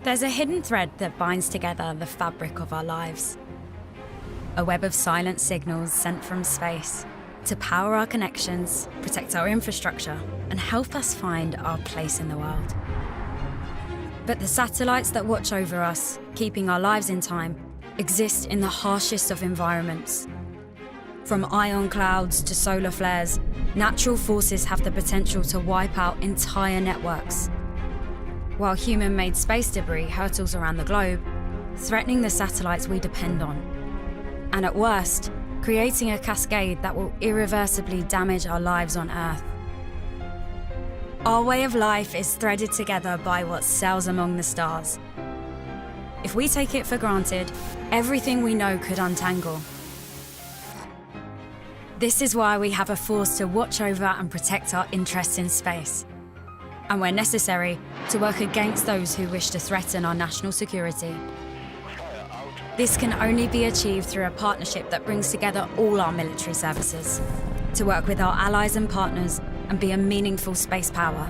There's a hidden thread that binds together the fabric of our lives. A web of silent signals sent from space to power our connections, protect our infrastructure, and help us find our place in the world. But the satellites that watch over us, keeping our lives in time, exist in the harshest of environments. From ion clouds to solar flares, natural forces have the potential to wipe out entire networks. While human-made space debris hurtles around the globe, threatening the satellites we depend on. And at worst, creating a cascade that will irreversibly damage our lives on Earth. Our way of life is threaded together by what sails among the stars. If we take it for granted, everything we know could untangle. This is why we have a force to watch over and protect our interests in space. And where necessary, to work against those who wish to threaten our national security. This can only be achieved through a partnership that brings together all our military services, to work with our allies and partners and be a meaningful space power.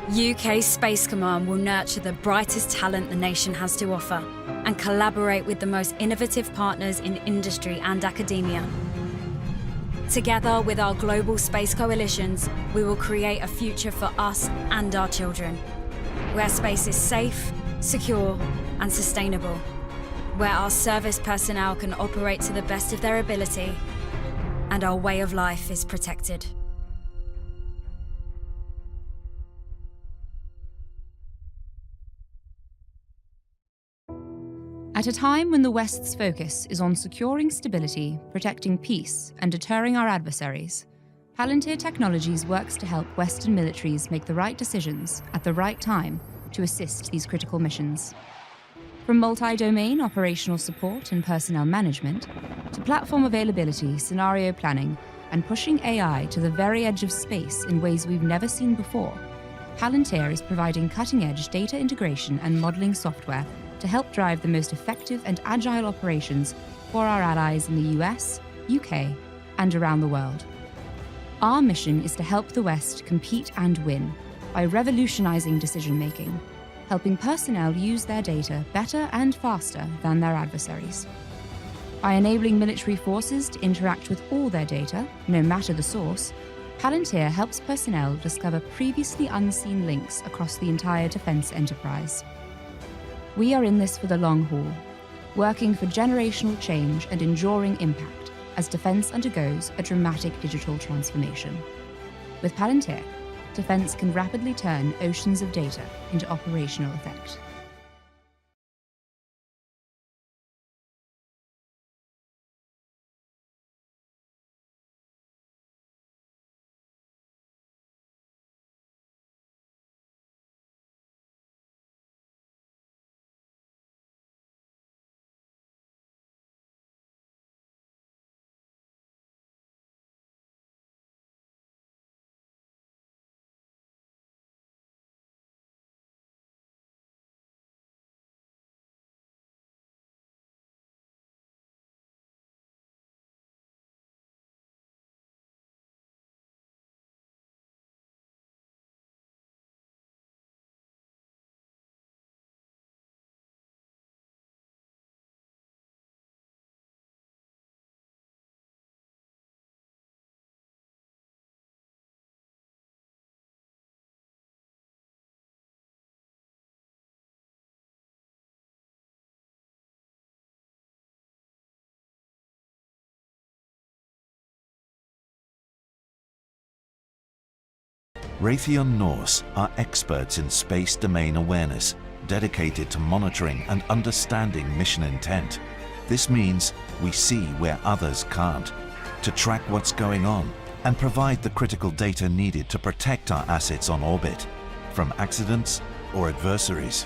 UK Space Command will nurture the brightest talent the nation has to offer and collaborate with the most innovative partners in industry and academia. Together with our global space coalitions, we will create a future for us and our children, where space is safe, secure, and sustainable, where our service personnel can operate to the best of their ability, and our way of life is protected. At a time when the West's focus is on securing stability, protecting peace, and deterring our adversaries, Palantir Technologies works to help Western militaries make the right decisions at the right time to assist these critical missions. From multi-domain operational support and personnel management, to platform availability, scenario planning, and pushing AI to the very edge of space in ways we've never seen before, Palantir is providing cutting-edge data integration and modeling software to help drive the most effective and agile operations for our allies in the US, UK, and around the world. Our mission is to help the West compete and win by revolutionizing decision-making, helping personnel use their data better and faster than their adversaries. By enabling military forces to interact with all their data, no matter the source, Palantir helps personnel discover previously unseen links across the entire defense enterprise. We are in this for the long haul, working for generational change and enduring impact as defense undergoes a dramatic digital transformation. With Palantir, defense can rapidly turn oceans of data into operational effect. Raytheon Norse are experts in space domain awareness, dedicated to monitoring and understanding mission intent. This means we see where others can't, to track what's going on and provide the critical data needed to protect our assets on orbit from accidents or adversaries.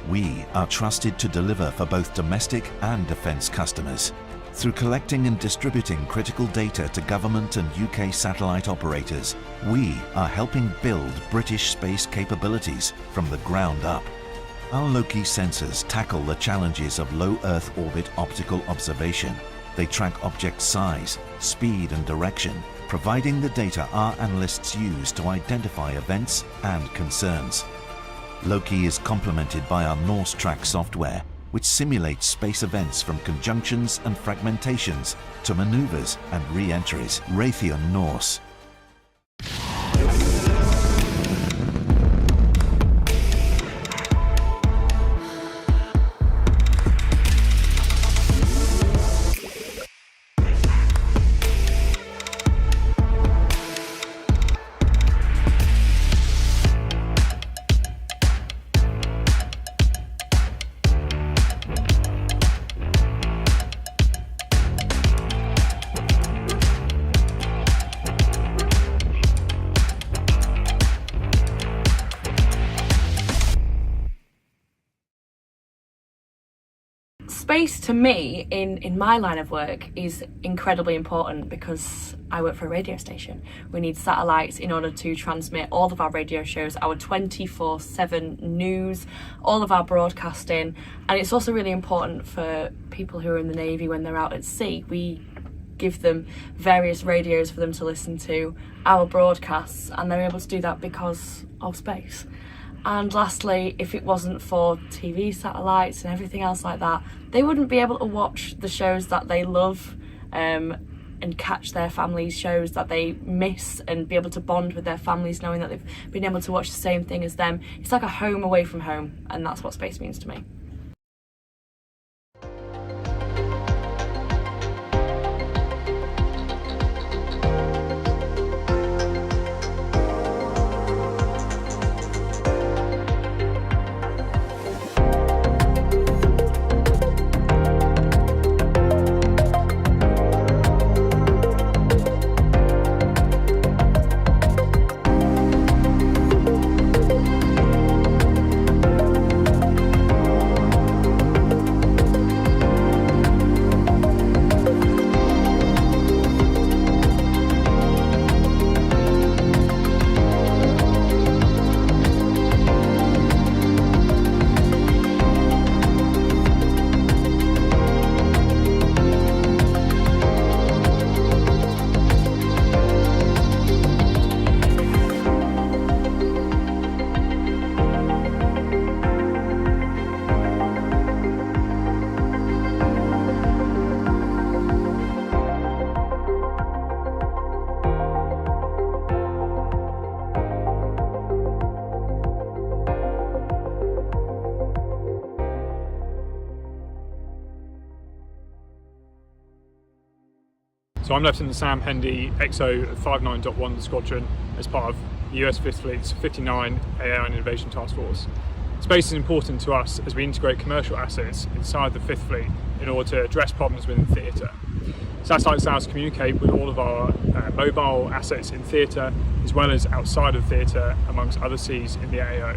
We are trusted to deliver for both domestic and defense customers. Through collecting and distributing critical data to government and UK satellite operators, we are helping build British space capabilities from the ground up. Our Loki sensors tackle the challenges of low Earth orbit optical observation. They track object size, speed and direction, providing the data our analysts use to identify events and concerns. Loki is complemented by our Norse Track software, which simulates space events from conjunctions and fragmentations to maneuvers and re-entries. Raytheon Norse. Space to me in my line of work is incredibly important because I work for a radio station. We need satellites in order to transmit all of our radio shows, our 24/7 news, all of our broadcasting, and it's also really important for people who are in the Navy when they're out at sea. We give them various radios for them to listen to our broadcasts, and they're able to do that because of space. And lastly, if it wasn't for TV satellites and everything else like that, they wouldn't be able to watch the shows that they love and catch their families' shows that they miss and be able to bond with their families knowing that they've been able to watch the same thing as them. It's like a home away from home, and that's what space means to me. So I'm Lieutenant Sam Hendy, XO 59.1 Squadron, as part of the US 5th Fleet's 59 AI and Innovation Task Force. Space is important to us as we integrate commercial assets inside the 5th Fleet in order to address problems within theatre. Satellites allow us to communicate with all of our mobile assets in theatre, as well as outside of theatre, amongst other Cs in the AO.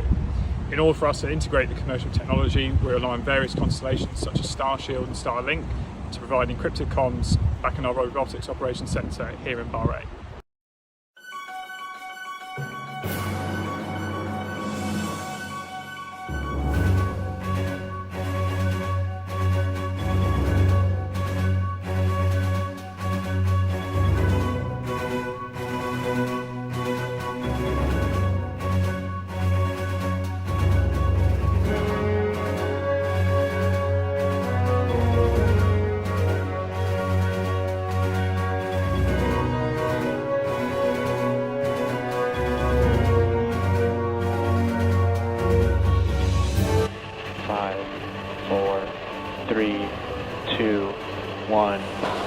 In order for us to integrate the commercial technology, we rely on various constellations such as Starshield and Starlink to provide encrypted comms back in our robotics operations centre here in Bahrain.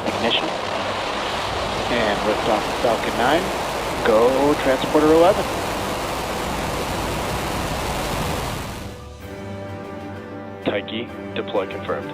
Ignition. And liftoff of Falcon 9. Go Transporter 11. Taiki, deploy confirmed.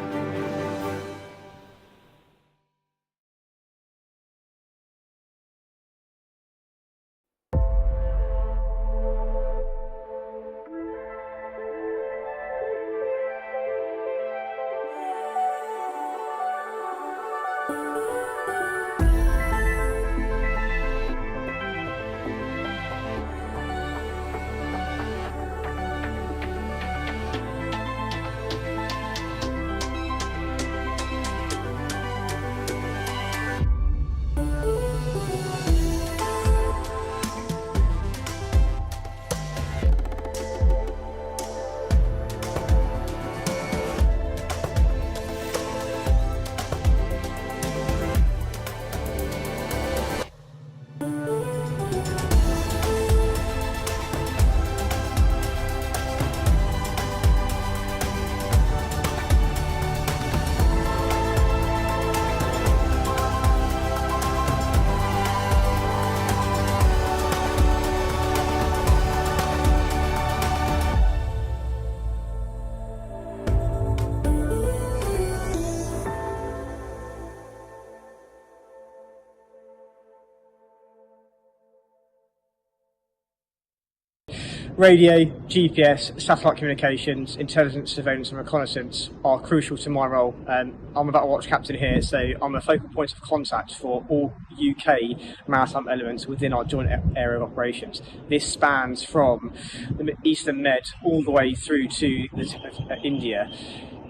Radio, GPS, satellite communications, intelligence, surveillance and reconnaissance are crucial to my role. I'm a battle watch captain here, so I'm a focal point of contact for all UK maritime elements within our joint area of operations. This spans from the Eastern Med all the way through to the tip of India.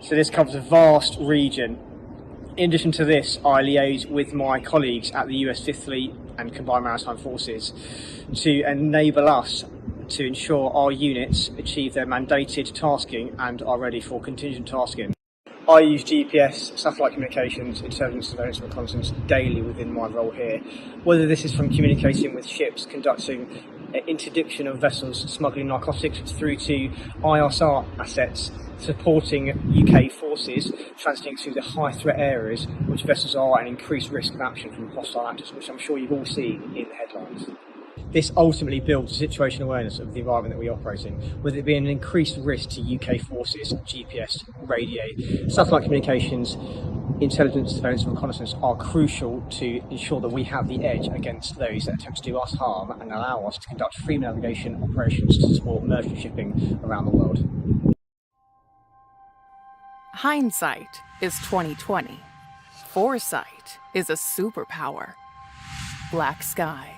So this covers a vast region. In addition to this, I liaise with my colleagues at the US 5th Fleet and Combined Maritime Forces to enable us to ensure our units achieve their mandated tasking and are ready for contingent tasking. I use GPS, satellite communications, intelligence, surveillance and reconnaissance daily within my role here. Whether this is from communicating with ships, conducting interdiction of vessels smuggling narcotics, through to ISR assets supporting UK forces transiting to the high threat areas which vessels are at increased risk of action from hostile actors, which I'm sure you've all seen in the headlines. This ultimately builds a situational awareness of the environment that we operate in, whether it be an increased risk to UK forces. GPS, radio, satellite communications, intelligence, surveillance and reconnaissance are crucial to ensure that we have the edge against those that attempt to do us harm and allow us to conduct free navigation operations to support merchant shipping around the world. Hindsight is 20/20. Foresight is a superpower. Black sky.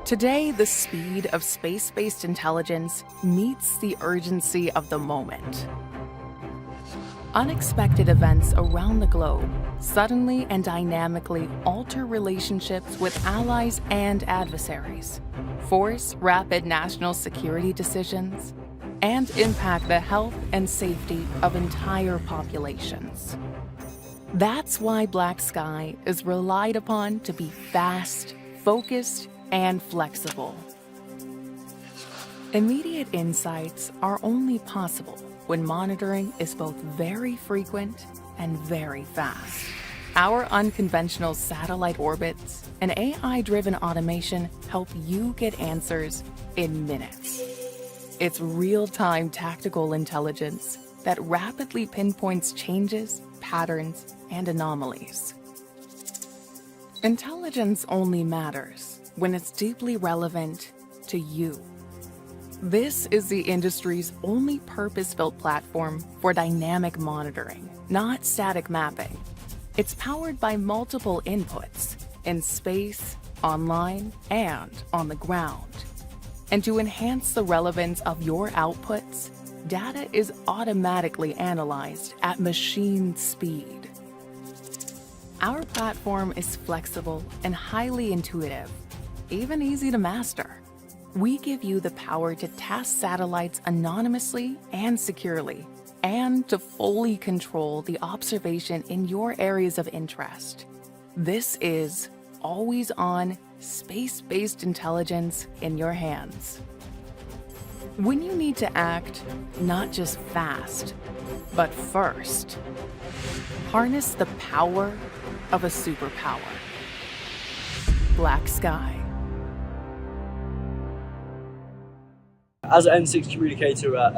Today, the speed of space-based intelligence meets the urgency of the moment. Unexpected events around the globe suddenly and dynamically alter relationships with allies and adversaries, force rapid national security decisions, and impact the health and safety of entire populations. That's why Black Sky is relied upon to be fast, focused, and flexible. Immediate insights are only possible when monitoring is both very frequent and very fast. Our unconventional satellite orbits and AI-driven automation help you get answers in minutes. It's real-time tactical intelligence that rapidly pinpoints changes, patterns, and anomalies. Intelligence only matters when it's deeply relevant to you. This is the industry's only purpose-built platform for dynamic monitoring, not static mapping. It's powered by multiple inputs in space, online, and on the ground. And to enhance the relevance of your outputs, data is automatically analyzed at machine speed. Our platform is flexible and highly intuitive, even easy to master. We give you the power to task satellites anonymously and securely, and to fully control the observation in your areas of interest. This is always-on, space-based intelligence in your hands. When you need to act, not just fast, but first, harness the power of a superpower. Black Sky. As an N6 communicator at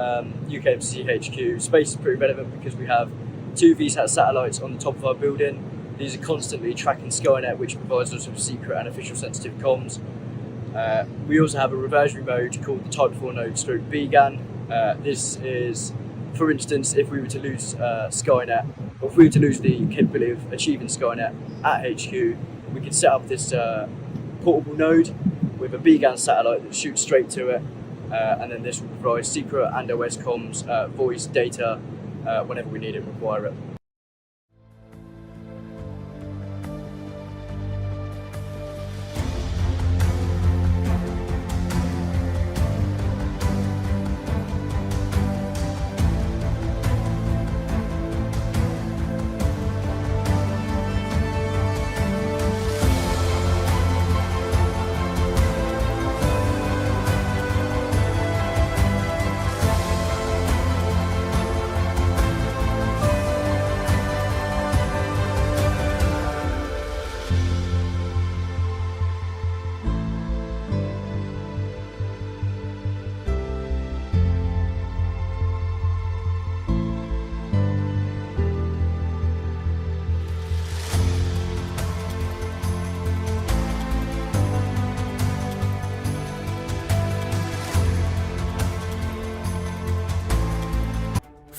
UKMC HQ, space is pretty relevant because we have 2 VSAT satellites on the top of our building. These are constantly tracking Skynet, which provides us with secret and official sensitive comms. We also have a reversionary mode called the Type 4 node stroke BGAN. This is, for instance, if we were to lose Skynet, or if we were to lose the capability of achieving Skynet at HQ, we could set up this portable node with a BGAN satellite that shoots straight to it. And then this will provide secret and OS comms, voice, data, whenever we need it and require it.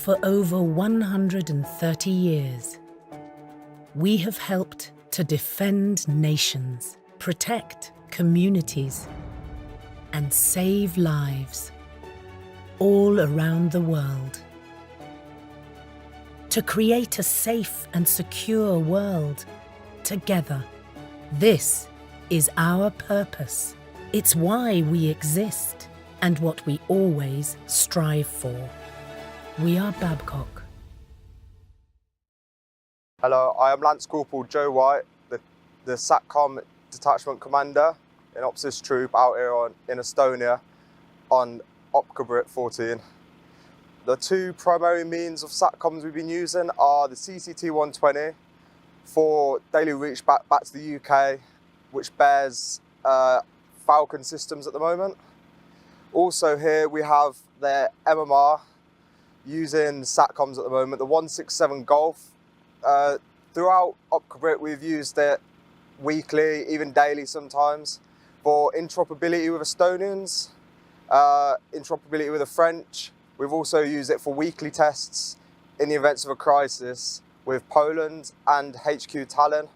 For over 130 years, we have helped to defend nations, protect communities, and save lives all around the world. To create a safe and secure world together. This is our purpose. It's why we exist and what we always strive for. We are Babcock. Hello, I am Lance Corporal Joe White, the SATCOM Detachment Commander in Opsis Troop out here in Estonia on Opcabrit 14. The two primary means of SATCOMs we've been using are the CCT-120 for daily reach back to the UK, which bears Falcon systems at the moment. Also here we have the MMR using SATCOMs at the moment, the 167 Golf. Throughout Opcabrit we've used it weekly, even daily sometimes, for interoperability with Estonians, interoperability with the French. We've also used it for weekly tests in the events of a crisis with Poland and HQ Tallinn.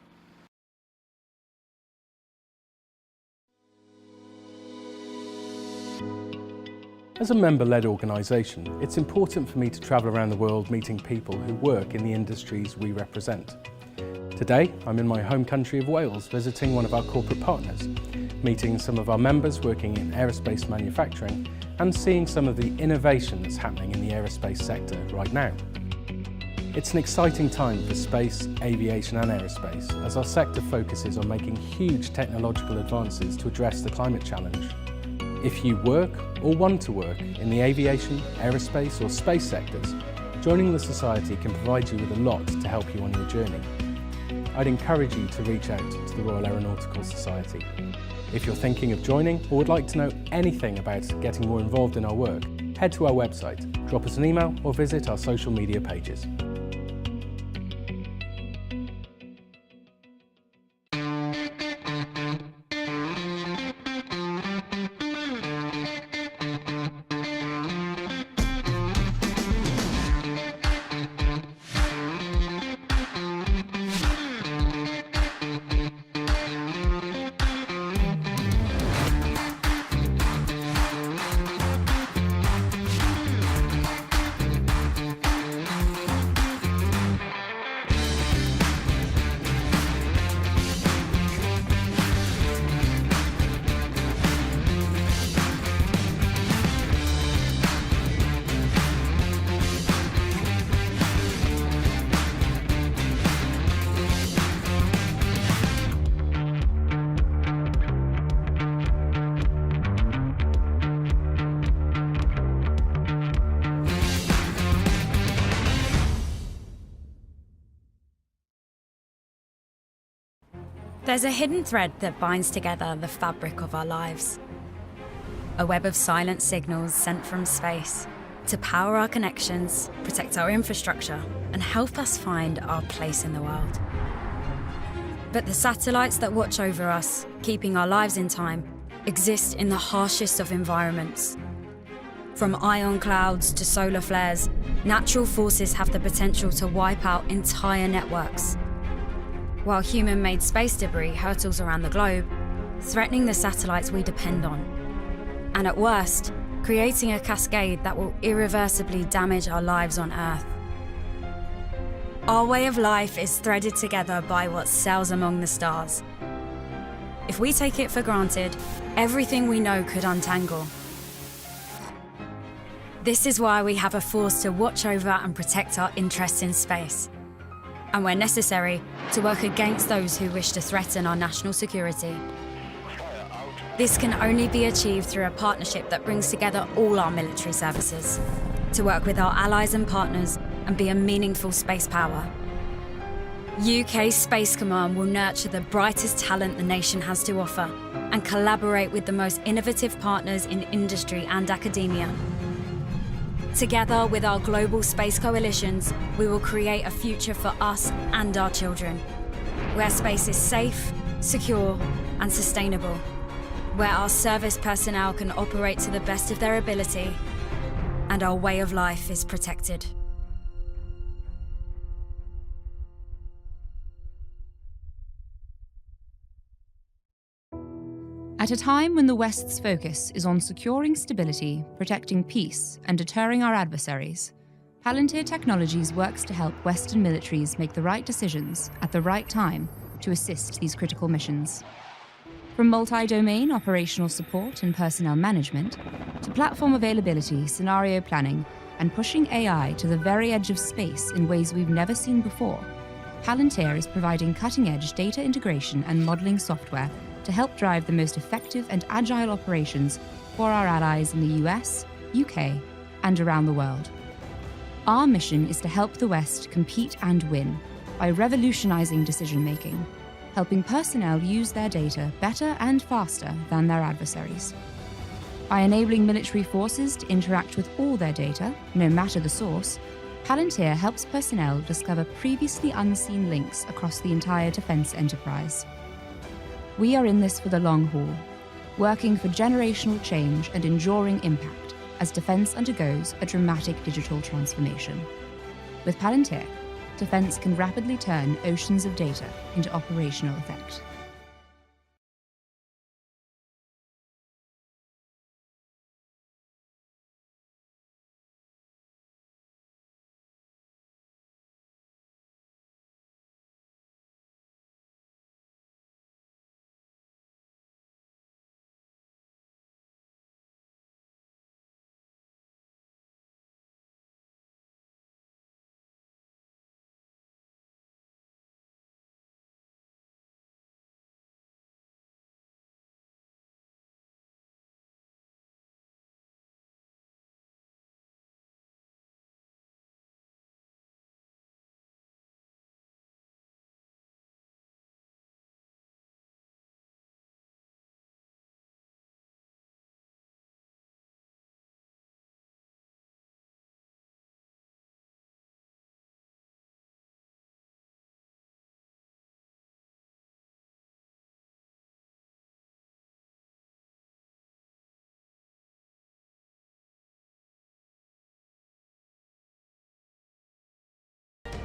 As a member-led organisation, it's important for me to travel around the world meeting people who work in the industries we represent. Today, I'm in my home country of Wales visiting one of our corporate partners, meeting some of our members working in aerospace manufacturing and seeing some of the innovation that's happening in the aerospace sector right now. It's an exciting time for space, aviation and aerospace as our sector focuses on making huge technological advances to address the climate challenge. If you work or want to work in the aviation, aerospace or space sectors, joining the Society can provide you with a lot to help you on your journey. I'd encourage you to reach out to the Royal Aeronautical Society. If you're thinking of joining or would like to know anything about getting more involved in our work, head to our website, drop us an email or visit our social media pages. There's a hidden thread that binds together the fabric of our lives. A web of silent signals sent from space to power our connections, protect our infrastructure, and help us find our place in the world. But the satellites that watch over us, keeping our lives in time, exist in the harshest of environments. From ion clouds to solar flares, natural forces have the potential to wipe out entire networks. While human-made space debris hurtles around the globe, threatening the satellites we depend on. And at worst, creating a cascade that will irreversibly damage our lives on Earth. Our way of life is threaded together by what sails among the stars. If we take it for granted, everything we know could untangle. This is why we have a force to watch over and protect our interests in space. And where necessary, to work against those who wish to threaten our national security. This can only be achieved through a partnership that brings together all our military services, to work with our allies and partners and be a meaningful space power. UK Space Command will nurture the brightest talent the nation has to offer and collaborate with the most innovative partners in industry and academia. Together with our global space coalitions, we will create a future for us and our children, where space is safe, secure, and sustainable, where our service personnel can operate to the best of their ability, and our way of life is protected. At a time when the West's focus is on securing stability, protecting peace, and deterring our adversaries, Palantir Technologies works to help Western militaries make the right decisions at the right time to assist these critical missions. From multi-domain operational support and personnel management, to platform availability, scenario planning, and pushing AI to the very edge of space in ways we've never seen before, Palantir is providing cutting-edge data integration and modeling software to help drive the most effective and agile operations for our allies in the US, UK, and around the world. Our mission is to help the West compete and win by revolutionizing decision-making, helping personnel use their data better and faster than their adversaries. By enabling military forces to interact with all their data, no matter the source, Palantir helps personnel discover previously unseen links across the entire defense enterprise. We are in this for the long haul, working for generational change and enduring impact as defense undergoes a dramatic digital transformation. With Palantir, defense can rapidly turn oceans of data into operational effect.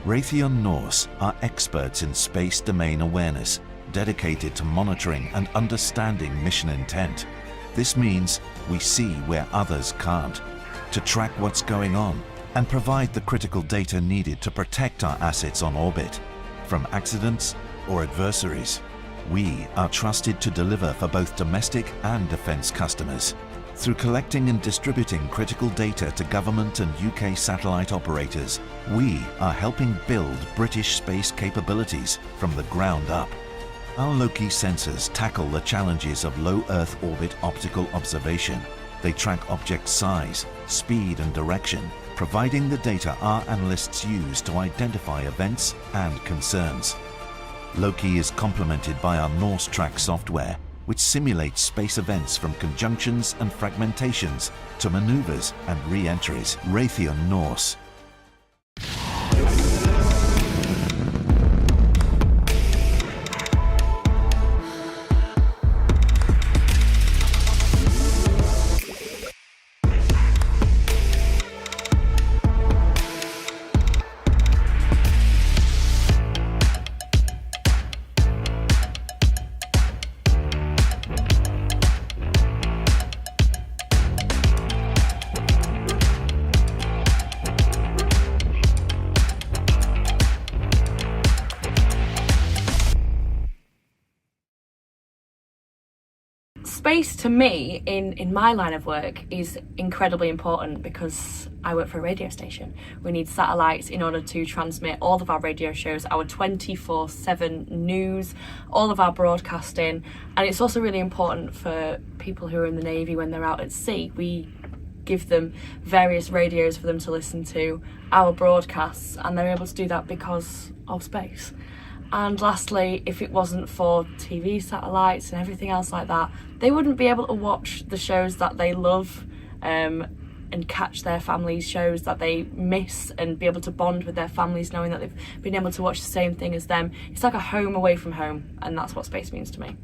Raytheon Norse are experts in space domain awareness, dedicated to monitoring and understanding mission intent. This means we see where others can't, to track what's going on and provide the critical data needed to protect our assets on orbit from accidents or adversaries. We are trusted to deliver for both domestic and defense customers. Through collecting and distributing critical data to government and UK satellite operators, we are helping build British space capabilities from the ground up. Our Loki sensors tackle the challenges of low Earth orbit optical observation. They track object size, speed and direction, providing the data our analysts use to identify events and concerns. Loki is complemented by our Norse Track software, which simulates space events from conjunctions and fragmentations to maneuvers and re-entries. Raytheon Norse. Space to me in my line of work is incredibly important because I work for a radio station. We need satellites in order to transmit all of our radio shows, our 24/7 news, all of our broadcasting, and it's also really important for people who are in the Navy when they're out at sea. We give them various radios for them to listen to our broadcasts, and they're able to do that because of space. And lastly, if it wasn't for TV satellites and everything else like that, they wouldn't be able to watch the shows that they love and catch their families' shows that they miss and be able to bond with their families knowing that they've been able to watch the same thing as them. It's like a home away from home, and that's what space means to me.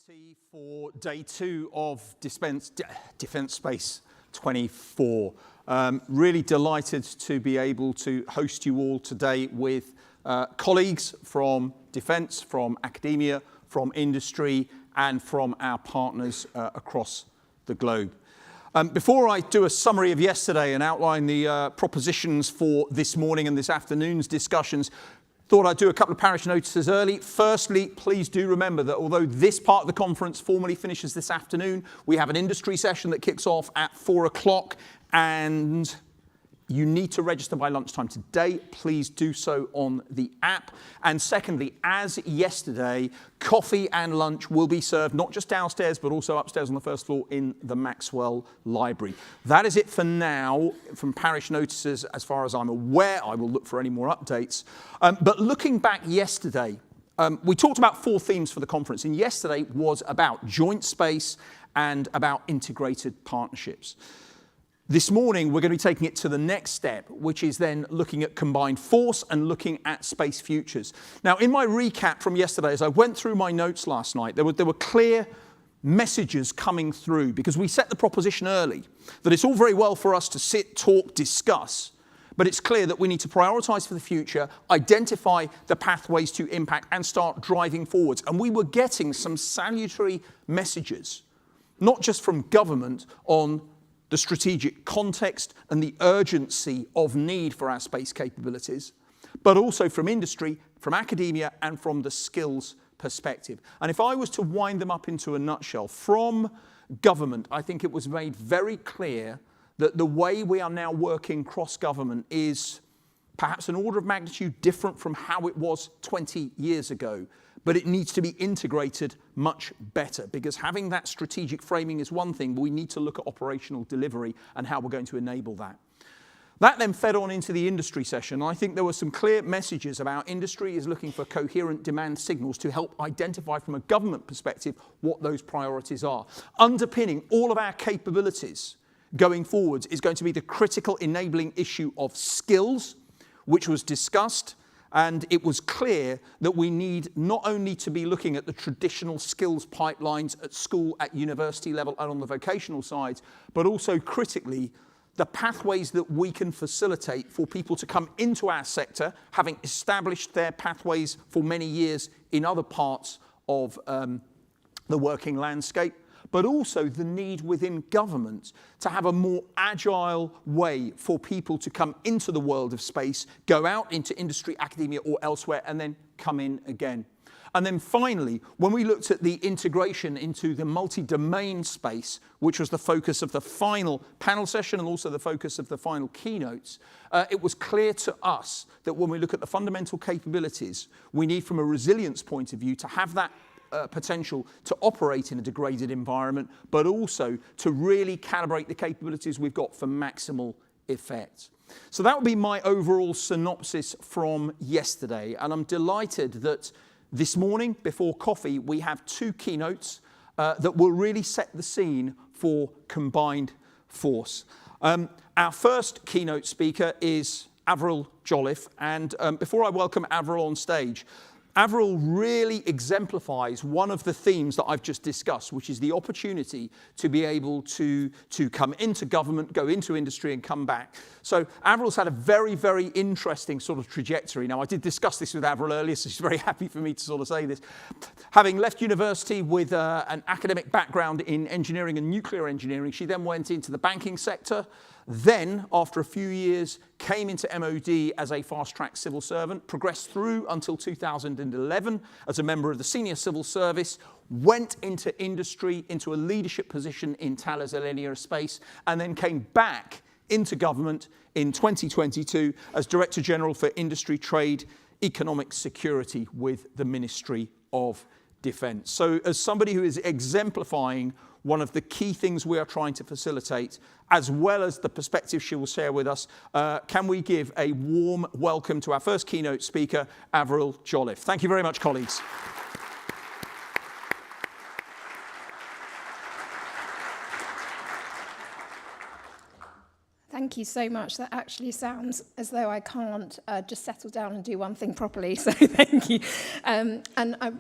opportunity for day 2 of Defence Space 24. Really delighted to be able to host you all today with colleagues from defence, from academia, from industry, and from our partners across the globe. Before I do a summary of yesterday and outline the propositions for this morning and this afternoon's discussions, thought I'd do a couple of parish notices early. Firstly, please do remember that although this part of the conference formally finishes this afternoon, we have an industry session that kicks off at 4 o'clock, and you need to register by lunchtime today. Please do so on the app. And secondly, as yesterday, coffee and lunch will be served not just downstairs, but also upstairs on the first floor in the Maxwell Library. That is it for now from parish notices. As far as I'm aware, I will look for any more updates. But looking back yesterday, we talked about 4 themes for the conference, and yesterday was about joint space and about integrated partnerships. This morning, we're going to be taking it to the next step, which is then looking at combined force and looking at space futures. Now, in my recap from yesterday, as I went through my notes last night, there were clear messages coming through, because we set the proposition early that it's all very well for us to sit, talk, discuss, but it's clear that we need to prioritise for the future, identify the pathways to impact, and start driving forwards. And we were getting some salutary messages, not just from government on the strategic context and the urgency of need for our space capabilities, but also from industry, from academia, and from the skills perspective. And if I was to wind them up into a nutshell, from government, I think it was made very clear that the way we are now working cross-government is perhaps an order of magnitude different from how it was 20 years ago. But it needs to be integrated much better, because having that strategic framing is one thing, but we need to look at operational delivery and how we're going to enable that. That then fed on into the industry session. I think there were some clear messages about industry is looking for coherent demand signals to help identify from a government perspective what those priorities are. Underpinning all of our capabilities going forwards is going to be the critical enabling issue of skills, which was discussed. And it was clear that we need not only to be looking at the traditional skills pipelines at school, at university level, and on the vocational side, but also critically, the pathways that we can facilitate for people to come into our sector, having established their pathways for many years in other parts of the working landscape, but also the need within government to have a more agile way for people to come into the world of space, go out into industry, academia, or elsewhere, and then come in again. And then finally, when we looked at the integration into the multi-domain space, which was the focus of the final panel session and also the focus of the final keynotes, it was clear to us that when we look at the fundamental capabilities, we need, from a resilience point of view, to have that potential to operate in a degraded environment, but also to really calibrate the capabilities we've got for maximal effect. So that would be my overall synopsis from yesterday. And I'm delighted that this morning, before coffee, we have 2 keynotes that will really set the scene for combined force. Our first keynote speaker is Avril Jolliffe. And before I welcome Avril on stage, Avril really exemplifies one of the themes that I've just discussed, which is the opportunity to be able to come into government, go into industry, and come back. So Avril's had a very, very interesting sort of trajectory. Now, I did discuss this with Avril earlier, so she's very happy for me to sort of say this. Having left university with an academic background in engineering and nuclear engineering, she then went into the banking sector. Then, after a few years, came into MOD as a fast-track civil servant, progressed through until 2011 as a member of the senior civil service, went into industry, into a leadership position in Thales Alenia Space, and then came back into government in 2022 as Director General for Industry, Trade, Economic Security with the Ministry of Defence. So as somebody who is exemplifying one of the key things we are trying to facilitate, as well as the perspective she will share with us, can we give a warm welcome to our first keynote speaker, Avril Jolliffe. Thank you very much, colleagues. Thank you so much. That actually sounds as though I can't just settle down and do one thing properly, so thank you. And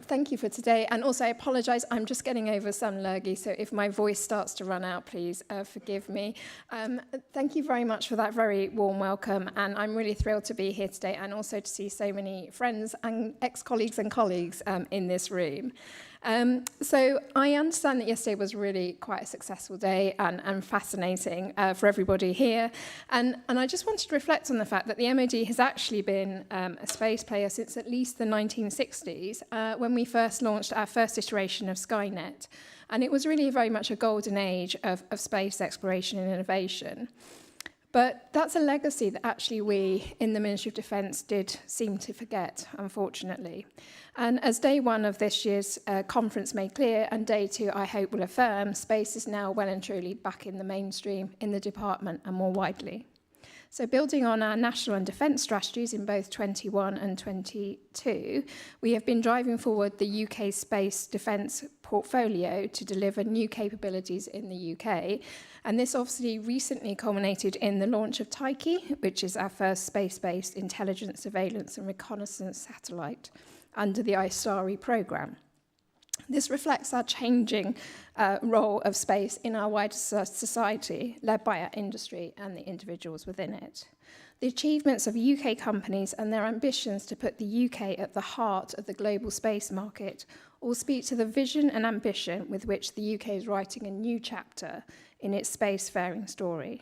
thank you for today. And also I apologise, I'm just getting over some lurgy, so if my voice starts to run out, please forgive me. Thank you very much for that very warm welcome, and I'm really thrilled to be here today and also to see so many friends and ex-colleagues and colleagues in this room. So I understand that yesterday was really quite a successful day and fascinating for everybody here. And I just wanted to reflect on the fact that the MOD has actually been a space player since at least the 1960s, when we first launched our first iteration of Skynet. And it was really very much a golden age of space exploration and innovation. But that's a legacy that actually we in the Ministry of Defence did seem to forget, unfortunately. And as day one of this year's conference made clear, and day two I hope will affirm, space is now well and truly back in the mainstream in the department and more widely. So building on our national and defence strategies in both 21 and 22, we have been driving forward the UK space defence portfolio to deliver new capabilities in the UK. And this obviously recently culminated in the launch of Tyche, which is our first space-based intelligence, surveillance and reconnaissance satellite under the ISARI programme. This reflects our changing role of space in our wider society, led by our industry and the individuals within it. The achievements of UK companies and their ambitions to put the UK at the heart of the global space market all speak to the vision and ambition with which the UK is writing a new chapter in its spacefaring story.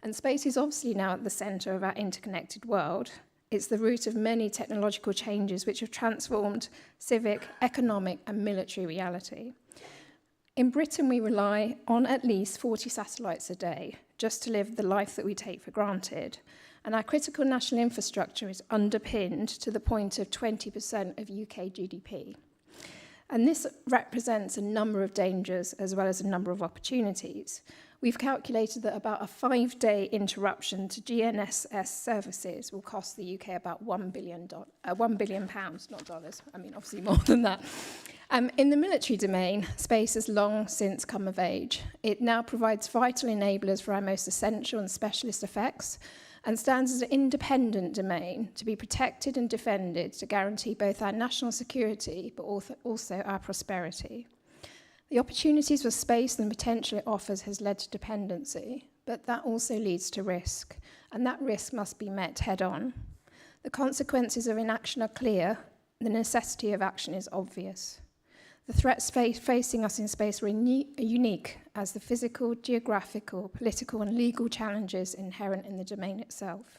And space is obviously now at the centre of our interconnected world. It's the root of many technological changes which have transformed civic, economic and military reality. In Britain, we rely on at least 40 satellites a day just to live the life that we take for granted. And our critical national infrastructure is underpinned to the point of 20% of UK GDP. And this represents a number of dangers as well as a number of opportunities. We've calculated that about a 5-day interruption to GNSS services will cost the UK about £1 billion, not dollars, I mean obviously more than that. In the military domain, space has long since come of age. It now provides vital enablers for our most essential and specialist effects and stands as an independent domain to be protected and defended to guarantee both our national security but also our prosperity. The opportunities for space and the potential it offers has led to dependency, but that also leads to risk, and that risk must be met head-on. The consequences of inaction are clear, the necessity of action is obvious. The threats facing us in space are unique as the physical, geographical, political and legal challenges inherent in the domain itself.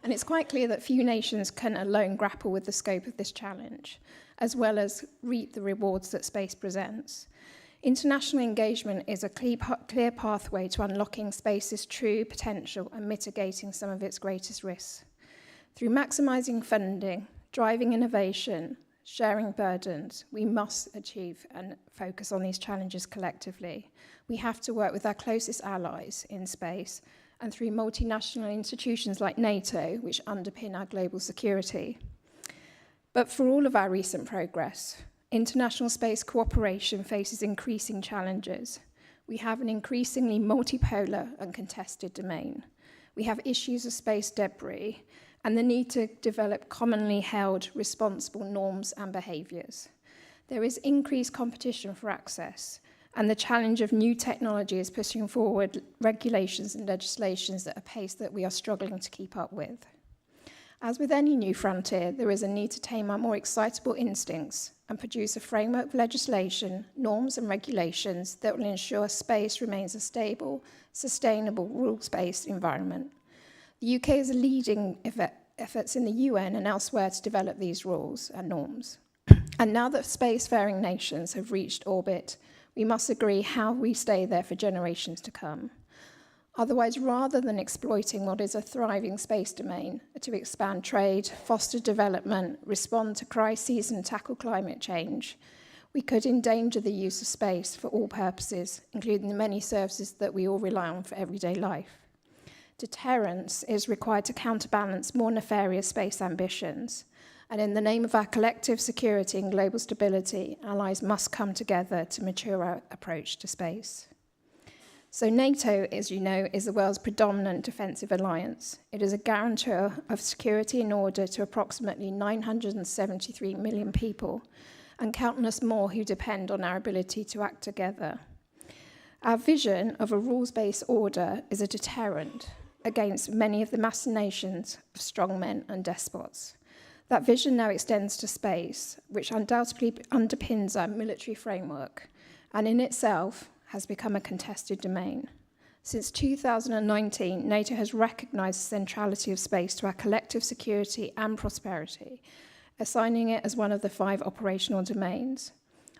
And it's quite clear that few nations can alone grapple with the scope of this challenge, as well as reap the rewards that space presents. International engagement is a clear pathway to unlocking space's true potential and mitigating some of its greatest risks. Through maximising funding, driving innovation, sharing burdens, we must achieve and focus on these challenges collectively. We have to work with our closest allies in space and through multinational institutions like NATO, which underpin our global security. But for all of our recent progress, international space cooperation faces increasing challenges. We have an increasingly multipolar and contested domain. We have issues of space debris and the need to develop commonly held responsible norms and behaviours. There is increased competition for access, and the challenge of new technology is pushing forward regulations and legislations at a pace that we are struggling to keep up with. As with any new frontier, there is a need to tame our more excitable instincts and produce a framework of legislation, norms and regulations that will ensure space remains a stable, sustainable, rules-based environment. The UK is leading efforts in the UN and elsewhere to develop these rules and norms. And now that spacefaring nations have reached orbit, we must agree how we stay there for generations to come. Otherwise, rather than exploiting what is a thriving space domain to expand trade, foster development, respond to crises and tackle climate change, we could endanger the use of space for all purposes, including the many services that we all rely on for everyday life. Deterrence is required to counterbalance more nefarious space ambitions. And in the name of our collective security and global stability, allies must come together to mature our approach to space. So NATO, as you know, is the world's predominant defensive alliance. It is a guarantor of security and order to approximately 973 million people, and countless more who depend on our ability to act together. Our vision of a rules-based order is a deterrent against many of the machinations of strongmen and despots. That vision now extends to space, which undoubtedly underpins our military framework, and in itself has become a contested domain. Since 2019, NATO has recognised the centrality of space to our collective security and prosperity, assigning it as one of the 5 operational domains.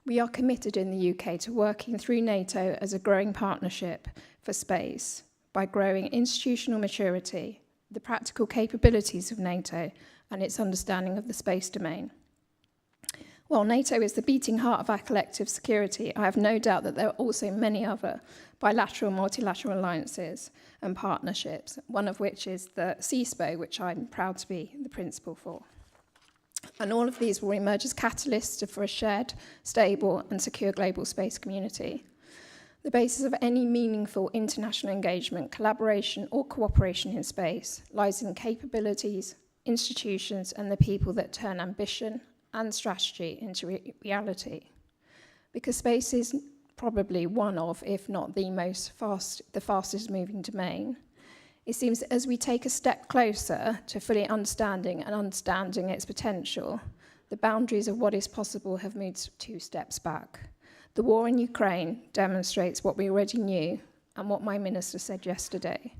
We are committed in the UK to working through NATO as a growing partnership for space by growing institutional maturity, the practical capabilities of NATO, and its understanding of the space domain. While NATO is the beating heart of our collective security, I have no doubt that there are also many other bilateral and multilateral alliances and partnerships, one of which is the CSPO, which I'm proud to be the principal for. And all of these will emerge as catalysts for a shared, stable, and secure global space community. The basis of any meaningful international engagement, collaboration, or cooperation in space lies in capabilities, institutions, and the people that turn ambition and strategy into reality. Because space is probably one of, if not the fastest moving domain, it seems that as we take a step closer to fully understanding its potential, the boundaries of what is possible have moved 2 steps back. The war in Ukraine demonstrates what we already knew and what my minister said yesterday.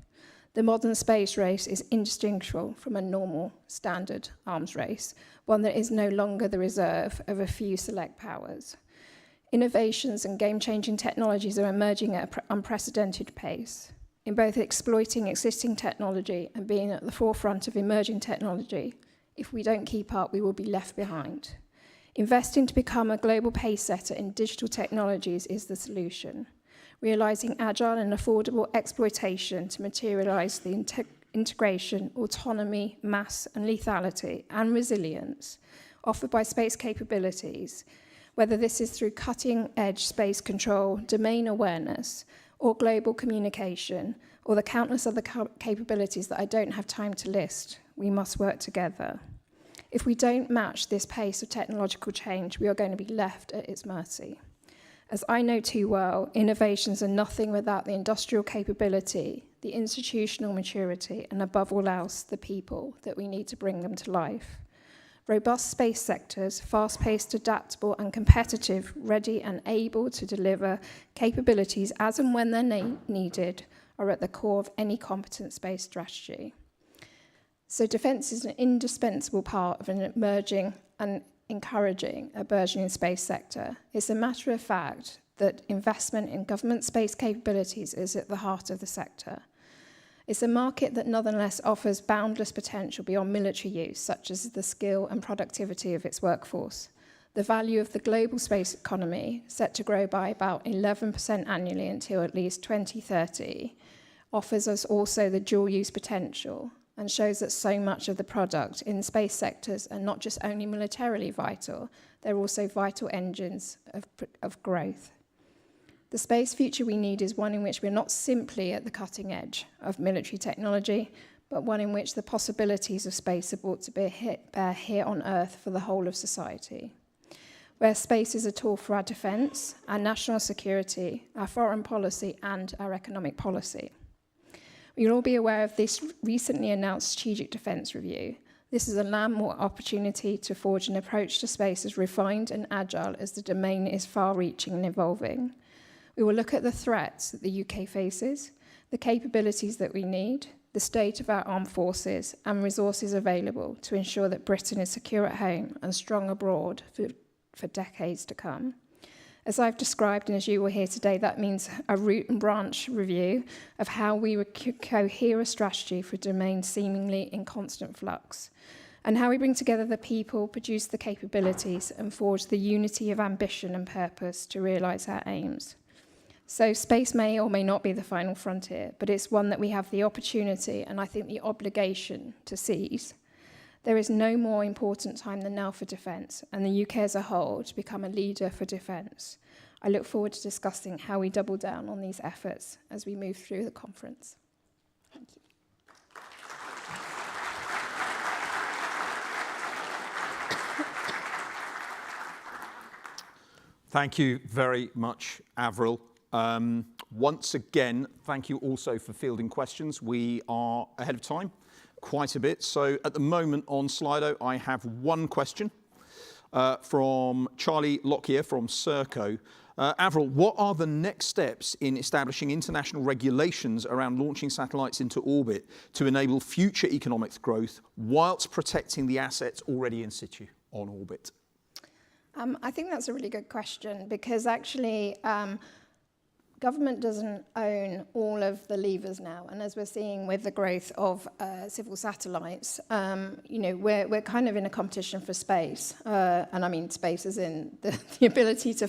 The modern space race is indistinguishable from a normal standard arms race, one that is no longer the reserve of a few select powers. Innovations and game-changing technologies are emerging at an unprecedented pace. In both exploiting existing technology and being at the forefront of emerging technology, if we don't keep up, we will be left behind. Investing to become a global pace setter in digital technologies is the solution. Realising agile and affordable exploitation to materialise the integration, autonomy, mass and lethality and resilience offered by space capabilities, whether this is through cutting-edge space control, domain awareness, or global communication, or the countless other capabilities that I don't have time to list, we must work together. If we don't match this pace of technological change, we are going to be left at its mercy. As I know too well, innovations are nothing without the industrial capability, the institutional maturity, and above all else, the people that we need to bring them to life. Robust space sectors, fast-paced, adaptable, and competitive, ready and able to deliver capabilities as and when they're needed, are at the core of any competent space strategy. So defence is an indispensable part of an emerging and encouraging a burgeoning space sector. It's a matter of fact that investment in government space capabilities is at the heart of the sector. It's a market that nonetheless offers boundless potential beyond military use, such as the skill and productivity of its workforce. The value of the global space economy, set to grow by about 11% annually until at least 2030, offers us also the dual-use potential and shows that so much of the product in space sectors are not just only militarily vital, they're also vital engines of growth. The space future we need is one in which we're not simply at the cutting edge of military technology, but one in which the possibilities of space are brought to bear here on Earth for the whole of society. Where space is a tool for our defence, our national security, our foreign policy, and our economic policy. You'll all be aware of this recently announced strategic defence review. This is a landmark opportunity to forge an approach to space as refined and agile as the domain is far-reaching and evolving. We will look at the threats that the UK faces, the capabilities that we need, the state of our armed forces, and resources available to ensure that Britain is secure at home and strong abroad for decades to come. As I've described, and as you will hear today, that means a root and branch review of how we cohere a strategy for a domain seemingly in constant flux, and how we bring together the people, produce the capabilities, and forge the unity of ambition and purpose to realise our aims. So space may or may not be the final frontier, but it's one that we have the opportunity and I think the obligation to seize. There is no more important time than now for defence, and the UK as a whole to become a leader for defence. I look forward to discussing how we double down on these efforts as we move through the conference. Thank you. Thank you very much, Avril. Once again, thank you also for fielding questions. We are ahead of time quite a bit. So at the moment on Slido, I have one question from Charlie Lockyer from Serco. Avril, what are the next steps in establishing international regulations around launching satellites into orbit to enable future economic growth whilst protecting the assets already in situ on orbit? I think that's a really good question, because actually government doesn't own all of the levers now, and as we're seeing with the growth of civil satellites, we're kind of in a competition for space, and I mean space as in the ability to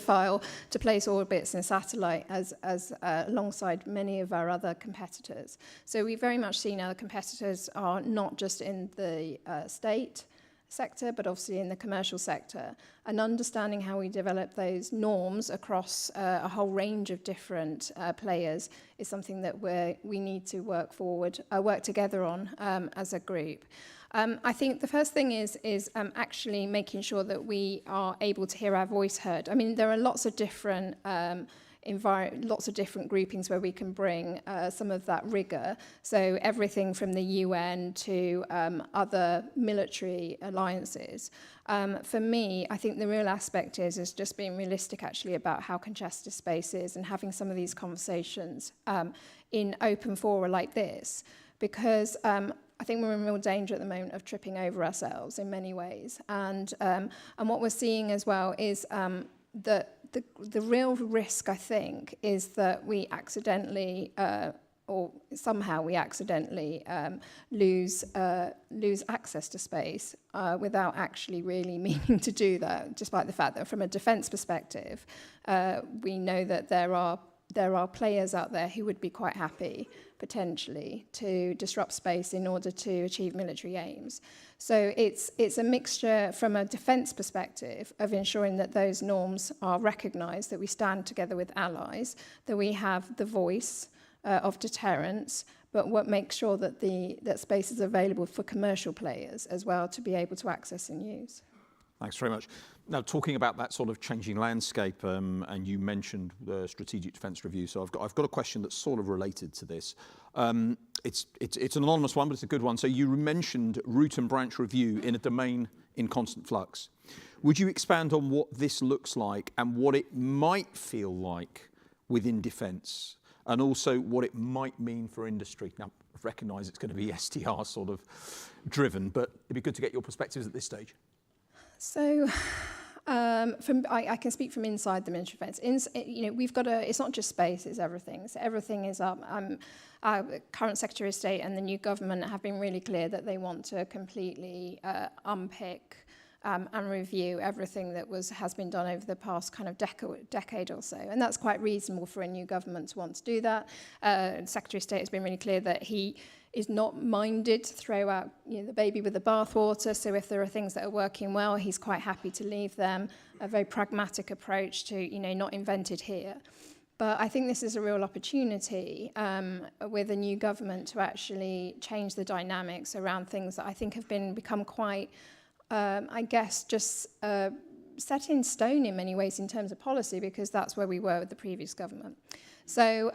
place orbits in satellite as alongside many of our other competitors. So we very much see now the competitors are not just in the state sector, but obviously in the commercial sector, and understanding how we develop those norms across a whole range of different players is something that we need to work together on as a group. I think the first thing is actually making sure that we are able to hear our voice heard. I mean, there are lots of different groupings where we can bring some of that rigor. So everything from the UN to other military alliances. For me, I think the real aspect is just being realistic actually about how congested space is and having some of these conversations in open fora like this, because I think we're in real danger at the moment of tripping over ourselves in many ways. And what we're seeing as well is that the real risk, I think, is that we accidentally, or somehow we accidentally lose access to space without actually really meaning to do that, despite the fact that from a defence perspective, we know that there are players out there who would be quite happy, potentially, to disrupt space in order to achieve military aims. So it's a mixture from a defence perspective of ensuring that those norms are recognised, that we stand together with allies, that we have the voice of deterrence, but what makes sure that that space is available for commercial players as well to be able to access and use. Thanks very much. Now, talking about that sort of changing landscape, and you mentioned the Strategic Defence Review, so I've got a question that's sort of related to this. It's an anonymous one, but it's a good one. So you mentioned root and branch review in a domain in constant flux. Would you expand on what this looks like and what it might feel like within defence, and also what it might mean for industry? Now, I recognise it's going to be STR sort of driven, but it'd be good to get your perspectives at this stage. So, I can speak from inside the Ministry of Defence. We've got it's not just space; it's everything. So everything is up. Our current Secretary of State and the new government have been really clear that they want to completely unpick and review everything that has been done over the past kind of decade or so, and that's quite reasonable for a new government to want to do that. The Secretary of State has been really clear that he is not minded to throw out the baby with the bathwater. So if there are things that are working well, he's quite happy to leave them. A very pragmatic approach to not invented here. But I think this is a real opportunity with a new government to actually change the dynamics around things that I think have become quite, just set in stone in many ways in terms of policy, because that's where we were with the previous government. So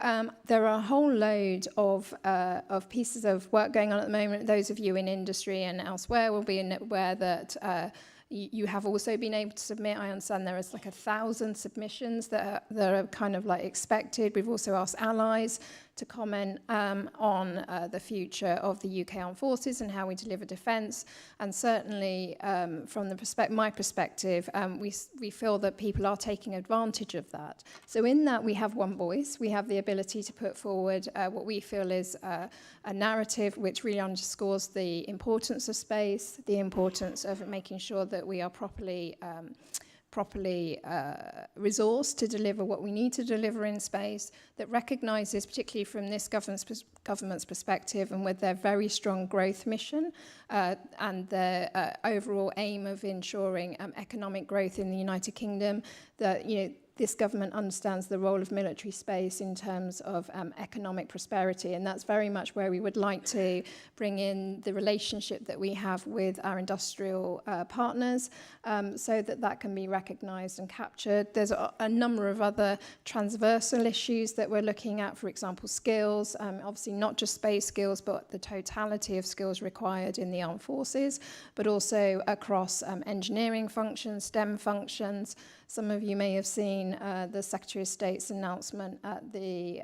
there are a whole load of pieces of work going on at the moment. Those of you in industry and elsewhere will be aware that you have also been able to submit. I understand there is like 1,000 submissions that are kind of like expected. We've also asked allies to comment on the future of the UK Armed Forces and how we deliver defence. And certainly from my perspective, we feel that people are taking advantage of that. So in that we have one voice. We have the ability to put forward what we feel is a narrative which really underscores the importance of space, the importance of making sure that we are properly resourced to deliver what we need to deliver in space, that recognises, particularly from this government's perspective and with their very strong growth mission and their overall aim of ensuring economic growth in the United Kingdom, that this government understands the role of military space in terms of economic prosperity, and that's very much where we would like to bring in the relationship that we have with our industrial partners, so that can be recognised and captured. There's a number of other transversal issues that we're looking at, for example, skills, obviously not just space skills, but the totality of skills required in the armed forces, but also across engineering functions, STEM functions. Some of you may have seen the Secretary of State's announcement at the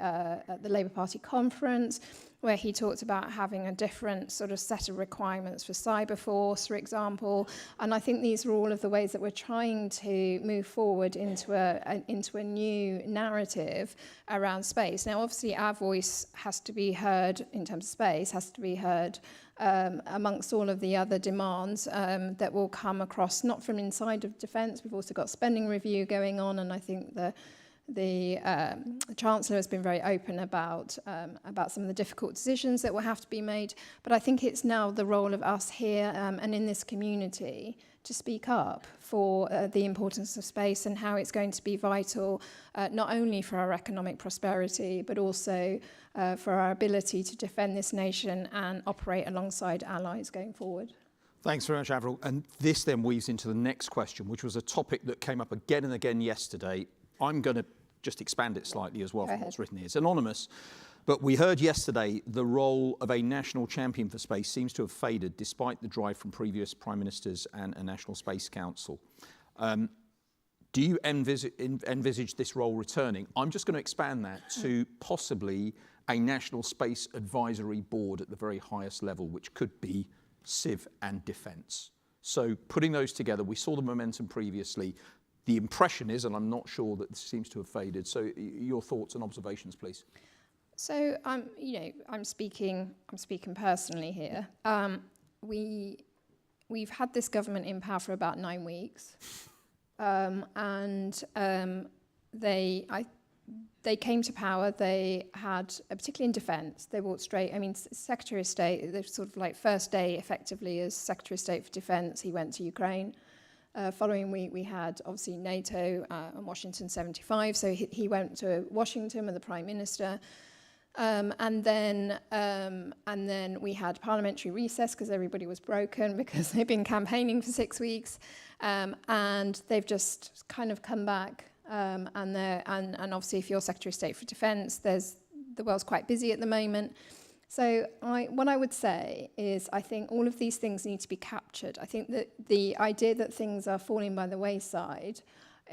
Labour Party conference, where he talked about having a different sort of set of requirements for Cyberforce, for example. And I think these are all of the ways that we're trying to move forward into a new narrative around space. Now, obviously, our voice has to be heard in terms of space, has to be heard amongst all of the other demands that will come across, not from inside of defence. We've also got spending review going on, and I think the Chancellor has been very open about some of the difficult decisions that will have to be made. But I think it's now the role of us here and in this community to speak up for the importance of space and how it's going to be vital, not only for our economic prosperity, but also for our ability to defend this nation and operate alongside allies going forward. Thanks very much, Avril. And this then weaves into the next question, which was a topic that came up again and again yesterday. I'm going to just expand it slightly as well from what's written here. It's anonymous, but we heard yesterday the role of a national champion for space seems to have faded despite the drive from previous prime ministers and a National Space Council. Do you envisage this role returning? I'm just going to expand that to possibly a National Space Advisory Board at the very highest level, which could be Civ and Defence. So putting those together, we saw the momentum previously. The impression is, and I'm not sure that this seems to have faded. So your thoughts and observations, please. So I'm speaking personally here. We've had this government in power for about 9 weeks, they came to power. They had, particularly in defence, they walked straight. I mean, Secretary of State, the sort of like first day, effectively, as Secretary of State for Defence, he went to Ukraine. Following week, we had obviously NATO and Washington 75. So he went to Washington with the Prime Minister. And then we had parliamentary recess because everybody was broken because they've been campaigning for 6 weeks. And they've just kind of come back. And obviously, if you're Secretary of State for Defence, the world's quite busy at the moment. So what I would say is I think all of these things need to be captured. I think that the idea that things are falling by the wayside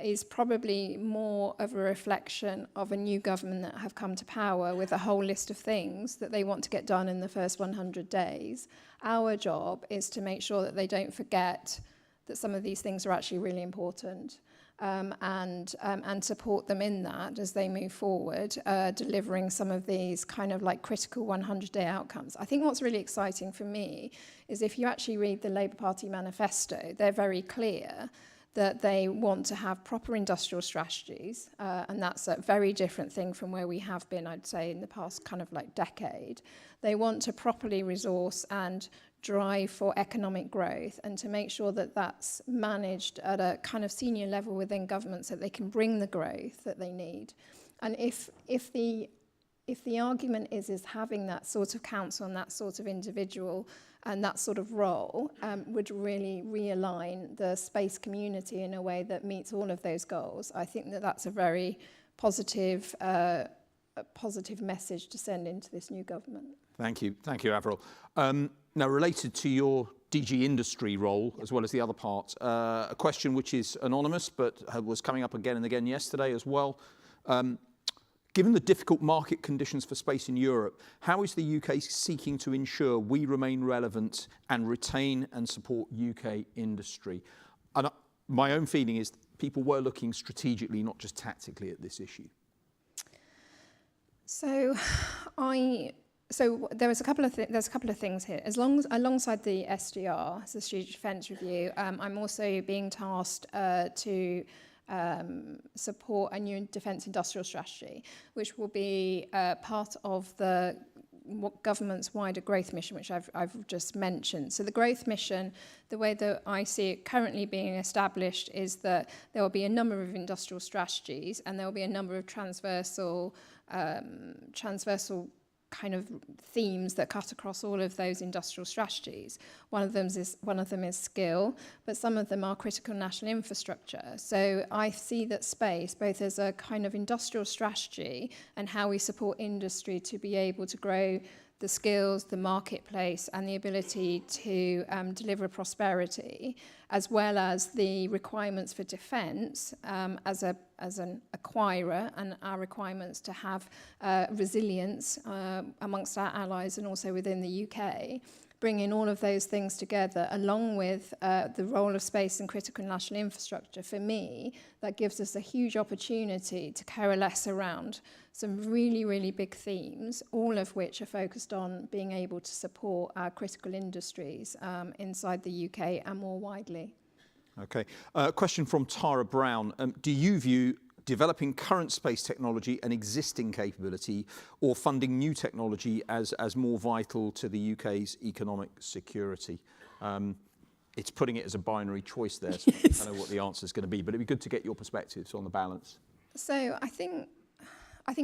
is probably more of a reflection of a new government that have come to power with a whole list of things that they want to get done in the first 100 days. Our job is to make sure that they don't forget that some of these things are actually really important. And support them in that as they move forward, delivering some of these kind of like critical 100-day outcomes. I think what's really exciting for me is if you actually read the Labour Party manifesto, they're very clear that they want to have proper industrial strategies, and that's a very different thing from where we have been, I'd say, in the past kind of like decade. They want to properly resource and drive for economic growth and to make sure that that's managed at a kind of senior level within government so that they can bring the growth that they need. And if the argument is having that sort of council and that sort of individual and that sort of role would really realign the space community in a way that meets all of those goals, I think that that's a very positive message to send into this new government. Thank you, Avril. Now, related to your DG industry role, as well as the other parts, a question which is anonymous, but was coming up again and again yesterday as well. Given the difficult market conditions for space in Europe, how is the UK seeking to ensure we remain relevant and retain and support UK industry? And my own feeling is people were looking strategically, not just tactically, at this issue. So there's a couple of things here. Alongside the SDR, the Strategic Defence Review, I'm also being tasked to support a new defence industrial strategy, which will be part of the government's wider growth mission, which I've just mentioned. So the growth mission, the way that I see it currently being established is that there will be a number of industrial strategies, and there will be a number of transversal kind of themes that cut across all of those industrial strategies. One of them is skill, but some of them are critical national infrastructure. So I see that space, both as a kind of industrial strategy and how we support industry to be able to grow the skills, the marketplace, and the ability to deliver prosperity, as well as the requirements for defence as an acquirer, and our requirements to have resilience amongst our allies and also within the UK. Bringing all of those things together, along with the role of space and critical national infrastructure, for me, that gives us a huge opportunity to coalesce around some really, really big themes, all of which are focused on being able to support our critical industries inside the UK and more widely. Okay. Question from Tara Brown. Do you view developing current space technology an existing capability, or funding new technology as more vital to the UK's economic security? It's putting it as a binary choice there, so yes. I don't know what the answer is going to be, but it'd be good to get your perspectives on the balance. So I think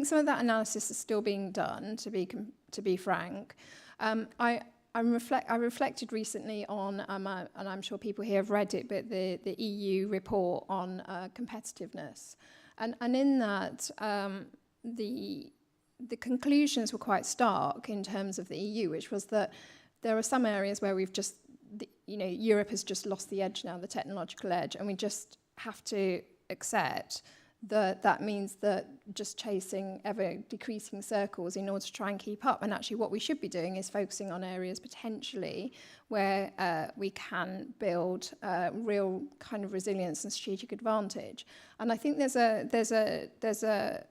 some of that analysis is still being done, to be frank. I reflected recently on, and I'm sure people here have read it, but the EU report on competitiveness. And in that, the conclusions were quite stark in terms of the EU, which was that there are some areas where we've just, Europe has just lost the edge now, the technological edge, and we just have to accept that means that just chasing ever decreasing circles in order to try and keep up. And actually what we should be doing is focusing on areas potentially where we can build real kind of resilience and strategic advantage. And I think there's a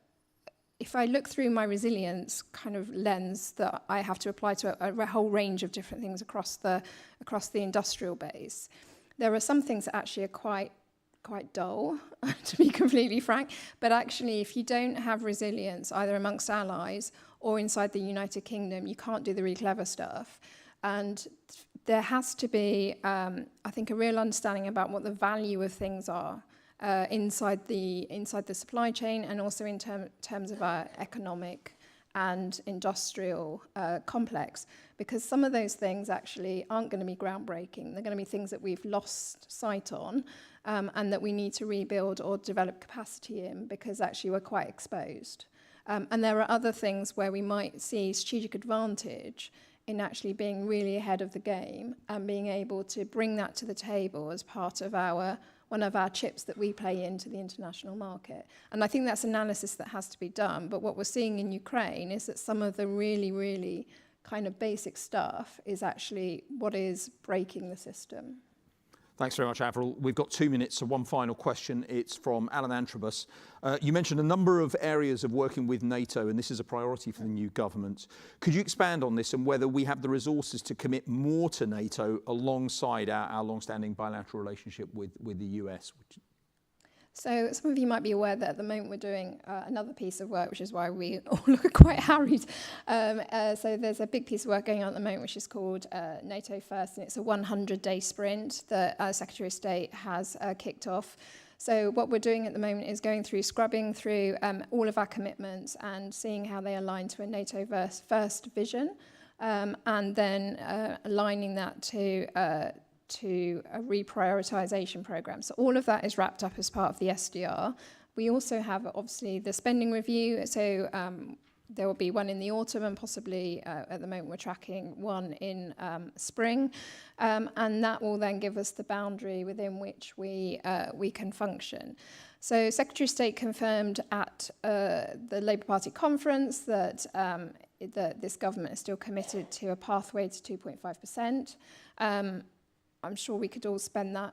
if I look through my resilience kind of lens that I have to apply to a whole range of different things across the industrial base, there are some things that actually are quite dull, to be completely frank. But actually, if you don't have resilience, either amongst allies or inside the United Kingdom, you can't do the really clever stuff. And there has to be, I think, a real understanding about what the value of things are inside the supply chain, and also in terms of our economic and industrial complex, because some of those things actually aren't going to be groundbreaking. They're going to be things that we've lost sight on, and that we need to rebuild or develop capacity in, because actually we're quite exposed. And there are other things where we might see strategic advantage in actually being really ahead of the game and being able to bring that to the table as part of one of our chips that we play into the international market. And I think that's analysis that has to be done. But what we're seeing in Ukraine is that some of the really, really kind of basic stuff is actually what is breaking the system. Thanks very much, Avril. We've got 2 minutes, so one final question. It's from Alan Antrobus. You mentioned a number of areas of working with NATO, and this is a priority for the new government. Could you expand on this and whether we have the resources to commit more to NATO alongside our long-standing bilateral relationship with the US? So some of you might be aware that at the moment we're doing another piece of work, which is why we all look quite harried. So there's a big piece of work going on at the moment, which is called NATO First, and it's a 100-day sprint that our Secretary of State has kicked off. So what we're doing at the moment is scrubbing through all of our commitments and seeing how they align to a NATO First vision, and then aligning that to a reprioritization program. So all of that is wrapped up as part of the SDR. We also have, obviously, the spending review. So there will be one in the autumn, and possibly at the moment we're tracking one in spring. And that will then give us the boundary within which we can function. So Secretary of State confirmed at the Labour Party conference that this government is still committed to a pathway to 2.5%. I'm sure we could all spend that,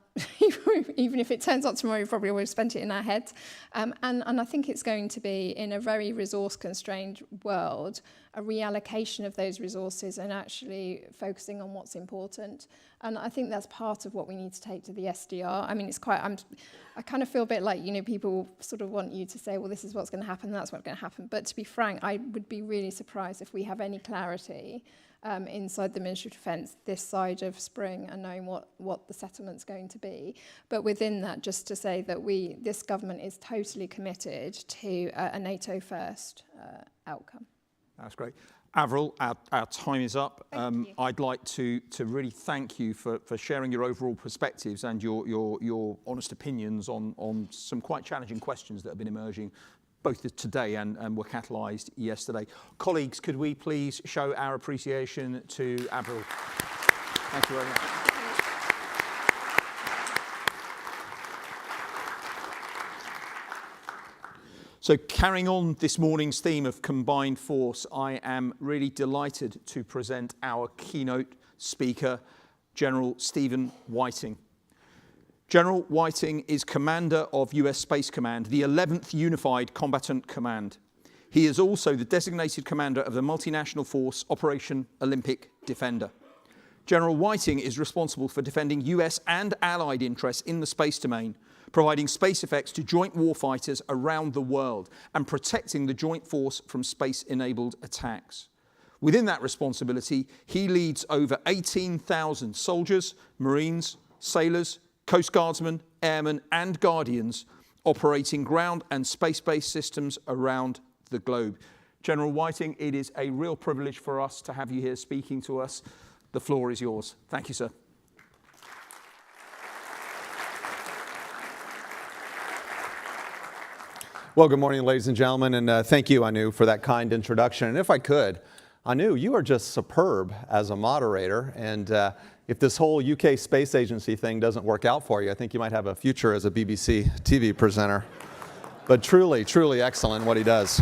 even if it turns out tomorrow, we probably always spent it in our heads. And I think it's going to be, in a very resource-constrained world, a reallocation of those resources and actually focusing on what's important. And I think that's part of what we need to take to the SDR. I mean, it's quite, I kind of feel a bit like, you know, people sort of want you to say, well, this is what's going to happen, that's what's going to happen. But to be frank, I would be really surprised if we have any clarity inside the Ministry of Defence this side of spring and knowing what the settlement's going to be. But within that, just to say that this government is totally committed to a NATO first outcome. That's great. Avril, our time is up. I'd like to really thank you for sharing your overall perspectives and your honest opinions on some quite challenging questions that have been emerging both today and were catalysed yesterday. Colleagues, could we please show our appreciation to Avril? Thank you very much. So carrying on this morning's theme of combined force, I am really delighted to present our keynote speaker, General Stephen Whiting. General Whiting is commander of US Space Command, the 11th Unified Combatant Command. He is also the designated commander of the multinational force Operation Olympic Defender. General Whiting is responsible for defending US and allied interests in the space domain, providing space effects to joint warfighters around the world and protecting the joint force from space-enabled attacks. Within that responsibility, he leads over 18,000 soldiers, Marines, sailors, Coast Guardsmen, airmen and guardians operating ground and space-based systems around the globe. General Whiting, it is a real privilege for us to have you here speaking to us. The floor is yours. Thank you, sir. Well, good morning, ladies and gentlemen, and thank you, Anu, for that kind introduction. And if I could, Anu, you are just superb as a moderator, and if this whole UK Space Agency thing doesn't work out for you, I think you might have a future as a BBC TV presenter. But truly, truly excellent what he does.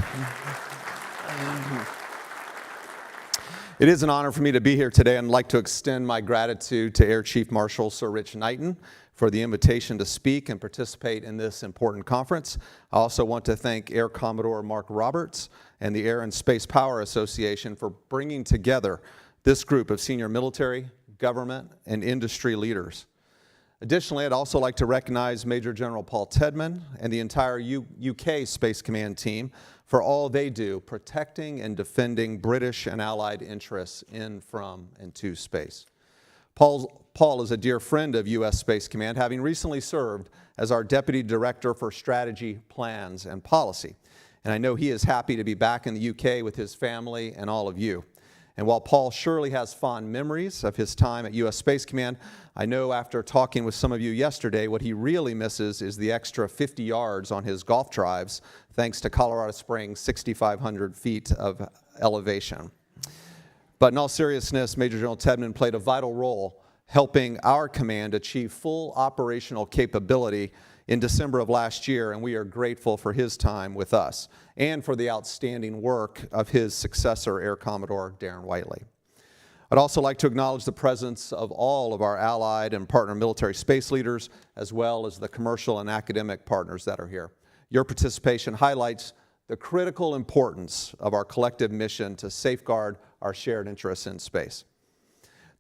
It is an honor for me to be here today, and I'd like to extend my gratitude to Air Chief Marshal Sir Rich Knighton for the invitation to speak and participate in this important conference. I also want to thank Air Commodore Mark Roberts and the Air and Space Power Association for bringing together this group of senior military, government, and industry leaders. Additionally, I'd also like to recognize Major General Paul Tedman and the entire UK Space Command team for all they do protecting and defending British and Allied interests in, from, and to space. Paul is a dear friend of US Space Command, having recently served as our Deputy Director for Strategy, Plans, and Policy. And I know he is happy to be back in the UK with his family and all of you. And while Paul surely has fond memories of his time at US Space Command, I know after talking with some of you yesterday, what he really misses is the extra 50 yards on his golf drives, thanks to Colorado Springs' 6,500 feet of elevation. But in all seriousness, Major General Tedman played a vital role helping our command achieve full operational capability in December of last year, and we are grateful for his time with us and for the outstanding work of his successor, Air Commodore Darren Whiteley. I'd also like to acknowledge the presence of all of our allied and partner military space leaders, as well as the commercial and academic partners that are here. Your participation highlights the critical importance of our collective mission to safeguard our shared interests in space.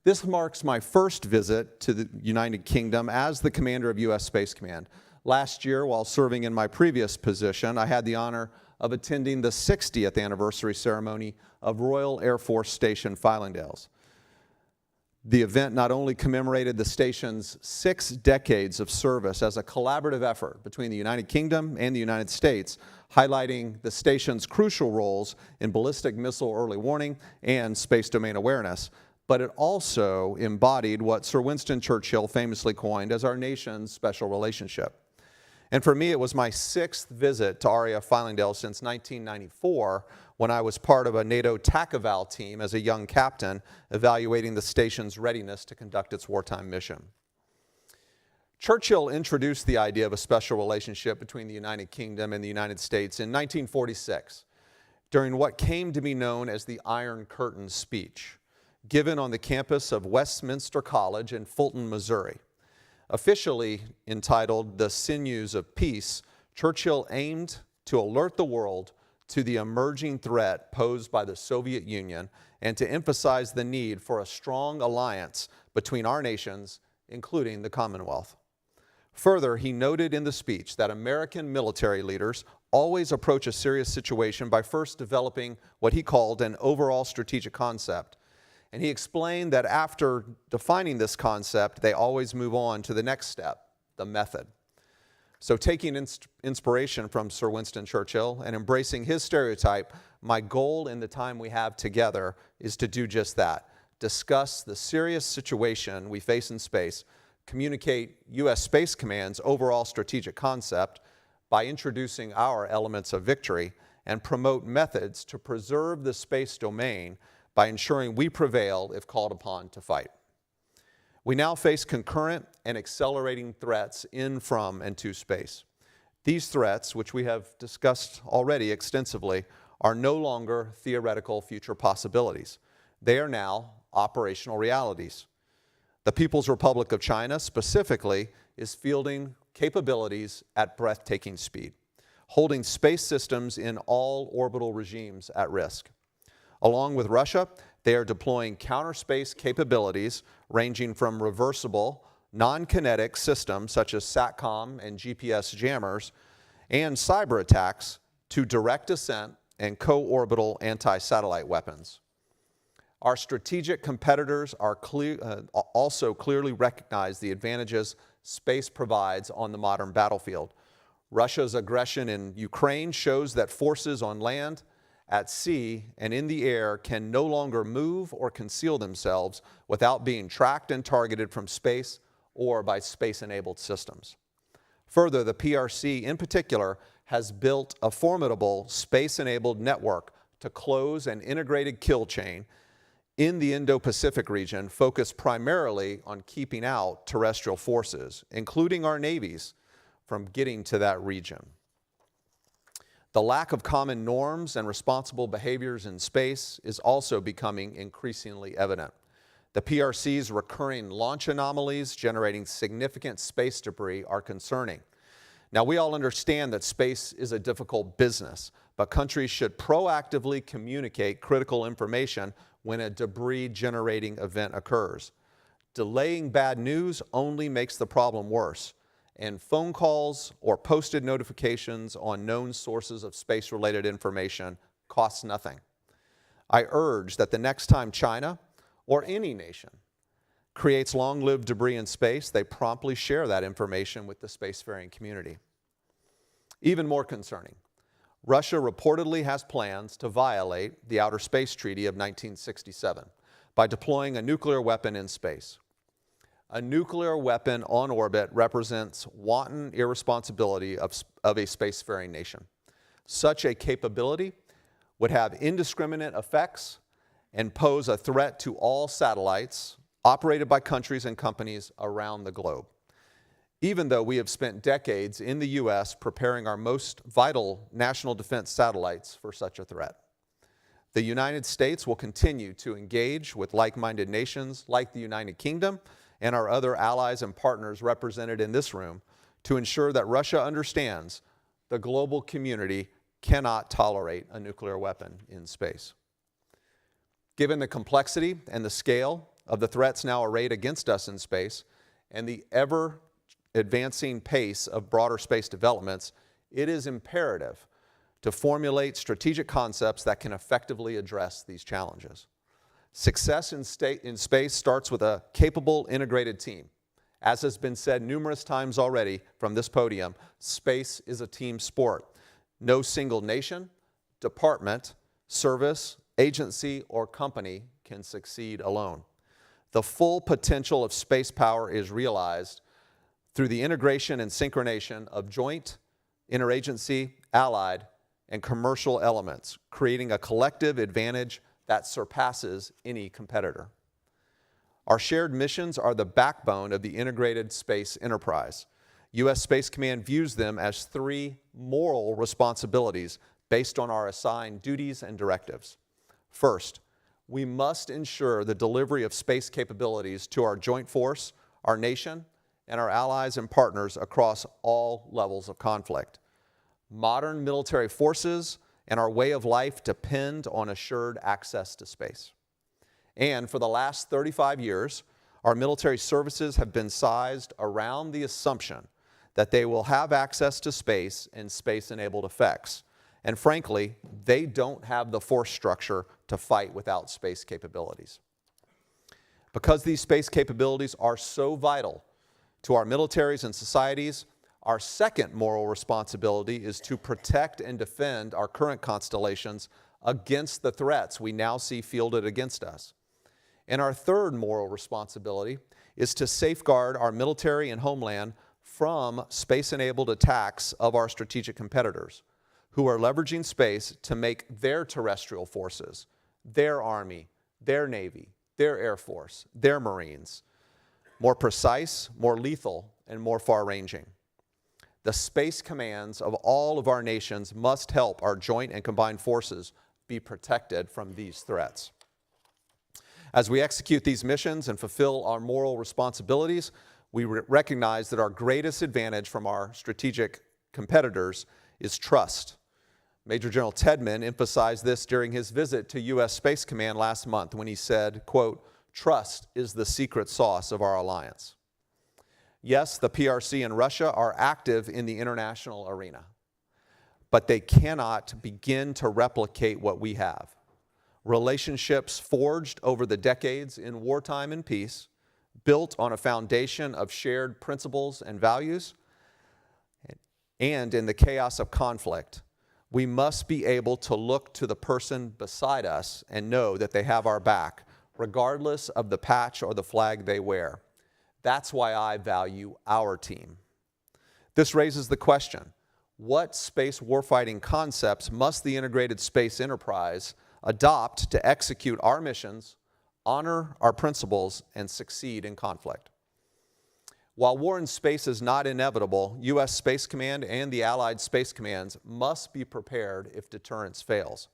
This marks my first visit to the United Kingdom as the commander of US Space Command. Last year, while serving in my previous position, I had the honor of attending the 60th anniversary ceremony of Royal Air Force Station Fylingdales. The event not only commemorated the station's 6 decades of service as a collaborative effort between the United Kingdom and the United States, highlighting the station's crucial roles in ballistic missile early warning and space domain awareness, but it also embodied what Sir Winston Churchill famously coined as our nation's special relationship. And for me, it was my 6th visit to RAF Fylingdales since 1994, when I was part of a NATO TACAVAL team as a young captain, evaluating the station's readiness to conduct its wartime mission. Churchill introduced the idea of a special relationship between the United Kingdom and the United States in 1946, during what came to be known as the Iron Curtain speech, given on the campus of Westminster College in Fulton, Missouri. Officially entitled The Sinews of Peace, Churchill aimed to alert the world to the emerging threat posed by the Soviet Union and to emphasize the need for a strong alliance between our nations, including the Commonwealth. Further, he noted in the speech that American military leaders always approach a serious situation by first developing what he called an overall strategic concept. And he explained that after defining this concept, they always move on to the next step, the method. So taking inspiration from Sir Winston Churchill and embracing his stereotype, my goal in the time we have together is to do just that. Discuss the serious situation we face in space, communicate U.S. Space Command's overall strategic concept by introducing our elements of victory, and promote methods to preserve the space domain by ensuring we prevail if called upon to fight. We now face concurrent and accelerating threats in, from, and to space. These threats, which we have discussed already extensively, are no longer theoretical future possibilities. They are now operational realities. The People's Republic of China, specifically, is fielding capabilities at breathtaking speed, holding space systems in all orbital regimes at risk. Along with Russia, they are deploying counter-space capabilities ranging from reversible, non-kinetic systems such as SATCOM and GPS jammers, and cyber attacks to direct ascent and co-orbital anti-satellite weapons. Our strategic competitors are also clearly recognize the advantages space provides on the modern battlefield. Russia's aggression in Ukraine shows that forces on land, at sea, and in the air can no longer move or conceal themselves without being tracked and targeted from space or by space-enabled systems. Further, the PRC in particular has built a formidable space-enabled network to close an integrated kill chain in the Indo-Pacific region focused primarily on keeping out terrestrial forces, including our navies, from getting to that region. The lack of common norms and responsible behaviors in space is also becoming increasingly evident. The PRC's recurring launch anomalies generating significant space debris are concerning. Now, we all understand that space is a difficult business, but countries should proactively communicate critical information when a debris-generating event occurs. Delaying bad news only makes the problem worse, and phone calls or posted notifications on known sources of space-related information costs nothing. I urge that the next time China, or any nation, creates long-lived debris in space, they promptly share that information with the spacefaring community. Even more concerning, Russia reportedly has plans to violate the Outer Space Treaty of 1967 by deploying a nuclear weapon in space. A nuclear weapon on orbit represents wanton irresponsibility of a spacefaring nation. Such a capability would have indiscriminate effects and pose a threat to all satellites operated by countries and companies around the globe. Even though we have spent decades in the U.S. preparing our most vital national defense satellites for such a threat. The United States will continue to engage with like-minded nations like the United Kingdom and our other allies and partners represented in this room to ensure that Russia understands the global community cannot tolerate a nuclear weapon in space. Given the complexity and the scale of the threats now arrayed against us in space and the ever-advancing pace of broader space developments, it is imperative to formulate strategic concepts that can effectively address these challenges. Success in space starts with a capable, integrated team. As has been said numerous times already from this podium, space is a team sport. No single nation, department, service, agency, or company can succeed alone. The full potential of space power is realized through the integration and synchronization of joint, interagency, allied, and commercial elements, creating a collective advantage that surpasses any competitor. Our shared missions are the backbone of the integrated space enterprise. U.S. Space Command views them as three moral responsibilities based on our assigned duties and directives. First, we must ensure the delivery of space capabilities to our joint force, our nation, and our allies and partners across all levels of conflict. Modern military forces and our way of life depend on assured access to space. And for the last 35 years, our military services have been sized around the assumption that they will have access to space and space-enabled effects. And frankly, they don't have the force structure to fight without space capabilities. Because these space capabilities are so vital to our militaries and societies, our second moral responsibility is to protect and defend our current constellations against the threats we now see fielded against us. And our third moral responsibility is to safeguard our military and homeland from space-enabled attacks of our strategic competitors, who are leveraging space to make their terrestrial forces, their Army, their Navy, their Air Force, their Marines, more precise, more lethal, and more far-ranging. The space commands of all of our nations must help our joint and combined forces be protected from these threats. As we execute these missions and fulfill our moral responsibilities, we recognize that our greatest advantage from our strategic competitors is trust. Major General Tedman emphasized this during his visit to U.S. Space Command last month when he said, quote, "Trust is the secret sauce of our alliance." Yes, the PRC and Russia are active in the international arena, but they cannot begin to replicate what we have. Relationships forged over the decades in wartime and peace, built on a foundation of shared principles and values, and in the chaos of conflict, we must be able to look to the person beside us and know that they have our back, regardless of the patch or the flag they wear. That's why I value our team. This raises the question, what space warfighting concepts must the integrated space enterprise adopt to execute our missions, honor our principles, and succeed in conflict? While war in space is not inevitable, U.S. Space Command and the Allied Space Commands must be prepared if deterrence fails.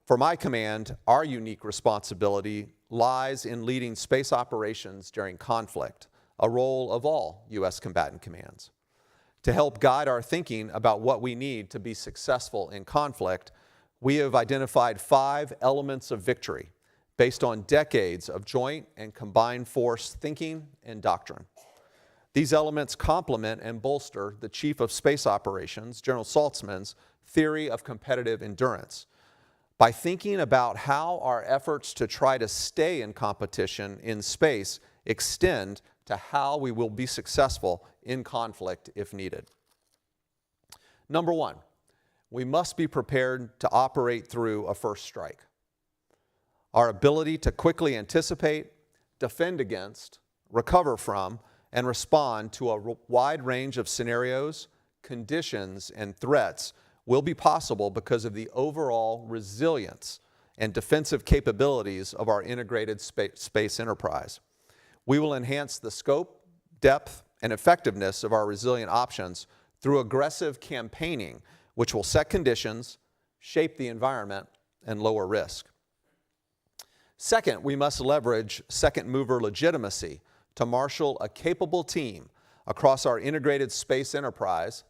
For my command, our unique responsibility lies in leading space operations during conflict, a role of all U.S. combatant commands. To help guide our thinking about what we need to be successful in conflict, we have identified 5 elements of victory based on decades of joint and combined force thinking and doctrine. These elements complement and bolster the Chief of Space Operations, General Saltzman's, theory of competitive endurance. By thinking about how our efforts to try to stay in competition in space extend to how we will be successful in conflict if needed. Number 1, we must be prepared to operate through a first strike. Our ability to quickly anticipate, defend against, recover from, and respond to a wide range of scenarios, conditions, and threats will be possible because of the overall resilience and defensive capabilities of our integrated space enterprise. We will enhance the scope, depth, and effectiveness of our resilient options through aggressive campaigning, which will set conditions, shape the environment, and lower risk. Second, we must leverage second mover legitimacy to marshal a capable team across our integrated space enterprise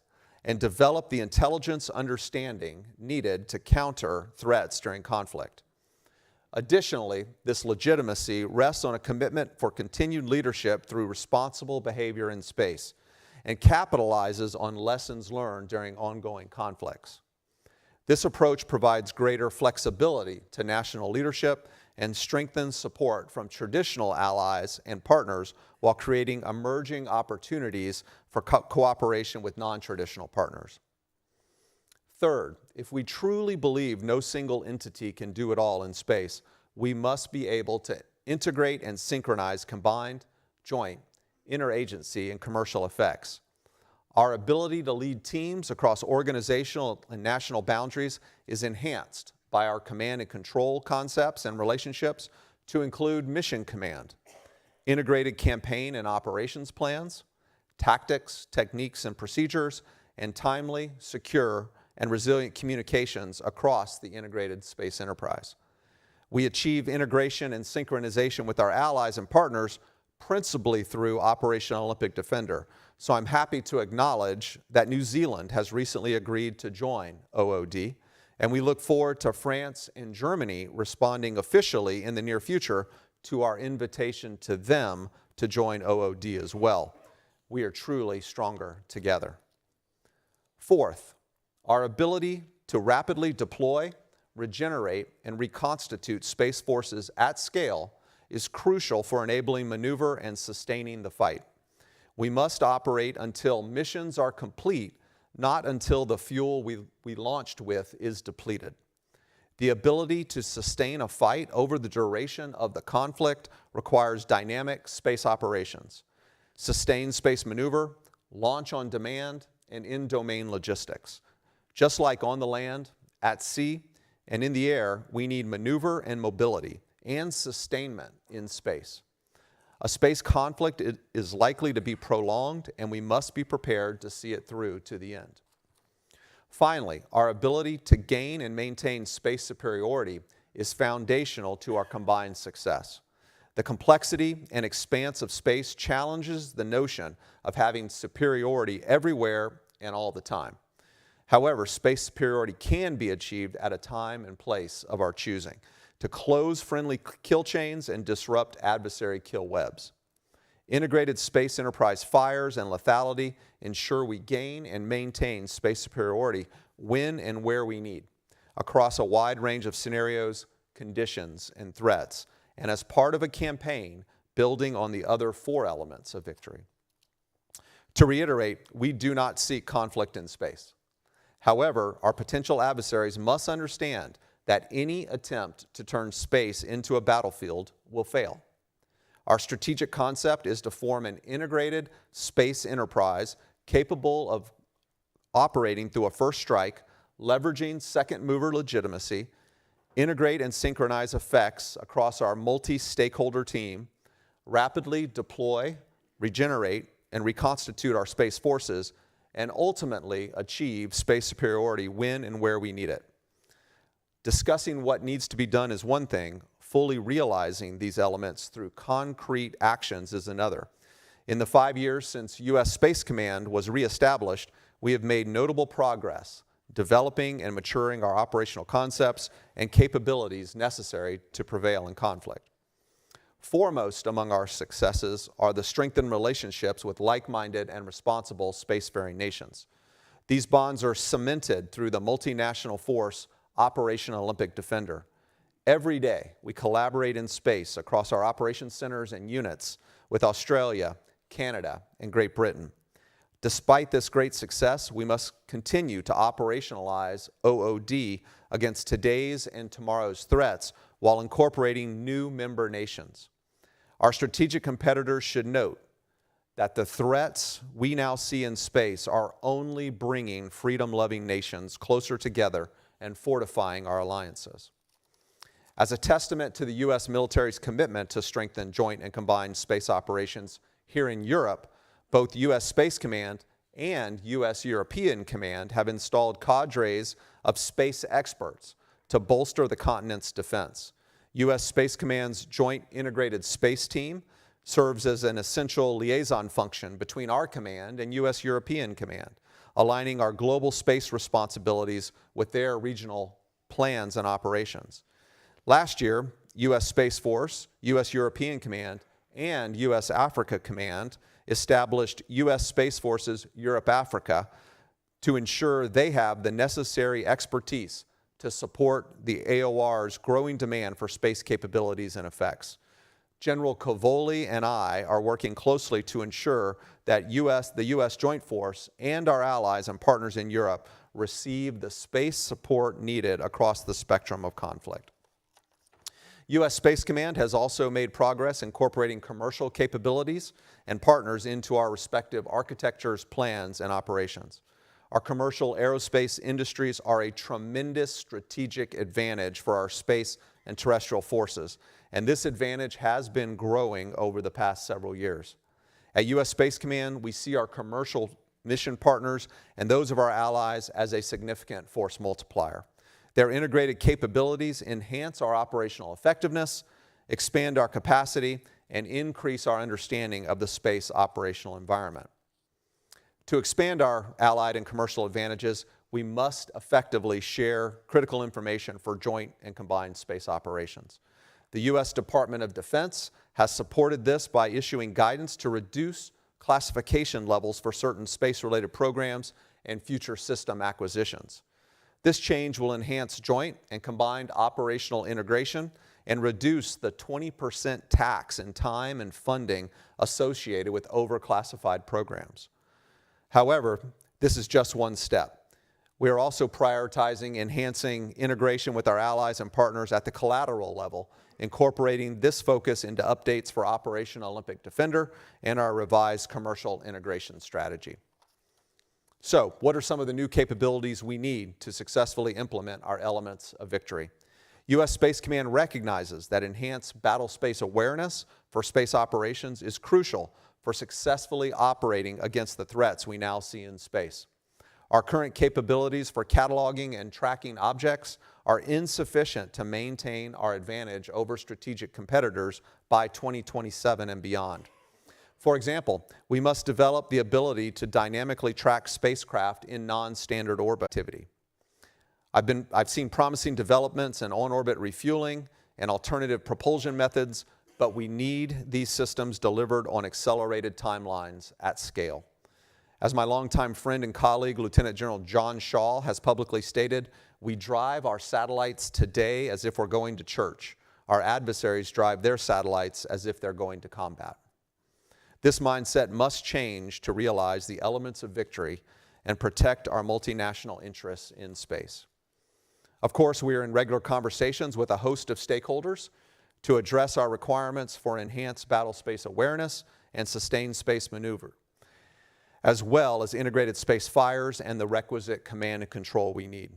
and develop the intelligence understanding needed to counter threats during conflict. Additionally, this legitimacy rests on a commitment for continued leadership through responsible behavior in space and capitalizes on lessons learned during ongoing conflicts. This approach provides greater flexibility to national leadership and strengthens support from traditional allies and partners while creating emerging opportunities for cooperation with non-traditional partners. Third, if we truly believe no single entity can do it all in space, we must be able to integrate and synchronize combined, joint, interagency, and commercial effects. Our ability to lead teams across organizational and national boundaries is enhanced by our command and control concepts and relationships to include mission command, integrated campaign and operations plans, tactics, techniques, and procedures, and timely, secure, and resilient communications across the integrated space enterprise. We achieve integration and synchronization with our allies and partners principally through Operation Olympic Defender. So I'm happy to acknowledge that New Zealand has recently agreed to join OOD, And we look forward to France and Germany responding officially in the near future to our invitation to them to join OOD as well. We are truly stronger together. Fourth, our ability to rapidly deploy, regenerate, and reconstitute space forces at scale is crucial for enabling maneuver and sustaining the fight. We must operate until missions are complete, not until the fuel we launched with is depleted. The ability to sustain a fight over the duration of the conflict requires dynamic space operations, sustained space maneuver, launch on demand, and in-domain logistics. Just like on the land, at sea, and in the air, we need maneuver and mobility and sustainment in space. A space conflict is likely to be prolonged, and we must be prepared to see it through to the end. Finally, our ability to gain and maintain space superiority is foundational to our combined success. The complexity and expanse of space challenges the notion of having superiority everywhere and all the time. However, space superiority can be achieved at a time and place of our choosing, to close friendly kill chains and disrupt adversary kill webs. Integrated space enterprise fires and lethality ensure we gain and maintain space superiority when and where we need, across a wide range of scenarios, conditions, and threats, and as part of a campaign building on the other four elements of victory. To reiterate, we do not seek conflict in space. However, our potential adversaries must understand that any attempt to turn space into a battlefield will fail. Our strategic concept is to form an integrated space enterprise capable of operating through a first strike, leveraging second mover legitimacy, integrate and synchronize effects across our multi-stakeholder team, rapidly deploy, regenerate, and reconstitute our space forces, and ultimately achieve space superiority when and where we need it. Discussing what needs to be done is one thing, fully realizing these elements through concrete actions is another. In the 5 years since U.S. Space Command was reestablished, we have made notable progress developing and maturing our operational concepts and capabilities necessary to prevail in conflict. Foremost among our successes are the strengthened relationships with like-minded and responsible spacefaring nations. These bonds are cemented through the multinational force Operation Olympic Defender. Every day, we collaborate in space across our operations centers and units with Australia, Canada, and Great Britain. Despite this great success, we must continue to operationalize OOD against today's and tomorrow's threats while incorporating new member nations. Our strategic competitors should note that the threats we now see in space are only bringing freedom-loving nations closer together and fortifying our alliances. As a testament to the U.S. military's commitment to strengthen joint and combined space operations here in Europe, both U.S. Space Command and U.S. European Command have installed cadres of space experts to bolster the continent's defense. U.S. Space Command's Joint Integrated Space Team serves as an essential liaison function between our command and U.S. European Command, aligning our global space responsibilities with their regional plans and operations. Last year, U.S. Space Force, U.S. European Command, and U.S. Africa Command established U.S. Space Force's Europe-Africa to ensure they have the necessary expertise to support the AOR's growing demand for space capabilities and effects. General Cavoli and I are working closely to ensure that the U.S. Joint Force and our allies and partners in Europe receive the space support needed across the spectrum of conflict. U.S. Space Command has also made progress incorporating commercial capabilities and partners into our respective architectures, plans, and operations. Our commercial aerospace industries are a tremendous strategic advantage for our space and terrestrial forces, and this advantage has been growing over the past several years. At U.S. Space Command, we see our commercial mission partners and those of our allies as a significant force multiplier. Their integrated capabilities enhance our operational effectiveness, expand our capacity, and increase our understanding of the space operational environment. To expand our allied and commercial advantages, we must effectively share critical information for joint and combined space operations. The U.S. Department of Defense has supported this by issuing guidance to reduce classification levels for certain space-related programs and future system acquisitions. This change will enhance joint and combined operational integration and reduce the 20% tax in time and funding associated with overclassified programs. However, this is just one step. We are also prioritizing enhancing integration with our allies and partners at the collateral level, incorporating this focus into updates for Operation Olympic Defender and our revised commercial integration strategy. So, what are some of the new capabilities we need to successfully implement our elements of victory? U.S. Space Command recognizes that enhanced battle space awareness for space operations is crucial for successfully operating against the threats we now see in space. Our current capabilities for cataloging and tracking objects are insufficient to maintain our advantage over strategic competitors by 2027 and beyond. For example, we must develop the ability to dynamically track spacecraft in non-standard orbit activity. I've seen promising developments in on-orbit refueling and alternative propulsion methods, but we need these systems delivered on accelerated timelines at scale. As my longtime friend and colleague, Lieutenant General John Shaw, has publicly stated, we drive our satellites today as if we're going to church. Our adversaries drive their satellites as if they're going to combat. This mindset must change to realize the elements of victory and protect our multinational interests in space. Of course, we are in regular conversations with a host of stakeholders to address our requirements for enhanced battle space awareness and sustained space maneuver, as well as integrated space fires and the requisite command and control we need.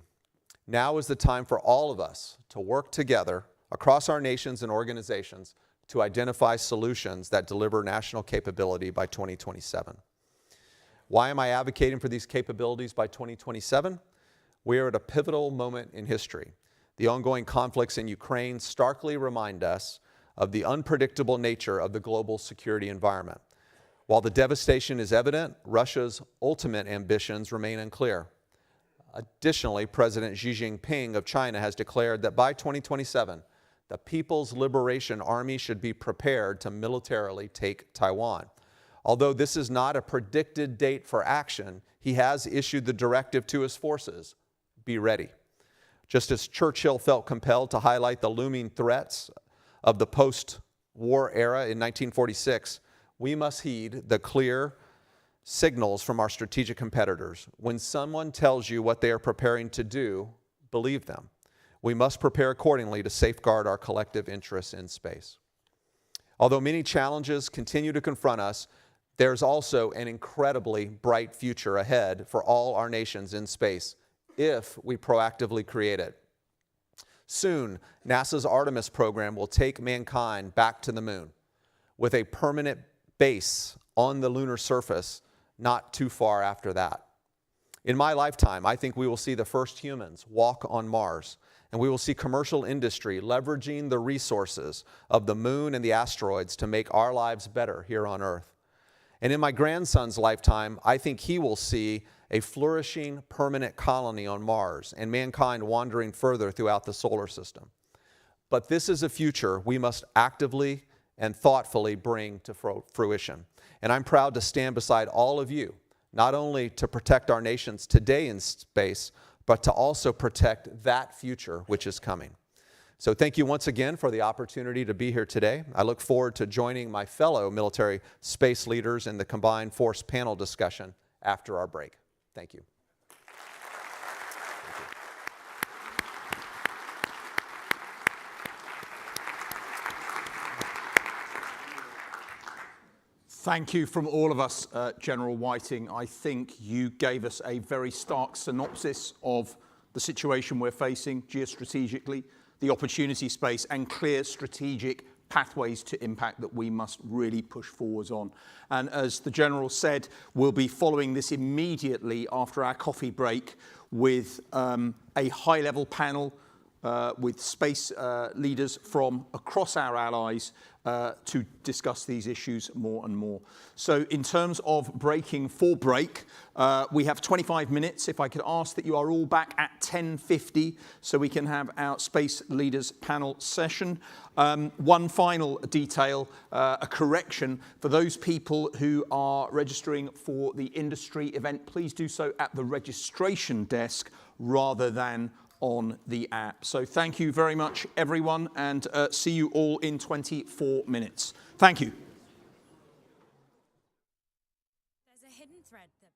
Now is the time for all of us to work together across our nations and organizations to identify solutions that deliver national capability by 2027. Why am I advocating for these capabilities by 2027? We are at a pivotal moment in history. The ongoing conflicts in Ukraine starkly remind us of the unpredictable nature of the global security environment. While the devastation is evident, Russia's ultimate ambitions remain unclear. Additionally, President Xi Jinping of China has declared that by 2027, the People's Liberation Army should be prepared to militarily take Taiwan. Although this is not a predicted date for action, he has issued the directive to his forces, be ready. Just as Churchill felt compelled to highlight the looming threats of the post-war era in 1946, we must heed the clear signals from our strategic competitors. When someone tells you what they are preparing to do, believe them. We must prepare accordingly to safeguard our collective interests in space. Although many challenges continue to confront us, there's also an incredibly bright future ahead for all our nations in space if we proactively create it. Soon, NASA's Artemis program will take mankind back to the moon with a permanent base on the lunar surface not too far after that. In my lifetime, I think we will see the first humans walk on Mars, and we will see commercial industry leveraging the resources of the moon and the asteroids to make our lives better here on Earth. And in my grandson's lifetime, I think he will see a flourishing permanent colony on Mars and mankind wandering further throughout the solar system. But this is a future we must actively and thoughtfully bring to fruition. And I'm proud to stand beside all of you, not only to protect our nations today in space, but to also protect that future which is coming. So thank you once again for the opportunity to be here today. I look forward to joining my fellow military space leaders in the Combined Force panel discussion after our break. Thank you. Thank you from all of us, General Whiting. I think you gave us a very stark synopsis of the situation we're facing geostrategically, the opportunity space, and clear strategic pathways to impact that we must really push forwards on. And as the General said, we'll be following this immediately after our coffee break with a high-level panel with space leaders from across our allies to discuss these issues more and more. So in terms of breaking for break, we have 25 minutes. If I could ask that you are all back at 10:50 so we can have our space leaders panel session. One final detail, a correction for those people who are registering for the industry event, please do so at the registration desk rather than on the app. So thank you very much, everyone, and see you all in 24 minutes. Thank you. There's a hidden thread that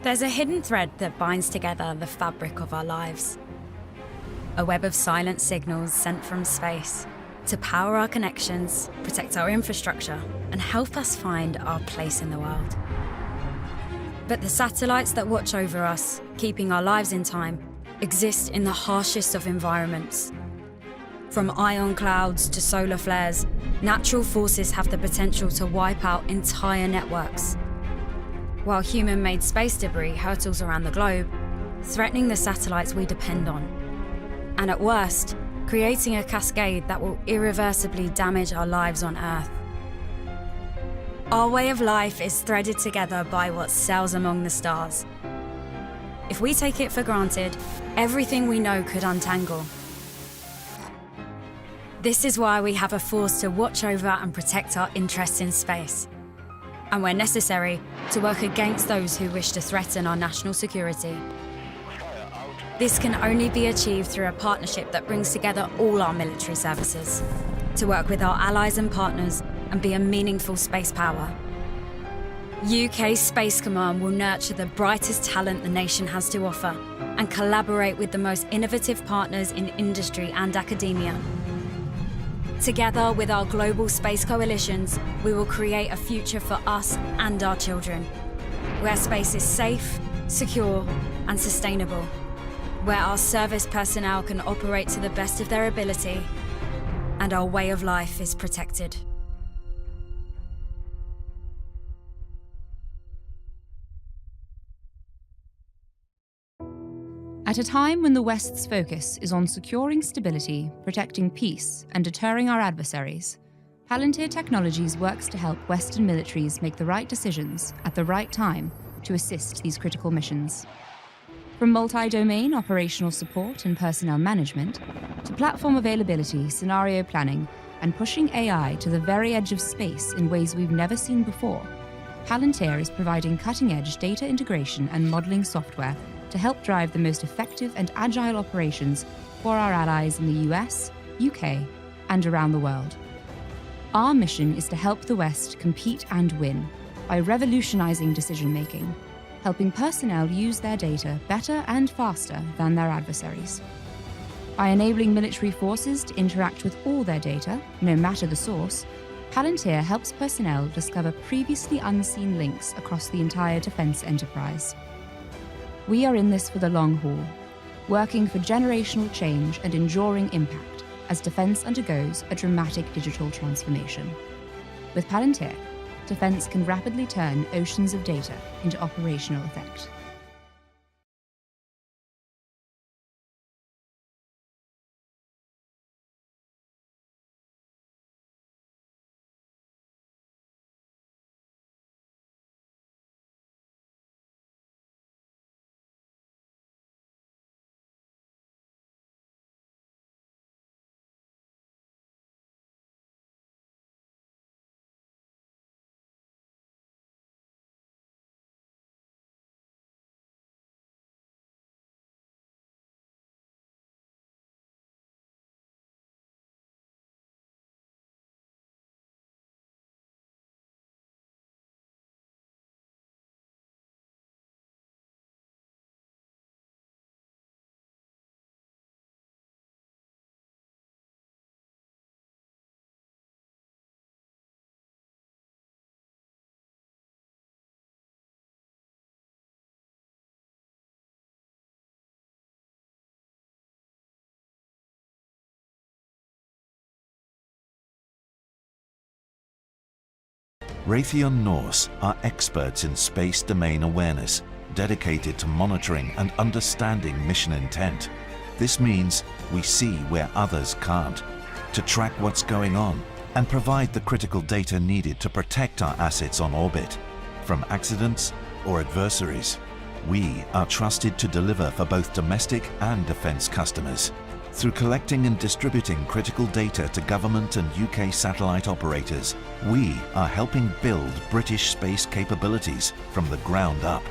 There's a hidden thread that binds together the fabric of our lives. A web of silent signals sent from space to power our connections, protect our infrastructure, and help us find our place in the world. But the satellites that watch over us, keeping our lives in time, exist in the harshest of environments. From ion clouds to solar flares, natural forces have the potential to wipe out entire networks. While human-made space debris hurtles around the globe, threatening the satellites we depend on. And at worst, creating a cascade that will irreversibly damage our lives on Earth. Our way of life is threaded together by what sails among the stars. If we take it for granted, everything we know could untangle. This is why we have a force to watch over and protect our interests in space. And where necessary, to work against those who wish to threaten our national security. This can only be achieved through a partnership that brings together all our military services, to work with our allies and partners and be a meaningful space power. UK Space Command will nurture the brightest talent the nation has to offer and collaborate with the most innovative partners in industry and academia. Together with our global space coalitions, we will create a future for us and our children, where space is safe, secure, and sustainable, where our service personnel can operate to the best of their ability, and our way of life is protected. At a time when the West's focus is on securing stability, protecting peace, and deterring our adversaries, Palantir Technologies works to help Western militaries make the right decisions at the right time to assist these critical missions. From multi-domain operational support and personnel management, to platform availability, scenario planning, and pushing AI to the very edge of space in ways we've never seen before, Palantir is providing cutting-edge data integration and modeling software to help drive the most effective and agile operations for our allies in the US, UK, and around the world. Our mission is to help the West compete and win by revolutionizing decision-making, helping personnel use their data better and faster than their adversaries. By enabling military forces to interact with all their data, no matter the source, Palantir helps personnel discover previously unseen links across the entire defense enterprise. We are in this for the long haul, working for generational change and enduring impact as defense undergoes a dramatic digital transformation. With Palantir, defense can rapidly turn oceans of data into operational effect. Raytheon Norse are experts in space domain awareness, dedicated to monitoring and understanding mission intent. This means we see where others can't, to track what's going on and provide the critical data needed to protect our assets on orbit from accidents or adversaries. We are trusted to deliver for both domestic and defence customers. Through collecting and distributing critical data to government and UK satellite operators, we are helping build British space capabilities from the ground up.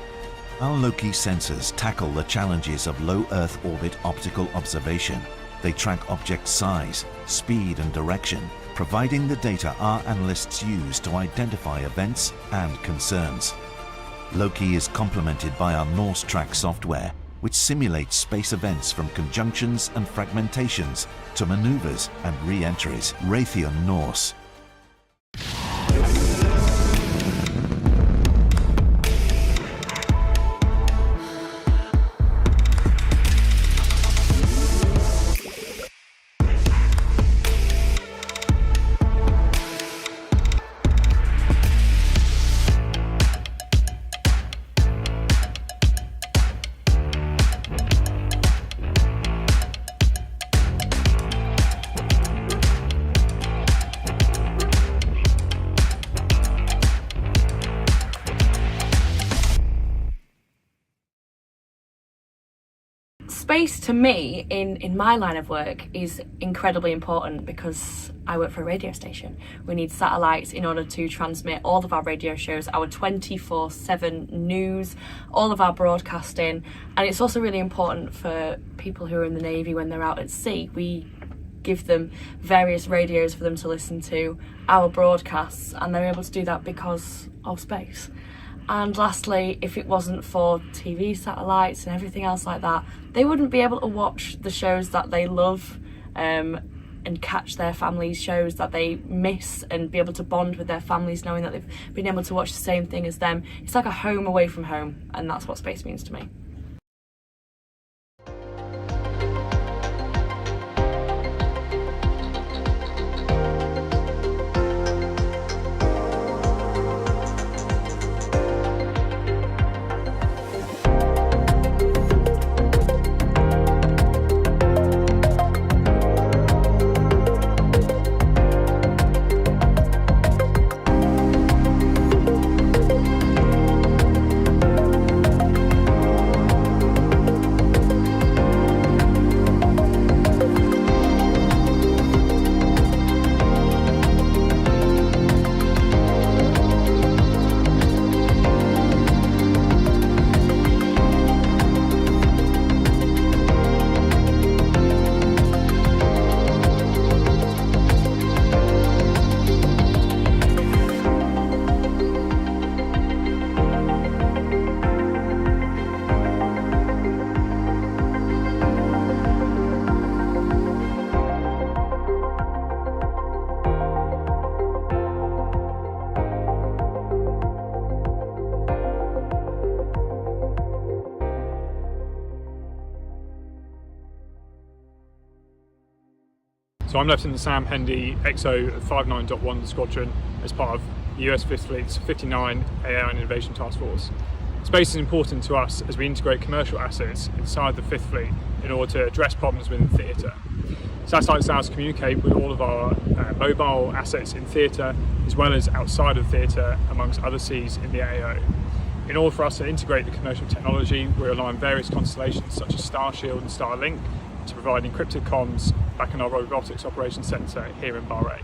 Our Loki sensors tackle the challenges of low Earth orbit optical observation. They track object size, speed and direction, providing the data our analysts use to identify events and concerns. Loki is complemented by our Norse Track software, which simulates space events from conjunctions and fragmentations to maneuvers and re-entries. Raytheon Norse. Space to me in my line of work is incredibly important because I work for a radio station. We need satellites in order to transmit all of our radio shows, our 24/7 news, all of our broadcasting, and it's also really important for people who are in the Navy when they're out at sea. We give them various radios for them to listen to our broadcasts, and they're able to do that because of space. And lastly, if it wasn't for TV satellites and everything else like that, they wouldn't be able to watch the shows that they love and catch their families' shows that they miss and be able to bond with their families knowing that they've been able to watch the same thing as them. It's like a home away from home, and that's what space means to me. So I'm Lieutenant Sam Hendy, XO 59.1 Squadron, as part of the US 5th Fleet's 59 AI and Innovation Task Force. Space is important to us as we integrate commercial assets inside the 5th Fleet in order to address problems within theatre. Satellites allow us to communicate with all of our mobile assets in theatre as well as outside of theatre amongst other seas in the AO. In order for us to integrate the commercial technology, we rely on various constellations such as Starshield and Starlink to provide encrypted comms back in our robotics operations centre here in Bahrain.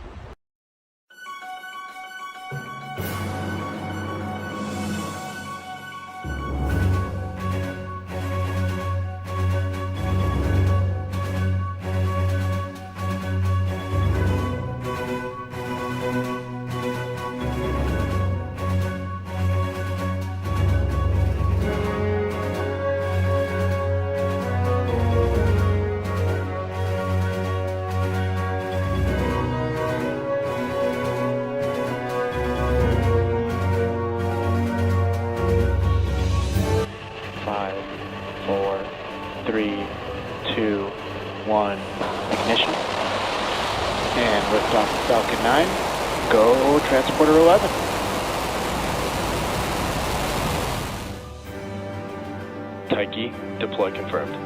Ignition. And liftoff Falcon 9. Go Transporter 11. Yankee, deploy confirmed.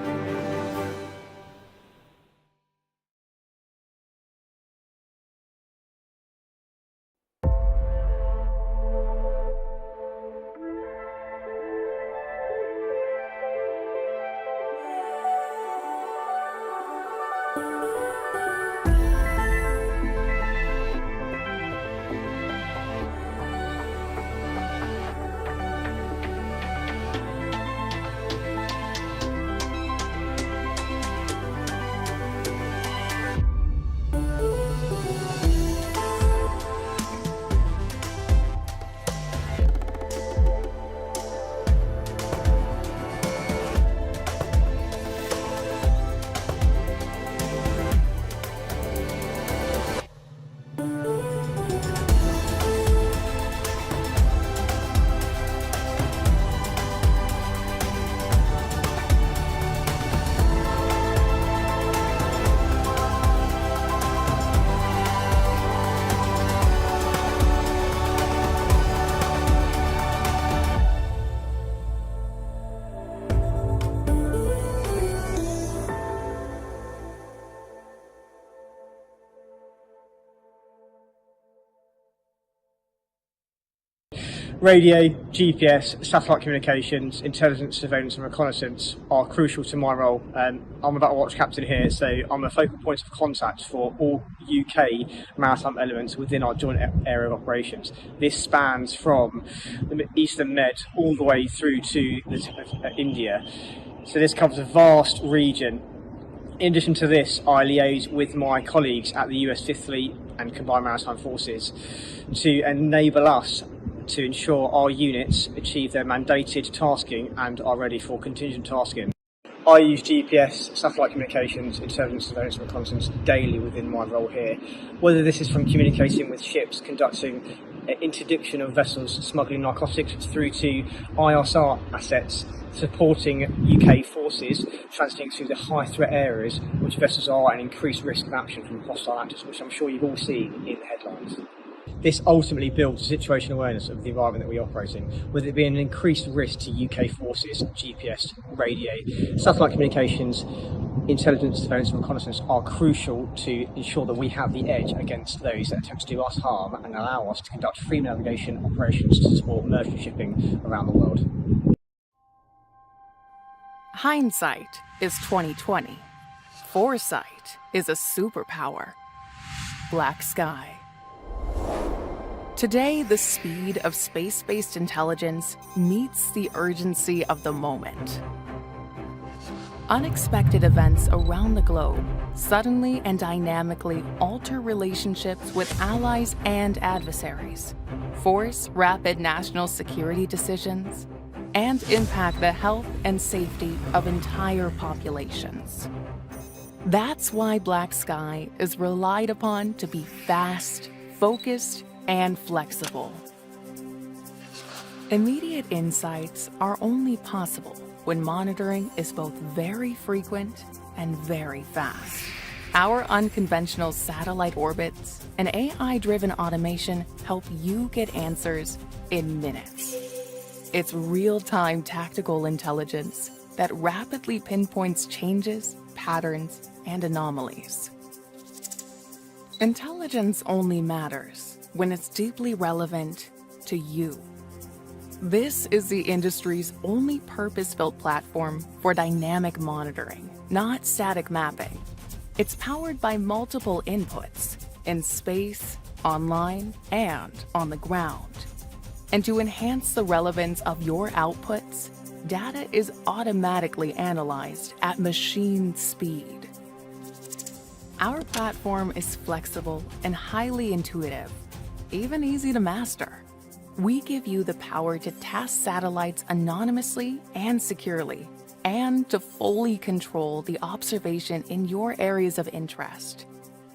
Radio, GPS, satellite communications, intelligence, surveillance and reconnaissance are crucial to my role. I'm a battle watch captain here, so I'm a focal point of contact for all UK maritime elements within our joint area of operations. This spans from the Eastern Med all the way through to the tip of India. So this covers a vast region. In addition to this, I liaise with my colleagues at the US 5th Fleet and Combined Maritime Forces to enable us to ensure our units achieve their mandated tasking and are ready for contingent tasking. I use GPS, satellite communications, intelligence, surveillance and reconnaissance daily within my role here. Whether this is from communicating with ships, conducting interdiction of vessels smuggling narcotics, through to ISR assets supporting UK forces transiting through the high threat areas which vessels are at increased risk of action from hostile actors, which I'm sure you've all seen in the headlines. This ultimately builds situational awareness of the environment that we operate in, with it being an increased risk to UK forces. GPS, radio, satellite communications, intelligence, surveillance and reconnaissance are crucial to ensure that we have the edge against those that attempt to do us harm and allow us to conduct free navigation operations to support merchant shipping around the world. Hindsight is 20/20. Foresight is a superpower. Black Sky. Today, the speed of space-based intelligence meets the urgency of the moment. Unexpected events around the globe suddenly and dynamically alter relationships with allies and adversaries, force rapid national security decisions, and impact the health and safety of entire populations. That's why Black Sky is relied upon to be fast, focused, and flexible. Immediate insights are only possible when monitoring is both very frequent and very fast. Our unconventional satellite orbits and AI-driven automation help you get answers in minutes. It's real-time tactical intelligence that rapidly pinpoints changes, patterns, and anomalies. Intelligence only matters when it's deeply relevant to you. This is the industry's only purpose-built platform for dynamic monitoring, not static mapping. It's powered by multiple inputs in space, online, and on the ground. And to enhance the relevance of your outputs, data is automatically analyzed at machine speed. Our platform is flexible and highly intuitive, even easy to master. We give you the power to task satellites anonymously and securely, and to fully control the observation in your areas of interest.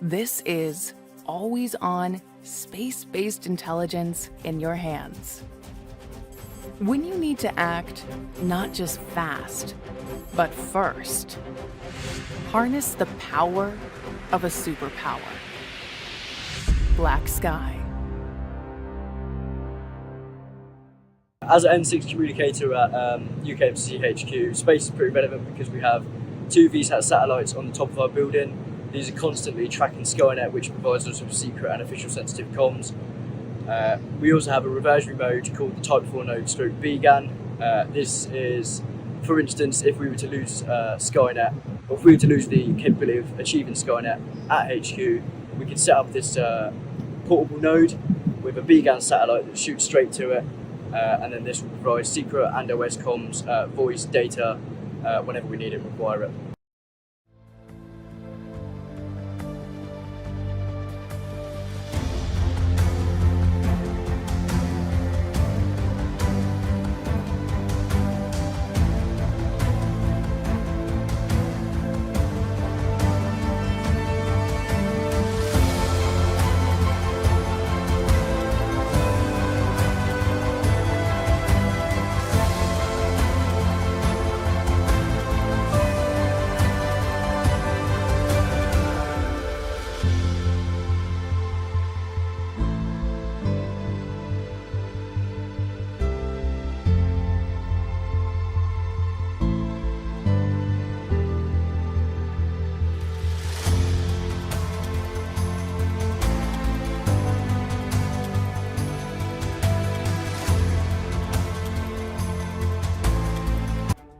This is always-on, space-based intelligence in your hands. When you need to act, not just fast, but first, harness the power of a superpower. Black Sky. As an N6 communicator at UKMC HQ, space is pretty relevant because we have 2 VSAT satellites on the top of our building. These are constantly tracking Skynet, which provides us with secret and official sensitive comms. We also have a reversionary mode called the Type 4 node stroke VGAN. This is, for instance, if we were to lose Skynet, or if we were to lose the capability of achieving Skynet at HQ, we could set up this portable node with a VGAN satellite that shoots straight to it, and then this will provide secret and OS comms, voice, data, whenever we need it and require it.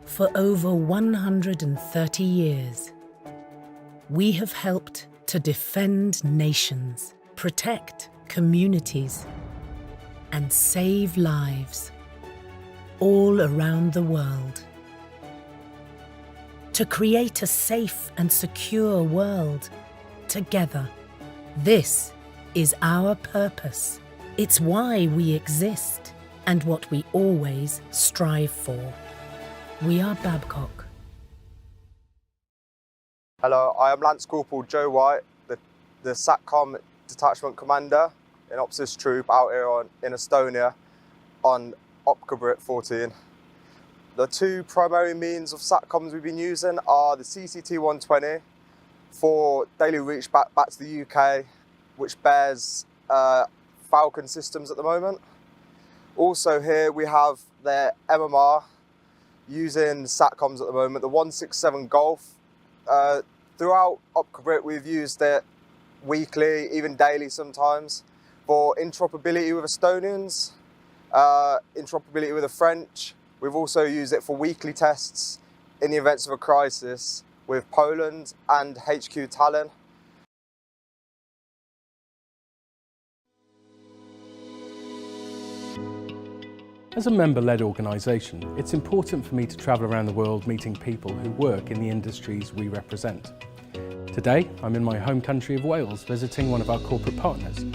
For over 130 years, we have helped to defend nations, protect communities, and save lives all around the world. To create a safe and secure world together. This is our purpose. It's why we exist and what we always strive for. We are Babcock. Hello, I am Lance Corporal Joe White, the SATCOM Detachment Commander in Opsis Troop out here in Estonia on Opcabrit 14. The 2 primary means of SATCOMs we've been using are the CCT-120 for daily reach back to the UK, which bears Falcon systems at the moment. Also here we have the MMR using SATCOMs at the moment, the 167 Golf. Throughout Opcabrit we've used it weekly, even daily sometimes, for interoperability with Estonians, interoperability with the French. We've also used it for weekly tests in the events of a crisis with Poland and HQ Tallinn. As a member-led organisation, it's important for me to travel around the world meeting people who work in the industries we represent. Today, I'm in my home country of Wales visiting one of our corporate partners,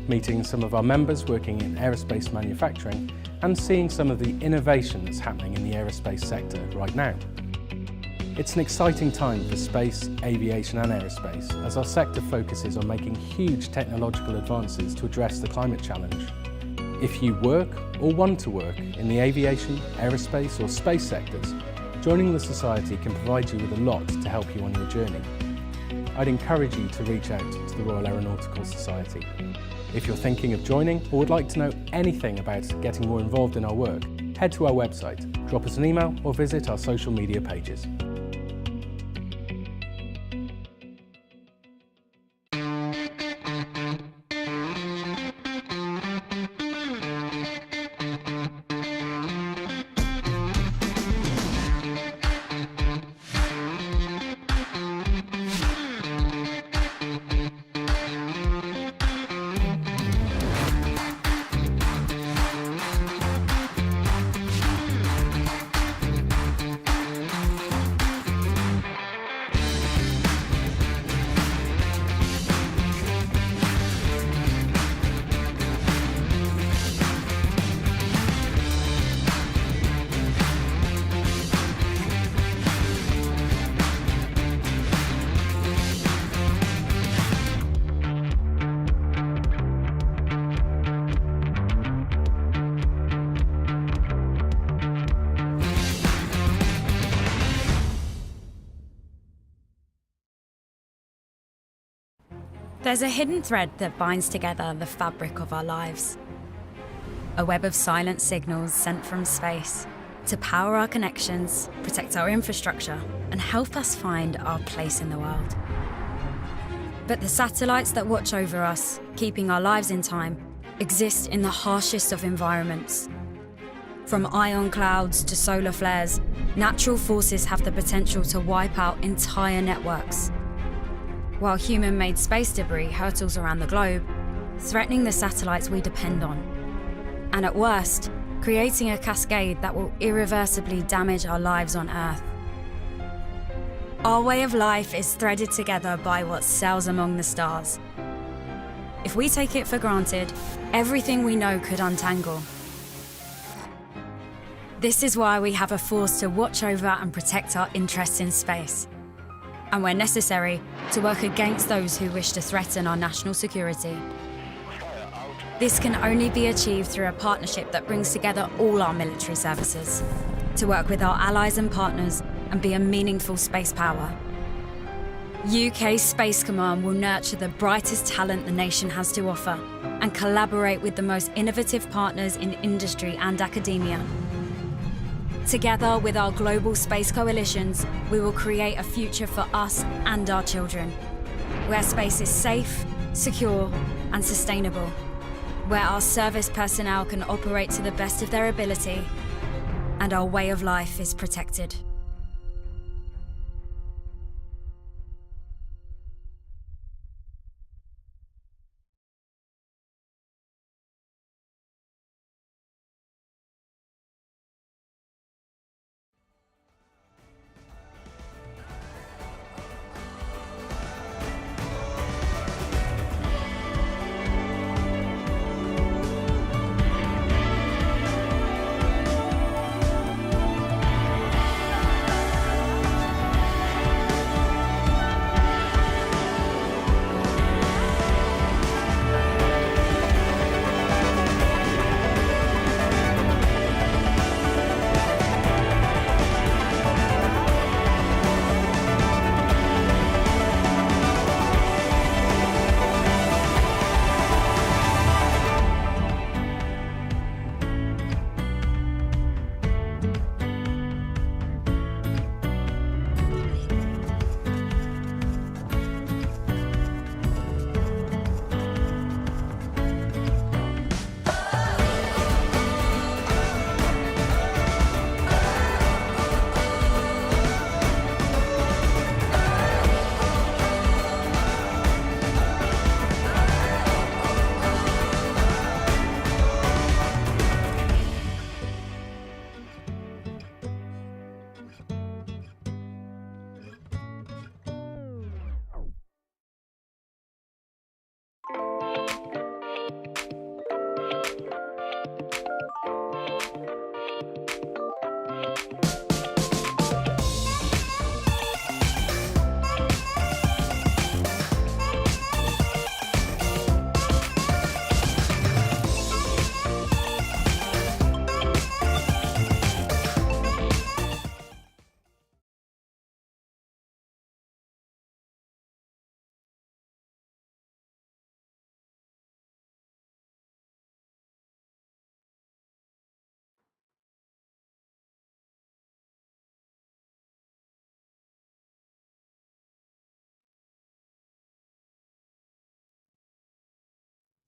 meeting some of our members working in aerospace manufacturing and seeing some of the innovation that's happening in the aerospace sector right now. It's an exciting time for space, aviation and aerospace as our sector focuses on making huge technological advances to address the climate challenge. If you work or want to work in the aviation, aerospace or space sectors, joining the Society can provide you with a lot to help you on your journey. I'd encourage you to reach out to the Royal Aeronautical Society. If you're thinking of joining or would like to know anything about getting more involved in our work, head to our website, drop us an email or visit our social media pages. There's a hidden thread that binds together the fabric of our lives. a web of silent signals sent from space to power our connections, protect our infrastructure, and help us find our place in the world. But the satellites that watch over us, keeping our lives in time, exist in the harshest of environments. From ion clouds to solar flares, natural forces have the potential to wipe out entire networks. While human-made space debris hurtles around the globe, threatening the satellites we depend on. And at worst, creating a cascade that will irreversibly damage our lives on Earth. Our way of life is threaded together by what sails among the stars. If we take it for granted, everything we know could untangle. This is why we have a force to watch over and protect our interests in space. And where necessary, to work against those who wish to threaten our national security. This can only be achieved through a partnership that brings together all our military services, to work with our allies and partners and be a meaningful space power. UK Space Command will nurture the brightest talent the nation has to offer and collaborate with the most innovative partners in industry and academia. Together with our global space coalitions, we will create a future for us and our children, where space is safe, secure, and sustainable, where our service personnel can operate to the best of their ability, and our way of life is protected.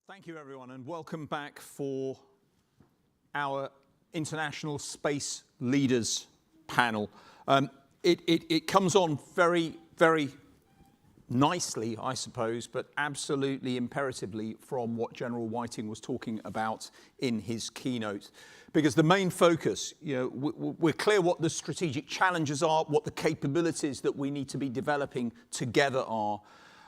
Thank you, everyone, and welcome back for our International Space Leaders panel. It comes on very, very nicely, I suppose, but absolutely imperatively from what General Whiting was talking about in his keynote. Because the main focus, we're clear what the strategic challenges are, what the capabilities that we need to be developing together are.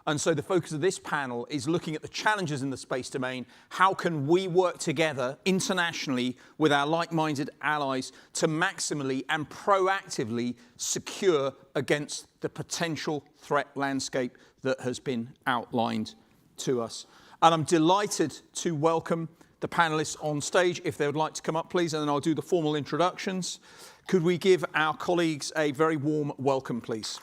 And so the focus of this panel is looking at the challenges in the space domain. How can we work together internationally with our like-minded allies to maximally and proactively secure against the potential threat landscape that has been outlined to us? And I'm delighted to welcome the panelists on stage. If they would like to come up, please, and then I'll do the formal introductions. Could we give our colleagues a very warm welcome, please?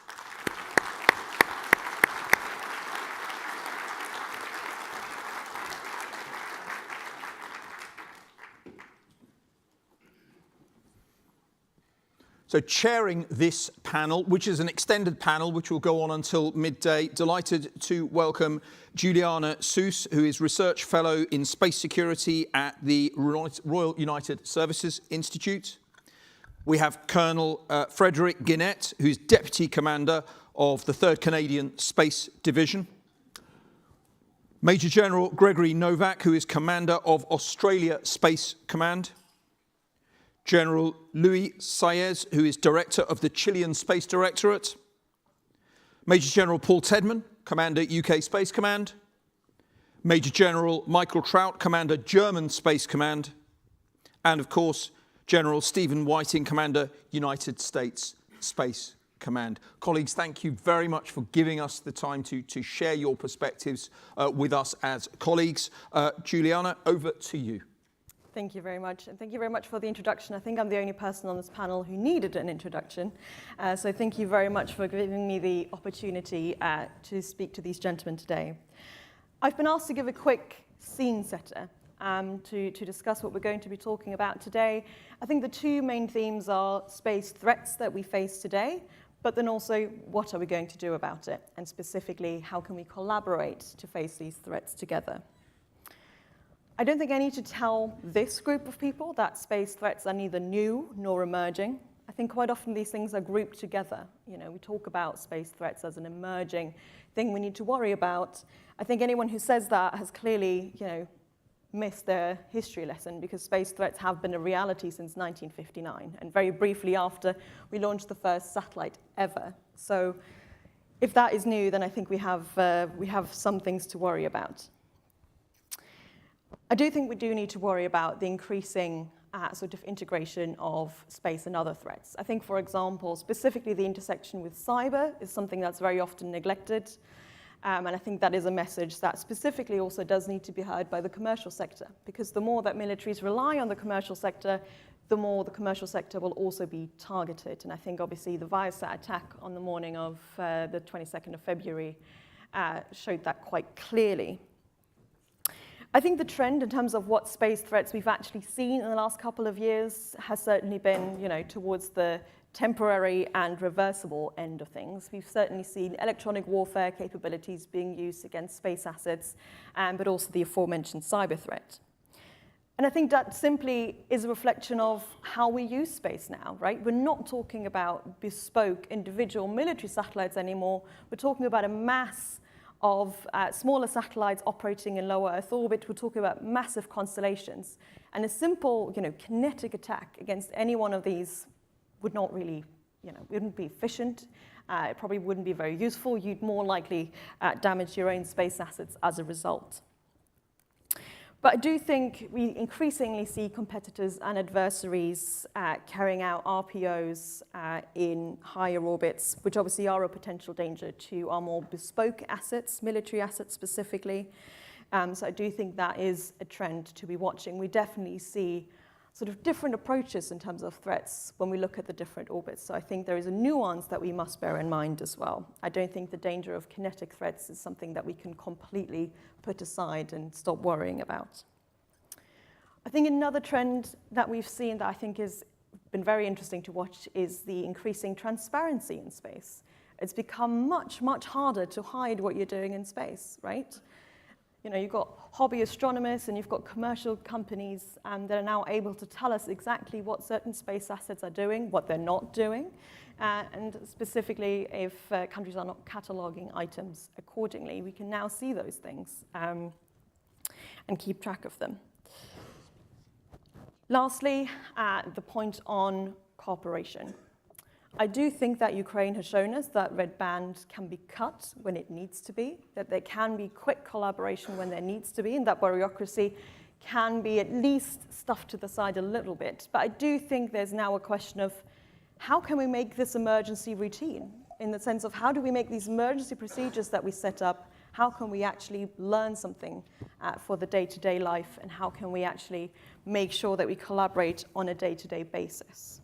So chairing this panel, which is an extended panel, which will go on until midday, delighted to welcome Juliana Seuss, who is Research Fellow in Space Security at the Royal United Services Institute. We have Colonel Frederick Guinnett, who's Deputy Commander of the 3rd Canadian Space Division. Major General Gregory Novak, who is Commander of Australia Space Command. General Luis Saez, who is Director of the Chilean Space Directorate. Major General Paul Tedman, Commander UK Space Command. Major General Michael Trout, Commander German Space Command. And of course, General Stephen Whiting, Commander United States Space Command. Colleagues, thank you very much for giving us the time to share your perspectives with us as colleagues. Juliana, over to you. Thank you very much, and thank you very much for the introduction. I think I'm the only person on this panel who needed an introduction, so thank you very much for giving me the opportunity to speak to these gentlemen today. I've been asked to give a quick scene setter to discuss what we're going to be talking about today. I think the two main themes are space threats that we face today, but then also what are we going to do about it, and specifically how can we collaborate to face these threats together. I don't think I need to tell this group of people that space threats are neither new nor emerging. I think quite often these things are grouped together. You know, we talk about space threats as an emerging thing we need to worry about. I think anyone who says that has clearly, missed their history lesson, because space threats have been a reality since 1959, and very briefly after we launched the first satellite ever. So if that is new, then I think we have some things to worry about. I do think we do need to worry about the increasing sort of integration of space and other threats. I think, for example, specifically the intersection with cyber is something that's very often neglected. And I think that is a message that specifically also does need to be heard by the commercial sector, because the more that militaries rely on the commercial sector, the more the commercial sector will also be targeted. And I think obviously the Viasat attack on the morning of the 22nd of February showed that quite clearly. I think the trend in terms of what space threats we've actually seen in the last couple of years has certainly been, towards the temporary and reversible end of things. We've certainly seen electronic warfare capabilities being used against space assets, but also the aforementioned cyber threat. And I think that simply is a reflection of how we use space now, right? We're not talking about bespoke individual military satellites anymore. We're talking about a mass of smaller satellites operating in low Earth orbit. We're talking about massive constellations. And a simple, kinetic attack against any one of these would not really, wouldn't be efficient. It probably wouldn't be very useful. You'd more likely damage your own space assets as a result. But I do think we increasingly see competitors and adversaries carrying out RPOs in higher orbits, which obviously are a potential danger to our more bespoke assets, military assets specifically. So I do think that is a trend to be watching. We definitely see sort of different approaches in terms of threats when we look at the different orbits. So I think there is a nuance that we must bear in mind as well. I don't think the danger of kinetic threats is something that we can completely put aside and stop worrying about. I think another trend that we've seen that I think has been very interesting to watch is the increasing transparency in space. It's become much, much harder to hide what you're doing in space, right? You've got hobby astronomers and you've got commercial companies that are now able to tell us exactly what certain space assets are doing, what they're not doing, and specifically if countries are not cataloging items accordingly. We can now see those things and keep track of them. Lastly, the point on cooperation. I do think that Ukraine has shown us that red band can be cut when it needs to be, that there can be quick collaboration when there needs to be, and that bureaucracy can be at least stuffed to the side a little bit. But I do think there's now a question of how can we make this emergency routine? In the sense of how do we make these emergency procedures that we set up, how can we actually learn something for the day-to-day life, and how can we actually make sure that we collaborate on a day-to-day basis?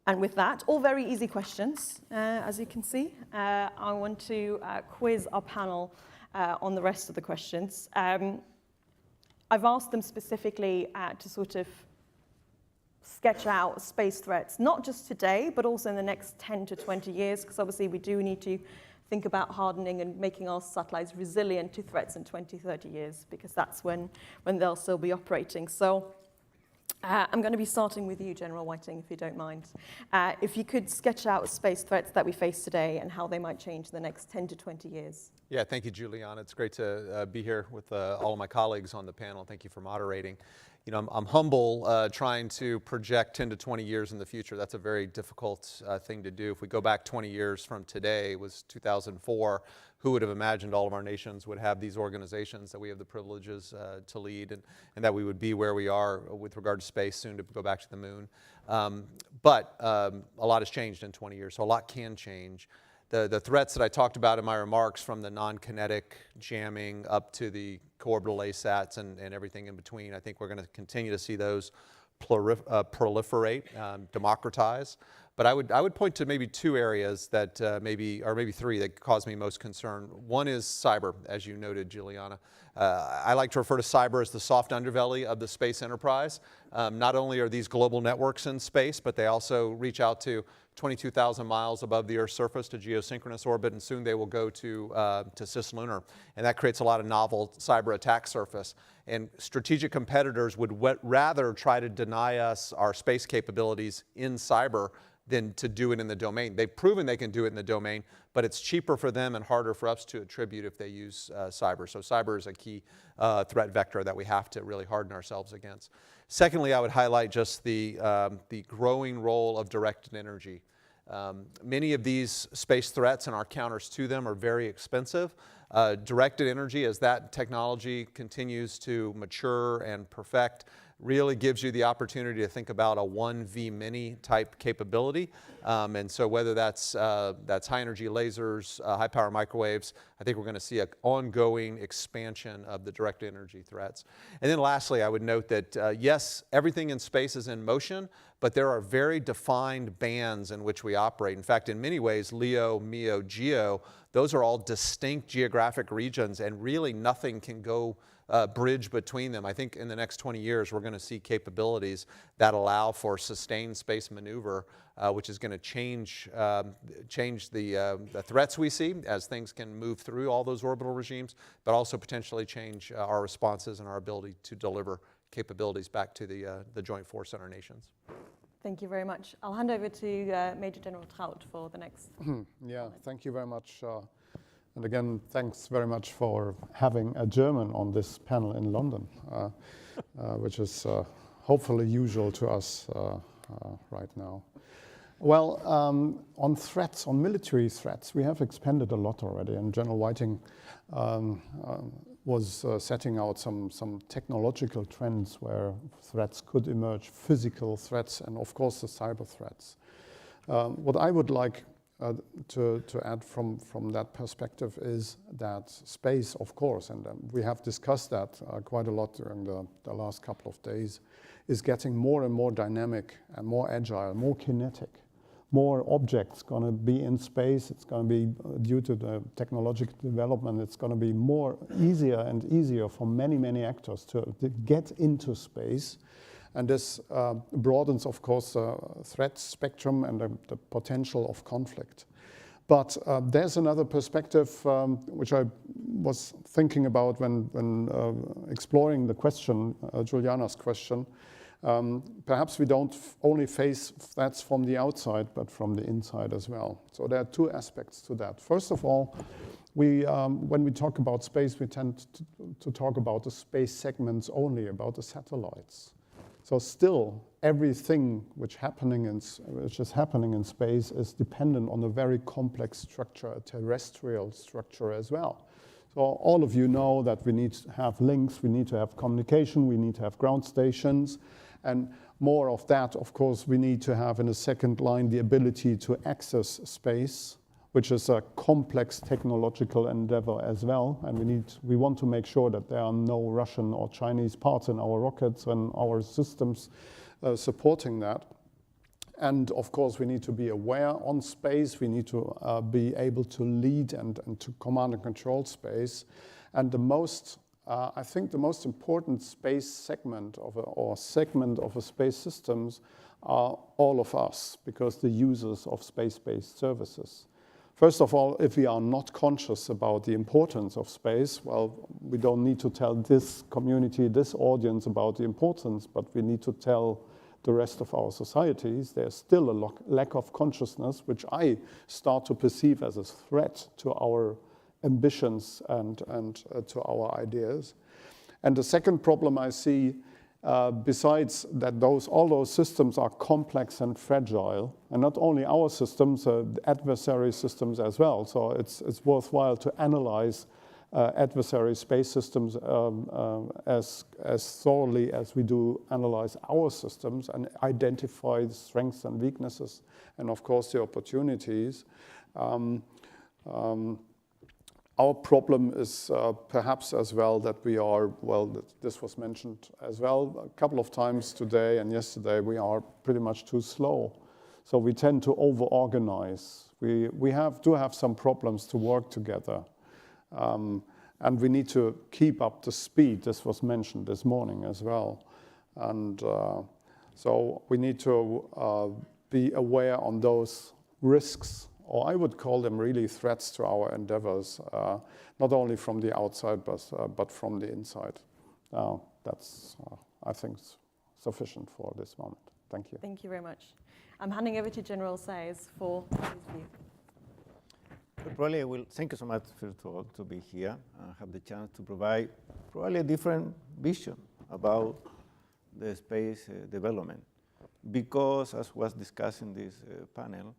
And with that, all very easy questions, as you can see. I want to quiz our panel on the rest of the questions. I've asked them specifically to sort of sketch out space threats, not just today, but also in the next 10 to 20 years, because obviously we do need to think about hardening and making our satellites resilient to threats in 20, 30 years, because that's when they'll still be operating. So I'm going to be starting with you, General Whiting, if you don't mind. If you could sketch out space threats that we face today and how they might change in the next 10 to 20 years. Yeah, thank you, Juliana. It's great to be here with all of my colleagues on the panel. Thank you for moderating. You know, I'm humble trying to project 10 to 20 years in the future. That's a very difficult thing to do. If we go back 20 years from today, it was 2004, who would have imagined all of our nations would have these organizations that we have the privileges to lead, and that we would be where we are with regard to space, soon to go back to the moon. But a lot has changed in 20 years, so a lot can change. The threats that I talked about in my remarks, from the non-kinetic jamming up to the co-orbital ASATs and everything in between, I think we're going to continue to see those proliferate, democratize. But I would point to maybe two areas that maybe three that cause me most concern. One is cyber, as you noted, Juliana. I like to refer to cyber as the soft underbelly of the space enterprise. Not only are these global networks in space, but they also reach out to 22,000 miles above the Earth's surface to geosynchronous orbit, and soon they will go to cislunar. And that creates a lot of novel cyber attack surface. And strategic competitors would rather try to deny us our space capabilities in cyber than to do it in the domain. They've proven they can do it in the domain, but it's cheaper for them and harder for us to attribute if they use cyber. So cyber is a key threat vector that we have to really harden ourselves against. Secondly, I would highlight just the growing role of directed energy. Many of these space threats and our counters to them are very expensive. Directed energy, as that technology continues to mature and perfect, really gives you the opportunity to think about a 1V mini type capability. And so whether that's high energy lasers, high power microwaves, I think we're going to see an ongoing expansion of the direct energy threats. And then lastly, I would note that yes, everything in space is in motion, but there are very defined bands in which we operate. In fact, in many ways, LEO, MEO, GEO, those are all distinct geographic regions, and really nothing can go bridge between them. I think in the next 20 years, we're going to see capabilities that allow for sustained space maneuver, which is going to change the threats we see as things can move through all those orbital regimes, but also potentially change our responses and our ability to deliver capabilities back to the joint force in our nations. Thank you very much. I'll hand over to Major General Traut for the next. Yeah, thank you very much. And again, thanks very much for having a German on this panel in London, which is hopefully usual to us right now. Well, on threats, on military threats, we have expanded a lot already, and General Whiting was setting out some technological trends where threats could emerge, physical threats, and of course the cyber threats. What I would like to add from that perspective is that space, of course, and we have discussed that quite a lot during the last couple of days, is getting more and more dynamic and more agile, more kinetic. More objects going to be in space. It's going to be, due to the technological development, it's going to be easier and easier for many actors to get into space. And this broadens, of course, the threat spectrum and the potential of conflict. But there's another perspective which I was thinking about when exploring the question, Juliana's question. Perhaps we don't only face threats from the outside, but from the inside as well. So there are two aspects to that. First of all, when we talk about space, we tend to talk about the space segments only, about the satellites. So still, everything which is happening in space is dependent on a very complex structure, a terrestrial structure as well. So all of you know that we need to have links, we need to have communication, we need to have ground stations, and more of that, of course, we need to have in a second line the ability to access space, which is a complex technological endeavor as well. And we want to make sure that there are no Russian or Chinese parts in our rockets and our systems supporting that. And of course, we need to be aware on space. We need to be able to lead and to command and control space. And the most I think the most important space segment of a space systems are all of us, because the users of space-based services. First of all, if we are not conscious about the importance of space, well, we don't need to tell this community, this audience about the importance, but we need to tell the rest of our societies. There's still a lack of consciousness, which I start to perceive as a threat to our ambitions and to our ideas. And the second problem I see, besides that all those systems are complex and fragile, and not only our systems, adversary systems as well. So it's worthwhile to analyze adversary space systems as thoroughly as we do analyze our systems and identify the strengths and weaknesses, and of course the opportunities. Our problem is perhaps as well that we are, well, this was mentioned as well a couple of times today and yesterday, we are pretty much too slow. So we tend to over-organize. We do have some problems to work together. And we need to keep up the speed. This was mentioned this morning as well. And so we need to be aware on those risks, or I would call them really threats to our endeavors, not only from the outside, but from the inside. That's, I think, sufficient for this moment. Thank you. Thank you very much. I'm handing over to General Sayers for his view. Probably I will, thank you so much, first of all, to be here and have the chance to provide probably a different vision about the space development. Because, as was discussed in this panel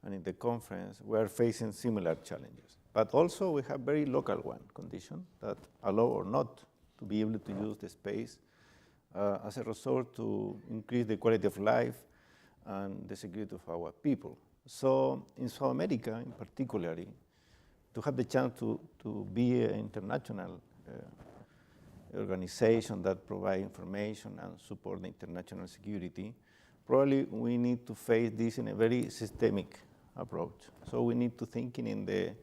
and in the conference, we are facing similar challenges. But also we have very local conditions that allow or not to be able to use the space as a resource to increase the quality of life and the security of our people. So in South America, in particular, to have the chance to be an international organization that provides information and support the international security, probably we need to face this in a very systemic approach. So we need to think in the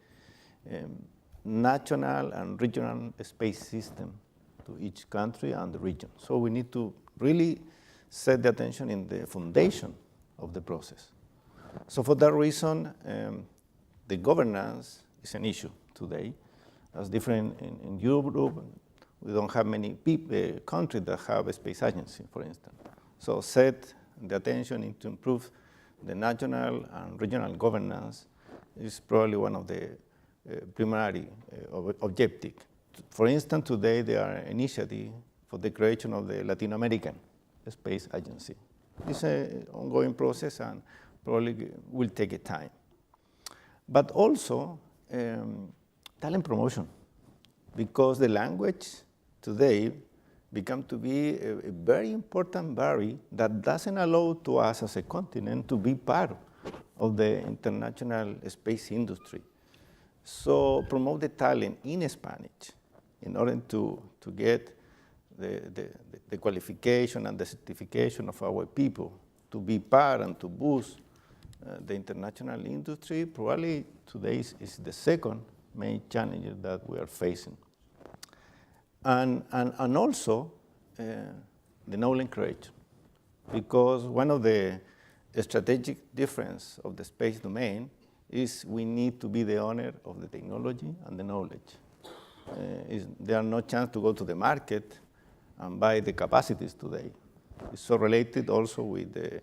national and regional space system to each country and the region. So we need to really set the attention in the foundation of the process. So for that reason, the governance is an issue today. As different in Europe, we don't have many countries that have a space agency, for instance. So set the attention into improve the national and regional governance is probably one of the primary objectives. For instance, today there are initiatives for the creation of the Latin American Space Agency. It's an ongoing process and probably will take a time. But also talent promotion, because the language today become to be a very important barrier that doesn't allow to us as a continent to be part of the international space industry. So promote the talent in Spanish in order to get the qualification and the certification of our people to be part and to boost the international industry. Probably today is the second main challenge that we are facing. And also the knowledge creation, because one of the strategic difference of the space domain is we need to be the owner of the technology and the knowledge. There are no chance to go to the market and buy the capacities today. It's so related also with the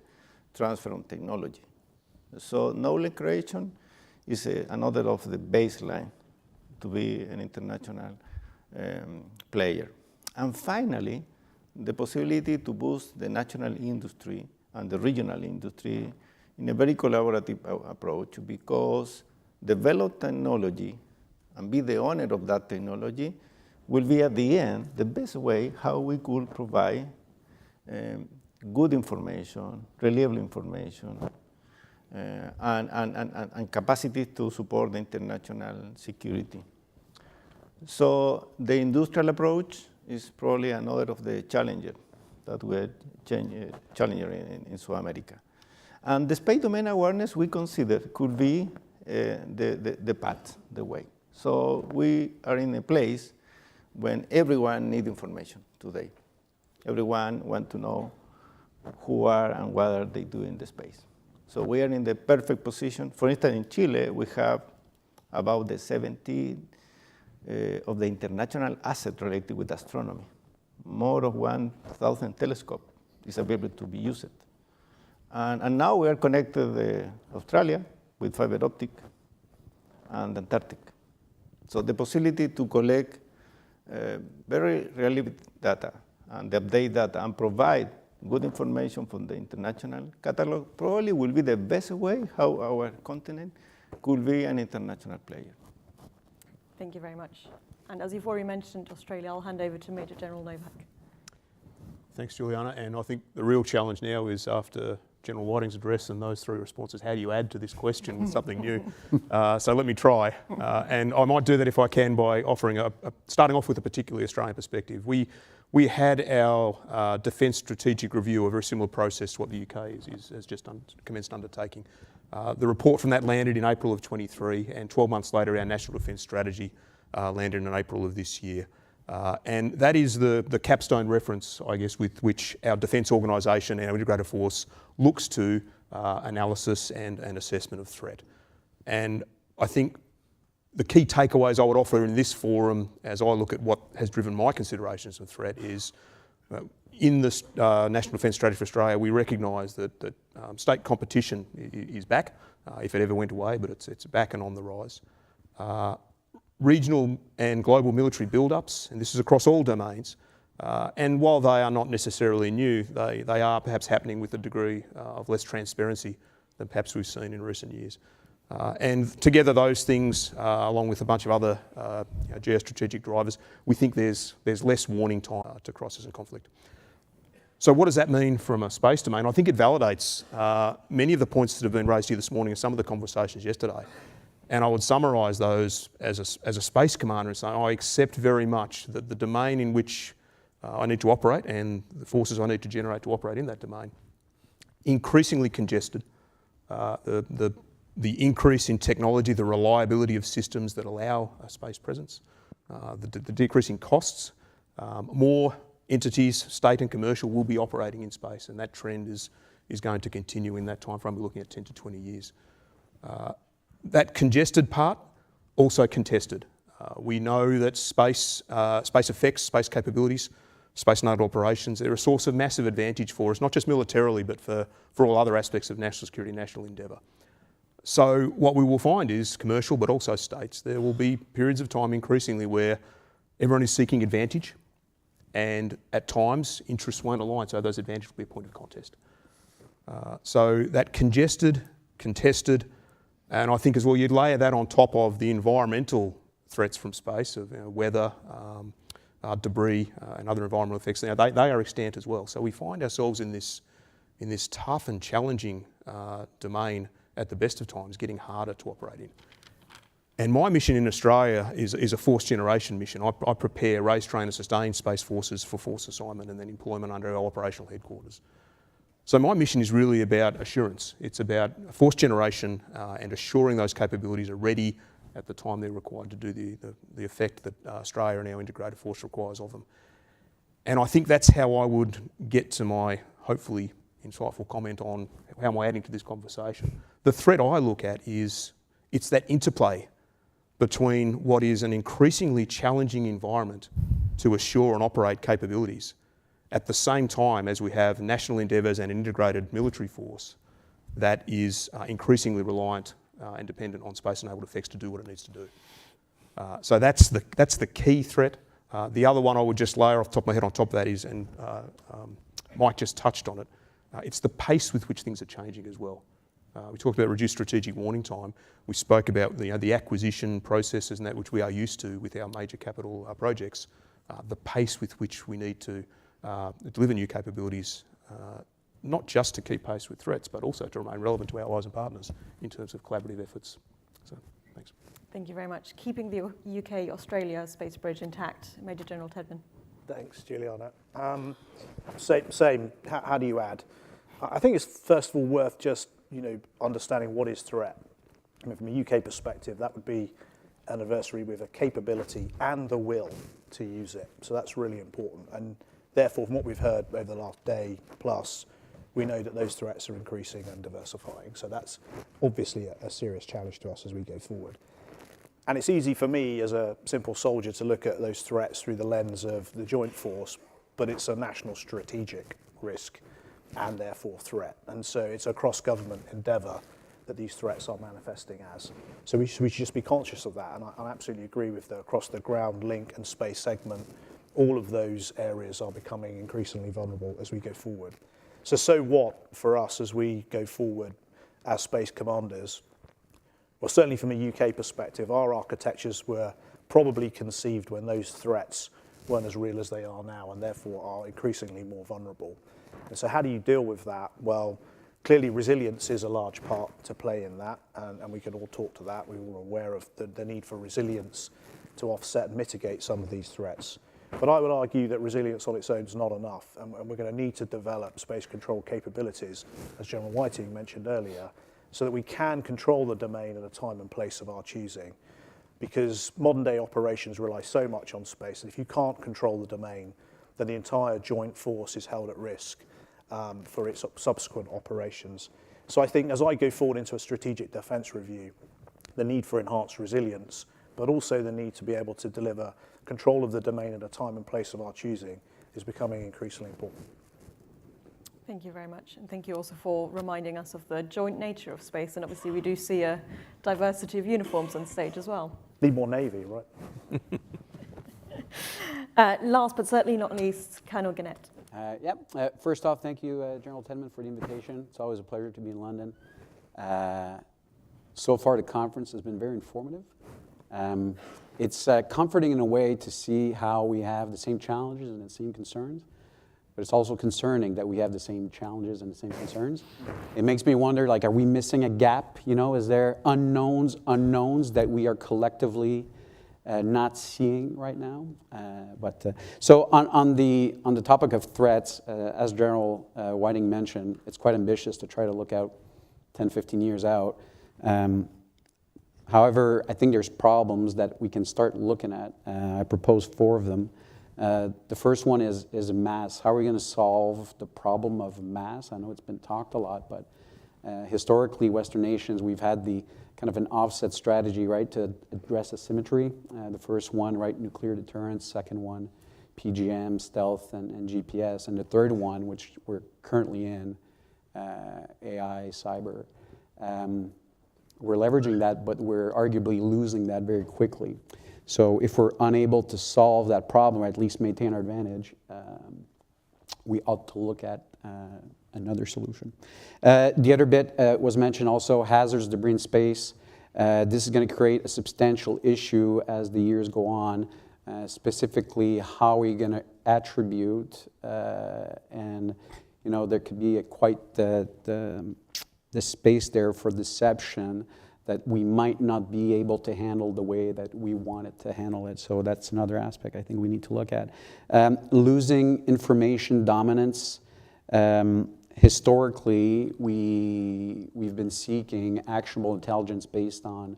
transfer of technology. So knowledge creation is another of the baseline to be an international player. And finally, the possibility to boost the national industry and the regional industry in a very collaborative approach, because develop technology and be the owner of that technology will be at the end the best way how we could provide good information, reliable information, and capacity to support the international security. So the industrial approach is probably another of the challenges that we're challenging in South America. And the space domain awareness we consider could be the path, the way. So we are in a place when everyone needs information today. Everyone wants to know who are and what are they doing in the space. So we are in the perfect position. For instance, in Chile, we have about the 70 of the international asset related with astronomy. More of 1,000 telescopes is available to be used. And now we are connected Australia with fiber optic and Antarctic. So the possibility to collect very relevant data and update data and provide good information from the international catalog probably will be the best way how our continent could be an international player. Thank you very much. And as you've already mentioned Australia, I'll hand over to Major General Novak. Thanks, Juliana. And I think the real challenge now is after General Whiting's address and those three responses, how do you add to this question with something new? So let me try. And I might do that if I can by offering starting off with a particularly Australian perspective. We had our Defence Strategic Review, a very similar process to what the UK has just commenced undertaking. The report from that landed in April of 23, and 12 months later our National Defence Strategy landed in April of this year. And that is the capstone reference, I guess, with which our defence organisation, our integrated force, looks to analysis and assessment of threat. And I think the key takeaways I would offer in this forum, as I look at what has driven my considerations of threat, is in the National Defence Strategy for Australia, we recognise that state competition is back, if it ever went away, but it's back and on the rise. Regional and global military build-ups, and this is across all domains, and while they are not necessarily new, they are perhaps happening with a degree of less transparency than perhaps we've seen in recent years. And together those things, along with a bunch of other geostrategic drivers, we think there's less warning time to crisis and conflict. So what does that mean from a space domain? I think it validates many of the points that have been raised here this morning and some of the conversations yesterday. And I would summarise those as a space commander and say, I accept very much that the domain in which I need to operate and the forces I need to generate to operate in that domain, increasingly congested. The increase in technology, the reliability of systems that allow a space presence, the decreasing costs, more entities, state and commercial, will be operating in space, and that trend is going to continue in that time frame. We're looking at 10 to 20 years. That congested part, also contested. We know that space effects, space capabilities, space-enabled operations, they're a source of massive advantage for us, not just militarily, but for all other aspects of national security and national endeavour. So what we will find is commercial, but also states, there will be periods of time increasingly where everyone is seeking advantage, and at times interests won't align, so those advantages will be a point of contest. So that congested, contested, and I think as well you'd layer that on top of the environmental threats from space of weather, debris, and other environmental effects. Now they are extant as well. So we find ourselves in this tough and challenging domain at the best of times, getting harder to operate in. And my mission in Australia is a force generation mission. I prepare, raise, train and sustain space forces for force assignment and then employment under our operational headquarters. So my mission is really about assurance. It's about force generation and assuring those capabilities are ready at the time they're required to do the effect that Australia and our integrated force requires of them. And I think that's how I would get to my hopefully insightful comment on how am I adding to this conversation. The threat I look at is it's that interplay between what is an increasingly challenging environment to assure and operate capabilities at the same time as we have national endeavours and an integrated military force that is increasingly reliant and dependent on space-enabled effects to do what it needs to do. So that's the key threat. The other one I would just layer off the top of my head on top of that is, and Mike just touched on it, it's the pace with which things are changing as well. We talked about reduced strategic warning time. We spoke about the acquisition processes and that which we are used to with our major capital projects. The pace with which we need to deliver new capabilities, not just to keep pace with threats, but also to remain relevant to our allies and partners in terms of collaborative efforts. So, thanks. Thank you very much. Keeping the UK-Australia space bridge intact, Major General Tedman. Thanks, Juliana. Same. How do you add? I think it's first of all worth just understanding what is threat. I mean, from a UK perspective, that would be an adversary with a capability and the will to use it. So that's really important. And therefore, from what we've heard over the last day plus, we know that those threats are increasing and diversifying. So that's obviously a serious challenge to us as we go forward. And it's easy for me as a simple soldier to look at those threats through the lens of the joint force, but it's a national strategic risk and therefore threat. And so it's a cross-government endeavour that these threats are manifesting as. So we should just be conscious of that. And I absolutely agree with the across the ground, link and space segment. All of those areas are becoming increasingly vulnerable as we go forward. So what for us as we go forward as space commanders? Well, certainly from a UK perspective, our architectures were probably conceived when those threats weren't as real as they are now and therefore are increasingly more vulnerable. And so how do you deal with that? Well, clearly resilience is a large part to play in that, and we can all talk to that. We're all aware of the need for resilience to offset and mitigate some of these threats. But I would argue that resilience on its own is not enough, and we're going to need to develop space control capabilities, as General Whiting mentioned earlier, so that we can control the domain at a time and place of our choosing. Because modern day operations rely so much on space, and if you can't control the domain, then the entire joint force is held at risk for its subsequent operations. So I think as I go forward into a strategic defence review, the need for enhanced resilience, but also the need to be able to deliver control of the domain at a time and place of our choosing is becoming increasingly important. Thank you very much. And thank you also for reminding us of the joint nature of space. And obviously we do see a diversity of uniforms on stage as well. Need more Navy, right? Last but certainly not least, Colonel Gannett. First off, thank you, General Tedman, for the invitation. It's always a pleasure to be in London. So far, the conference has been very informative. It's comforting in a way to see how we have the same challenges and the same concerns, but it's also concerning that we have the same challenges and the same concerns. It makes me wonder, like, are we missing a gap? You know, is there unknowns that we are collectively not seeing right now? So on the topic of threats, as General Whiting mentioned, it's quite ambitious to try to look out 10, 15 years out. However, I think there's problems that we can start looking at. I propose 4 of them. The first one is mass. How are we going to solve the problem of mass? I know it's been talked a lot, but historically, Western nations, we've had the kind of an offset strategy, right, to address asymmetry. The first one, right, nuclear deterrence. Second one, PGM, stealth, and GPS. And the third one, which we're currently in, AI, cyber. We're leveraging that, but we're arguably losing that very quickly. So if we're unable to solve that problem, or at least maintain our advantage, we ought to look at another solution. The other bit was mentioned also, hazards, debris in space. This is going to create a substantial issue as the years go on, specifically how are we going to attribute, and you know, there could be quite the space there for deception that we might not be able to handle the way that we want it to handle it. So that's another aspect I think we need to look at. Losing information dominance. Historically, we've been seeking actionable intelligence based on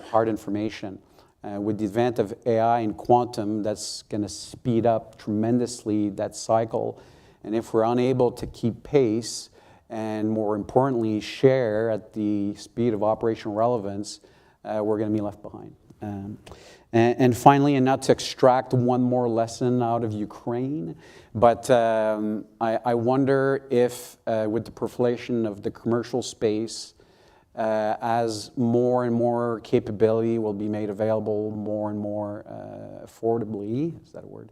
hard information. With the advent of AI and quantum, that's going to speed up tremendously that cycle. And if we're unable to keep pace, and more importantly, share at the speed of operational relevance, we're going to be left behind. And finally, and not to extract one more lesson out of Ukraine, but I wonder if with the proliferation of the commercial space, as more and more capability will be made available more and more affordably, is that a word?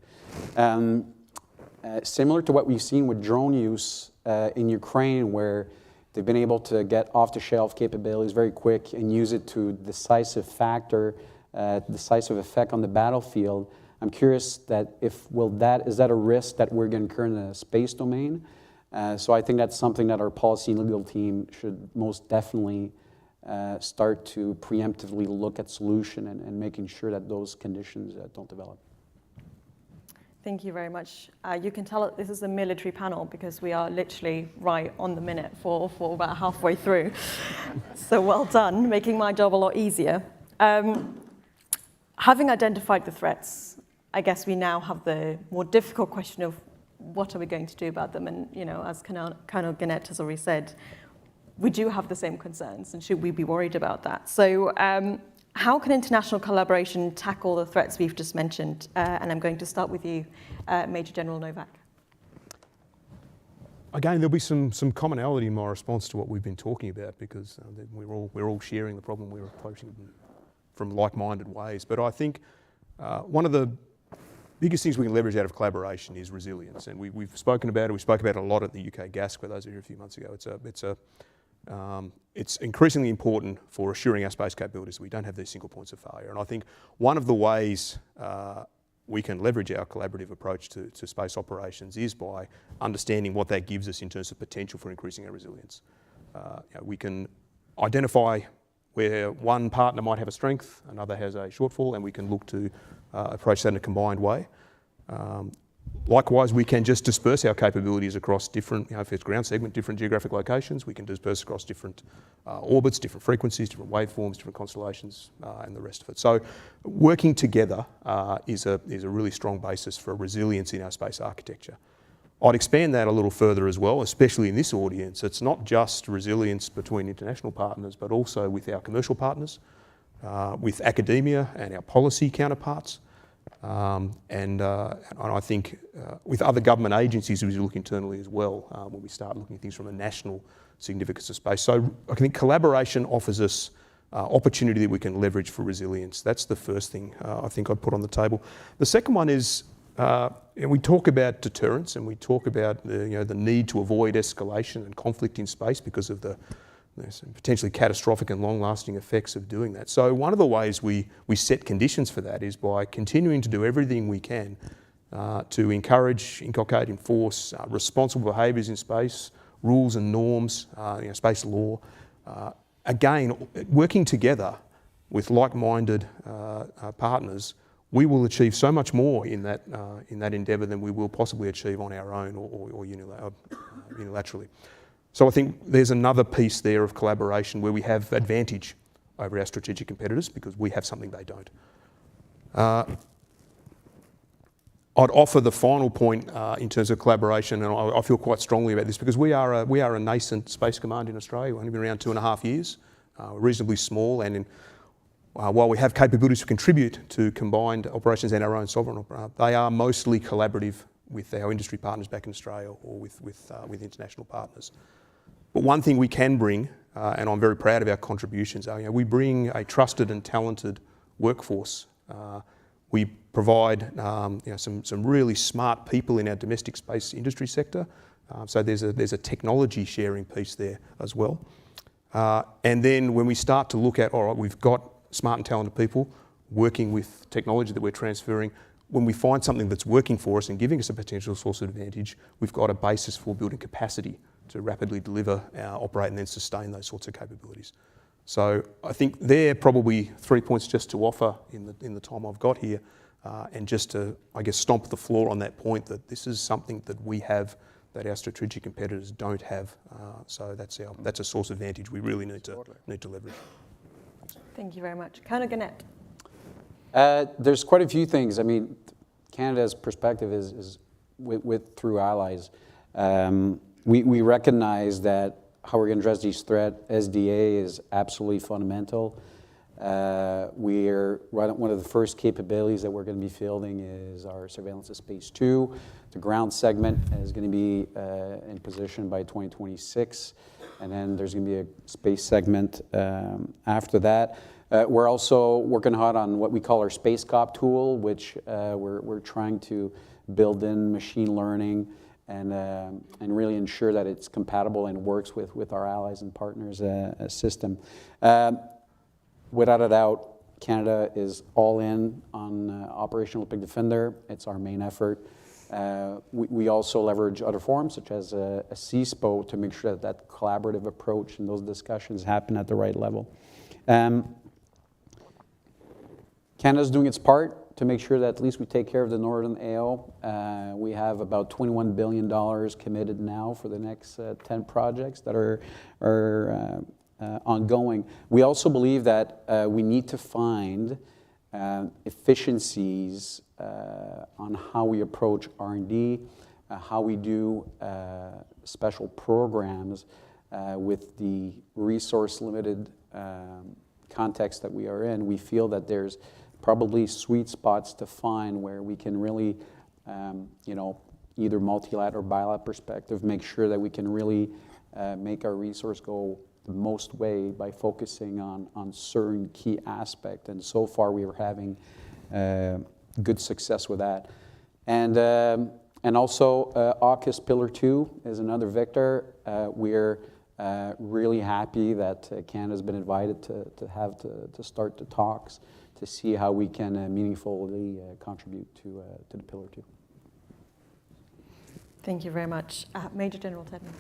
Similar to what we've seen with drone use in Ukraine, where they've been able to get off-the-shelf capabilities very quick and use it to decisive effect on the battlefield. I'm curious that is that a risk that we're going to incur in the space domain? So I think that's something that our policy and legal team should most definitely start to preemptively look at solution and making sure that those conditions don't develop. Thank you very much. You can tell this is a military panel because we are literally right on the minute for about halfway through. So well done, making my job a lot easier. Having identified the threats, I guess we now have the more difficult question of what are we going to do about them? And, you know, as Colonel Gannett has already said, we do have the same concerns, and should we be worried about that? So how can international collaboration tackle the threats we've just mentioned? And I'm going to start with you, Major General Novak. Again, there'll be some commonality in my response to what we've been talking about, because we're all sharing the problem, we're approaching it from like-minded ways. But I think one of the biggest things we can leverage out of collaboration is resilience, and we've spoken about it. We spoke about it a lot at the UK GASC, for those who were here a few months ago. It's increasingly important for assuring our space capabilities that we don't have these single points of failure. And I think one of the ways we can leverage our collaborative approach to space operations is by understanding what that gives us in terms of potential for increasing our resilience. We can identify where one partner might have a strength, another has a shortfall, and we can look to approach that in a combined way. Likewise, we can just disperse our capabilities across different, if it's ground segment, different geographic locations. We can disperse across different orbits, different frequencies, different waveforms, different constellations, and the rest of it. So working together is a really strong basis for resilience in our space architecture. I'd expand that a little further as well, especially in this audience. It's not just resilience between international partners, but also with our commercial partners, with academia and our policy counterparts. And I think with other government agencies, we look internally as well when we start looking at things from a national significance of space. So I think collaboration offers us opportunity that we can leverage for resilience. That's the first thing I think I'd put on the table. The second one is, we talk about deterrence, and we talk about the need to avoid escalation and conflict in space because of the potentially catastrophic and long-lasting effects of doing that. So one of the ways we set conditions for that is by continuing to do everything we can to encourage, inculcate, enforce responsible behaviours in space, rules and norms, space law. Again, working together with like-minded partners, we will achieve so much more in that endeavour than we will possibly achieve on our own or unilaterally. So I think there's another piece there of collaboration where we have advantage over our strategic competitors because we have something they don't. I'd offer the final point in terms of collaboration, and I feel quite strongly about this because we are a nascent space command in Australia. We've only been around 2.5 years, reasonably small, and while we have capabilities to contribute to combined operations and our own sovereign, they are mostly collaborative with our industry partners back in Australia or with international partners. But one thing we can bring, and I'm very proud of our contributions, we bring a trusted and talented workforce. We provide some really smart people in our domestic space industry sector. So there's a technology sharing piece there as well. And then when we start to look at, all right, we've got smart and talented people working with technology that we're transferring. When we find something that's working for us and giving us a potential source of advantage, we've got a basis for building capacity to rapidly deliver, operate and then sustain those sorts of capabilities. So I think they're probably 3 points just to offer in the time I've got here, and just to, I guess, stomp the floor on that point that this is something that we have that our strategic competitors don't have. So that's a source of advantage we really need to leverage. Thank you very much. Colonel Gannett. There's quite a few things. I mean, Canada's perspective is through allies. We recognize that how we're going to address these threats, SDA is absolutely fundamental. One of the first capabilities that we're going to be fielding is our surveillance of Space 2. The ground segment is going to be in position by 2026, and then there's going to be a space segment after that. We're also working hard on what we call our Space Cop tool, which we're trying to build in machine learning and really ensure that it's compatible and works with our allies and partners system. Without a doubt, Canada is all in on Operation Olympic Defender. It's our main effort. We also leverage other forums, such as a CSPO, to make sure that collaborative approach and those discussions happen at the right level. Canada's doing its part to make sure that at least we take care of the Northern AO. We have about $21 billion committed now for the next 10 projects that are ongoing. We also believe that we need to find efficiencies on how we approach R&D, how we do special programs with the resource-limited context that we are in. We feel that there's probably sweet spots to find where we can really, either multilateral or bilateral perspective, make sure that we can really make our resource go the most way by focusing on certain key aspects. And so far we were having good success with that. And also AUKUS Pillar 2 is another vector. We're really happy that Canada's been invited to start the talks to see how we can meaningfully contribute to the Pillar 2. Thank you very much. Major General Tedman.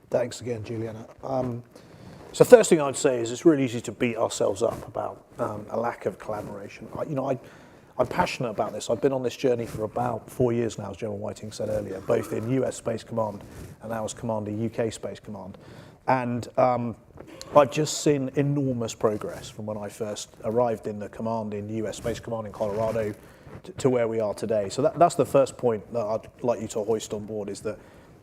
Thanks again, Juliana. So first thing I'd say is it's really easy to beat ourselves up about a lack of collaboration. I'm passionate about this. I've been on this journey for about 4 years now, as General Whiting said earlier, both in US Space Command and now as Commander UK Space Command. And I've just seen enormous progress from when I first arrived in the command in US Space Command in Colorado to where we are today. So that's the first point that I'd like you to hoist on board, is that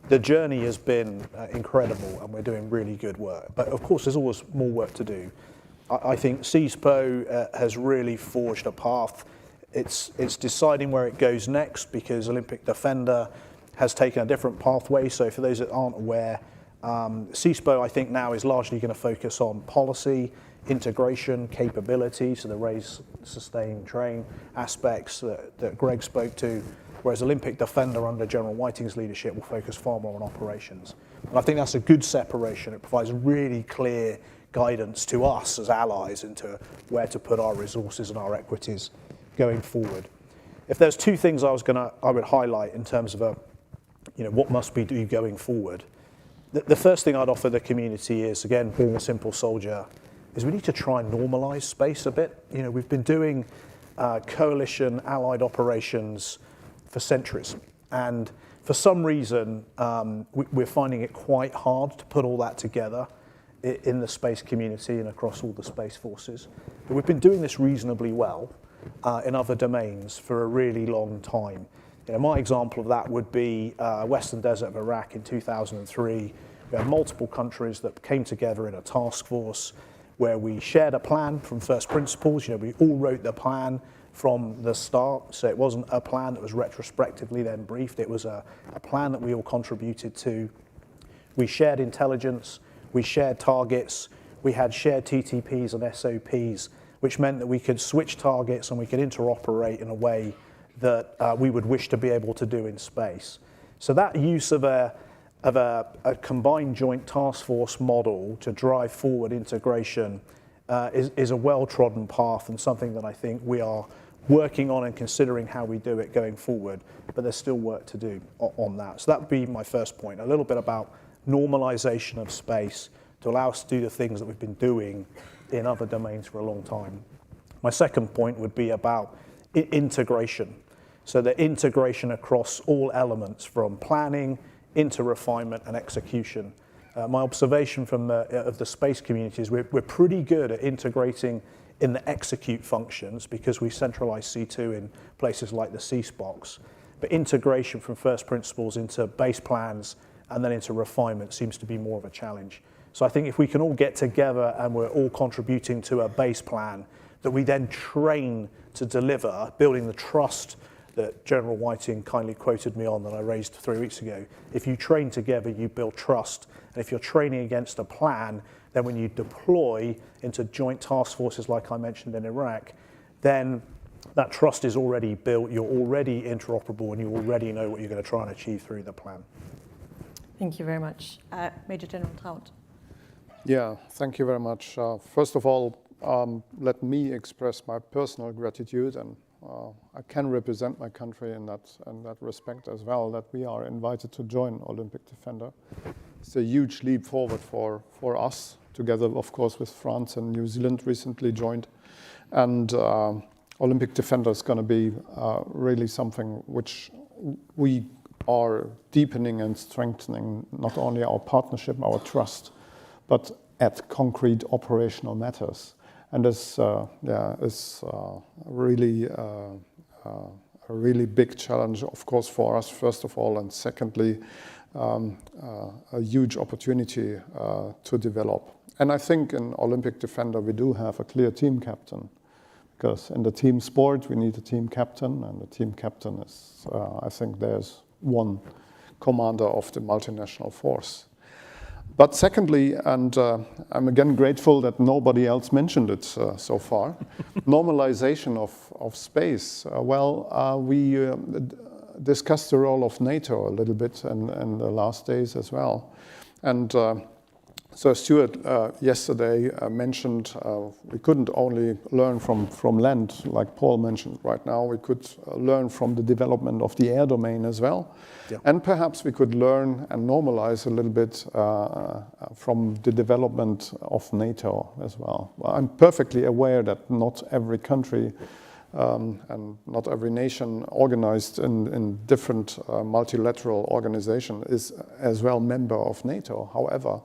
the journey has been incredible and we're doing really good work. But of course, there's always more work to do. I think CSPO has really forged a path. It's deciding where it goes next, because Olympic Defender has taken a different pathway. So for those that aren't aware, CSPO I think now is largely going to focus on policy, integration, capability, so the raise, sustain, train aspects that Greg spoke to, whereas Olympic Defender under General Whiting's leadership will focus far more on operations. And I think that's a good separation. It provides really clear guidance to us as allies into where to put our resources and our equities going forward. If there's two things I would highlight in terms of what must we do going forward, the first thing I'd offer the community is, again, being a simple soldier, is we need to try and normalize space a bit. We've been doing coalition allied operations for centuries, and for some reason we're finding it quite hard to put all that together in the space community and across all the space forces. But we've been doing this reasonably well in other domains for a really long time. My example of that would be Western Desert of Iraq in 2003. We had multiple countries that came together in a task force where we shared a plan from first principles. We all wrote the plan from the start, so it wasn't a plan that was retrospectively then briefed. It was a plan that we all contributed to. We shared intelligence, we shared targets, we had shared TTPs and SOPs, which meant that we could switch targets and we could interoperate in a way that we would wish to be able to do in space. So that use of a combined joint task force model to drive forward integration is a well-trodden path, and something that I think we are working on and considering how we do it going forward, but there's still work to do on that. So that would be my first point, a little bit about normalization of space to allow us to do the things that we've been doing in other domains for a long time. My second point would be about integration. So the integration across all elements, from planning into refinement and execution. My observation from of the space community is we're pretty good at integrating in the execute functions because we centralize C2 in places like the CSPOCs. But integration from first principles into base plans and then into refinement seems to be more of a challenge. So I think if we can all get together and we're all contributing to a base plan that we then train to deliver, building the trust that General Whiting kindly quoted me on that I raised 3 weeks ago. If you train together, you build trust. And if you're training against a plan, then when you deploy into joint task forces like I mentioned in Iraq, then that trust is already built, you're already interoperable, and you already know what you're going to try and achieve through the plan. Thank you very much. Major General Traut. Yeah, thank you very much. First of all, let me express my personal gratitude, and I can represent my country in that respect as well, that we are invited to join Olympic Defender. It's a huge leap forward for us, together, of course, with France and New Zealand recently joined. And Olympic Defender is going to be really something which we are deepening and strengthening, not only our partnership, our trust, but at concrete operational matters. And this is really a really big challenge, of course, for us, first of all, and secondly, a huge opportunity to develop. And I think in Olympic Defender we do have a clear team captain, because in the team sport we need a team captain, and the team captain is, I think there's one commander of the multinational force. But secondly, and I'm again grateful that nobody else mentioned it so far, normalization of space. We discussed the role of NATO a little bit in the last days as well. And so Stuart yesterday mentioned we couldn't only learn from land, like Paul mentioned right now, we could learn from the development of the air domain as well. Yep. And perhaps we could learn and normalize a little bit from the development of NATO as well. I'm perfectly aware that not every country and not every nation organized in different multilateral organization is as well member of NATO. However,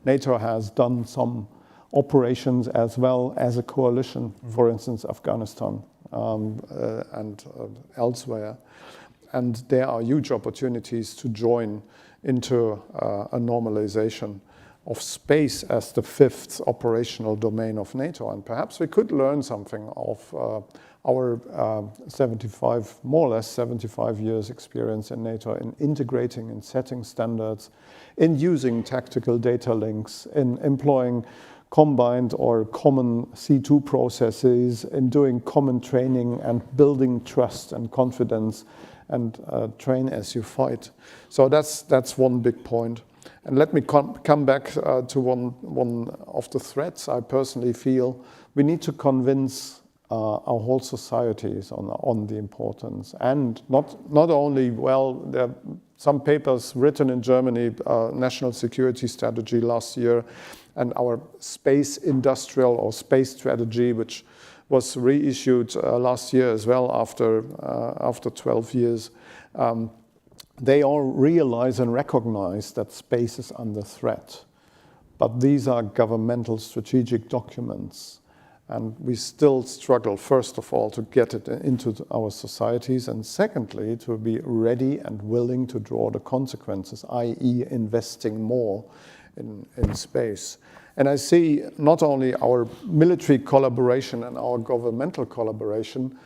NATO has done some operations as well as a coalition, for instance, Afghanistan and elsewhere. And there are huge opportunities to join into a normalization of space as the 5th operational domain of NATO. And perhaps we could learn something of our more or less 75 years experience in NATO in integrating, in setting standards, in using tactical data links, in employing combined or common C2 processes, in doing common training and building trust and confidence, and train as you fight. So that's one big point. And let me come back to one of the threats. I personally feel we need to convince our whole societies on the importance. And not only, there are some papers written in Germany, National Security Strategy last year, and our space industrial or space strategy, which was reissued last year as well after 12 years. They all realize and recognize that space is under threat. But these are governmental strategic documents. And we still struggle, first of all, to get it into our societies, and secondly, to be ready and willing to draw the consequences, i.e. investing more in space. And I see not only our military collaboration and our governmental collaboration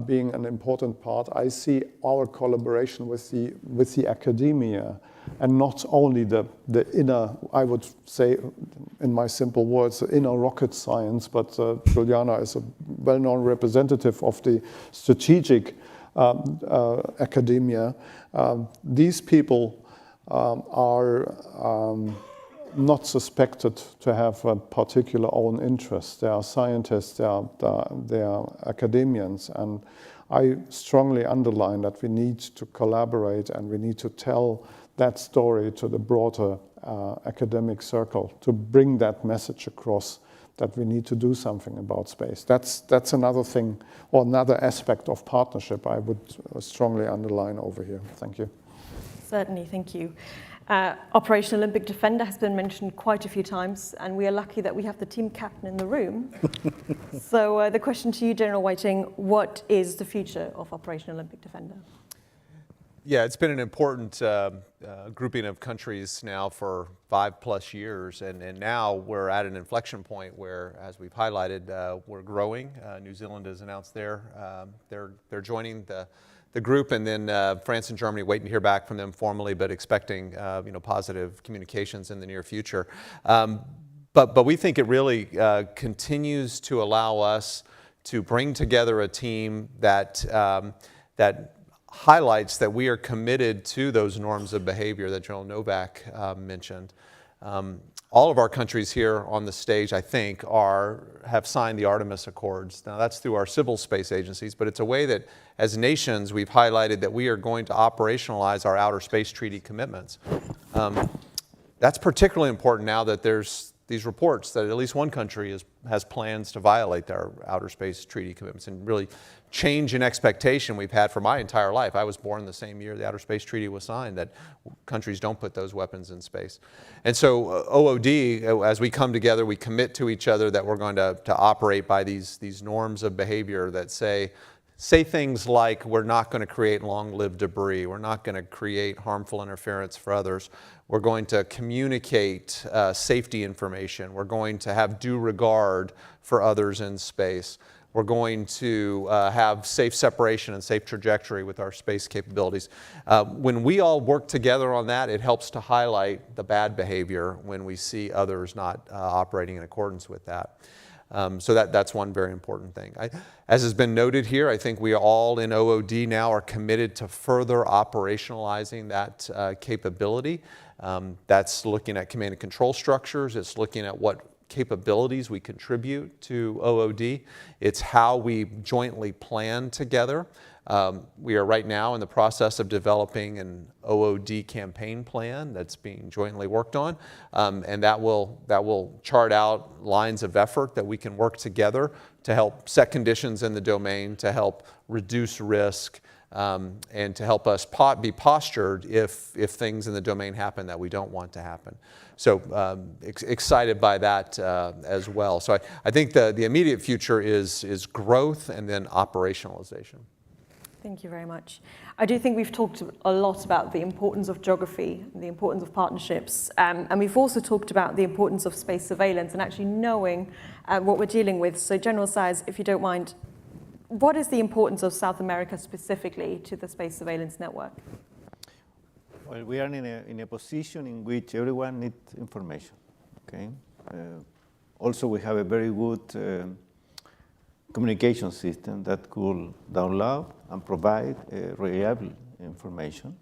being an important part, I see our collaboration with the academia, and not only the inner, I would say in my simple words, the inner rocket science, but Juliana is a well-known representative of the strategic academia. These people are not suspected to have a particular own interest. They are scientists, they are academians, and I strongly underline that we need to collaborate and we need to tell that story to the broader academic circle to bring that message across that we need to do something about space. That's another thing or another aspect of partnership I would strongly underline over here. Thank you. Certainly, thank you. Operation Olympic Defender has been mentioned quite a few times, and we are lucky that we have the team captain in the room. So the question to you, General Whiting, what is the future of Operation Olympic Defender? Yeah, it's been an important grouping of countries now for 5+ years, and now we're at an inflection point where, as we've highlighted, we're growing. New Zealand has announced they're joining the group, and then France and Germany waiting to hear back from them formally, but expecting positive communications in the near future. But we think it really continues to allow us to bring together a team that highlights that we are committed to those norms of behavior that General Novak mentioned. All of our countries here on the stage, I think, have signed the Artemis Accords. Now, that's through our civil space agencies, but it's a way that, as nations, we've highlighted that we are going to operationalize our outer space treaty commitments. That's particularly important now that there's these reports that at least one country has plans to violate their outer space treaty commitments, and really change in expectation we've had for my entire life. I was born the same year the outer space treaty was signed, that countries don't put those weapons in space. And so OOD, as we come together, we commit to each other that we're going to operate by these norms of behavior that say things like, we're not going to create long-lived debris, we're not going to create harmful interference for others, we're going to communicate safety information, we're going to have due regard for others in space, we're going to have safe separation and safe trajectory with our space capabilities. When we all work together on that, it helps to highlight the bad behavior when we see others not operating in accordance with that. So that's one very important thing. As has been noted here, I think we all in OOD now are committed to further operationalizing that capability. That's looking at command and control structures. It's looking at what capabilities we contribute to OOD. It's how we jointly plan together. We are right now in the process of developing an OOD campaign plan that's being jointly worked on, and that will chart out lines of effort that we can work together to help set conditions in the domain, to help reduce risk, and to help us be postured if things in the domain happen that we don't want to happen. So excited by that as well. So I think the immediate future is growth and then operationalization. Thank you very much. I do think we've talked a lot about the importance of geography, the importance of partnerships, and we've also talked about the importance of space surveillance and actually knowing what we're dealing with. So General Sires, if you don't mind, what is the importance of South America specifically to the space surveillance network? Well, we are in a position in which everyone needs information, okay? Also, we have a very good communication system that could download and provide reliable information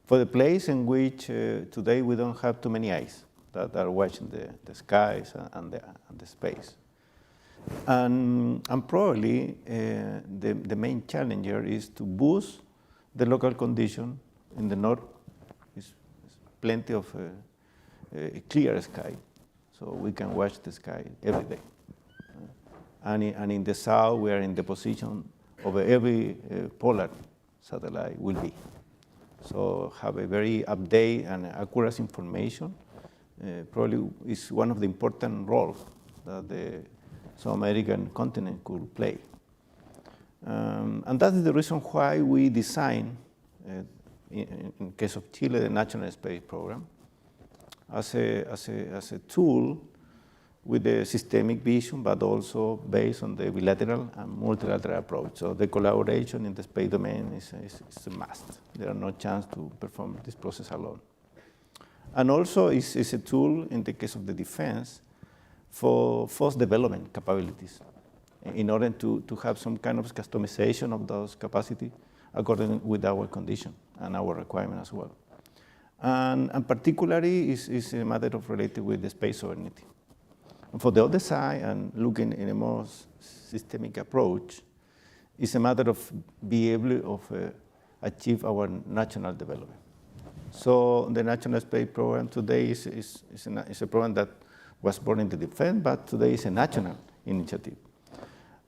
for the place in which today we don't have too many eyes that are watching the skies and the space. And probably the main challenger is to boost the local condition in the north. It's plenty of clear sky, so we can watch the sky every day. And in the south, we are in the position of every polar satellite will be. So have a very update and accurate information probably is one of the important roles that the South American continent could play. And that is the reason why we designed, in case of Chile, the National Space Program, as a tool with a systemic vision, but also based on the bilateral and multilateral approach. So the collaboration in the space domain is a must. There are no chance to perform this process alone. And also it's a tool in the case of the defense for force development capabilities in order to have some kind of customization of those capacities according with our condition and our requirement as well. And particularly is a matter of related with the space sovereignty. And for the other side, and looking in a more systemic approach, it's a matter of being able to achieve our national development. So the National Space Program today is a program that was born in the defense, but today is a national initiative.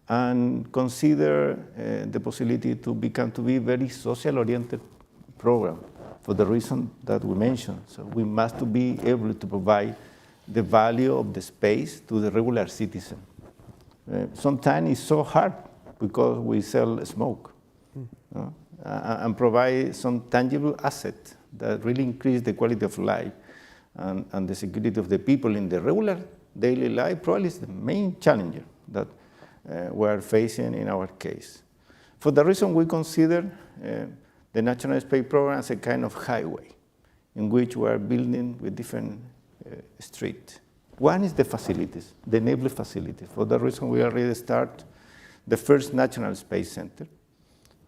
And consider the possibility to be very social-oriented program for the reason that we mentioned. So we must be able to provide the value of the space to the regular citizen. Sometimes it's so hard because we sell smoke and provide some tangible asset that really increase the quality of life and the security of the people in the regular daily life. Probably is the main challenger that we're facing in our case. For the reason we consider the National Space Program as a kind of highway in which we are building with different streets. One is the facilities, the enabling facilities. For that reason, we already start the first National Space Center,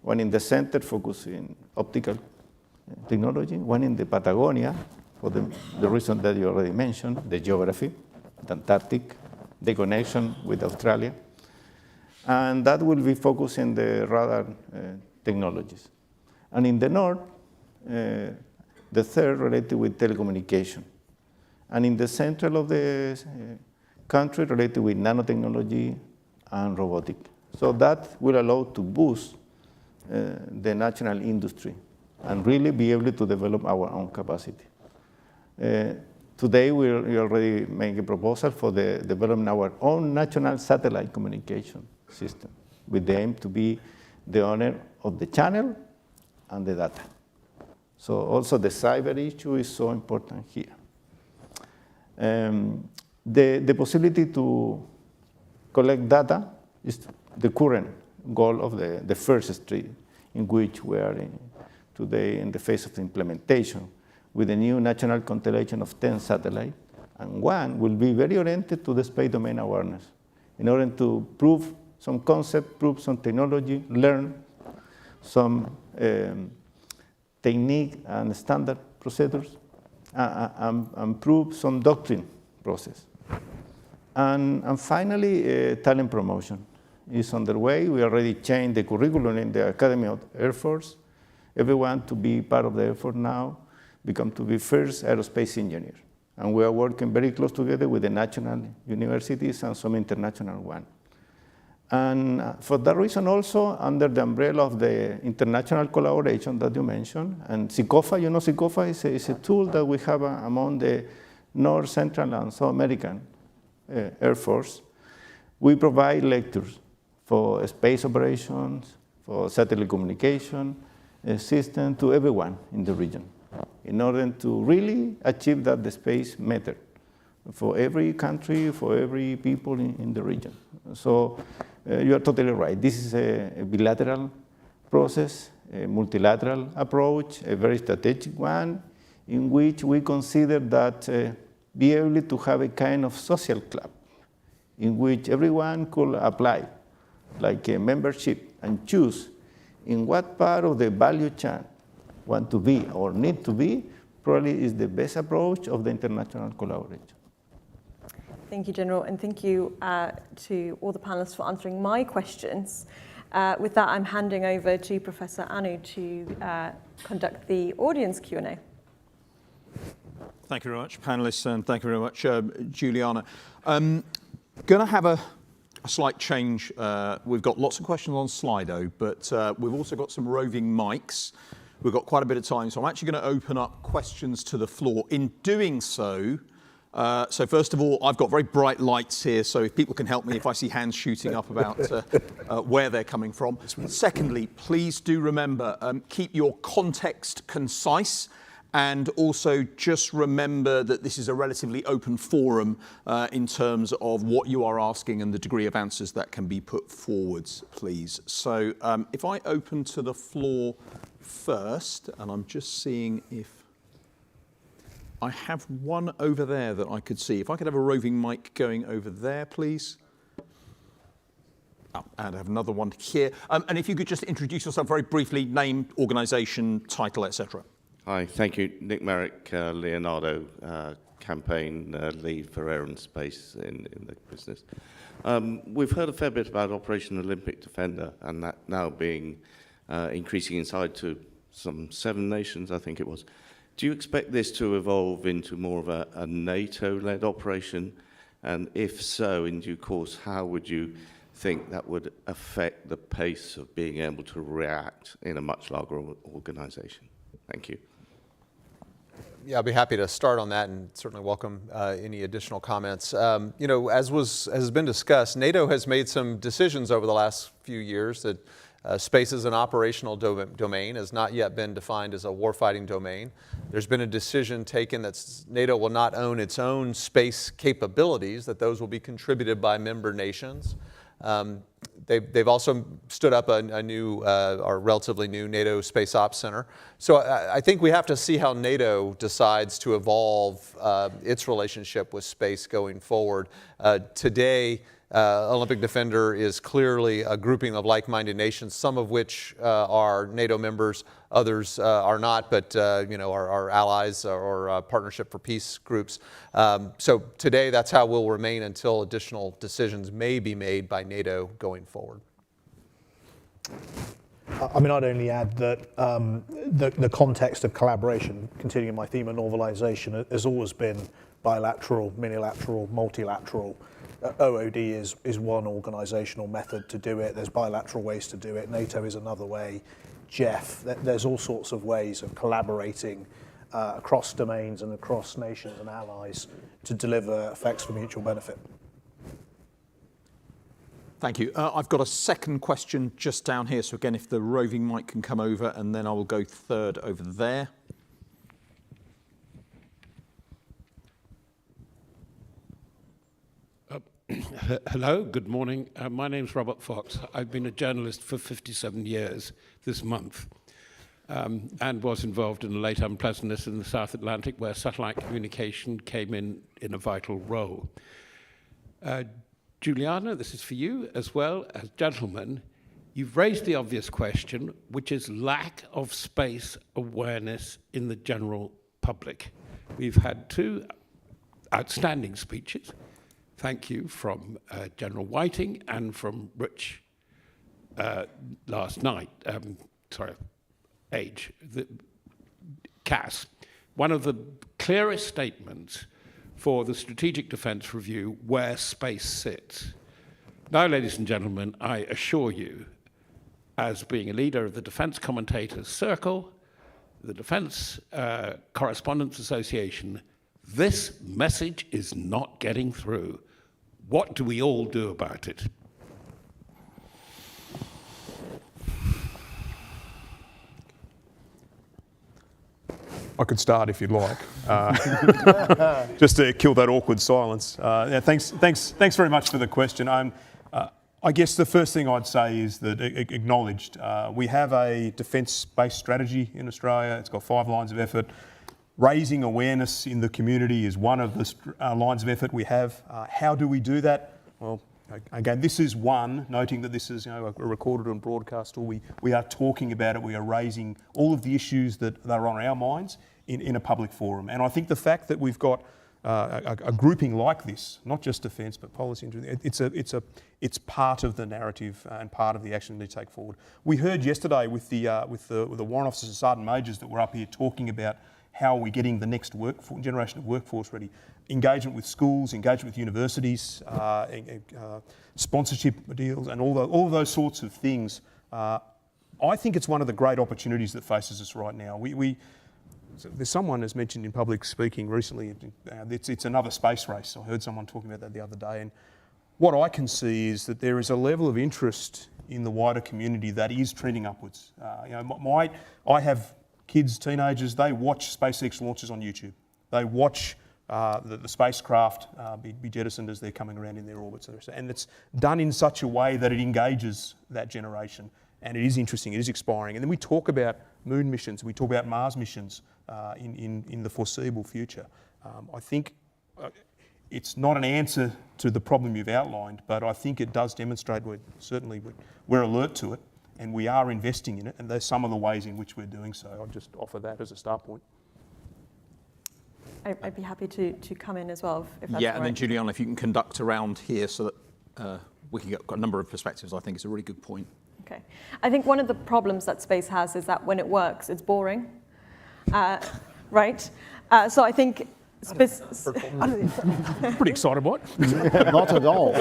one in the center focusing optical technology, one in the Patagonia, for the reason that you already mentioned, the geography, the Antarctic, the connection with Australia. And that will be focusing the radar technologies. And in the north, the third related with telecommunication. and in the center of the country related with nanotechnology and robotic. So that will allow to boost the national industry and really be able to develop our own capacity. Today, we already make a proposal for the development of our own national satellite communication system with the aim to be the owner of the channel and the data. So also the cyber issue is so important here. The possibility to collect data is the current goal of the first stream in which we are today in the phase of implementation with a new national constellation of 10 satellites, and one will be very oriented to the space domain awareness in order to prove some concept, prove some technology, learn some technique and standard procedures, and prove some doctrine process. And finally, talent promotion is underway. We already changed the curriculum in the Academy of Air Force. Everyone to be part of the Air Force now become to be first aerospace engineer. And we are working very close together with the national universities and some international ones. And for that reason also, under the umbrella of the international collaboration that you mentioned, and SICOFA, you know SICOFA is a tool that we have among the North, Central, and South American Air Force. We provide lectures for space operations, for satellite communication system to everyone in the region in order to really achieve that the space matter for every country, for every people in the region. So you are totally right. This is a bilateral process, a multilateral approach, a very strategic one, in which we consider that be able to have a kind of social club in which everyone could apply, like a membership, and choose in what part of the value chain want to be or need to be, probably is the best approach of the international collaboration. Thank you, General, and thank you to all the panelists for answering my questions. With that, I'm handing over to Professor Anu to conduct the audience Q&A. Thank you very much, panelists, and thank you very much, Juliana. Going to have a slight change. We've got lots of questions on Slido, but we've also got some roving mics. We've got quite a bit of time, so I'm actually going to open up questions to the floor. In doing so, so first of all, I've got very bright lights here, so if people can help me if I see hands shooting up about where they're coming from. Secondly, please do remember, keep your context concise, and also just remember that this is a relatively open forum in terms of what you are asking and the degree of answers that can be put forwards, please. So if I open to the floor first, and I'm just seeing if I have one over there that I could see. If I could have a roving mic going over there, please. Oh, and I have another one here. And if you could just introduce yourself very briefly, name, organisation, title, etc. Hi, thank you. Nick Merrick, Leonardo, campaign lead for air and space in the business. We've heard a fair bit about Operation Olympic Defender and that now being increasing inside to some 7 nations, I think it was. Do you expect this to evolve into more of a NATO-led operation? And if so, in due course, how would you think that would affect the pace of being able to react in a much larger organization? Thank you. Yeah, I'll be happy to start on that and certainly welcome any additional comments. You know, as has been discussed, NATO has made some decisions over the last few years that space as an operational domain has not yet been defined as a warfighting domain. There's been a decision taken that NATO will not own its own space capabilities, that those will be contributed by member nations. They've also stood up a new, or relatively new, NATO Space Ops Center. So I think we have to see how NATO decides to evolve its relationship with space going forward. Today, Olympic Defender is clearly a grouping of like-minded nations, some of which are NATO members, others are not, but you know, are allies or Partnership for Peace groups. So today, that's how we'll remain until additional decisions may be made by NATO going forward. I mean, I'd only add that the context of collaboration, continuing my theme of normalization, has always been bilateral, minilateral, multilateral. OOD is one organisational method to do it. There's bilateral ways to do it. NATO is another way. Jeff, there's all sorts of ways of collaborating across domains and across nations and allies to deliver effects for mutual benefit. Thank you. I've got a second question just down here. So again, if the roving mic can come over, and then I will go third over there. Hello, good morning. My name's Robert Fox. I've been a journalist for 57 years this month, and was involved in the late unpleasantness in the South Atlantic, where satellite communication came in a vital role. Juliana, this is for you as well as gentlemen. You've raised the obvious question, which is lack of space awareness in the general public. We've had two outstanding speeches. Thank you from General Whiting and from Rich last night. Cass. One of the clearest statements for the Strategic Defence Review where space sits. Now, ladies and gentlemen, I assure you, as being a leader of the Defence Commentators Circle, the Defence Correspondents Association, this message is not getting through. What do we all do about it? I could start if you'd like, just to kill that awkward silence. Yeah, thanks very much for the question. I guess the first thing I'd say is that acknowledged, we have a defence-based strategy in Australia. It's got 5 lines of effort. Raising awareness in the community is one of the lines of effort we have. How do we do that? Well, again, this is one, noting that this is a recorded and broadcast tool. We are talking about it. We are raising all of the issues that are on our minds in a public forum. And I think the fact that we've got a grouping like this, not just defence but policy, it's part of the narrative and part of the action we take forward. We heard yesterday with the warrant officers and sergeant majors that were up here talking about how are we getting the next generation of workforce ready. Engagement with schools, engagement with universities, sponsorship deals, and all of those sorts of things. I think it's one of the great opportunities that faces us right now. There's someone has mentioned in public speaking recently, it's another space race. I heard someone talking about that the other day. And what I can see is that there is a level of interest in the wider community that is trending upwards. I have kids, teenagers, they watch SpaceX launches on YouTube. They watch the spacecraft be jettisoned as they're coming around in their orbits. And it's done in such a way that it engages that generation. And it is interesting, it is inspiring. And then we talk about moon missions, we talk about Mars missions in the foreseeable future. I think it's not an answer to the problem you've outlined, but I think it does demonstrate we're alert to it. And we are investing in it, and there's some of the ways in which we're doing so. I'll just offer that as a start point. I'd be happy to come in as well, if that's and then Juliana, if you can conduct around here so that we can get a number of perspectives, I think it's a really good point. Okay. I think one of the problems that space has is that when it works, it's boring, right? So I think pretty excited, what? Not at all.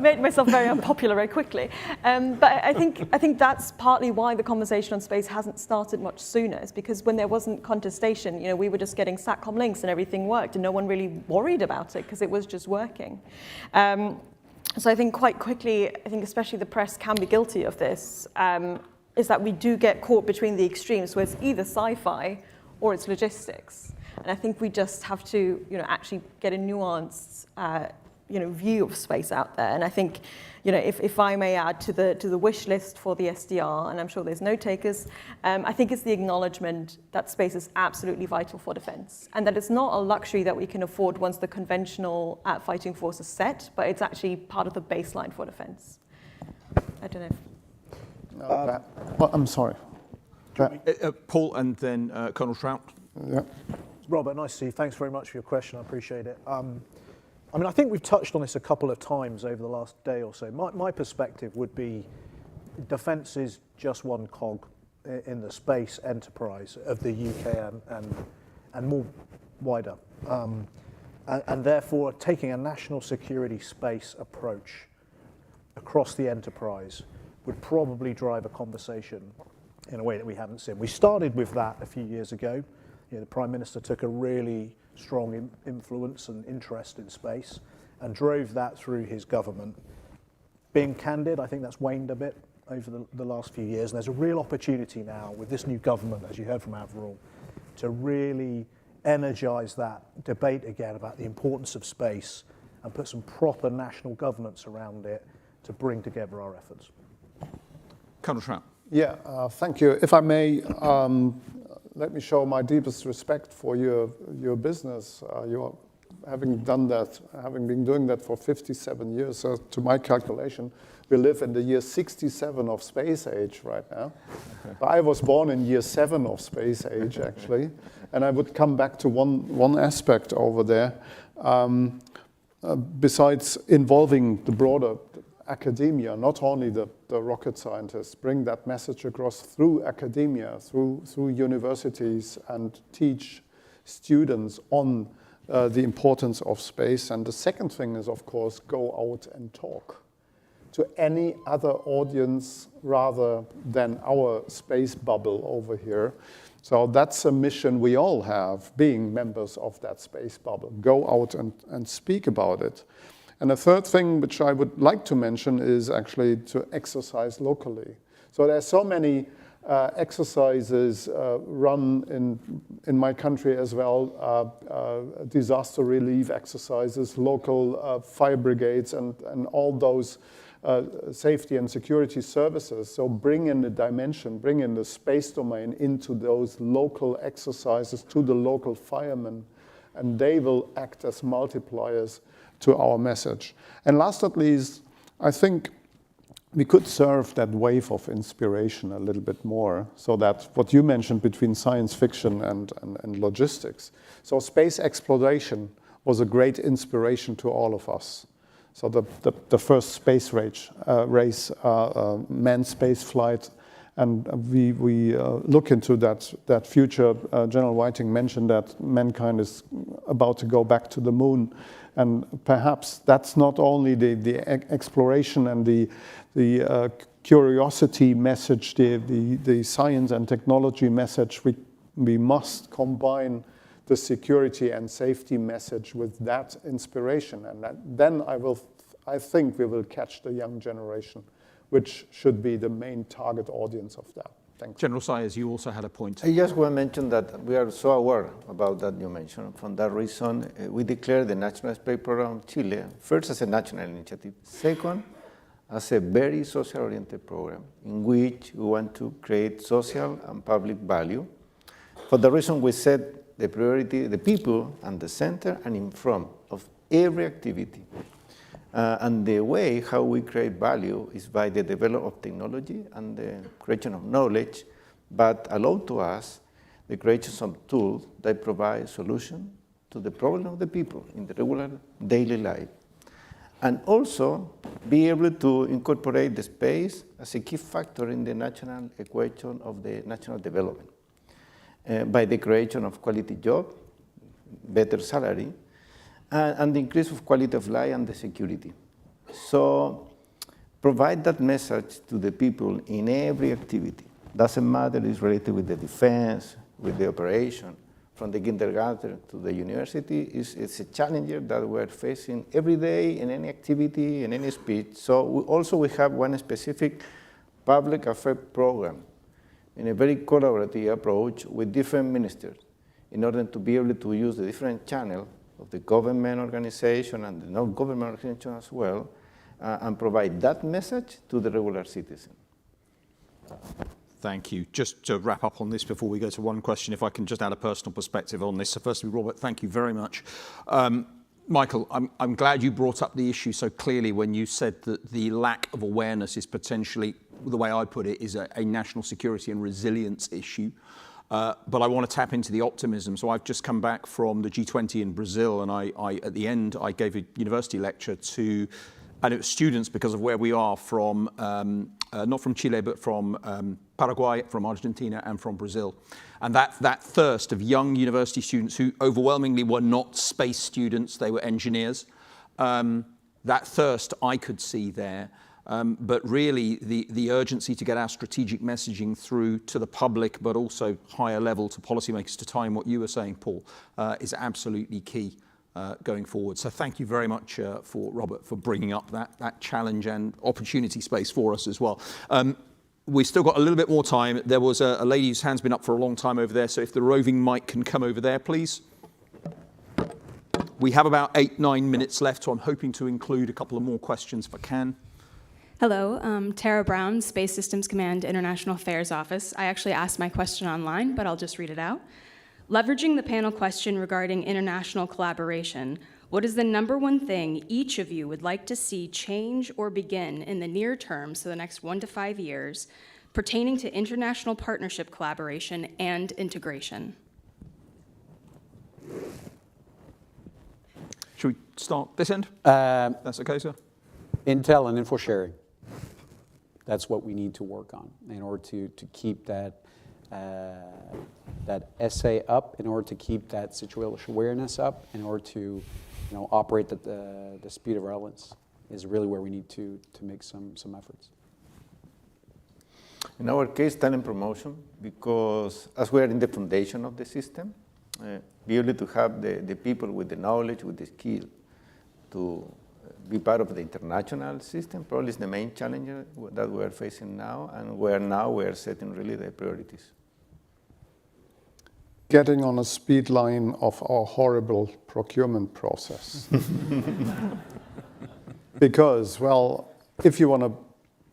Made myself very unpopular very quickly. But I think that's partly why the conversation on space hasn't started much sooner. Is because when there wasn't contestation, we were just getting SATCOM links and everything worked, and no one really worried about it because it was just working. So I think quite quickly, especially the press can be guilty of this, is that we do get caught between the extremes, where it's either sci-fi or it's logistics. And I think we just have to, actually get a nuanced, view of space out there. And I think, if I may add to the wish list for the SDR, and I'm sure there's no takers, I think it's the acknowledgement that space is absolutely vital for defence, and that it's not a luxury that we can afford once the conventional fighting force is set, but it's actually part of the baseline for defence. I don't know. Well, I'm sorry. Paul and then Colonel Trout. Yeah. Robert, nice to see you. Thanks very much for your question. I appreciate it. I think we've touched on this a couple of times over the last day or so. My perspective would be defence is just one cog in the space enterprise of the UK and more wider. and therefore taking a national security space approach across the enterprise would probably drive a conversation in a way that we haven't seen. We started with that a few years ago. The Prime Minister took a really strong influence and interest in space and drove that through his government. Being candid, I think that's waned a bit over the last few years, and there's a real opportunity now with this new government, as you heard from Avril, to really energise that debate again about the importance of space and put some proper national governance around it to bring together our efforts. Colonel Trout. Yeah, thank you. If I may, let me show my deepest respect for your business. You're having done that, having been doing that for 57 years. So to my calculation, we live in the year 67 of space age right now. I was born in year 7 of space age, actually. And I would come back to one aspect over there. Besides involving the broader academia, not only the rocket scientists, bring that message across through academia, through universities, and teach students on the importance of space. And the second thing is, of course, go out and talk to any other audience rather than our space bubble over here. So that's a mission we all have, being members of that space bubble. Go out and speak about it. And the third thing which I would like to mention is actually to exercise locally. So there's so many exercises run in my country as well, disaster relief exercises, local fire brigades, and all those safety and security services. So bring in the dimension, bring in the space domain into those local exercises to the local firemen, and they will act as multipliers to our message. And last but not least, I think we could serve that wave of inspiration a little bit more, so that what you mentioned between science fiction and logistics. So space exploration was a great inspiration to all of us. So the first space race, manned space flight, and we look into that future. General Whiting mentioned that mankind is about to go back to the moon, and perhaps that's not only the exploration and the curiosity message, the science and technology message. We must combine the security and safety message with that inspiration, and then I think we will catch the young generation, which should be the main target audience of that. Thank you. General Sayers, you also had a point. I just want to mention that we are so aware about that you mentioned. For that reason, we declared the National Space Program of Chile, first as a national initiative, second, as a very social-oriented program in which we want to create social and public value. For the reason we set the priority, the people and the center and in front of every activity. And the way how we create value is by the development of technology and the creation of knowledge, but allow to us the creation of tools that provide solution to the problem of the people in the regular daily life. And also be able to incorporate the space as a key factor in the national equation of the national development. By the creation of quality job, better salary, and the increase of quality of life and the security. So provide that message to the people in every activity. Doesn't matter if it's related with the defense, with the operation, from the kindergarten to the university. It's a challenge that we're facing every day in any activity, in any speech. So we have one specific public affairs program in a very collaborative approach with different ministers in order to be able to use the different channels of the government organization and the non-government organization as well, and provide that message to the regular citizen. Thank you. Just to wrap up on this before we go to one question, if I can just add a personal perspective on this. So firstly, Robert, thank you very much. Michael, I'm glad you brought up the issue so clearly when you said that the lack of awareness is potentially, the way I put it, is a national security and resilience issue. But I want to tap into the optimism. So I've just come back from the G20 in Brazil, and I at the end, I gave a university lecture to and it was students because of where we are from, not from Chile, but from Paraguay, from Argentina, and from Brazil. And that thirst of young university students who overwhelmingly were not space students, they were engineers, that thirst I could see there. But really, the urgency to get our strategic messaging through to the public, but also higher level to policymakers, to tie in what you were saying, Paul, is absolutely key going forward. So thank you very much, for Robert, for bringing up that challenge and opportunity space for us as well. We've still got a little bit more time. There was a lady whose hand's been up for a long time over there, so if the roving mic can come over there, please. We have about 8-9 minutes left, so I'm hoping to include a couple of more questions if I can. Hello, Tara Brown, Space Systems Command International Affairs Office. I actually asked my question online, but I'll just read it out. Leveraging the panel question regarding international collaboration, what is the #1 thing each of you would like to see change or begin in the near term, so the next 1 to 5 years, pertaining to international partnership collaboration and integration? Should we start this end? That's okay, sir? Intel and info sharing. That's what we need to work on in order to keep that essay up, in order to keep that situational awareness up, in order to operate at the speed of relevance is really where we need to make some efforts. In our case, talent promotion, because as we are in the foundation of the system, be able to have the people with the knowledge, with the skill to be part of the international system probably is the main challenge that we are facing now, and where now we are setting really the priorities. Getting on a speed line of our horrible procurement process. Because, well, if you want to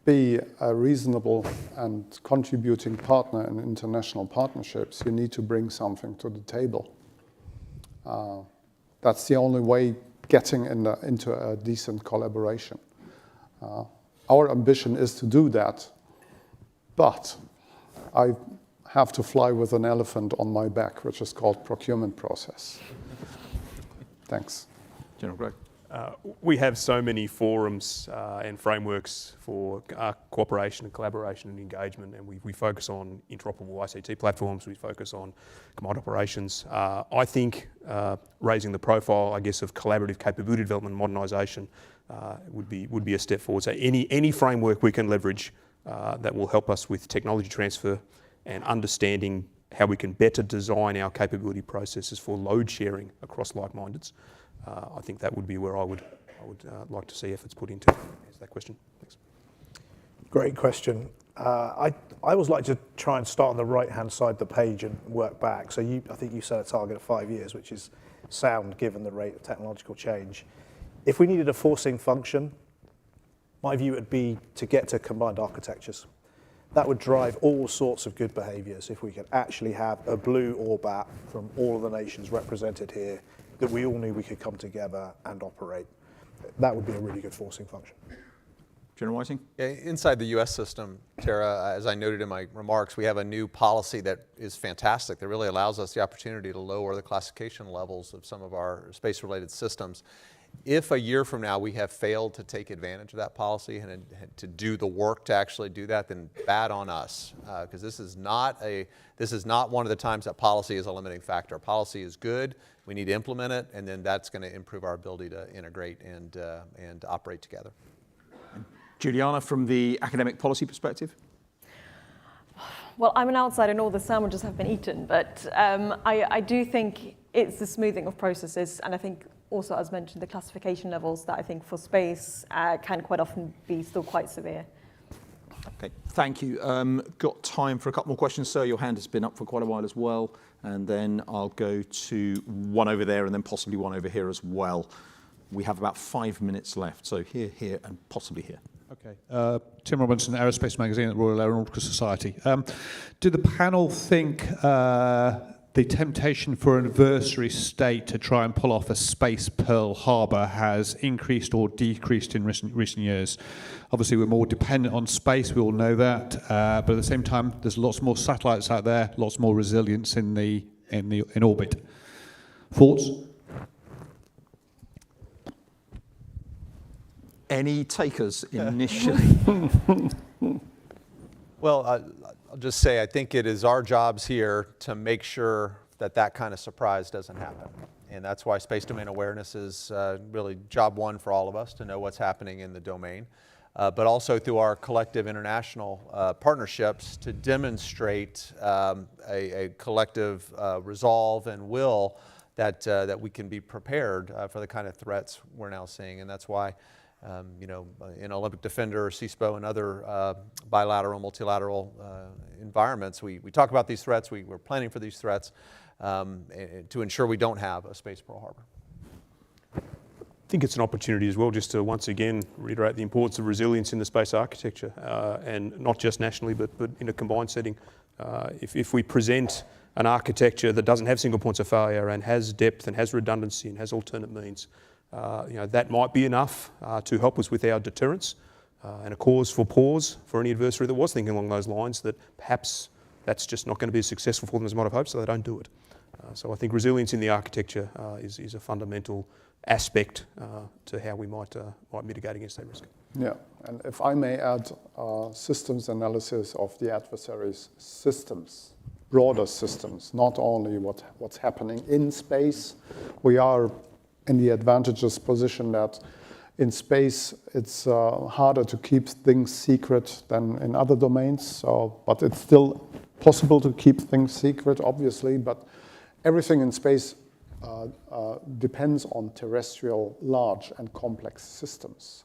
be a reasonable and contributing partner in international partnerships, you need to bring something to the table. That's the only way getting into a decent collaboration. Our ambition is to do that, but I have to fly with an elephant on my back, which is called procurement process. Thanks. General Greg. We have so many forums and frameworks for cooperation and collaboration and engagement, and we focus on interoperable ICT platforms, we focus on command operations. I think raising the profile, I guess, of collaborative capability development and modernisation would be a step forward. So any framework we can leverage that will help us with technology transfer and understanding how we can better design our capability processes for load sharing across like-mindeds. I think that would be where I would like to see efforts put into answer that question. Thanks. Great question. I always like to try and start on the right-hand side of the page and work back. So I think you set a target of 5 years, which is sound given the rate of technological change. If we needed a forcing function, my view would be to get to combined architectures. That would drive all sorts of good behaviours if we could actually have a blue orbat from all of the nations represented here that we all knew we could come together and operate. That would be a really good forcing function. General Whiting? Yeah, inside the U.S. system, Tara, as I noted in my remarks, we have a new policy that is fantastic, that really allows us the opportunity to lower the classification levels of some of our space-related systems. If a year from now we have failed to take advantage of that policy and to do the work to actually do that, then bad on us, because this is not one of the times that policy is a limiting factor. Policy is good. We need to implement it, and then that's going to improve our ability to integrate and operate together. Juliana, from the academic policy perspective? Well, I'm an outsider and all the sandwiches have been eaten, but I do think it's the smoothing of processes, and I think also, as mentioned, the classification levels that I think for space can quite often be still quite severe. Okay, thank you. Got time for a couple more questions. Sir, your hand has been up for quite a while as well. And then I'll go to one over there and then possibly one over here as well. We have about 5 minutes left. So here, and possibly here. Okay. Tim Robinson, Aerospace Magazine at the Royal Aeronautical Society. Do the panel think the temptation for an adversary state to try and pull off a space Pearl Harbor has increased or decreased in recent years? Obviously, we're more dependent on space, we all know that, but at the same time, there's lots more satellites out there, lots more resilience in orbit. Thoughts? Any takers initially? Well, I'll just say I think it is our jobs here to make sure that that kind of surprise doesn't happen. And that's why space domain awareness is really job one for all of us, to know what's happening in the domain. But also through our collective international partnerships to demonstrate a collective resolve and will that we can be prepared for the kind of threats we're now seeing. And that's why, in Olympic Defender, CSPO, and other bilateral, multilateral environments, we talk about these threats, we're planning for these threats to ensure we don't have a space Pearl Harbor. I think it's an opportunity as well just to once again reiterate the importance of resilience in the space architecture, and not just nationally but in a combined setting. If we present an architecture that doesn't have single points of failure and has depth and has redundancy and has alternate means, that might be enough to help us with our deterrence and a cause for pause for any adversary that was thinking along those lines, that perhaps that's just not going to be as successful for them as might have hoped, so they don't do it. So I think resilience in the architecture is a fundamental aspect to how we might mitigate against that risk. Yeah, and if I may add, systems analysis of the adversary's systems, broader systems, not only what's happening in space. We are in the advantageous position that in space it's harder to keep things secret than in other domains, but it's still possible to keep things secret, obviously, but everything in space depends on terrestrial large and complex systems.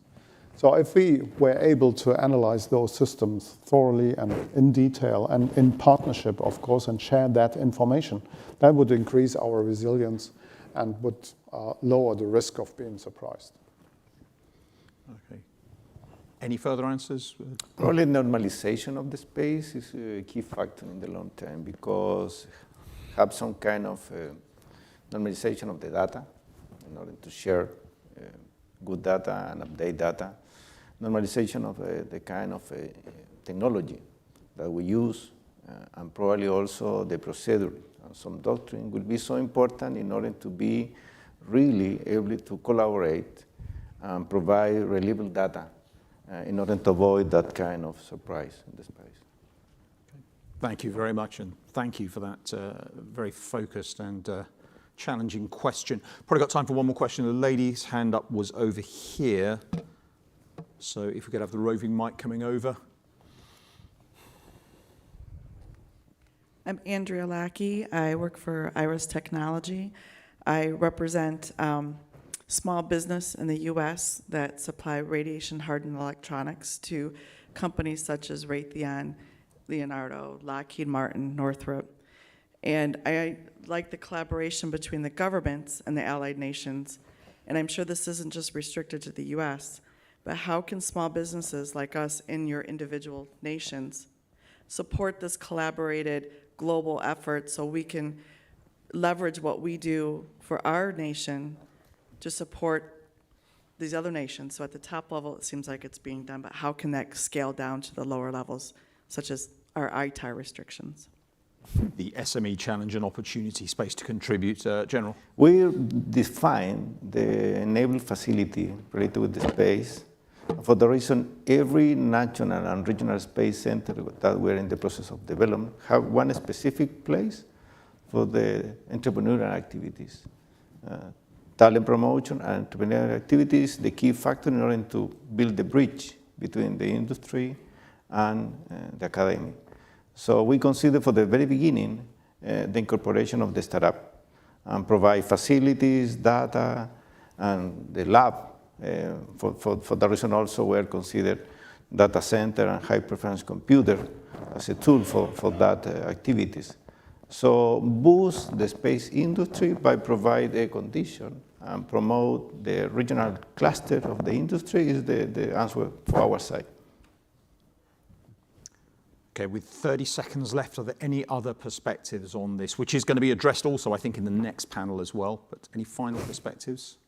So if we were able to analyze those systems thoroughly and in detail and in partnership, of course, and share that information, that would increase our resilience and would lower the risk of being surprised. Okay. Any further answers? Probably normalization of the space is a key factor in the long term, because have some kind of normalization of the data in order to share good data and update data. Normalization of the kind of technology that we use, and probably also the procedure and some doctrine will be so important in order to be really able to collaborate and provide reliable data in order to avoid that kind of surprise in the space. Okay. Thank you very much, and thank you for that very focused and challenging question. Probably got time for one more question. The lady's hand up was over here. So if we could have the roving mic coming over. I'm Andrea Lackey. I work for Iris Technology. I represent small business in the U.S. that supply radiation-hardened electronics to companies such as Raytheon, Leonardo, Lockheed Martin, Northrop. And I like the collaboration between the governments and the allied nations. And I'm sure this isn't just restricted to the U.S., but how can small businesses like us in your individual nations support this collaborated global effort so we can leverage what we do for our nation to support these other nations? So at the top level, it seems like it's being done, but how can that scale down to the lower levels, such as our ITAR restrictions? The SME challenge and opportunity space to contribute. General? We define the enable facility related with the space for the reason every national and regional space center that we're in the process of development have one specific place for the entrepreneurial activities. Talent promotion and entrepreneurial activities, the key factor in order to build the bridge between the industry and the academy. So we consider for the very beginning the incorporation of the startup and provide facilities, data, and the lab. For that reason also we are considered data center and high performance computer as a tool for that activities. So boost the space industry by provide a condition and promote the regional cluster of the industry is the answer for our side. Okay, with 30 seconds left, are there any other perspectives on this, which is going to be addressed also, I think, in the next panel as well, but any final perspectives?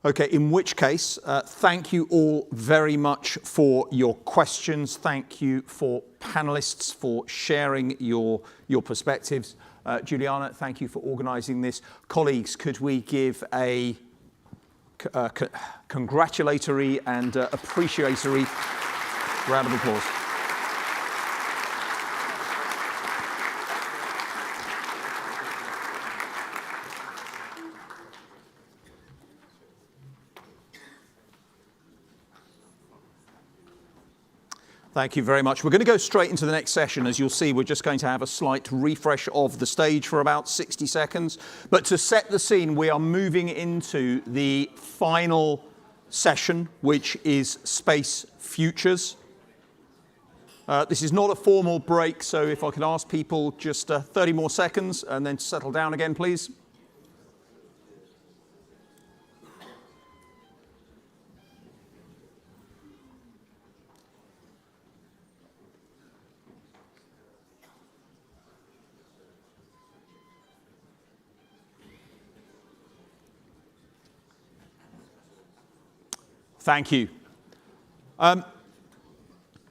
Okay, in which case, thank you all very much for your questions. Thank you for panelists for sharing your perspectives. Juliana, thank you for organizing this. Colleagues, could we give a congratulatory and appreciatory round of applause. Thank you very much. We're going to go straight into the next session. As you'll see, we're just going to have a slight refresh of the stage for about 60 seconds. But to set the scene, we are moving into the final session, which is Space Futures. This is not a formal break, so if I could ask people just 30 more seconds and then settle down again, please. Thank you.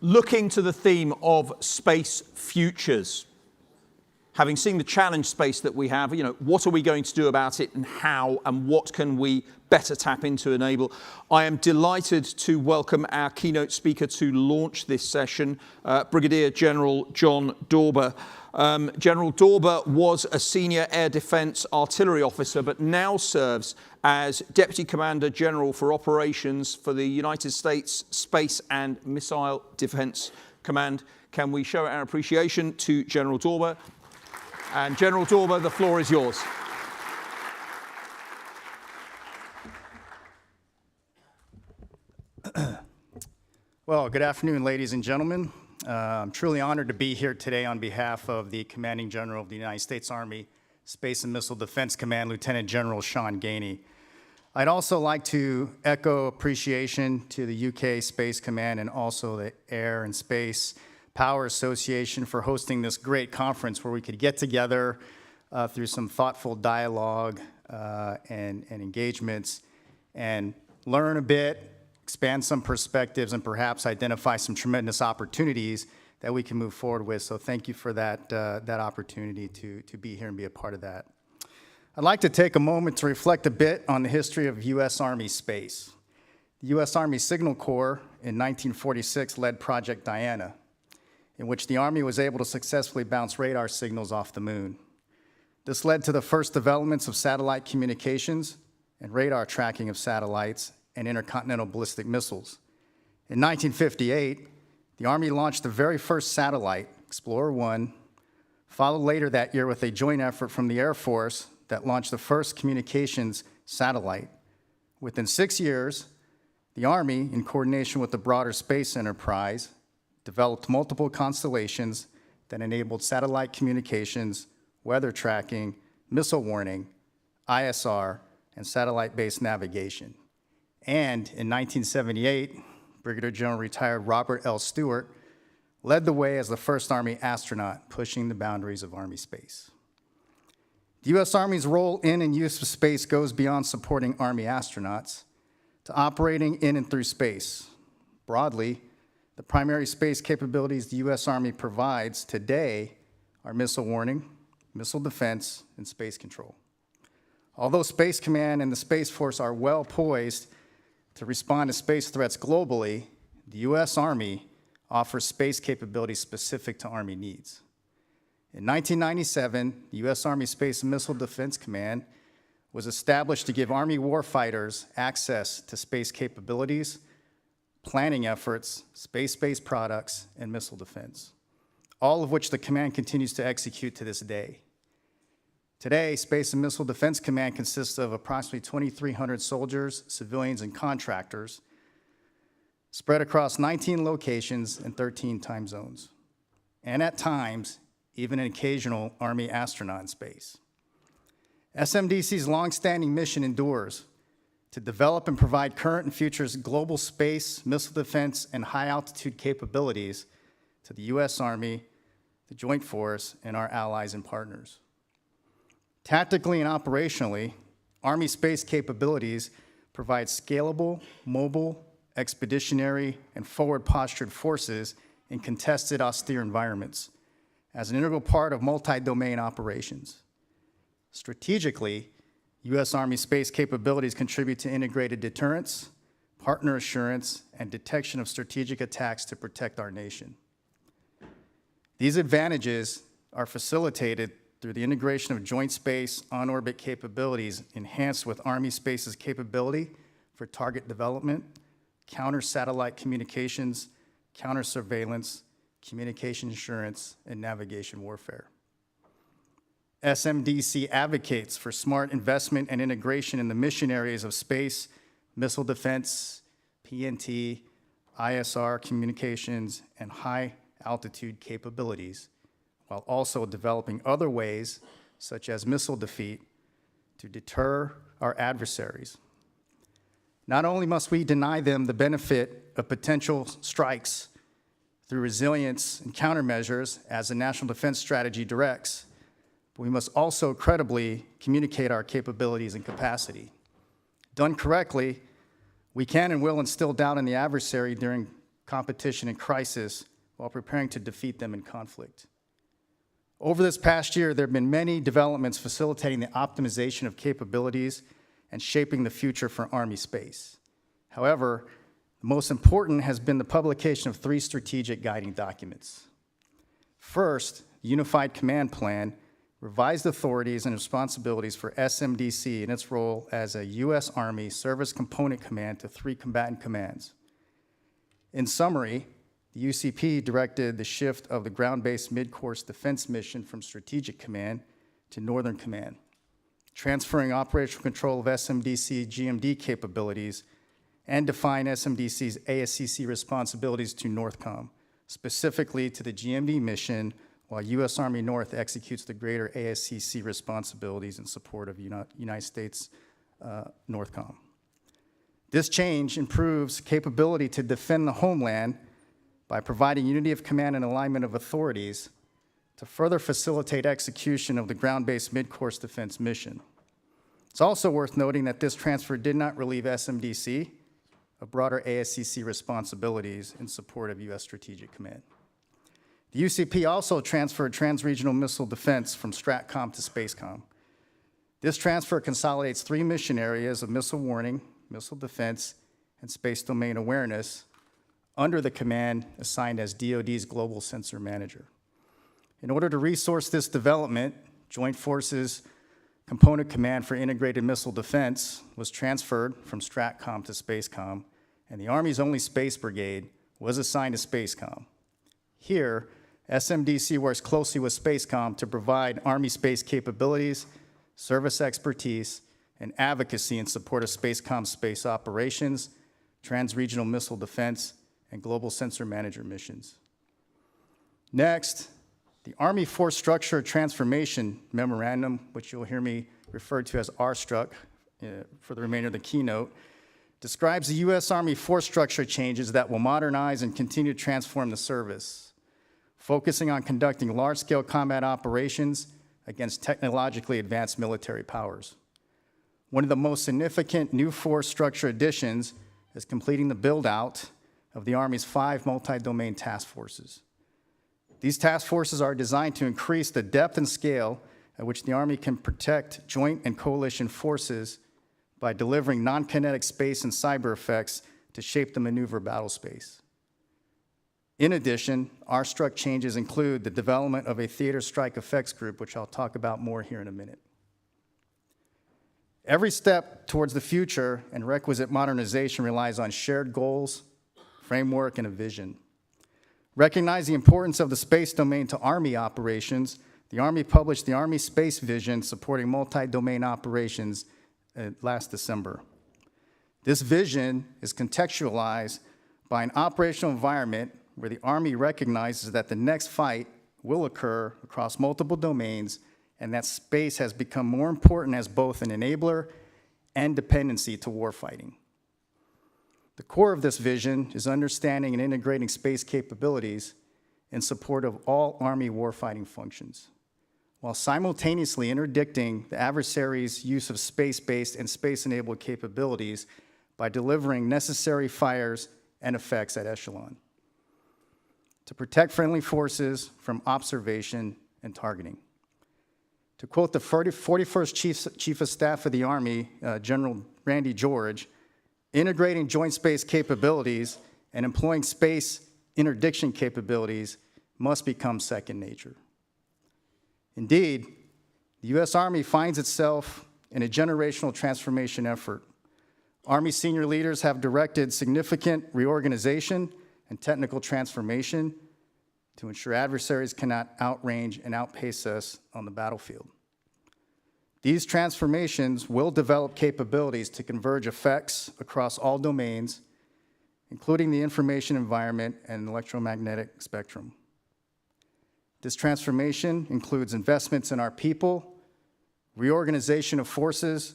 Looking to the theme of space futures, having seen the challenge space that we have, what are we going to do about it and how and what can we better tap into enable? I am delighted to welcome our keynote speaker to launch this session, Brigadier General John Dauber. General Dauber was a senior air defense artillery officer, but now serves as Deputy Commander General for Operations for the United States Space and Missile Defense Command. Can we show our appreciation to General Dauber? And General Dauber, the floor is yours. Well, good afternoon, ladies and gentlemen. I'm truly honored to be here today on behalf of the Commanding General of the United States Army Space and Missile Defense Command, Lieutenant General Sean Gainey. I'd also like to echo appreciation to the UK Space Command and also the Air and Space Power Association for hosting this great conference where we could get together through some thoughtful dialogue and engagements and learn a bit, expand some perspectives, and perhaps identify some tremendous opportunities that we can move forward with. So thank you for that opportunity to be here and be a part of that. I'd like to take a moment to reflect a bit on the history of U.S. Army space. The U.S. Army Signal Corps in 1946 led Project Diana, in which the Army was able to successfully bounce radar signals off the moon. This led to the first developments of satellite communications and radar tracking of satellites and intercontinental ballistic missiles. In 1958, the Army launched the very first satellite, Explorer 1, followed later that year with a joint effort from the Air Force that launched the first communications satellite. Within 6 years, the Army, in coordination with the broader space enterprise, developed multiple constellations that enabled satellite communications, weather tracking, missile warning, ISR, and satellite-based navigation. And in 1978, Brigadier General retired Robert L. Stewart led the way as the first Army astronaut pushing the boundaries of Army space. The U.S. Army's role in and use of space goes beyond supporting Army astronauts to operating in and through space. Broadly, the primary space capabilities the U.S. Army provides today are missile warning, missile defense, and space control. Although Space Command and the Space Force are well poised to respond to space threats globally, the U.S. Army offers space capabilities specific to Army needs. In 1997, the U.S. Army Space and Missile Defense Command was established to give Army warfighters access to space capabilities, planning efforts, space-based products, and missile defense, all of which the command continues to execute to this day. Today, Space and Missile Defense Command consists of approximately 2,300 soldiers, civilians, and contractors spread across 19 locations and 13 time zones, and at times, even an occasional Army astronaut in space. SMDC's longstanding mission endures to develop and provide current and future global space, missile defense, and high-altitude capabilities to the U.S. Army, the Joint Force, and our allies and partners. Tactically and operationally, Army space capabilities provide scalable, mobile, expeditionary, and forward-postured forces in contested, austere environments as an integral part of multi-domain operations. Strategically, U.S. Army space capabilities contribute to integrated deterrence, partner assurance, and detection of strategic attacks to protect our nation. These advantages are facilitated through the integration of joint space on-orbit capabilities enhanced with Army Space's capability for target development, counter-satellite communications, counter-surveillance, communication assurance, and navigation warfare. SMDC advocates for smart investment and integration in the mission areas of space, missile defense, PNT, ISR communications, and high-altitude capabilities, while also developing other ways, such as missile defeat, to deter our adversaries. Not only must we deny them the benefit of potential strikes through resilience and countermeasures, as the National Defense Strategy directs, but we must also credibly communicate our capabilities and capacity. Done correctly, we can and will instill doubt in the adversary during competition and crisis while preparing to defeat them in conflict. Over this past year, there have been many developments facilitating the optimization of capabilities and shaping the future for Army space. However, the most important has been the publication of 3 strategic guiding documents. First, the Unified Command Plan revised authorities and responsibilities for SMDC in its role as a U.S. Army Service Component Command to 3 combatant commands. In summary, the UCP directed the shift of the ground-based mid-course defense mission from Strategic Command to Northern Command, transferring operational control of SMDC GMD capabilities and define SMDC's ASCC responsibilities to NORTHCOM, specifically to the GMD mission, while U.S. Army North executes the greater ASCC responsibilities in support of United States NORTHCOM. This change improves capability to defend the homeland by providing unity of command and alignment of authorities to further facilitate execution of the ground-based mid-course defense mission. It's also worth noting that this transfer did not relieve SMDC of broader ASCC responsibilities in support of U.S. Strategic Command. The UCP also transferred trans-regional missile defense from STRATCOM to SPACECOM. This transfer consolidates 3 mission areas of missile warning, missile defense, and space domain awareness under the command assigned as DoD's Global Sensor Manager. In order to resource this development, Joint Forces Component Command for Integrated Missile Defense was transferred from STRATCOM to SPACECOM, and the Army's only space brigade was assigned to SPACECOM. Here, SMDC works closely with SPACECOM to provide Army space capabilities, service expertise, and advocacy in support of SPACECOM's space operations, trans-regional missile defense, and global sensor manager missions. Next, the Army Force Structure Transformation Memorandum, which you'll hear me refer to as RSTRUC for the remainder of the keynote, describes the U.S. Army force structure changes that will modernize and continue to transform the service, focusing on conducting large-scale combat operations against technologically advanced military powers. One of the most significant new force structure additions is completing the build-out of the Army's 5 multi-domain task forces. These task forces are designed to increase the depth and scale at which the Army can protect joint and coalition forces by delivering non-kinetic space and cyber effects to shape the maneuver battle space. In addition, RSTRUC changes include the development of a theater strike effects group, which I'll talk about more here in a minute. Every step towards the future and requisite modernization relies on shared goals, framework, and a vision. Recognize the importance of the space domain to Army operations. The Army published the Army Space Vision supporting multi-domain operations last December. This vision is contextualized by an operational environment where the Army recognizes that the next fight will occur across multiple domains and that space has become more important as both an enabler and dependency to warfighting. The core of this vision is understanding and integrating space capabilities in support of all Army warfighting functions, while simultaneously interdicting the adversary's use of space-based and space-enabled capabilities by delivering necessary fires and effects at echelon to protect friendly forces from observation and targeting, To quote the 41st Chief of Staff of the Army, General Randy George, integrating joint space capabilities and employing space interdiction capabilities must become second nature. Indeed, the U.S. Army finds itself in a generational transformation effort. Army senior leaders have directed significant reorganization and technical transformation to ensure adversaries cannot outrange and outpace us on the battlefield. These transformations will develop capabilities to converge effects across all domains, including the information environment and electromagnetic spectrum. This transformation includes investments in our people, reorganization of forces,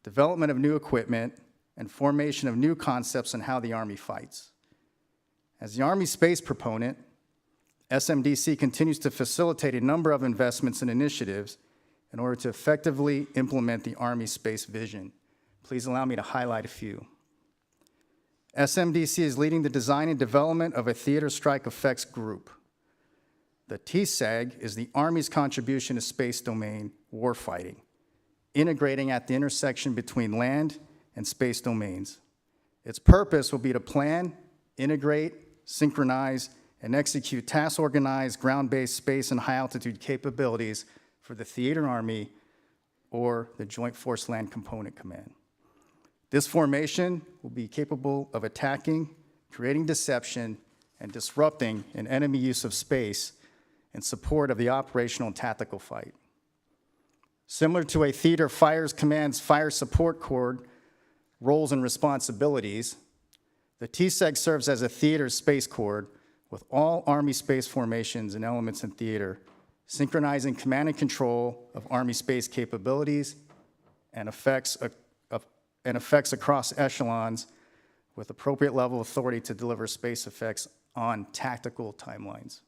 development of new equipment, and formation of new concepts on how the Army fights. As the Army space proponent, SMDC continues to facilitate a number of investments and initiatives in order to effectively implement the Army space vision. Please allow me to highlight a few. SMDC is leading the design and development of a theater strike effects group. The TSEG is the Army's contribution to space domain warfighting, integrating at the intersection between land and space domains. Its purpose will be to plan, integrate, synchronize, and execute task-organized, ground-based space and high-altitude capabilities for the Theater Army or the Joint Force Land Component Command. This formation will be capable of attacking, creating deception, and disrupting an enemy use of space in support of the operational and tactical fight. Similar to a Theater Fires Command's Fire Support Corps roles and responsibilities, the TSEG serves as a theater space corps with all Army space formations and elements in theater, synchronizing command and control of Army space capabilities and effects across echelons with appropriate level of authority to deliver space effects on tactical timelines.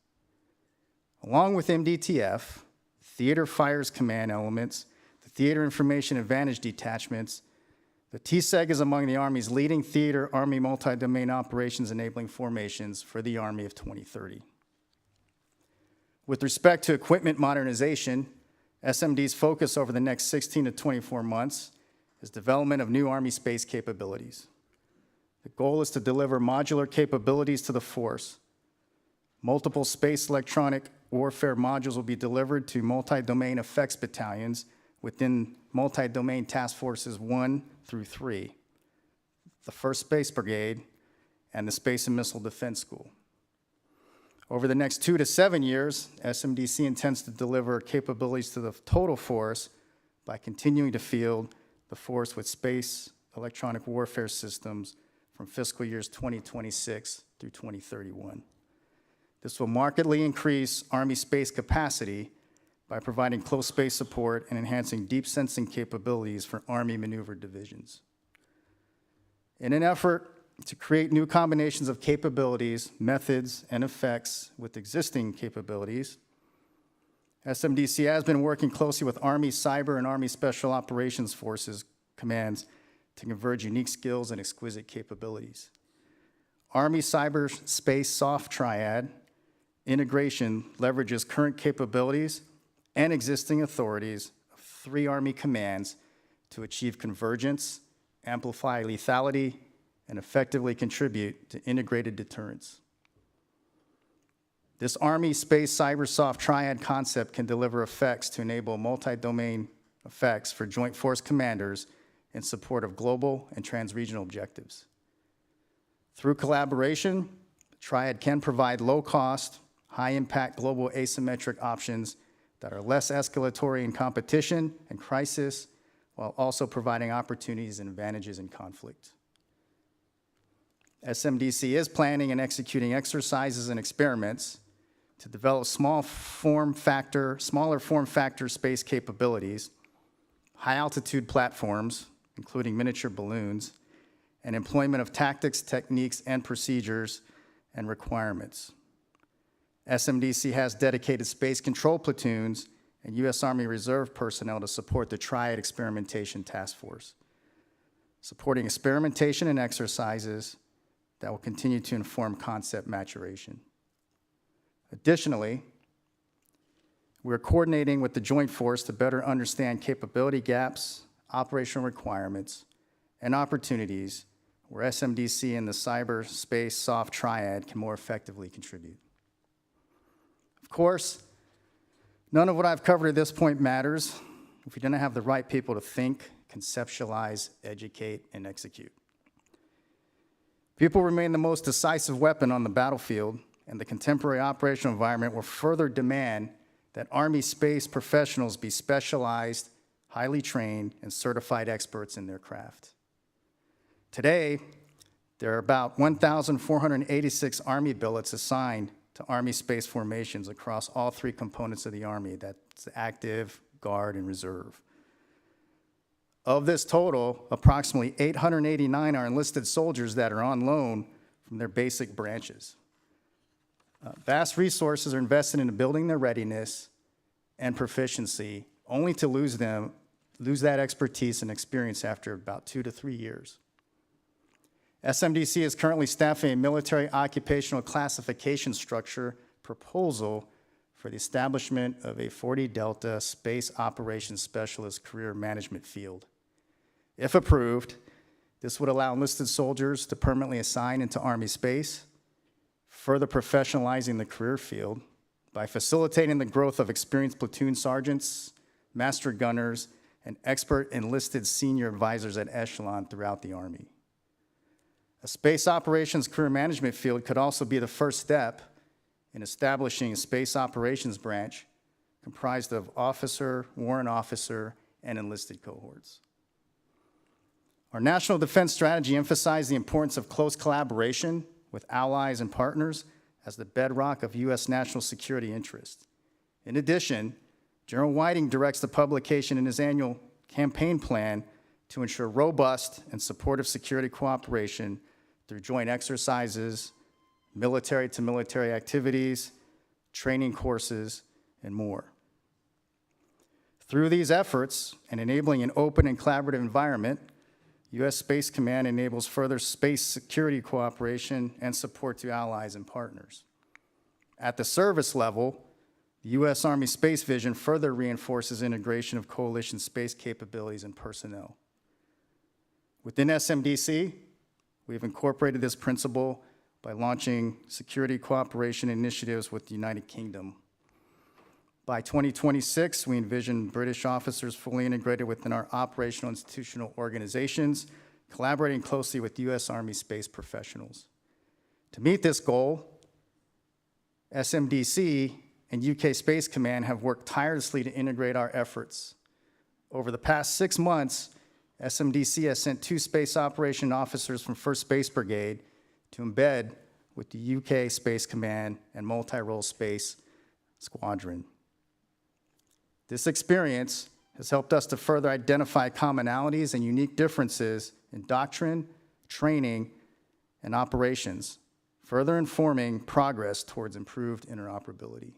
Along with MDTF, Theater Fires Command elements, the Theater Information Advantage detachments, the TSEG is among the Army's leading theater Army multi-domain operations enabling formations for the Army of 2030. With respect to equipment modernization, SMD's focus over the next 16 to 24 months is development of new Army space capabilities. The goal is to deliver modular capabilities to the force. Multiple space electronic warfare modules will be delivered to multi-domain effects battalions within multi-domain task forces 1 through 3, the 1st Space Brigade, and the Space and Missile Defense School. Over the next 2 to 7 years, SMDC intends to deliver capabilities to the total force by continuing to field the force with space electronic warfare systems from fiscal years 2026 through 2031. This will markedly increase Army space capacity by providing close space support and enhancing deep sensing capabilities for Army maneuver divisions. In an effort to create new combinations of capabilities, methods, and effects with existing capabilities, SMDC has been working closely with Army Cyber and Army Special Operations Forces commands to converge unique skills and exquisite capabilities. Army Cyberspace Soft Triad integration leverages current capabilities and existing authorities of 3 Army commands to achieve convergence, amplify lethality, and effectively contribute to integrated deterrence. This Army Space Cybersoft Triad concept can deliver effects to enable multi-domain effects for Joint Force commanders in support of global and trans-regional objectives. Through collaboration, the Triad can provide low-cost, high-impact global asymmetric options that are less escalatory in competition and crisis, while also providing opportunities and advantages in conflict. SMDC is planning and executing exercises and experiments to develop smaller form factor space capabilities, high-altitude platforms, including miniature balloons, and employment of tactics, techniques, and procedures and requirements. SMDC has dedicated space control platoons and U.S. Army Reserve personnel to support the Triad Experimentation Task Force, supporting experimentation and exercises that will continue to inform concept maturation. Additionally, We're coordinating with the Joint Force to better understand capability gaps, operational requirements, and opportunities where SMDC and the cyberspace soft triad can more effectively contribute. Of course, none of what I've covered at this point matters if we don't have the right people to think, conceptualize, educate, and execute. People remain the most decisive weapon on the battlefield, and the contemporary operational environment will further demand that Army space professionals be specialized, highly trained, and certified experts in their craft. Today, there are about 1,486 Army billets assigned to Army space formations across all three components of the Army, that's active, Guard, and Reserve. Of this total, approximately 889 are enlisted soldiers that are on loan from their basic branches. Vast resources are invested into building their readiness and proficiency, only to lose that expertise and experience after about 2 to 3 years. SMDC is currently staffing a military occupational classification structure proposal for the establishment of a 40 Delta Space Operations Specialist career management field. If approved, this would allow enlisted soldiers to permanently assign into Army space, further professionalizing the career field by facilitating the growth of experienced platoon sergeants, master gunners, and expert enlisted senior advisors at echelon throughout the Army. A space operations career management field could also be the first step in establishing a space operations branch comprised of officer, warrant officer, and enlisted cohorts. Our national defense strategy emphasized the importance of close collaboration with allies and partners as the bedrock of U.S. national security interest. In addition, General Whiting directs the publication in his annual campaign plan to ensure robust and supportive security cooperation through joint exercises, military-to-military activities, training courses, and more. Through these efforts and enabling an open and collaborative environment, U.S. Space Command enables further space security cooperation and support to allies and partners. At the service level, the U.S. Army Space Vision further reinforces integration of coalition space capabilities and personnel. Within SMDC, we've incorporated this principle by launching security cooperation initiatives with the United Kingdom. By 2026, we envision British officers fully integrated within our operational institutional organizations, collaborating closely with U.S. Army space professionals. To meet this goal, SMDC and UK Space Command have worked tirelessly to integrate our efforts. Over the past 6 months, SMDC has sent 2 space operation officers from 1st Space Brigade to embed with the UK Space Command and multi-role space squadron. This experience has helped us to further identify commonalities and unique differences in doctrine, training, and operations, further informing progress towards improved interoperability.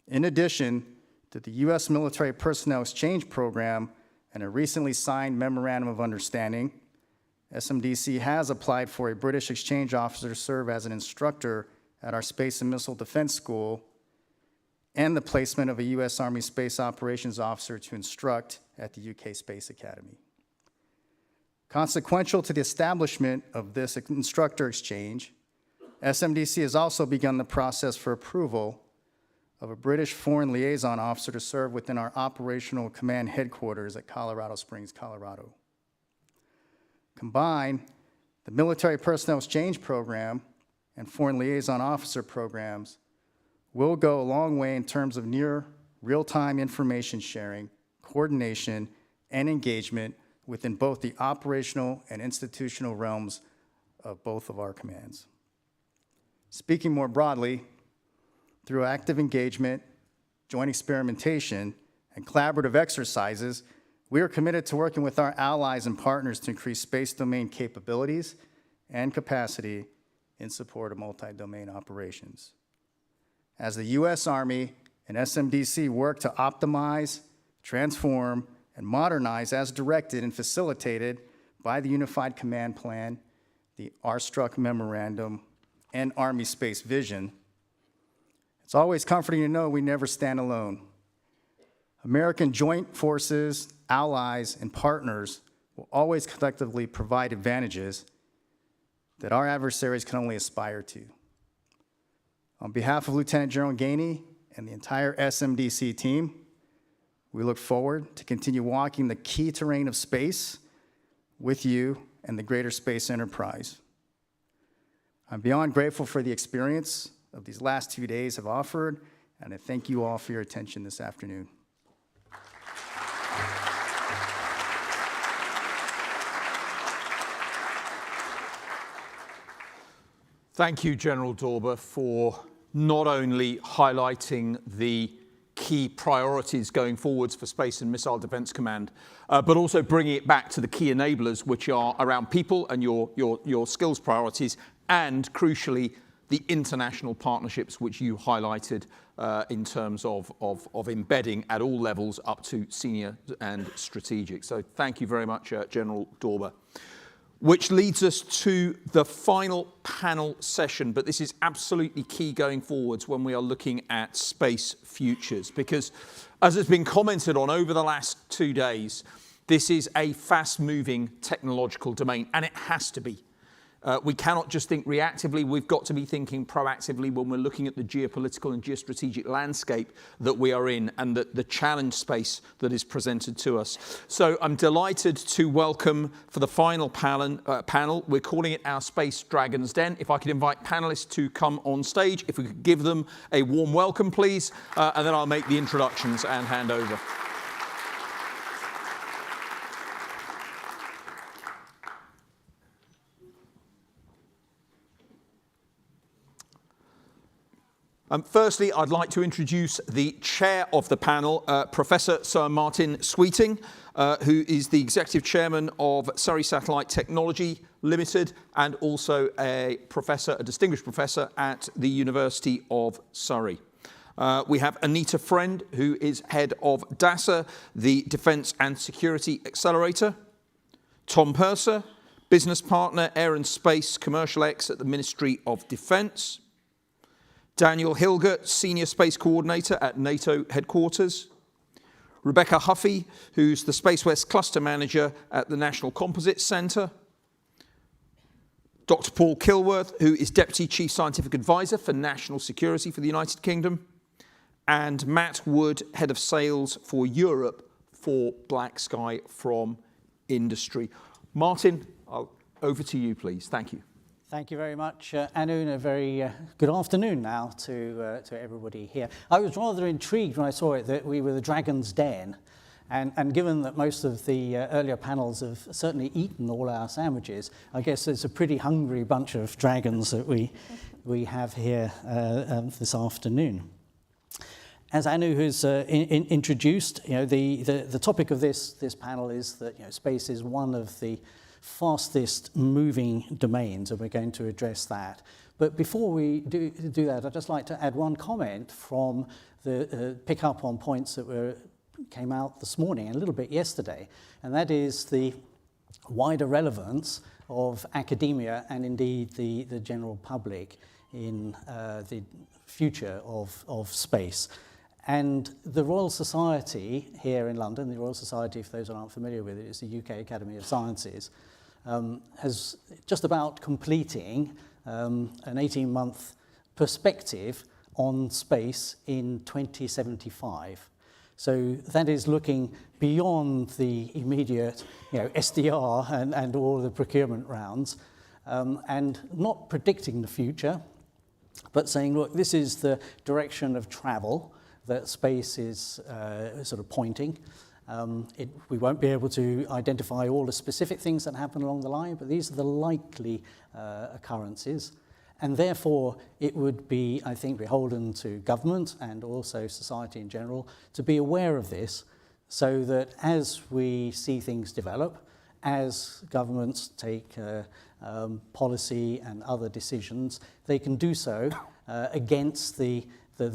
In addition to the U.S. Military Personnel Exchange Program and a recently signed Memorandum of Understanding, SMDC has applied for a British exchange officer to serve as an instructor at our Space and Missile Defense School, and the placement of a U.S. Army Space Operations Officer to instruct at the UK Space Academy. Consequential to the establishment of this instructor exchange, SMDC has also begun the process for approval of a British Foreign Liaison Officer to serve within our operational command headquarters at Colorado Springs, Colorado. Combined, the Military Personnel Exchange Program and Foreign Liaison Officer programs will go a long way in terms of near real-time information sharing, coordination, and engagement within both the operational and institutional realms of both of our commands. Speaking more broadly, through active engagement, joint experimentation, and collaborative exercises, we are committed to working with our allies and partners to increase space domain capabilities and capacity in support of multi-domain operations. As the U.S. Army and SMDC work to optimize, transform, and modernize as directed and facilitated by the Unified Command Plan, the RSTRUC Memorandum, and Army Space Vision, It's always comforting to know we never stand alone. American joint forces, allies, and partners will always collectively provide advantages that our adversaries can only aspire to. On behalf of Lieutenant General Gainey and the entire SMDC team, we look forward to continue walking the key terrain of space with you and the greater space enterprise. I'm beyond grateful for the experience of these last 2 days have offered, and I thank you all for your attention this afternoon. Thank you, General Dauber, for not only highlighting the key priorities going forwards for Space and Missile Defense Command, but also bringing it back to the key enablers, which are around people and your skills priorities, and crucially, the international partnerships which you highlighted in terms of embedding at all levels up to senior and strategic. So thank you very much, General Dauber. Which leads us to the final panel session, but this is absolutely key going forwards when we are looking at space futures, because as has been commented on over the last 2 days, this is a fast-moving technological domain, and it has to be. We cannot just think reactively, we've got to be thinking proactively when we're looking at the geopolitical and geostrategic landscape that we are in and the challenge space that is presented to us. So I'm delighted to welcome for the final panel, we're calling it our Space Dragon's Den. If I could invite panelists to come on stage, if we could give them a warm welcome, please, and then I'll make the introductions and hand over. Firstly, I'd like to introduce the chair of the panel, Professor Sir Martin Sweeting, who is the Executive Chairman of Surrey Satellite Technology Limited and also a distinguished professor at the University of Surrey. We have Anita Friend, who is head of DASA, the Defence and Security Accelerator. Tom Purser, business partner, Air and Space Commercial X at the Ministry of Defence. Daniel Hilgert, Senior Space Coordinator at NATO Headquarters. Rebecca Huffey, who's the Space West Cluster Manager at the National Composites Centre. Dr. Paul Kilworth, who is Deputy Chief Scientific Advisor for National Security for the United Kingdom. And Matt Wood, Head of Sales for Europe for Black Sky from Industry. Martin, over to you, please. Thank you. Thank you very much, Anu, and a very good afternoon now to everybody here. I was rather intrigued when I saw it that we were the Dragon's Den, and given that most of the earlier panels have certainly eaten all our sandwiches, I guess it's a pretty hungry bunch of dragons that we have here this afternoon. As Anu has introduced, the topic of this panel is that space is one of the fastest moving domains, and we're going to address that. But before we do that, I'd just like to add one comment from the pick up on points that came out this morning and a little bit yesterday, and that is the wider relevance of academia and indeed the general public in the future of space. And the Royal Society here in London, the Royal Society, for those who aren't familiar with it, is the UK Academy of Sciences, has just about completing an 18-month perspective on space in 2075. So that is looking beyond the immediate SDR and all the procurement rounds, and not predicting the future, but saying, look, this is the direction of travel that space is sort of pointing. We won't be able to identify all the specific things that happen along the line, but these are the likely occurrences. And therefore, it would be, I think, beholden to government and also society in general to be aware of this so that as we see things develop, as governments take policy and other decisions, they can do so against the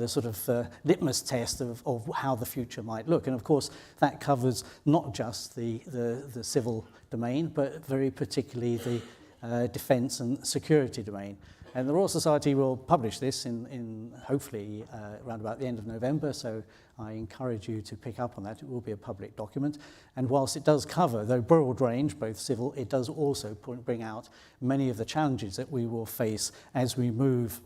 sort of litmus test of how the future might look. And of course, that covers not just the civil domain, but very particularly the defence and security domain. And the Royal Society will publish this in hopefully around about the end of November, so I encourage you to pick up on that. It will be a public document. And whilst it does cover the broad range, both civil, it does also bring out many of the challenges that we will face as we move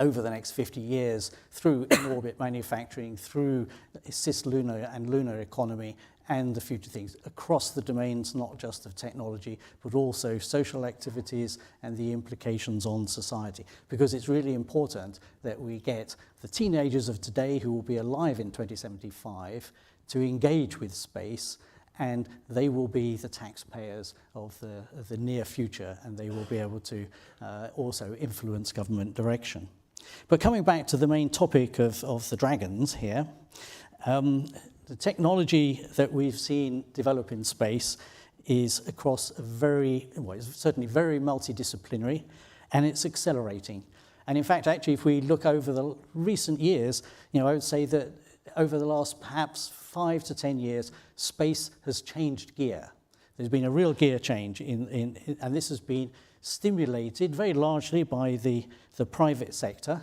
over the next 50 years through in-orbit manufacturing, through cislunar and lunar economy, and the future things across the domains, not just of technology, but also social activities and the implications on society. Because it's really important that we get the teenagers of today who will be alive in 2075 to engage with space, and they will be the taxpayers of the near future, and they will be able to also influence government direction. But coming back to the main topic of the Dragons here, the technology that we've seen develop in space is across it's certainly very multidisciplinary, and it's accelerating. And in fact, actually, if we look over the recent years, I would say that over the last perhaps 5 to 10 years, space has changed gear. There's been a real gear change and this has been stimulated very largely by the private sector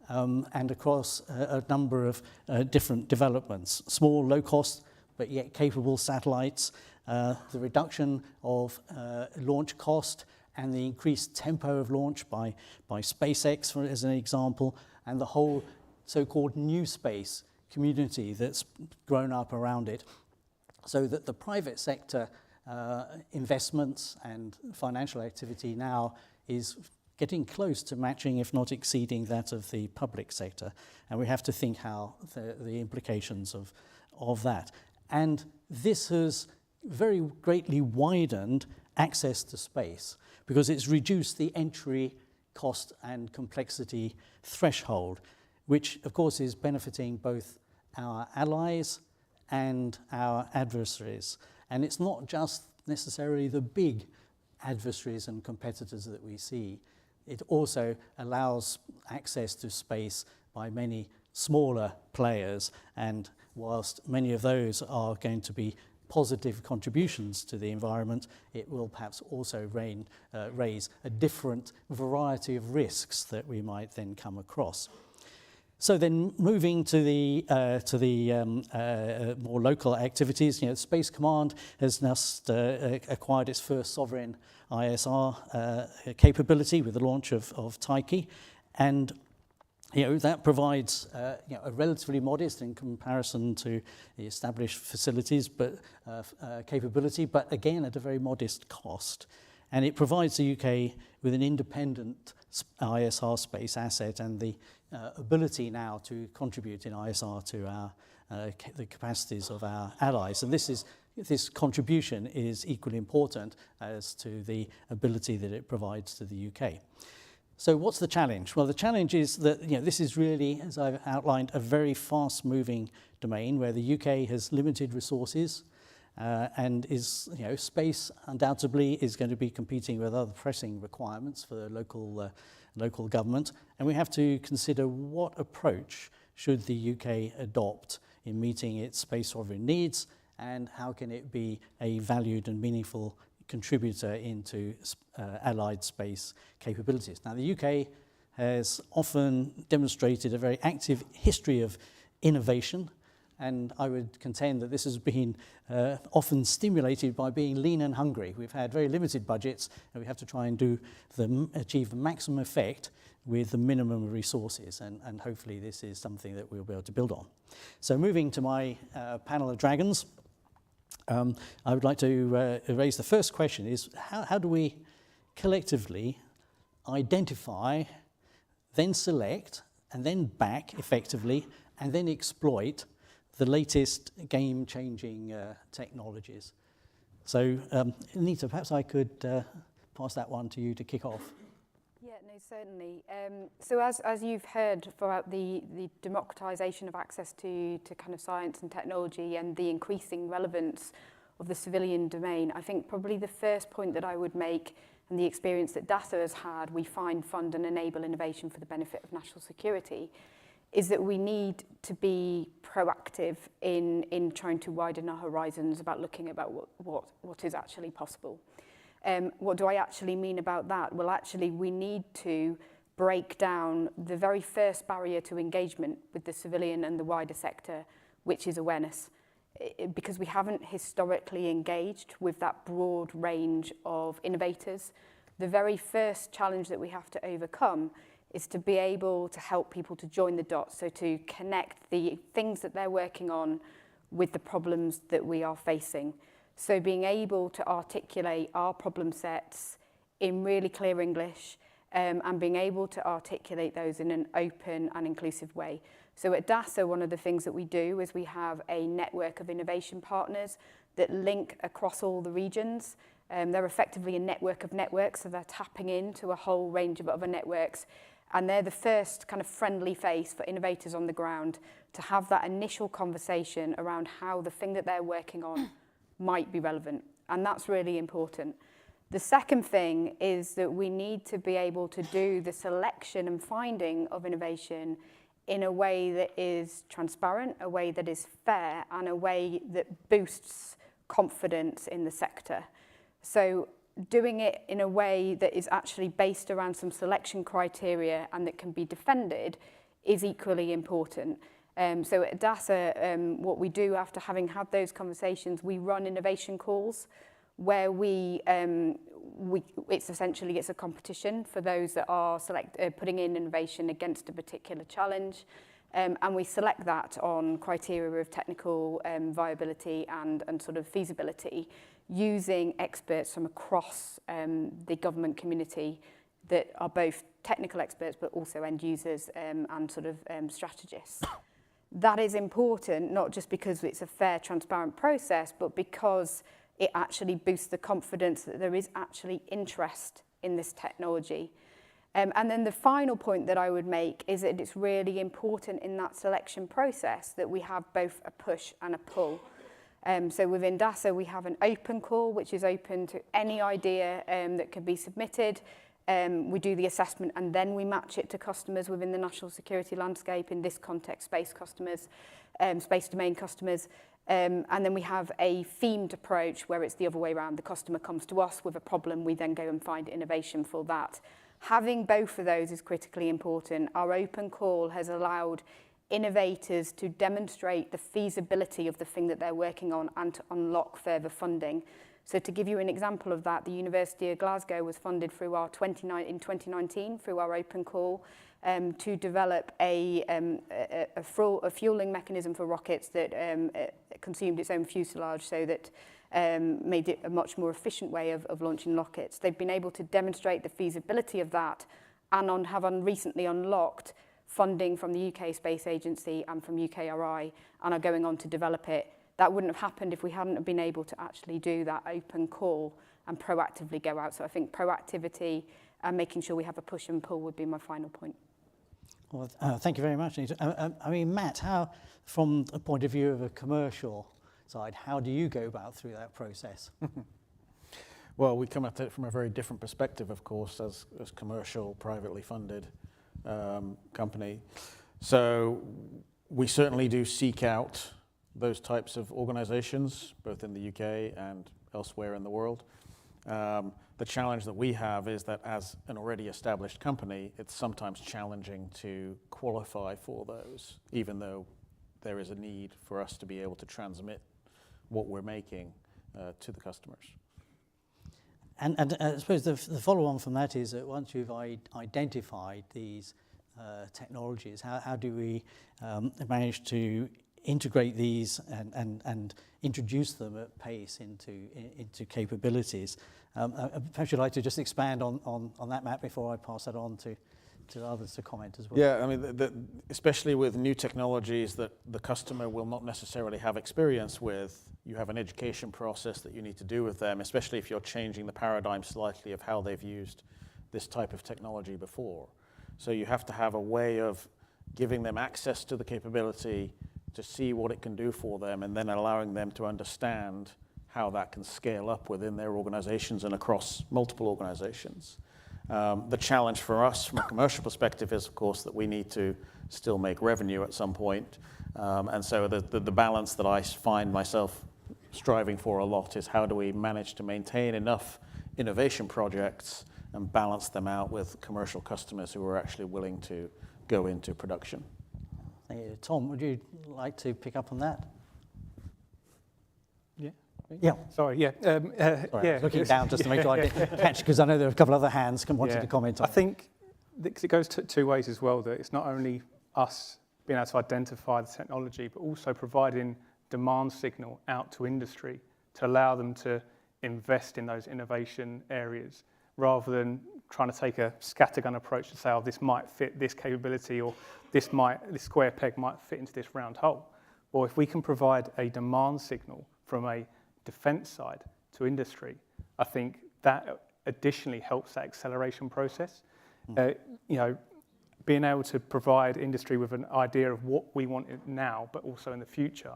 and across a number of different developments. Small, low cost, but yet capable satellites, the reduction of launch cost and the increased tempo of launch by SpaceX, as an example, and the whole so-called new space community that's grown up around it, so that the private sector investments and financial activity now is getting close to matching, if not exceeding, that of the public sector. And we have to think how the implications of that. And this has very greatly widened access to space because it's reduced the entry cost and complexity threshold, which of course is benefiting both our allies and our adversaries. And it's not just necessarily the big adversaries and competitors that we see. It also allows access to space by many smaller players, and whilst many of those are going to be positive contributions to the environment, it will perhaps also raise a different variety of risks that we might then come across. So then moving to the more local activities, Space Command has now acquired its first sovereign ISR capability with the launch of Tyche, and that provides a relatively modest in comparison to the established facilities, but capability, but again at a very modest cost. And it provides the UK with an independent ISR space asset and the ability now to contribute in ISR to the capacities of our allies. And this contribution is equally important as to the ability that it provides to the UK. So what's the challenge? Well, the challenge is that this is really, as I've outlined, a very fast-moving domain where the UK has limited resources, and space undoubtedly is going to be competing with other pressing requirements for the local government, and we have to consider what approach should the UK adopt in meeting its space sovereign needs, and how can it be a valued and meaningful contributor into allied space capabilities. Now, the UK has often demonstrated a very active history of innovation, and I would contend that this has been often stimulated by being lean and hungry. We've had very limited budgets, and we have to try and achieve the maximum effect with the minimum resources, and hopefully this is something that we'll be able to build on. So moving to my panel of dragons, I would like to raise the first question is, how do we collectively identify, then select, and then back effectively, and then exploit the latest game-changing technologies? So, Anita, perhaps I could pass that one to you to kick off. Yeah, no, certainly. So as you've heard throughout the democratization of access to kind of science and technology and the increasing relevance of the civilian domain, I think probably the first point that I would make, and the experience that DASA has had, we find, fund and enable innovation for the benefit of national security, is that we need to be proactive in trying to widen our horizons about looking about what is actually possible. What do I actually mean about that? Well, actually, we need to break down the very first barrier to engagement with the civilian and the wider sector, which is awareness. Because we haven't historically engaged with that broad range of innovators, the very first challenge that we have to overcome is to be able to help people to join the dots, so to connect the things that they're working on with the problems that we are facing. So being able to articulate our problem sets in really clear English, and being able to articulate those in an open and inclusive way. So at DASA, one of the things that we do is we have a network of innovation partners that link across all the regions. They're effectively a network of networks, so they're tapping into a whole range of other networks. And they're the first kind of friendly face for innovators on the ground to have that initial conversation around how the thing that they're working on might be relevant. And that's really important. The second thing is that we need to be able to do the selection and finding of innovation in a way that is transparent, a way that is fair, and a way that boosts confidence in the sector. So doing it in a way that is actually based around some selection criteria and that can be defended is equally important. So at DASA, what we do after having had those conversations, we run innovation calls where it's a competition for those that are putting in innovation against a particular challenge. And we select that on criteria of technical viability and sort of feasibility, using experts from across the government community that are both technical experts but also end users and sort of strategists. That is important, not just because it's a fair, transparent process, but because it actually boosts the confidence that there is actually interest in this technology. And then the final point that I would make is that it's really important in that selection process that we have both a push and a pull. So within DASA, we have an open call, which is open to any idea that can be submitted. We do the assessment and then we match it to customers within the national security landscape, in this context, space customers, space domain customers. And then we have a themed approach where it's the other way around. The customer comes to us with a problem, we then go and find innovation for that. Having both of those is critically important. Our open call has allowed innovators to demonstrate the feasibility of the thing that they're working on and to unlock further funding. So to give you an example of that, the University of Glasgow was funded through in 2019 through our open call to develop a fueling mechanism for rockets that consumed its own fuselage, so that made it a much more efficient way of launching rockets. They've been able to demonstrate the feasibility of that and have recently unlocked funding from the UK Space Agency and from UKRI and are going on to develop it. That wouldn't have happened if we hadn't been able to actually do that open call and proactively go out. So I think proactivity and making sure we have a push and pull would be my final point. Well, thank you very much, Anita. I mean, Matt, how, from a point of view of a commercial side, how do you go about through that process? Well, we come at it from a very different perspective, of course, as commercial, privately funded company. So we certainly do seek out those types of organizations, both in the UK and elsewhere in the world. The challenge that we have is that as an already established company, it's sometimes challenging to qualify for those, even though there is a need for us to be able to transmit what we're making to the customers. And I suppose the follow-on from that is that once you've identified these technologies, how do we manage to integrate these and introduce them at pace into capabilities? Perhaps you'd like to just expand on that, Matt, before I pass that on to others to comment as well. Yeah, I mean, especially with new technologies that the customer will not necessarily have experience with, you have an education process that you need to do with them, especially if you're changing the paradigm slightly of how they've used this type of technology before. So you have to have a way of giving them access to the capability to see what it can do for them, and then allowing them to understand how that can scale up within their organizations and across multiple organizations. The challenge for us from a commercial perspective is, of course, that we need to still make revenue at some point. And so the balance that I find myself striving for a lot is how do we manage to maintain enough innovation projects and balance them out with commercial customers who are actually willing to go into production. Thank you. Tom, would you like to pick up on that? Yeah. Yeah. Sorry, yeah. Sorry, I was looking down just to make sure I didn't catch, because I know there are a couple of other hands wanted to comment on I think it goes two ways as well, that it's not only us being able to identify the technology, but also providing demand signal out to industry to allow them to invest in those innovation areas, rather than trying to take a scattergun approach to say, oh, this might fit this capability, or this square peg might fit into this round hole. Or if we can provide a demand signal from a defence side to industry, I think that additionally helps that acceleration process. Being able to provide industry with an idea of what we want now, but also in the future,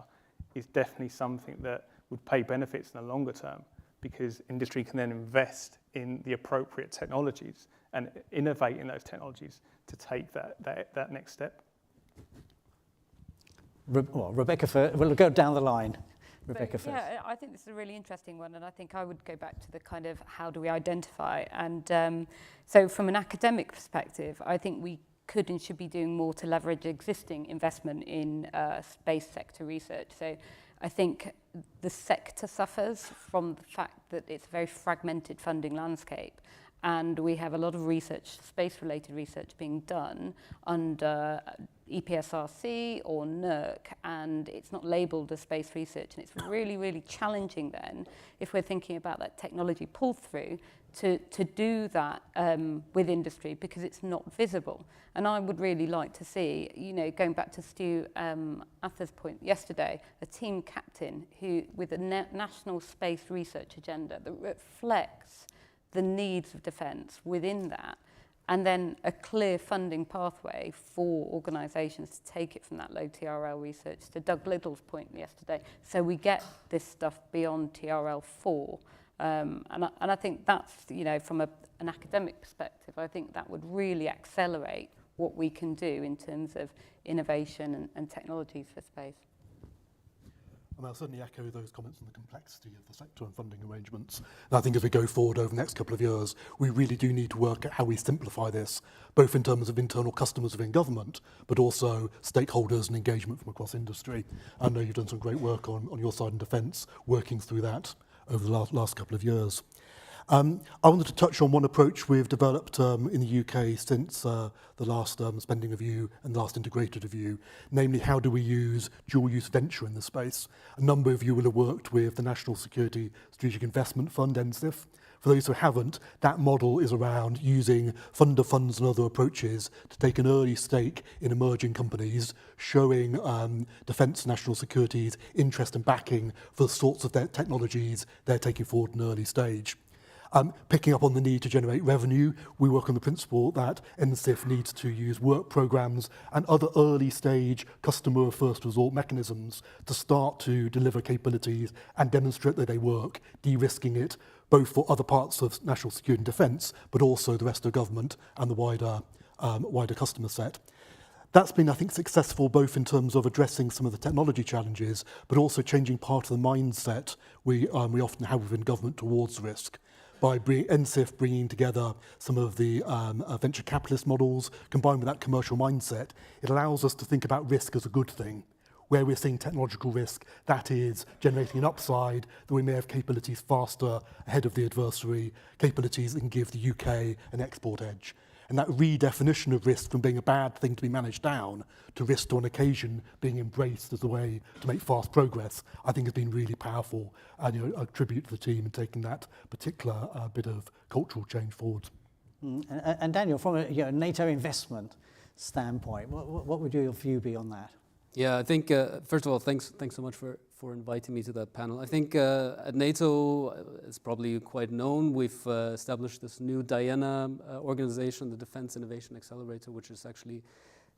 is definitely something that would pay benefits in the longer term, because industry can then invest in the appropriate technologies and innovate in those technologies to take that next step. Rebecca, we'll go down the line. Rebecca first. Yeah, I think this is a really interesting one, and I think I would go back to the kind of how do we identify. And so from an academic perspective, I think we could and should be doing more to leverage existing investment in space sector research. So I think the sector suffers from the fact that it's a very fragmented funding landscape, and we have a lot of research, space-related research being done under EPSRC or NERC, and it's not labelled as space research, and it's really, really challenging then, if we're thinking about that technology pull-through, to do that with industry, because it's not visible. And I would really like to see, going back to Stu Ather's point yesterday, a team captain who, with a national space research agenda that reflects the needs of defence within that, and then a clear funding pathway for organisations to take it from that low TRL research, to Doug Little's point yesterday, so we get this stuff beyond TRL 4. And I think that's, from an academic perspective, I think that would really accelerate what we can do in terms of innovation and technologies for space. And I'll certainly echo those comments on the complexity of the sector and funding arrangements. And I think as we go forward over the next couple of years, we really do need to work at how we simplify this, both in terms of internal customers within government, but also stakeholders and engagement from across industry. I know you've done some great work on your side in defence, working through that over the last couple of years. I wanted to touch on one approach we've developed in the UK since the last spending review and the last integrated review, namely how do we use dual-use venture in the space. A number of you will have worked with the National Security Strategic Investment Fund, NSIF. For those who haven't, that model is around using funder funds and other approaches to take an early stake in emerging companies, showing defence and national security's interest and backing for the sorts of their technologies they're taking forward in an early stage. Picking up on the need to generate revenue, we work on the principle that NSIF needs to use work programs and other early stage customer first resort mechanisms to start to deliver capabilities and demonstrate that they work, de-risking it both for other parts of national security and defence, but also the rest of government and the wider customer set. That's been, I think, successful both in terms of addressing some of the technology challenges, but also changing part of the mindset we often have within government towards risk. By NSIF bringing together some of the venture capitalist models, combined with that commercial mindset, it allows us to think about risk as a good thing. Where we're seeing technological risk, that is generating an upside, that we may have capabilities faster ahead of the adversary, capabilities that can give the UK an export edge. And that redefinition of risk from being a bad thing to be managed down to risk to on occasion being embraced as a way to make fast progress, I think has been really powerful. And a tribute to the team in taking that particular bit of cultural change forward. And Daniel, from a NATO investment standpoint, what would your view be on that? Yeah, I think, first of all, thanks so much for inviting me to that panel. I think at NATO, it's probably quite known, we've established this new Diana organization, the Defence Innovation Accelerator, which is actually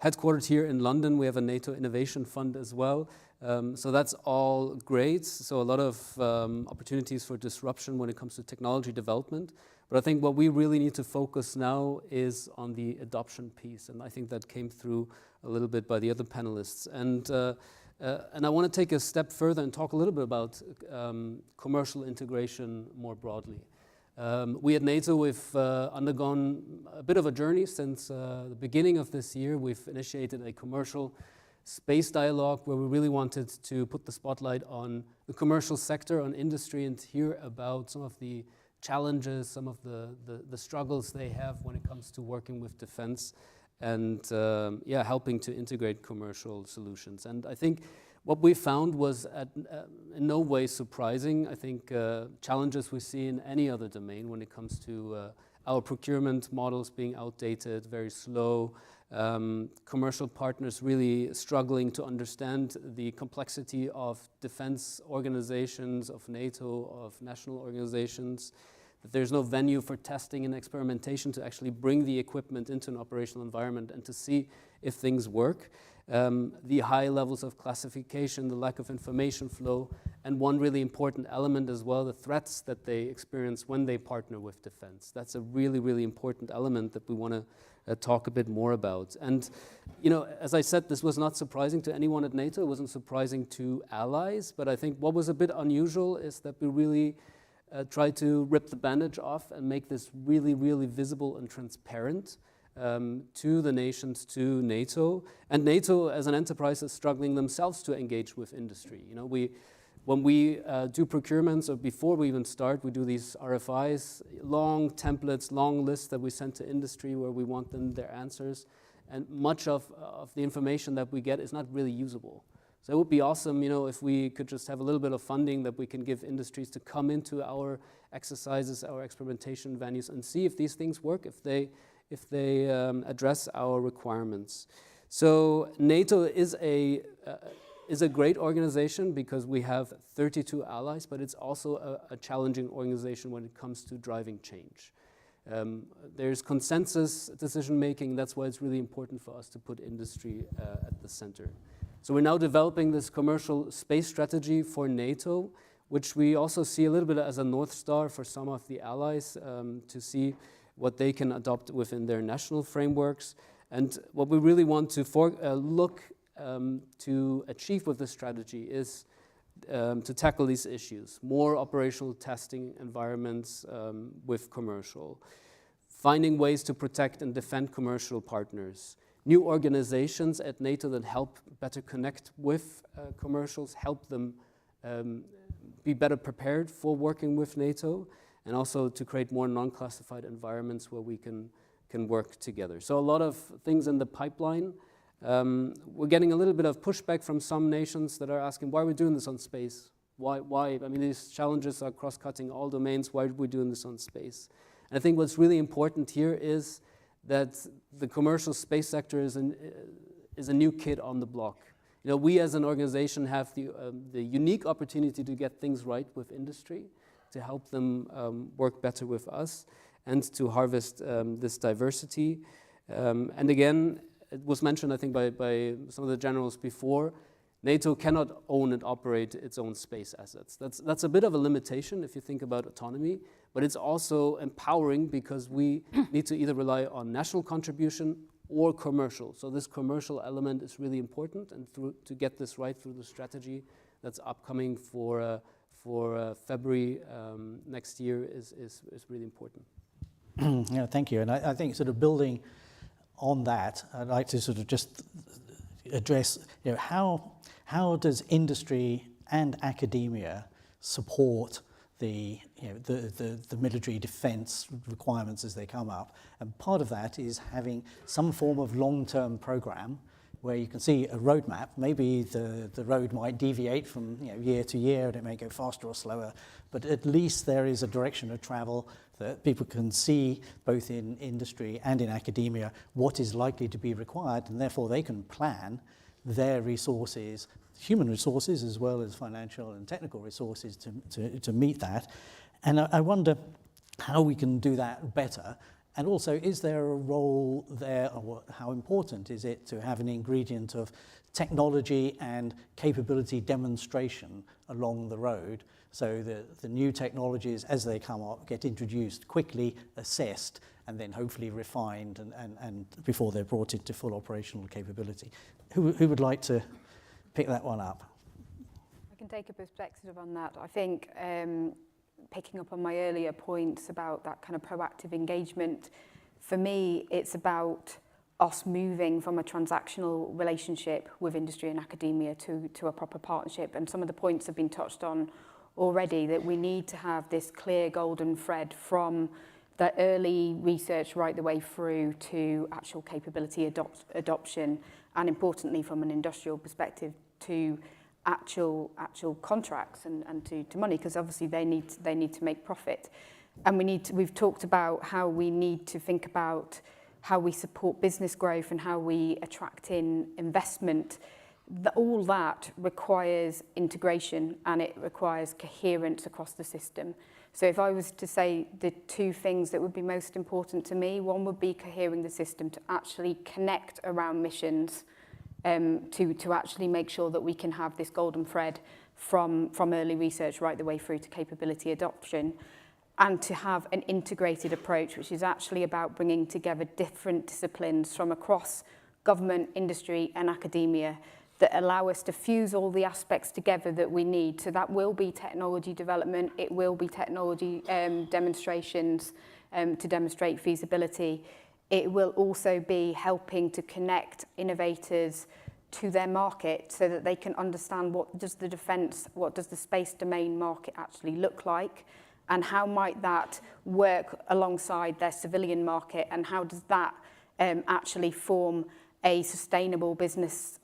headquartered here in London. We have a NATO Innovation Fund as well. So that's all great. So a lot of opportunities for disruption when it comes to technology development. But I think what we really need to focus now is on the adoption piece. And I think that came through a little bit by the other panelists. And I want to take a step further and talk a little bit about commercial integration more broadly. We at NATO, we've undergone a bit of a journey since the beginning of this year. We've initiated a commercial space dialogue where we really wanted to put the spotlight on the commercial sector, on industry, and hear about some of the challenges, some of the struggles they have when it comes to working with defense and helping to integrate commercial solutions. And I think what we found was in no way surprising. I think challenges we see in any other domain when it comes to our procurement models being outdated, very slow, commercial partners really struggling to understand the complexity of defense organizations, of NATO, of national organizations, that there's no venue for testing and experimentation to actually bring the equipment into an operational environment and to see if things work. The high levels of classification, the lack of information flow, and one really important element as well, the threats that they experience when they partner with defense. That's a really, really important element that we want to talk a bit more about. And, you know, as I said, this was not surprising to anyone at NATO. It wasn't surprising to allies. But I think what was a bit unusual is that we really tried to rip the bandage off and make this really, really visible and transparent to the nations, to NATO. And NATO as an enterprise is struggling themselves to engage with industry. You know, when we do procurements, or before we even start, we do these RFIs, long templates, long lists that we send to industry where we want them their answers. And much of the information that we get is not really usable. So it would be awesome, you know, if we could just have a little bit of funding that we can give industries to come into our exercises, our experimentation venues, and see if these things work, if they address our requirements. So NATO is a great organization because we have 32 allies, but it's also a challenging organization when it comes to driving change. There's consensus decision making. That's why it's really important for us to put industry at the center. So we're now developing this commercial space strategy for NATO, which we also see a little bit as a North Star for some of the allies to see what they can adopt within their national frameworks. And what we really want to look to achieve with this strategy is to tackle these issues. More operational testing environments with commercial. Finding ways to protect and defend commercial partners. New organizations at NATO that help better connect with commercials, help them be better prepared for working with NATO, and also to create more non-classified environments where we can work together. So a lot of things in the pipeline. We're getting a little bit of pushback from some nations that are asking, why are we doing this on space? Why? I mean, these challenges are cross-cutting all domains. Why are we doing this on space? And I think what's really important here is that the commercial space sector is a new kid on the block. You know, we as an organization have the unique opportunity to get things right with industry, to help them work better with us, and to harvest this diversity. And again, it was mentioned, I think, by some of the generals before, NATO cannot own and operate its own space assets. That's a bit of a limitation if you think about autonomy, but it's also empowering because we need to either rely on national contribution or commercial. So this commercial element is really important, and to get this right through the strategy that's upcoming for February next year is really important. Yeah, thank you. And I think sort of building on that, I'd like to sort of just address, you know, how does industry and academia support the military defense requirements as they come up? And part of that is having some form of long-term program where you can see a roadmap. Maybe the road might deviate from year to year, and it may go faster or slower, but at least there is a direction of travel that people can see both in industry and in academia what is likely to be required, and therefore they can plan their resources, human resources as well as financial and technical resources to meet that. And I wonder how we can do that better. And also, is there a role there, or how important is it to have an ingredient of technology and capability demonstration along the road, so that the new technologies, as they come up, get introduced quickly, assessed, and then hopefully refined and before they're brought into full operational capability? Who would like to pick that one up? I can take a perspective on that. I think picking up on my earlier points about that kind of proactive engagement, for me, it's about us moving from a transactional relationship with industry and academia to a proper partnership. And some of the points have been touched on already, that we need to have this clear golden thread from the early research right the way through to actual capability adoption, and importantly from an industrial perspective to actual contracts and to money, because obviously they need to make profit. And we've talked about how we need to think about how we support business growth and how we attract in investment. All that requires integration and it requires coherence across the system. So if I was to say the two things that would be most important to me, one would be cohering the system to actually connect around missions, to actually make sure that we can have this golden thread from early research right the way through to capability adoption, and to have an integrated approach, which is actually about bringing together different disciplines from across government, industry and academia that allow us to fuse all the aspects together that we need. So that will be technology development, it will be technology demonstrations to demonstrate feasibility. It will also be helping to connect innovators to their market so that they can understand what does the space domain market actually look like, and how might that work alongside their civilian market, and how does that actually form a sustainable business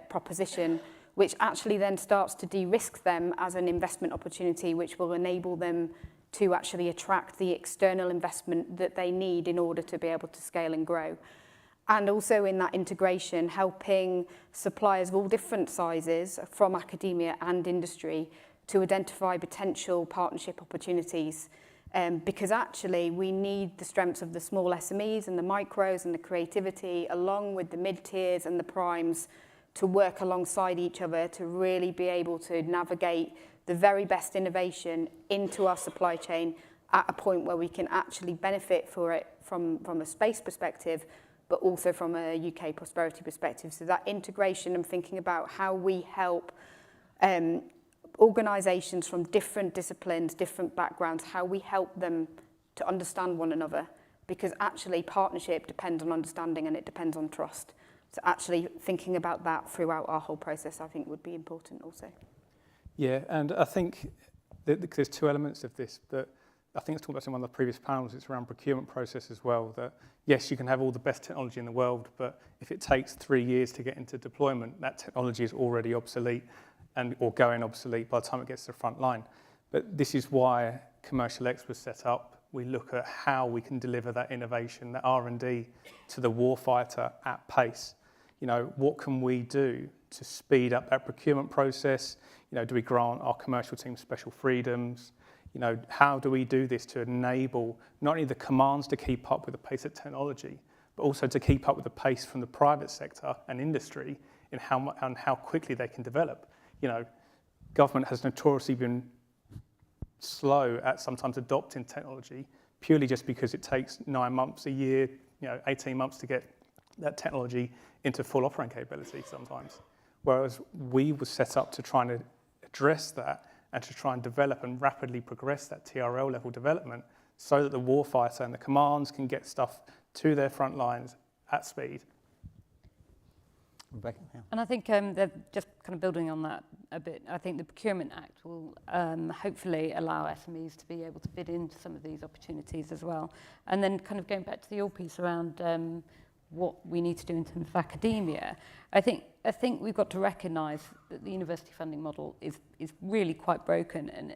proposition, which actually then starts to de-risk them as an investment opportunity, which will enable them to actually attract the external investment that they need in order to be able to scale and grow. And also in that integration, helping suppliers of all different sizes from academia and industry to identify potential partnership opportunities. Because actually we need the strengths of the small SMEs and the micros and the creativity, along with the mid-tiers and the primes, to work alongside each other to really be able to navigate the very best innovation into our supply chain at a point where we can actually benefit for it from a space perspective, but also from a UK prosperity perspective. So that integration and thinking about how we help organisations from different disciplines, different backgrounds, how we help them to understand one another, because actually partnership depends on understanding and it depends on trust. So actually thinking about that throughout our whole process, I think would be important also. Yeah, and I think that there's two elements of this that I think it's talked about in one of the previous panels. It's around procurement process as well, that yes, you can have all the best technology in the world, but if it takes 3 years to get into deployment, that technology is already obsolete or going obsolete by the time it gets to the front line. But this is why Commercial X was set up. We look at how we can deliver that innovation, that R&D to the warfighter at pace. You know, what can we do to speed up that procurement process? You know, do we grant our commercial team special freedoms? You know, how do we do this to enable not only the commands to keep up with the pace of technology, but also to keep up with the pace from the private sector and industry in how quickly they can develop? You know, government has notoriously been slow at sometimes adopting technology purely just because it takes 9 months, a year, 18 months to get that technology into full operating capability sometimes. Whereas we were set up to try and address that and to try and develop and rapidly progress that TRL level development so that the warfighter and the commands can get stuff to their front lines at speed. Rebecca, yeah. And I think they're just kind of building on that a bit. I think the Procurement Act will hopefully allow SMEs to be able to bid into some of these opportunities as well. And then kind of going back to the old piece around what we need to do in terms of academia, I think we've got to recognise that the university funding model is really quite broken, and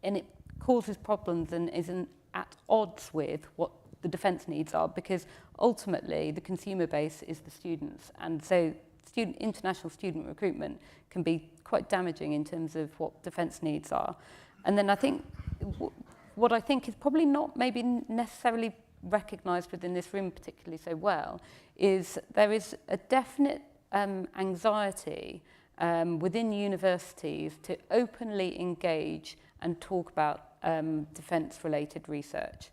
it causes problems and isn't at odds with what the defence needs are, because ultimately the consumer base is the students, and so international student recruitment can be quite damaging in terms of what defence needs are. And then I think what I think is probably not maybe necessarily recognised within this room particularly so well is there is a definite anxiety within universities to openly engage and talk about defence-related research.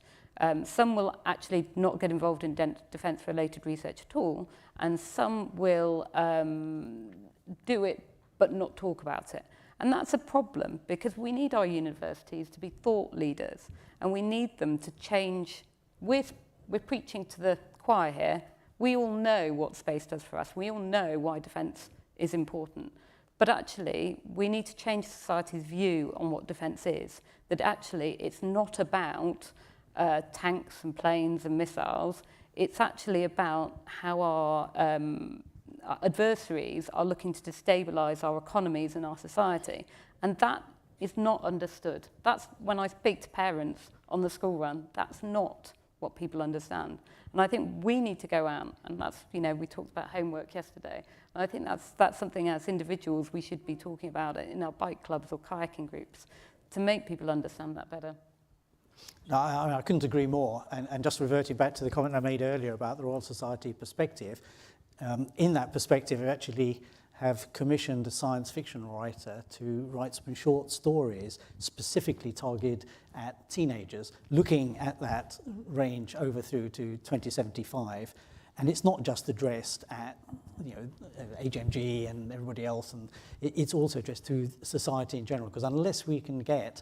Some will actually not get involved in defence-related research at all, and some will do it but not talk about it. And that's a problem because we need our universities to be thought leaders and we need them to change. We're preaching to the choir here. We all know what space does for us. We all know why defence is important. But actually, we need to change society's view on what defence is. That actually, it's not about tanks and planes and missiles. It's actually about how our adversaries are looking to destabilise our economies and our society. And that is not understood. That's when I speak to parents on the school run, that's not what people understand. And I think we need to go out, and that's, you know, we talked about homework yesterday. And I think that's something as individuals we should be talking about it in our bike clubs or kayaking groups to make people understand that better. No, I couldn't agree more. And just reverting back to the comment I made earlier about the Royal Society perspective, in that perspective, I actually have commissioned a science fiction writer to write some short stories specifically targeted at teenagers, looking at that range over through to 2075. And it's not just addressed at, you know, HMG and everybody else, and it's also addressed to society in general, because unless we can get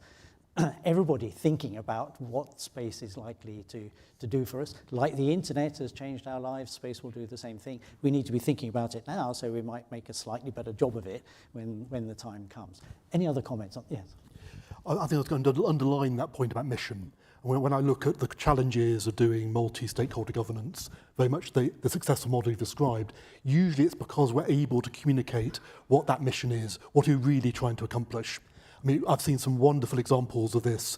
everybody thinking about what space is likely to do for us. Like the internet has changed our lives, space will do the same thing. We need to be thinking about it now, so we might make a slightly better job of it when the time comes. Any other comments? Yes. I think I was going to underline that point about mission. When I look at the challenges of doing multi-stakeholder governance, very much the successful model you've described, usually it's because we're able to communicate what that mission is, what we're really trying to accomplish. I mean, I've seen some wonderful examples of this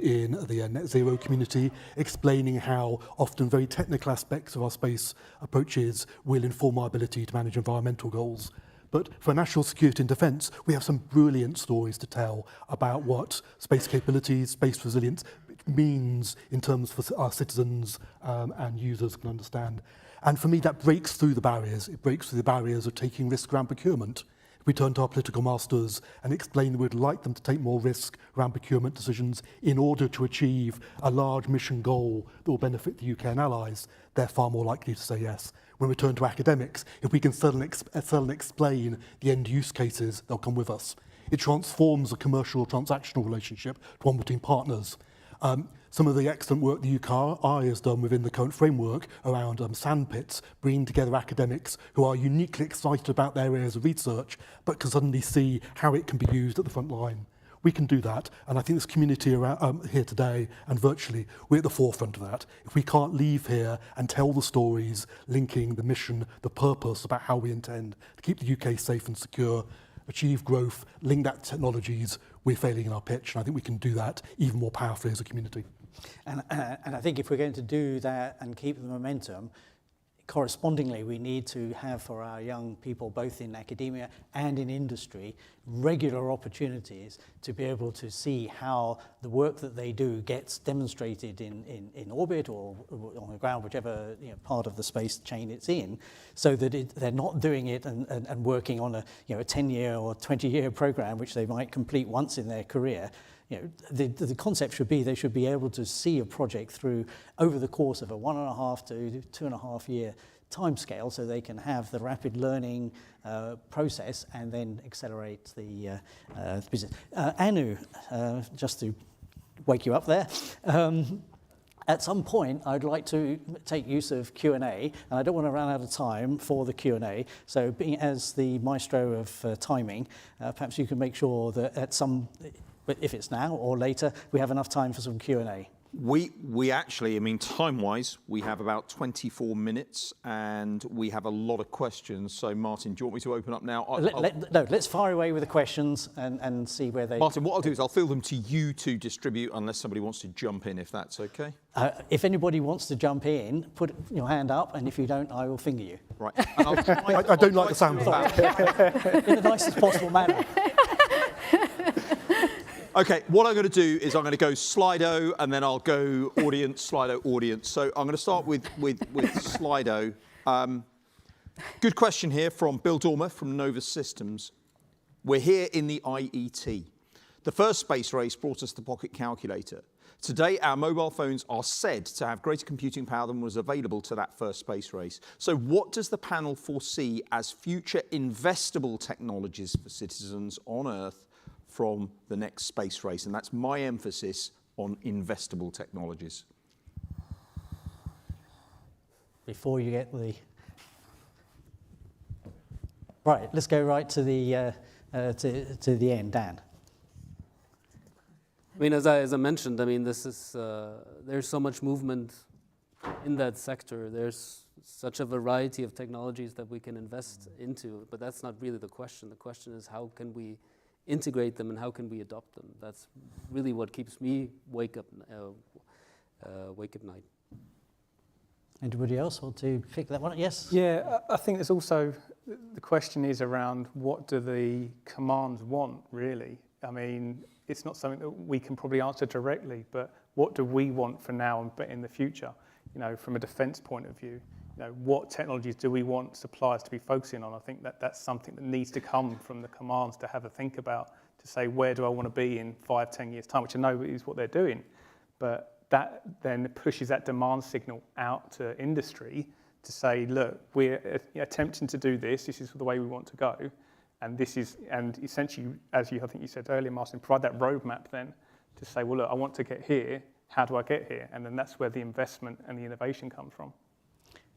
in the net zero community, explaining how often very technical aspects of our space approaches will inform our ability to manage environmental goals. But for national security and defence, we have some brilliant stories to tell about what space capabilities, space resilience means in terms for our citizens and users can understand. And for me, that breaks through the barriers. It breaks through the barriers of taking risk around procurement. We turn to our political masters and explain that we'd like them to take more risk around procurement decisions in order to achieve a large mission goal that will benefit the UK and allies, they're far more likely to say yes. When we turn to academics, if we can sell and explain the end use cases, they'll come with us. It transforms a commercial transactional relationship to one between partners. Some of the excellent work the UKI has done within the current framework around sandpits, bringing together academics who are uniquely excited about their areas of research, but can suddenly see how it can be used at the front line. We can do that, and I think this community around, here today and virtually, we're at the forefront of that. If we can't leave here and tell the stories linking the mission, the purpose about how we intend to keep the UK safe and secure, achieve growth, link that to technologies, we're failing in our pitch, and I think we can do that even more powerfully as a community. And I think if we're going to do that and keep the momentum, correspondingly, we need to have for our young people, both in academia and in industry, regular opportunities to be able to see how the work that they do gets demonstrated in orbit or on the ground, whichever part of the space chain it's in, so that they're not doing it and working on a 10-year or 20-year program, which they might complete once in their career. The concept should be they should be able to see a project through over the course of a 1.5 to 2.5 year timescale, so they can have the rapid learning process and then accelerate the business. Anu, just to wake you up there. At some point, I'd like to take use of Q&A, and I don't want to run out of time for the Q&A. So, being as the maestro of timing, perhaps you can make sure that at some. But if it's now or later, we have enough time for some Q&A. We actually, I mean, time-wise, we have about 24 minutes and we have a lot of questions. So, Martin, do you want me to open up now? No, let's fire away with the questions and see where they... Martin, what I'll do is I'll fill them to you to distribute unless somebody wants to jump in, if that's okay. If anybody wants to jump in, put your hand up, and if you don't, I will finger you. Right. And I don't like the sound of that. In the nicest possible manner. Okay, what I'm going to do is I'm going to go Slido and then I'll go audience, Slido, audience. So I'm going to start with Slido. Good question here from Bill Dormer from Nova Systems. We're here in the IET. The first space race brought us the pocket calculator. Today, our mobile phones are said to have greater computing power than was available to that first space race. So what does the panel foresee as future investable technologies for citizens on Earth from the next space race. And that's my emphasis on investable technologies. Before you get the... Right, let's go right to the end, Dan. I mean, as I mentioned, I mean, this is there's so much movement in that sector. There's such a variety of technologies that we can invest into, but that's not really the question. The question is, how can we integrate them and how can we adopt them? That's really what keeps me wake up at night. Anybody else want to pick that one? Yes? Yeah, I think there's also, the question is around what do the commands want, really? I mean, it's not something that we can probably answer directly, but what do we want for now and in the future? You know, from a defence point of view, you know, what technologies do we want suppliers to be focusing on? I think that's something that needs to come from the commands to have a think about, to say, where do I want to be in 5-10 years' time, which I know is what they're doing. But that then pushes that demand signal out to industry to say, look, we're attempting to do this. This is the way we want to go. And this is, and essentially, as I think you said earlier, Martin, provide that roadmap then to say, well, look, I want to get here. How do I get here? And then that's where the investment and the innovation comes from.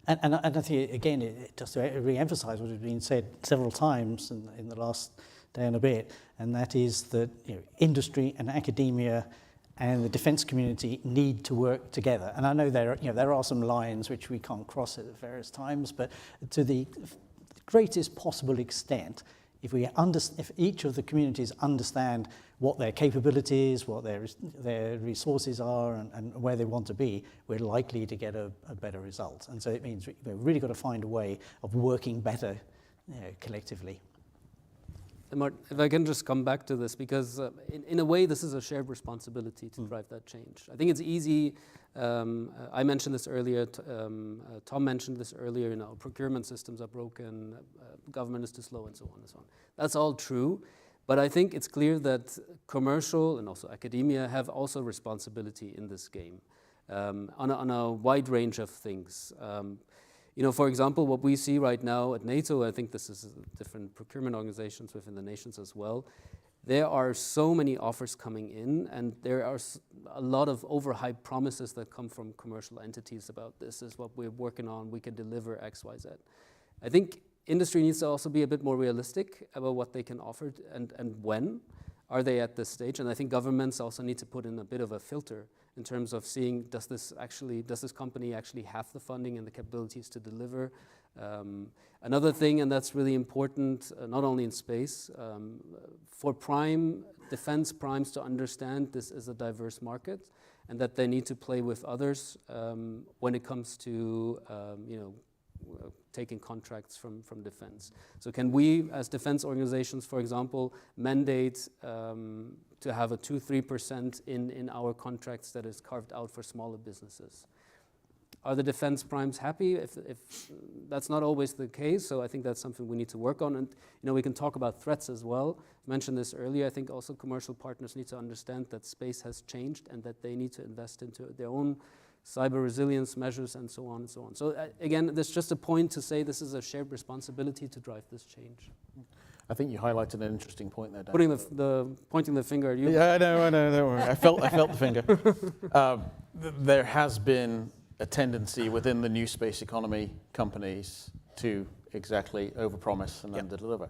And I think, again, just to re-emphasize what has been said several times in the last day and a bit, and that is that industry and academia and the defence community need to work together. And I know there are some lines which we can't cross at various times, but to the greatest possible extent, if each of the communities understand what their capabilities, what their resources are, and where they want to be, we're likely to get a better result. And so it means we've really got to find a way of working better collectively. And Martin, if I can just come back to this, because in a way this is a shared responsibility to drive that change. I think it's easy, I mentioned this earlier, Tom mentioned this earlier, procurement systems are broken, government is too slow, and so on and so on. That's all true, but I think it's clear that commercial and also academia have also responsibility in this game on a wide range of things. For example, what we see right now at NATO, I think this is different procurement organizations within the nations as well, there are so many offers coming in, and there are a lot of overhyped promises that come from commercial entities about this is what we're working on, we can deliver X, Y, Z. I think industry needs to also be a bit more realistic about what they can offer and when are they at this stage. And I think governments also need to put in a bit of a filter in terms of seeing, does this company actually have the funding and the capabilities to deliver? Another thing, and that's really important, not only in space, for defense primes to understand this is a diverse market and that they need to play with others when it comes to taking contracts from defense. So can we, as defense organizations, for example, mandate to have a 2-3% in our contracts that is carved out for smaller businesses? Are the defense primes happy? If that's not always the case, so I think that's something we need to work on. And we can talk about threats as well. I mentioned this earlier. I think also commercial partners need to understand that space has changed and that they need to invest into their own cyber resilience measures and so on and so on. So again, there's just a point to say this is a shared responsibility to drive this change. I think you highlighted an interesting point there, Dan. Pointing the finger at you. Yeah, I know, don't worry. I felt the finger. There has been a tendency within the new space economy companies to exactly overpromise and underdeliver.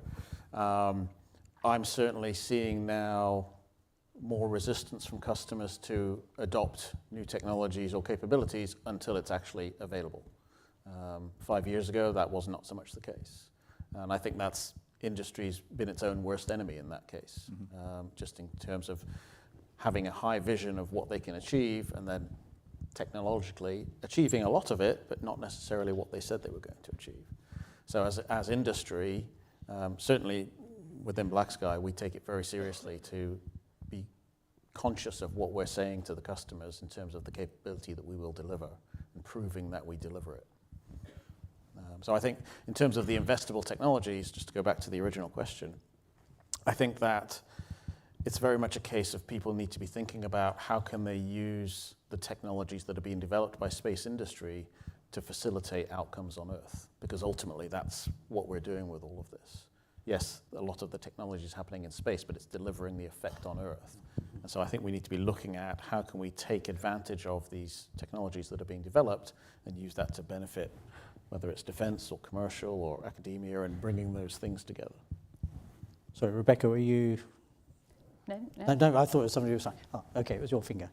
I'm certainly seeing now more resistance from customers to adopt new technologies or capabilities until it's actually available. 5 years ago, that was not so much the case. And I think that's industry's been its own worst enemy in that case, just in terms of having a high vision of what they can achieve and then technologically achieving a lot of it, but not necessarily what they said they were going to achieve. So as industry, certainly within Black Sky, we take it very seriously to be conscious of what we're saying to the customers in terms of the capability that we will deliver and proving that we deliver it. So I think in terms of the investable technologies, just to go back to the original question, I think that it's very much a case of people need to be thinking about how can they use the technologies that are being developed by space industry to facilitate outcomes on Earth, because ultimately that's what we're doing with all of this. yes, a lot of the technology is happening in space, but it's delivering the effect on Earth. And so I think we need to be looking at how can we take advantage of these technologies that are being developed and use that to benefit, whether it's defense or commercial or academia, and bringing those things together. So, Rebecca, were you? No. No, I thought it was somebody who was saying, oh, okay, it was your finger.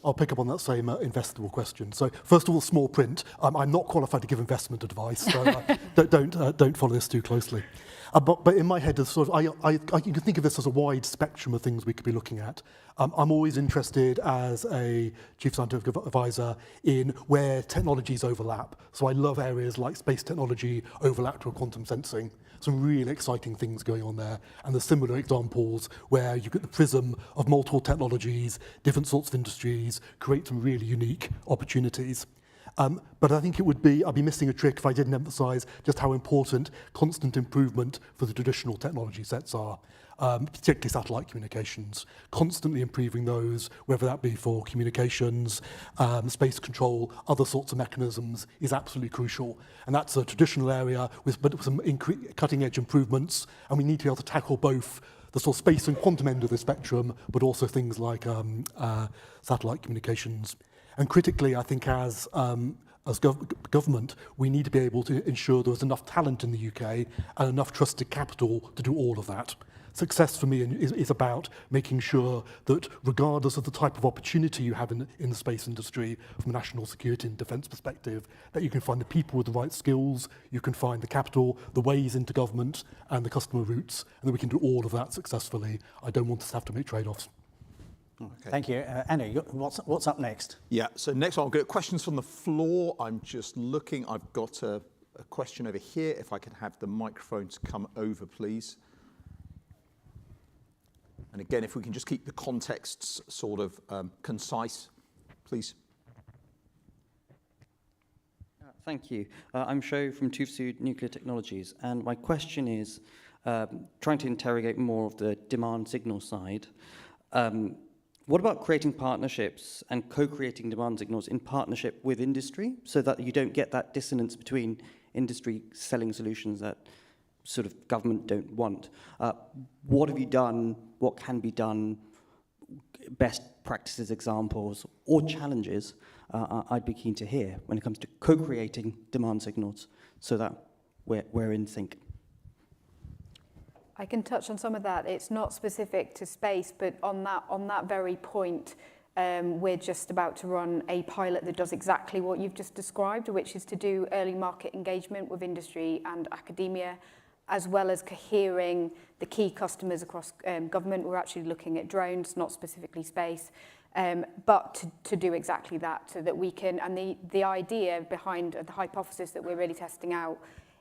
I'll pick up on that same investable question. So first of all, small print. I'm not qualified to give investment advice, so don't follow this too closely. But in my head, sort of, you can think of this as a wide spectrum of things we could be looking at. I'm always interested as a chief scientific advisor in where technologies overlap. So I love areas like space technology overlapped with quantum sensing. Some really exciting things going on there. And there's similar examples where you get the prism of multiple technologies, different sorts of industries, create some really unique opportunities. But I think I'd be missing a trick if I didn't emphasize just how important constant improvement for the traditional technology sets are, particularly satellite communications. Constantly improving those, whether that be for communications, space control, other sorts of mechanisms, is absolutely crucial. And that's a traditional area with some cutting-edge improvements, and we need to be able to tackle both the sort of space and quantum end of the spectrum, but also things like satellite communications. And critically, I think as government, we need to be able to ensure there's enough talent in the UK and enough trusted capital to do all of that. Success for me is about making sure that regardless of the type of opportunity you have in the space industry from a national security and defence perspective, that you can find the people with the right skills, you can find the capital, the ways into government and the customer routes, and that we can do all of that successfully. I don't want us to have to make trade-offs. Okay. Thank you. Andy, what's up next? Yeah, so next I'll get questions from the floor. I'm just looking. I've got a question over here. If I could have the microphones come over, please. And again, if we can just keep the contexts sort of concise, please. Thank you. I'm Sho from Tufsu Nuclear Technologies, and my question is trying to interrogate more of the demand signal side. What about creating partnerships and co-creating demand signals in partnership with industry so that you don't get that dissonance between industry selling solutions that sort of government don't want? What have you done? What can be done? Best practices, examples, or challenges I'd be keen to hear when it comes to co-creating demand signals so that we're in sync. I can touch on some of that. It's not specific to space, but on that very point, we're just about to run a pilot that does exactly what you've just described, which is to do early market engagement with industry and academia, as well as cohering the key customers across government. We're actually looking at drones, not specifically space, but to do exactly that, so that we can, and the idea behind the hypothesis that we're really testing out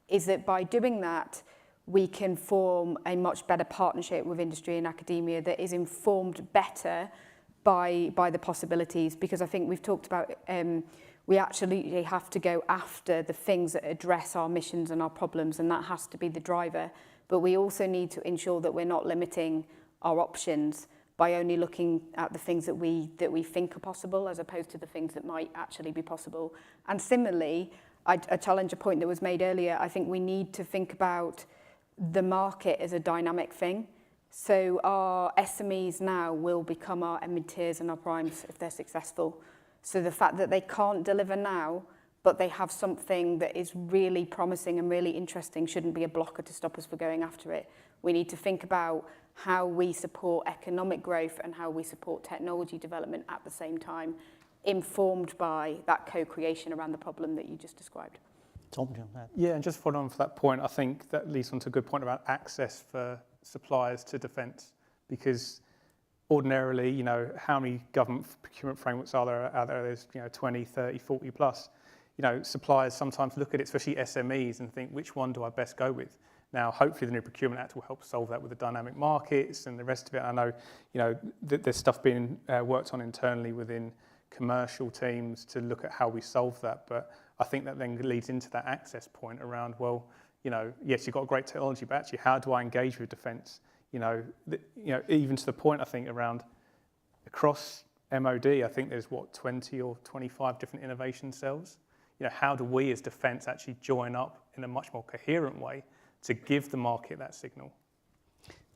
is that by doing that, we can form a much better partnership with industry and academia that is informed better by the possibilities. Because I think we've talked about we actually have to go after the things that address our missions and our problems, and that has to be the driver. But we also need to ensure that we're not limiting our options by only looking at the things that we think are possible, as opposed to the things that might actually be possible. And similarly, I challenge a point that was made earlier. I think we need to think about the market as a dynamic thing. So our SMEs now will become our mid-tiers and our primes if they're successful. So the fact that they can't deliver now, but they have something that is really promising and really interesting shouldn't be a blocker to stop us from going after it. We need to think about how we support economic growth and how we support technology development at the same time, informed by that co-creation around the problem that you just described. Tom, do you want that? Yeah, and just following on for that point, I think that leads on to a good point about access for suppliers to defence, because ordinarily, you know, how many government procurement frameworks are there out there? There's, 20, 30, 40 plus. Suppliers sometimes look at it, especially SMEs, and think, which one do I best go with? Now, hopefully the new Procurement Act will help solve that with the dynamic markets and the rest of it. I know, there's stuff being worked on internally within commercial teams to look at how we solve that. But I think that then leads into that access point around, well, yes, you've got great technology, but actually, how do I engage with defence? Even to the point, I think, around across MOD, I think there's 20 or 25 different innovation cells. How do we as defence actually join up in a much more coherent way to give the market that signal?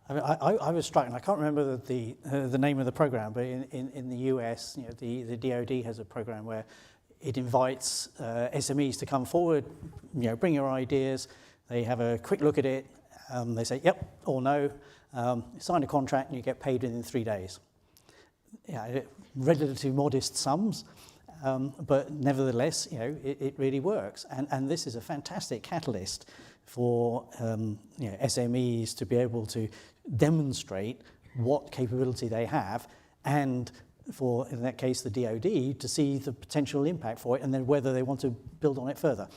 I mean, I was struck, and I can't remember the name of the program, but in the US, the DoD has a program where it invites SMEs to come forward, bring your ideas. They have a quick look at it. They say yep or no. Sign a contract, and you get paid within 3 days. Relatively modest sums, but nevertheless, it really works. And this is a fantastic catalyst for SMEs to be able to demonstrate what capability they have, and for, in that case, the DoD to see the potential impact for it, and then whether they want to build on it further.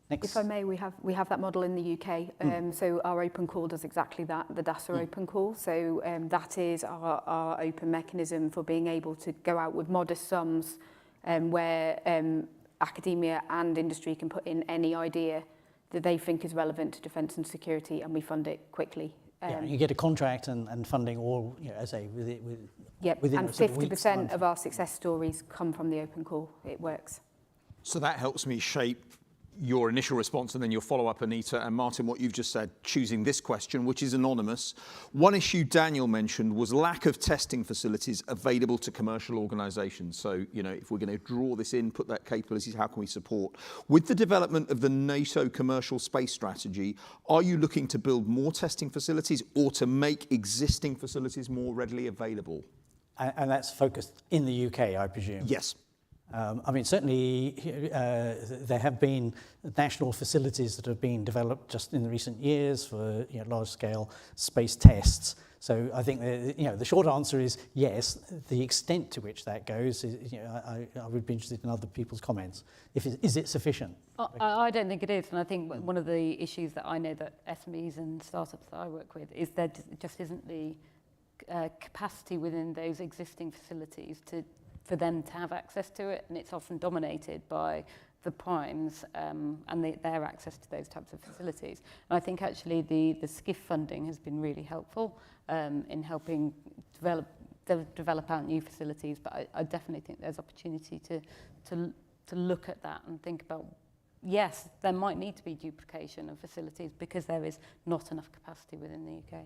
Next. If I may, we have that model in the UK. So our open call does exactly that, the DASA open call. So that is our open mechanism for being able to go out with modest sums where academia and industry can put in any idea that they think is relevant to defence and security, and we fund it quickly. You get a contract and funding all, as I say, within and 50% of our success stories come from the open call. It works. So that helps me shape your initial response and then your follow-up, Anita. And Martin, what you've just said, choosing this question, which is anonymous. One issue Daniel mentioned was lack of testing facilities available to commercial organisations. So, if we're going to draw this in, put that capabilities, how can we support? With the development of the NATO commercial space strategy, are you looking to build more testing facilities or to make existing facilities more readily available? And that's focused in the UK, I presume? Yes. Certainly there have been national facilities that have been developed just in the recent years for large-scale space tests. So I think the short answer is yes. The extent to which that goes, is, I would be interested in other people's comments. Is it sufficient? I don't think it is, and I think one of the issues that I know that SMEs and startups that I work with is there just isn't the capacity within those existing facilities for them to have access to it, and it's often dominated by the primes and their access to those types of facilities. And I think actually the SCIF funding has been really helpful in helping develop out new facilities, but I definitely think there's opportunity to look at that and think about, yes, there might need to be duplication of facilities because there is not enough capacity within the UK.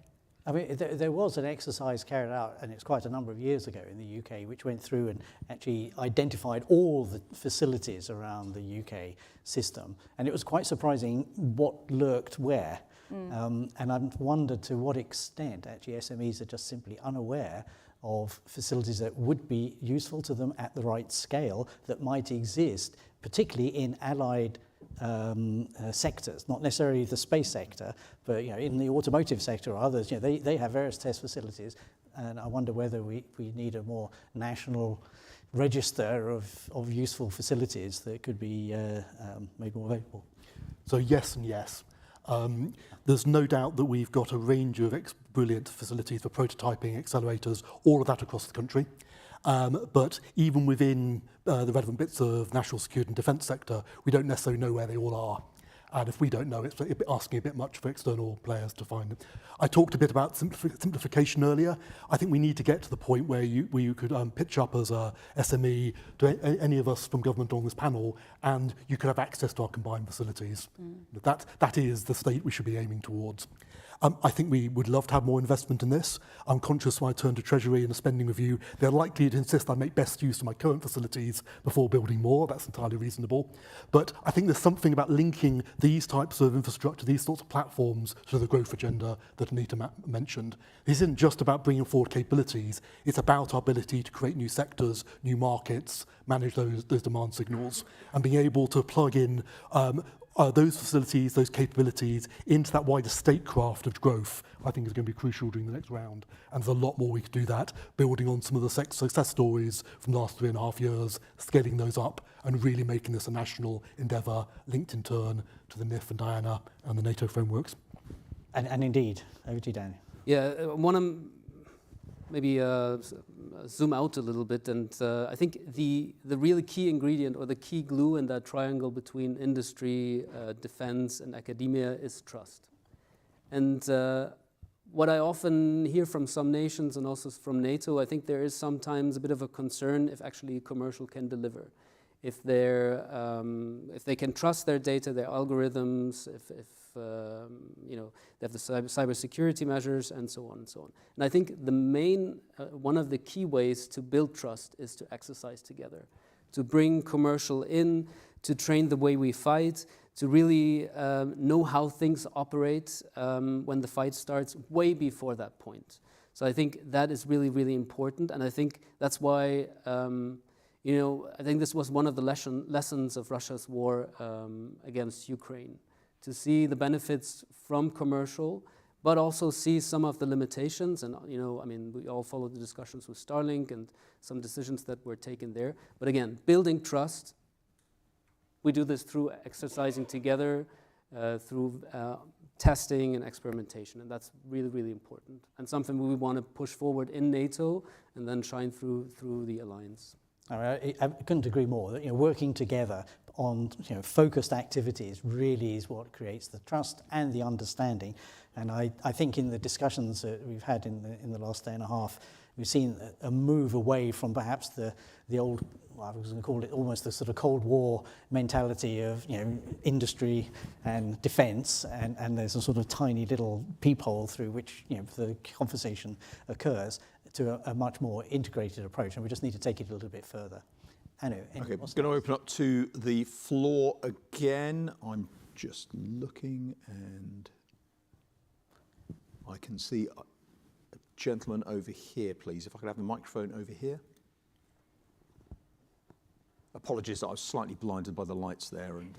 I mean, there was an exercise carried out, and it's quite a number of years ago in the UK, which went through and actually identified all the facilities around the UK system. And it was quite surprising what lurked where. And I've wondered to what extent actually SMEs are just simply unaware of facilities that would be useful to them at the right scale that might exist, particularly in allied sectors, not necessarily the space sector, but in the automotive sector or others. They have various test facilities, and I wonder whether we need a more national register of useful facilities that could be made more available. So yes and yes. There's no doubt that we've got a range of brilliant facilities for prototyping, accelerators, all of that across the country. But even within the relevant bits of national security and defence sector, we don't necessarily know where they all are. And if we don't know, it's asking a bit much for external players to find it. I talked a bit about simplification earlier. I think we need to get to the point where you could pitch up as a SME to any of us from government on this panel, and you could have access to our combined facilities. That is the state we should be aiming towards. I think we would love to have more investment in this. I'm conscious when I turn to Treasury and a spending review, they're likely to insist I make best use of my current facilities before building more. That's entirely reasonable. But I think there's something about linking these types of infrastructure, these sorts of platforms to the growth agenda that Anita mentioned. This isn't just about bringing forward capabilities. It's about our ability to create new sectors, new markets, manage those demand signals, and being able to plug in those facilities, those capabilities into that wider statecraft of growth, I think is going to be crucial during the next round. And there's a lot more we could do that, building on some of the success stories from the last 3.5 years, scaling those up and really making this a national endeavour linked in turn to the NIF and Diana and the NATO frameworks. And indeed, over to you, Daniel. Yeah, I want to maybe zoom out a little bit, and I think the really key ingredient or the key glue in that triangle between industry, defense, and academia is trust. And what I often hear from some nations and also from NATO, I think there is sometimes a bit of a concern if actually commercial can deliver. If they can trust their data, their algorithms, if you know, they have the cybersecurity measures and so on and so on. And I think the main, one of the key ways to build trust is to exercise together, to bring commercial in, to train the way we fight, to really know how things operate when the fight starts way before that point. So I think that is really, really important, and I think that's why, you know, I think this was one of the lessons of Russia's war against Ukraine, to see the benefits from commercial, but also see some of the limitations. And, you know, I mean, we all followed the discussions with Starlink and some decisions that were taken there. But again, building trust, we do this through exercising together, through testing and experimentation, and that's really, really important, and something we want to push forward in NATO and then shine through the alliance. I couldn't agree more. That, you know, working together on, you know, focused activities really is what creates the trust and the understanding. And I think in the discussions that we've had in the last day and a half, we've seen a move away from perhaps the old, well, I was going to call it almost the sort of Cold War mentality of, you know, industry and defence, and there's a sort of tiny little peephole through which, you know, the conversation occurs, to a much more integrated approach, and we just need to take it a little bit further. Anu, okay, I'm going to open up to the floor again. I'm just looking, and I can see a gentleman over here, please. If I could have the microphone over here. Apologies, I was slightly blinded by the lights there. And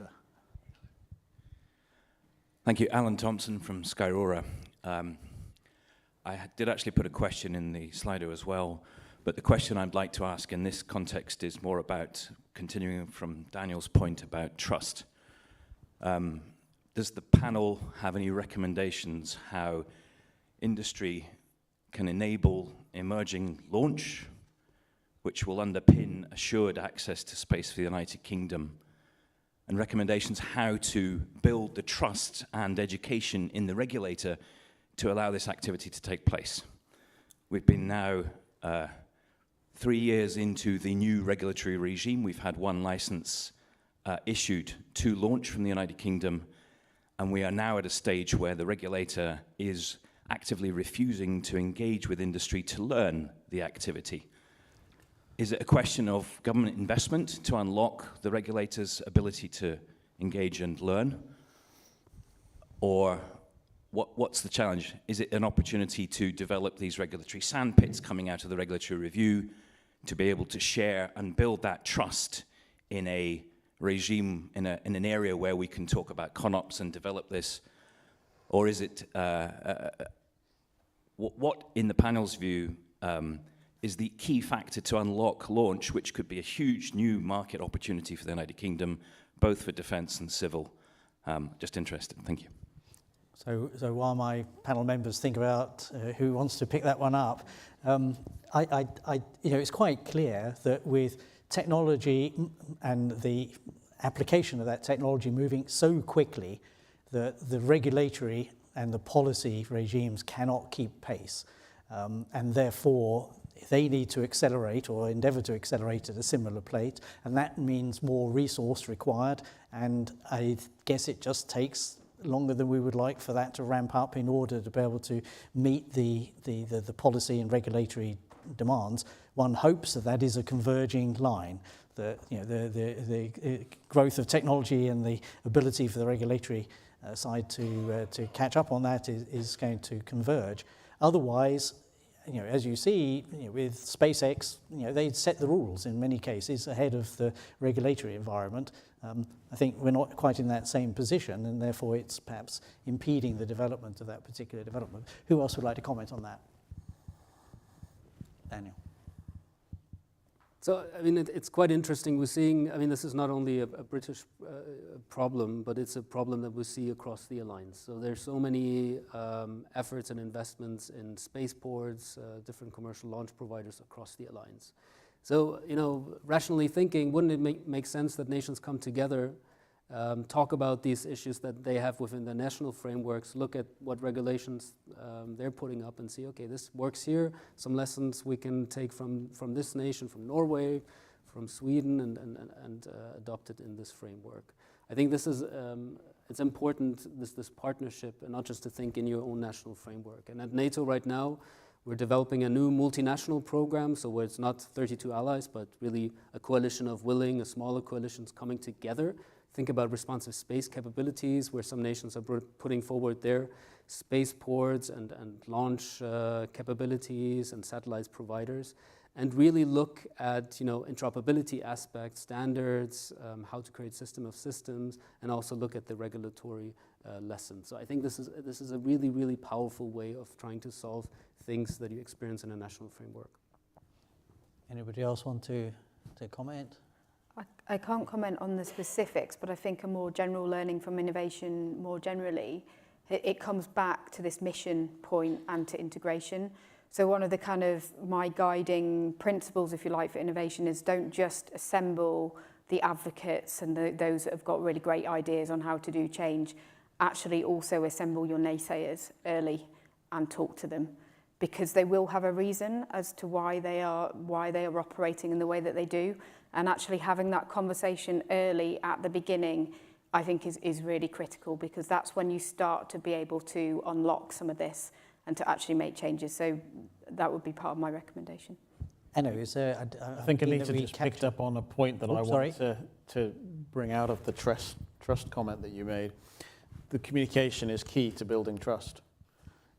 Thank you, Alan Thompson from Skyrora. I did actually put a question in the Slido as well, but the question I'd like to ask in this context is more about, continuing from Daniel's point about trust. Does the panel have any recommendations how industry can enable emerging launch, which will underpin assured access to space for the United Kingdom, and recommendations how to build the trust and education in the regulator to allow this activity to take place? We've been now 3 years into the new regulatory regime. We've had one license issued to launch from the United Kingdom, and we are now at a stage where the regulator is actively refusing to engage with industry to learn the activity. Is it a question of government investment to unlock the regulator's ability to engage and learn? Or what's the challenge? Is it an opportunity to develop these regulatory sandpits coming out of the regulatory review to be able to share and build that trust in a regime, in an area where we can talk about ConOps and develop this? Or is it, what in the panel's view is the key factor to unlock launch, which could be a huge new market opportunity for the United Kingdom, both for defence and civil? Just interested, thank you. So while my panel members think about who wants to pick that one up, you know, it's quite clear that with technology and the application of that technology moving so quickly, that the regulatory and the policy regimes cannot keep pace, and therefore they need to accelerate or endeavour to accelerate at a similar rate, and that means more resource required, and I guess it just takes longer than we would like for that to ramp up in order to be able to meet the policy and regulatory demands. One hopes that that is a converging line, that, you know, the growth of technology and the ability for the regulatory side to catch up on that is going to converge. Otherwise, you know, as you see, you know, with SpaceX, you know, they set the rules in many cases ahead of the regulatory environment. I think we're not quite in that same position, and therefore it's perhaps impeding the development of that particular development. Who else would like to comment on that? Daniel. So, I mean, it's quite interesting. We're seeing, I mean, this is not only a British problem, but it's a problem that we see across the alliance. So there's so many efforts and investments in spaceports, different commercial launch providers across the alliance. So, you know, rationally thinking, wouldn't it make sense that nations come together, talk about these issues that they have within their national frameworks, look at what regulations they're putting up and see, okay, this works here, some lessons we can take from this nation, from Norway, from Sweden, and adopt it in this framework. I think this is it's important, this partnership, and not just to think in your own national framework. And at NATO right now, we're developing a new multinational program, so where it's not 32 allies, but really a coalition of willing, smaller coalitions coming together. Think about responsive space capabilities, where some nations are putting forward their spaceports and launch capabilities and satellites providers, and really look at interoperability aspects, standards, how to create system of systems, and also look at the regulatory lessons. So I think this is a really, really powerful way of trying to solve things that you experience in a national framework. Anybody else want to comment? I can't comment on the specifics, but I think a more general learning from innovation more generally, it comes back to this mission point and to integration. So one of the kind of my guiding principles, if you like, for innovation is don't just assemble the advocates and those that have got really great ideas on how to do change. Actually also assemble your naysayers early and talk to them, because they will have a reason as to why they are operating in the way that they do. And actually having that conversation early at the beginning, I think is really critical, because that's when you start to be able to unlock some of this and to actually make changes. So that would be part of my recommendation. Enno, is there... I think Anita just picked up on a point that I want to bring out of the trust comment that you made. The communication is key to building trust.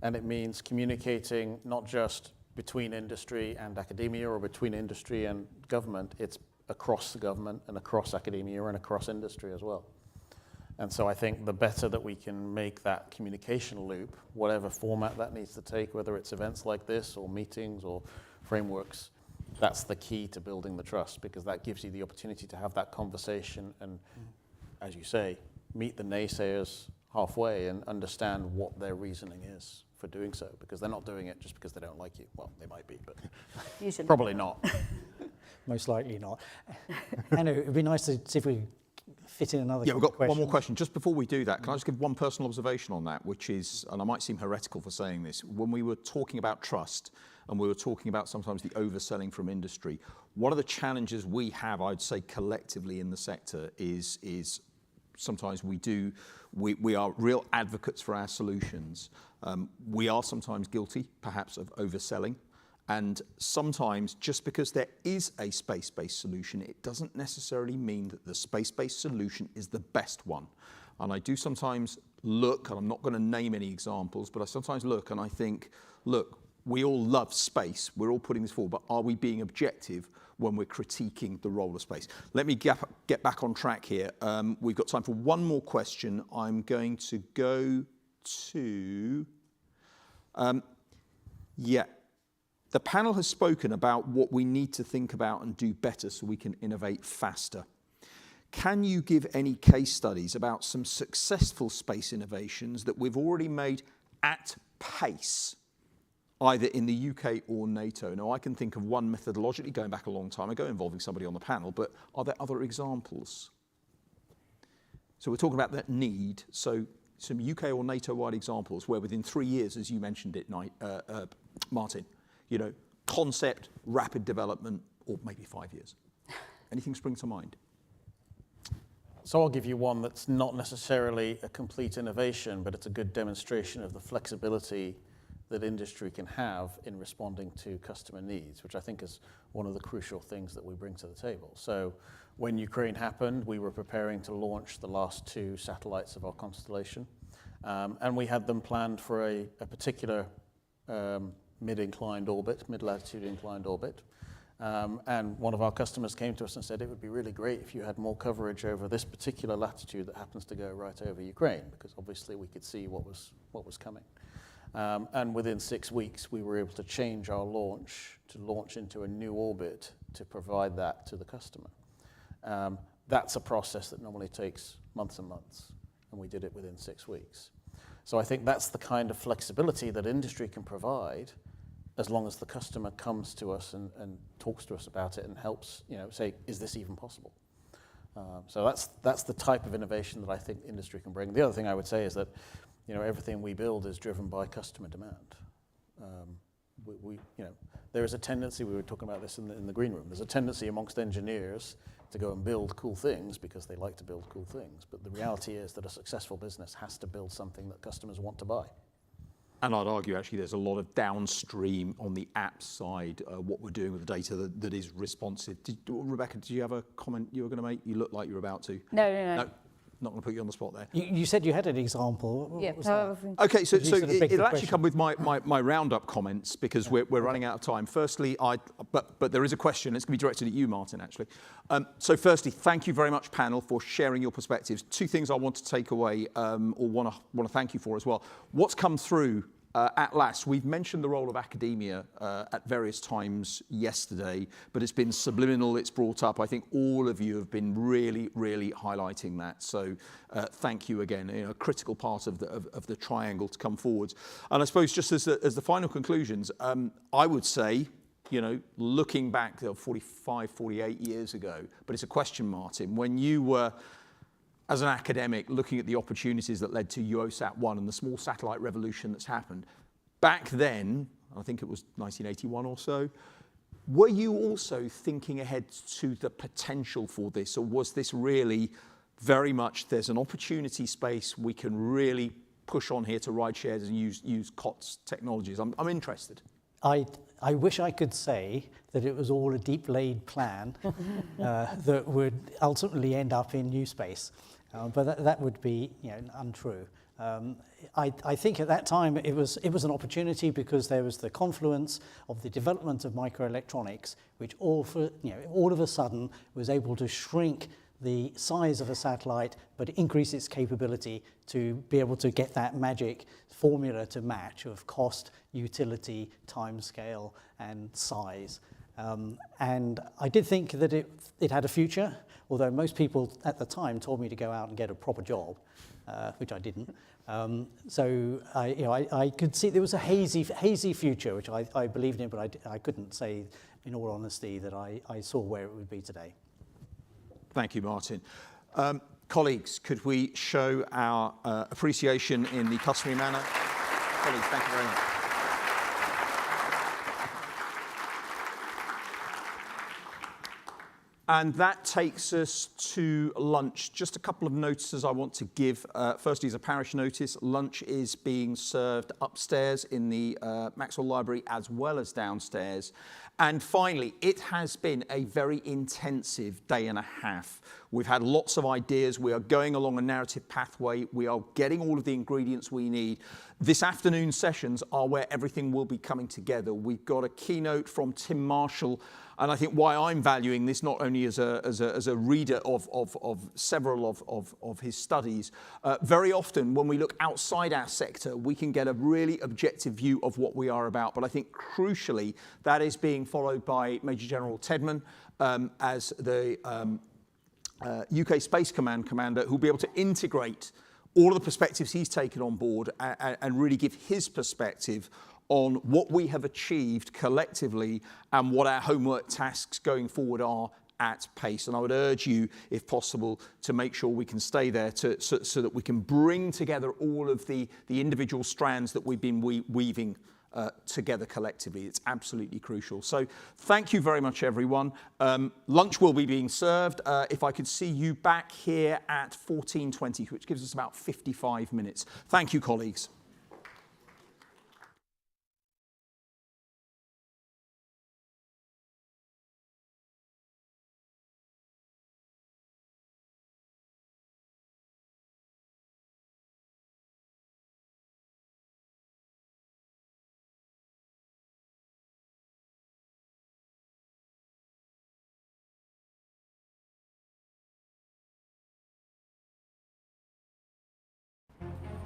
And it means communicating not just between industry and academia or between industry and government, it's across the government and across academia and across industry as well. And so I think the better that we can make that communication loop, whatever format that needs to take, whether it's events like this or meetings or frameworks, that's the key to building the trust, because that gives you the opportunity to have that conversation and, as you say, meet the naysayers halfway and understand what their reasoning is for doing so, because they're not doing it just because they don't like you. Well, they might be, but usually probably not. Most likely not. Enno, it would be nice to see if we fit in another Yeah, we've got question. one more question. Just before we do that, can I just give one personal observation on that, which is, and I might seem heretical for saying this, when we were talking about trust and we were talking about sometimes the overselling from industry, one of the challenges we have, I'd say collectively in the sector, is sometimes we are real advocates for our solutions. We are sometimes guilty, perhaps, of overselling. And sometimes, just because there is a space-based solution, it doesn't necessarily mean that the space-based solution is the best one. And I do sometimes look, and I'm not going to name any examples, but I sometimes look and I think, look, we all love space, we're all putting this forward, but are we being objective when we're critiquing the role of space? Let me get back on track here. We've got time for one more question. I'm going to go to, the panel has spoken about what we need to think about and do better so we can innovate faster. Can you give any case studies about some successful space innovations that we've already made at pace, either in the UK or NATO? Now, I can think of one methodologically going back a long time ago involving somebody on the panel, but are there other examples? So we're talking about that need. So some UK or NATO-wide examples where within 3 years, as you mentioned it, Martin, concept, rapid development, or maybe 5 years. Anything spring to mind? So I'll give you one that's not necessarily a complete innovation, but it's a good demonstration of the flexibility that industry can have in responding to customer needs, which I think is one of the crucial things that we bring to the table. So when Ukraine happened, we were preparing to launch the last 2 satellites of our constellation, and we had them planned for a particular mid-inclined orbit, mid-latitude inclined orbit. And one of our customers came to us and said, it would be really great if you had more coverage over this particular latitude that happens to go right over Ukraine, because obviously we could see what was coming. And within 6 weeks, we were able to change our launch to launch into a new orbit to provide that to the customer. That's a process that normally takes months and months, and we did it within 6 weeks. So I think that's the kind of flexibility that industry can provide, as long as the customer comes to us and talks to us about it and helps, say, is this even possible? So that's the type of innovation that I think industry can bring. The other thing I would say is that, everything we build is driven by customer demand. there is a tendency, we were talking about this in the green room, there's a tendency amongst engineers to go and build cool things because they like to build cool things. But the reality is that a successful business has to build something that customers want to buy. And I'd argue actually there's a lot of downstream on the app side, what we're doing with the data that is responsive. Rebecca, did you have a comment you were going to make? You look like you were about to. No. Not going to put you on the spot there. You said you had an example. Yeah. Okay, so it'll actually come with my roundup comments because we're running out of time. Firstly, but there is a question. It's going to be directed at you, Martin, actually. So firstly, thank you very much, panel, for sharing your perspectives. Two things I want to take away or want to thank you for as well. What's come through at last, we've mentioned the role of academia at various times yesterday, but it's been subliminal, it's brought up. I think all of you have been really, really highlighting that. So thank you again, a critical part of the triangle to come forwards. And I suppose just as the final conclusions, I would say, looking back 45, 48 years ago, but it's a question, Martin, when you were, as an academic, looking at the opportunities that led to UOSat-1 and the small satellite revolution that's happened, back then, I think it was 1981 or so, were you also thinking ahead to the potential for this, or was this really very much there's an opportunity space we can really push on here to ride shares and use COTS technologies? I'm interested. I wish I could say that it was all a deep-laid plan that would ultimately end up in new space. But that would be untrue. I think at that time it was an opportunity because there was the confluence of the development of microelectronics, which all of a sudden was able to shrink the size of a satellite, but increase its capability to be able to get that magic formula to match of cost, utility, timescale, and size. And I did think that it had a future, although most people at the time told me to go out and get a proper job, which I didn't. So I could see there was a hazy future, which I believed in, but I couldn't say, in all honesty, that I saw where it would be today. Thank you, Martin. Colleagues, could we show our appreciation in the customary manner? Colleagues, thank you very much. And that takes us to lunch. Just a couple of notices I want to give. Firstly, as a parish notice, lunch is being served upstairs in the Maxwell Library as well as downstairs. And finally, it has been a very intensive day and a half. We've had lots of ideas. We are going along a narrative pathway. We are getting all of the ingredients we need. This afternoon's sessions are where everything will be coming together. We've got a keynote from Tim Marshall, and I think why I'm valuing this not only as a reader of several of his studies, very often when we look outside our sector, we can get a really objective view of what we are about. But I think crucially, that is being followed by Major General Tedman as the UK Space Command commander, who'll be able to integrate all of the perspectives he's taken on board and really give his perspective on what we have achieved collectively and what our homework tasks going forward are at pace. And I would urge you, if possible, to make sure we can stay there so that we can bring together all of the individual strands that we've been weaving together collectively. It's absolutely crucial. So thank you very much, everyone. Lunch will be being served. If I could see you back here at 14:20, which gives us about 55 minutes. Thank you, colleagues.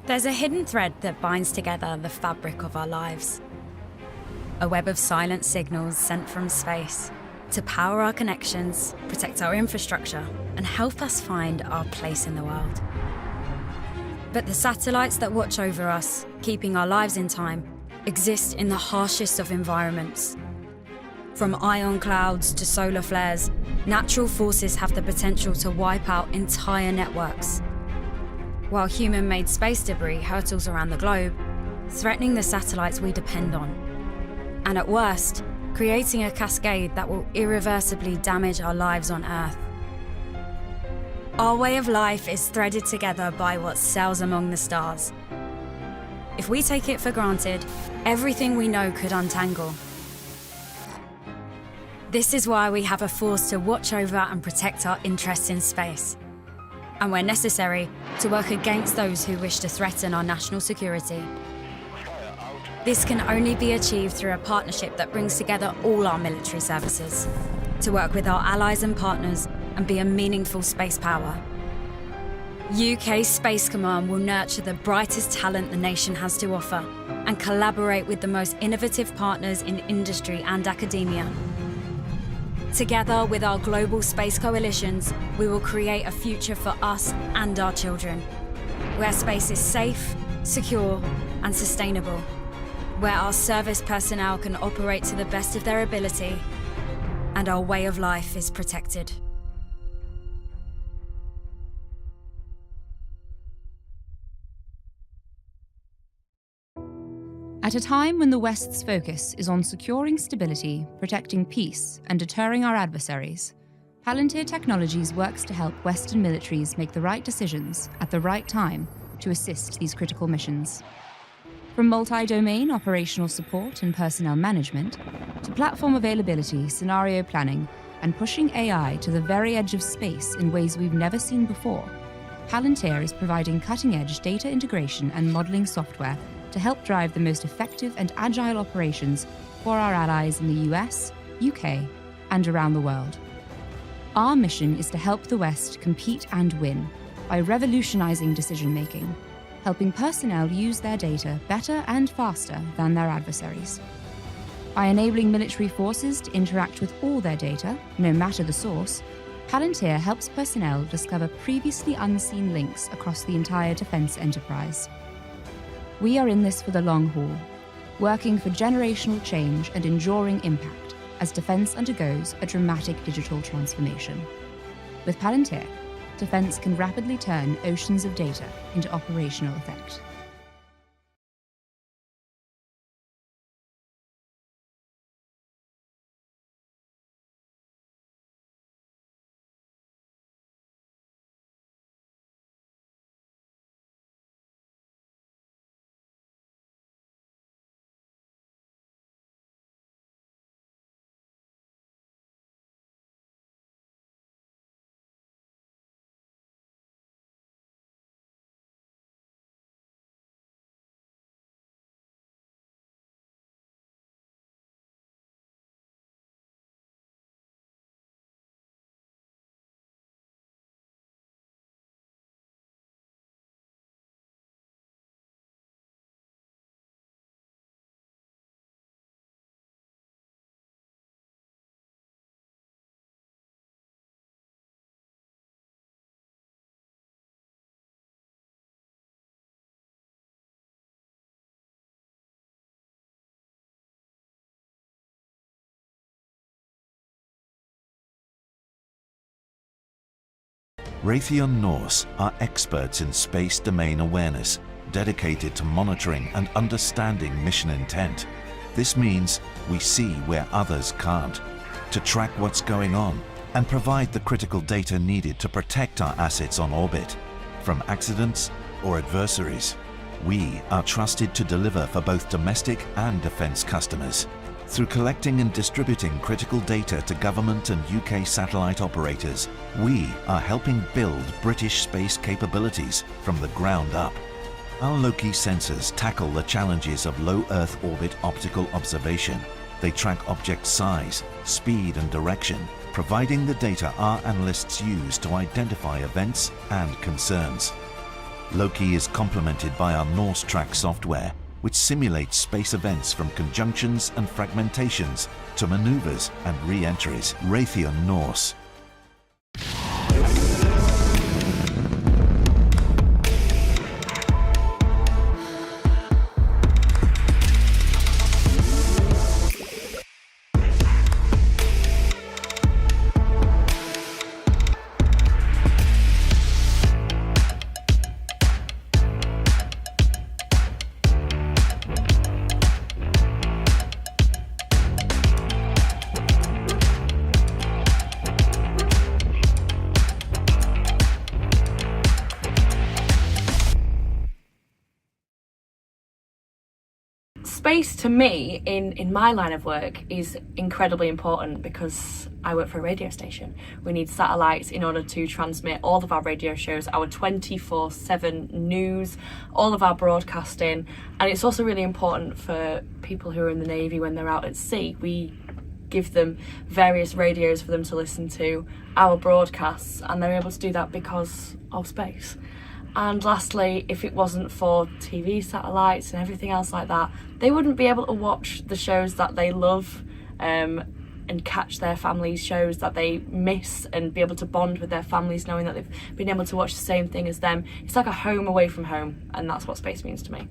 There's a hidden thread that binds together the fabric of our lives. A web of silent signals sent from space to power our connections, protect our infrastructure, and help us find our place in the world. But the satellites that watch over us, keeping our lives in time, exist in the harshest of environments. From ion clouds to solar flares, natural forces have the potential to wipe out entire networks. While human-made space debris hurtles around the globe, threatening the satellites we depend on. and at worst, creating a cascade that will irreversibly damage our lives on Earth. Our way of life is threaded together by what sails among the stars. If we take it for granted, everything we know could untangle. This is why we have a force to watch over and protect our interests in space, and where necessary, to work against those who wish to threaten our national security. This can only be achieved through a partnership that brings together all our military services, to work with our allies and partners and be a meaningful space power. UK Space Command will nurture the brightest talent the nation has to offer and collaborate with the most innovative partners in industry and academia. Together with our global space coalitions, we will create a future for us and our children, where space is safe, secure, and sustainable, where our service personnel can operate to the best of their ability, and our way of life is protected. At a time when the West's focus is on securing stability, protecting peace, and deterring our adversaries, Palantir Technologies works to help Western militaries make the right decisions at the right time to assist these critical missions. From multi-domain operational support and personnel management, to platform availability, scenario planning, and pushing AI to the very edge of space in ways we've never seen before, Palantir is providing cutting-edge data integration and modeling software to help drive the most effective and agile operations for our allies in the US, UK, and around the world. Our mission is to help the West compete and win by revolutionizing decision-making, helping personnel use their data better and faster than their adversaries. By enabling military forces to interact with all their data, no matter the source, Palantir helps personnel discover previously unseen links across the entire defense enterprise. We are in this for the long haul, working for generational change and enduring impact as defense undergoes a dramatic digital transformation. With Palantir, defense can rapidly turn oceans of data into operational effect. Raytheon Norse are experts in space domain awareness, dedicated to monitoring and understanding mission intent. This means we see where others can't, to track what's going on and provide the critical data needed to protect our assets on orbit from accidents or adversaries. We are trusted to deliver for both domestic and defense customers. Through collecting and distributing critical data to government and UK satellite operators, we are helping build British space capabilities from the ground up. Our Loki sensors tackle the challenges of low Earth orbit optical observation. They track object size, speed and direction, providing the data our analysts use to identify events and concerns. Loki is complemented by our Norse Track software, which simulates space events from conjunctions and fragmentations to maneuvers and re-entries. Raytheon Norse. space to me in my line of work is incredibly important because I work for a radio station. We need satellites in order to transmit all of our radio shows, our 24/7 news, all of our broadcasting, and it's also really important for people who are in the Navy when they're out at sea. We give them various radios for them to listen to our broadcasts, and they're able to do that because of space. And lastly, if it wasn't for TV satellites and everything else like that, they wouldn't be able to watch the shows that they love and catch their families' shows that they miss and be able to bond with their families knowing that they've been able to watch the same thing as them. It's like a home away from home, and that's what space means to me.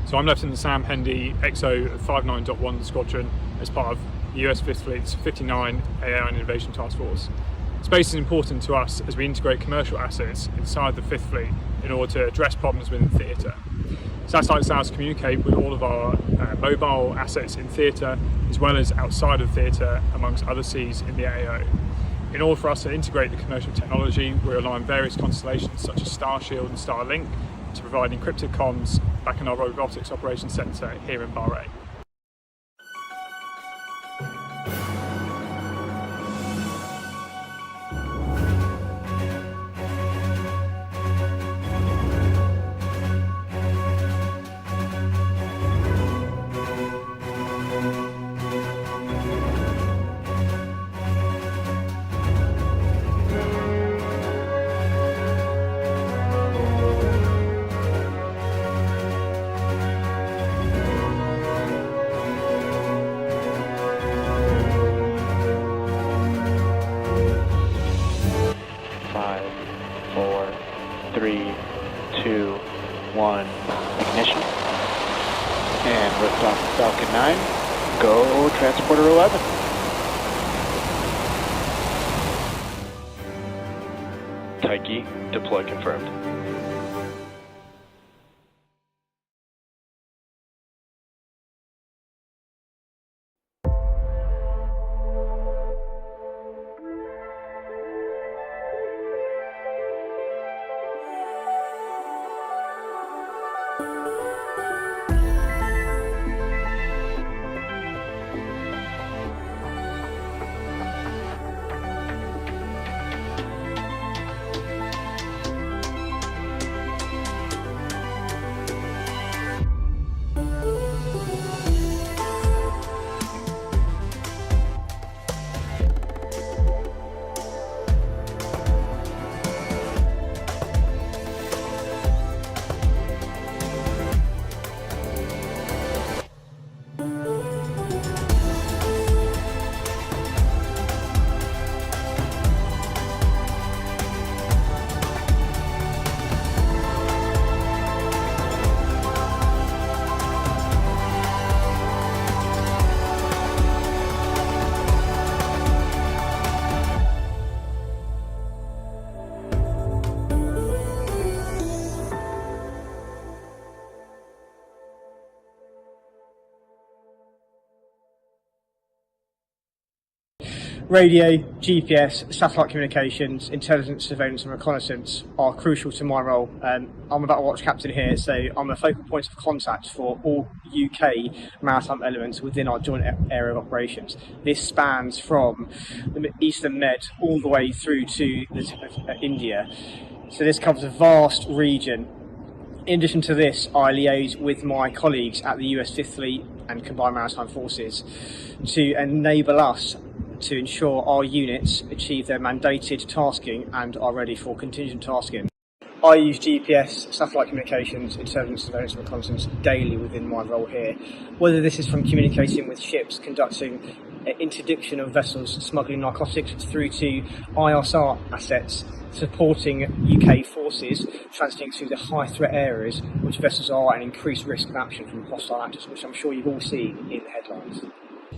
So I'm Lieutenant Sam Hendy, XO 59.1 Squadron, as part of the US 5th Fleet's 59 AI and Innovation Task Force. Space is important to us as we integrate commercial assets inside the 5th Fleet in order to address problems within theatre. Satellites allow us to communicate with all of our mobile assets in theatre, as well as outside of theatre amongst other seas in the AO. In order for us to integrate the commercial technology, we rely on various constellations such as Starshield and Starlink to provide encrypted comms back in our robotics operations centre here in Bahrain. Falcon 9, go Transporter 11. Taiki, deploy confirmed. Radio, GPS, satellite communications, intelligence, surveillance and reconnaissance are crucial to my role. I'm a battle watch captain here, so I'm a focal point of contact for all UK maritime elements within our joint area of operations. This spans from the Eastern Med all the way through to the tip of India. So this covers a vast region. In addition to this, I liaise with my colleagues at the US 5th Fleet and Combined Maritime Forces to enable us to ensure our units achieve their mandated tasking and are ready for contingent tasking. I use GPS, satellite communications, intelligence, surveillance and reconnaissance daily within my role here. Whether this is from communicating with ships, conducting interdiction of vessels smuggling narcotics, through to ISR assets supporting UK forces transiting through the high threat areas which vessels are at an increased risk of action from hostile actors, which I'm sure you've all seen in the headlines.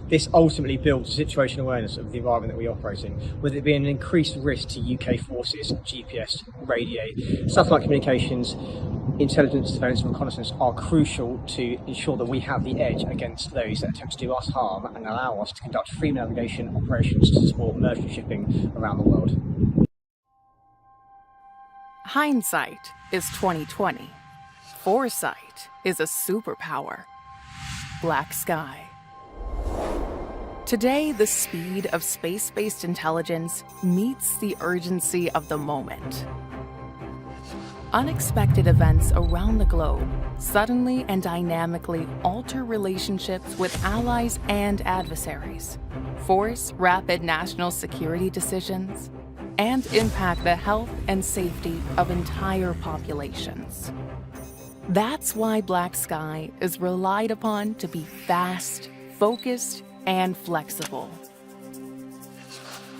This ultimately builds situational awareness of the environment that we operate in, whether it be an increased risk to UK forces. GPS, radio, satellite communications, intelligence, surveillance and reconnaissance are crucial to ensure that we have the edge against those that attempt to do us harm and allow us to conduct free navigation operations to support merchant shipping around the world. Hindsight is 20/20. Foresight is a superpower. Black sky. Today, the speed of space-based intelligence meets the urgency of the moment. Unexpected events around the globe suddenly and dynamically alter relationships with allies and adversaries, force rapid national security decisions, and impact the health and safety of entire populations. That's why Black Sky is relied upon to be fast, focused, and flexible.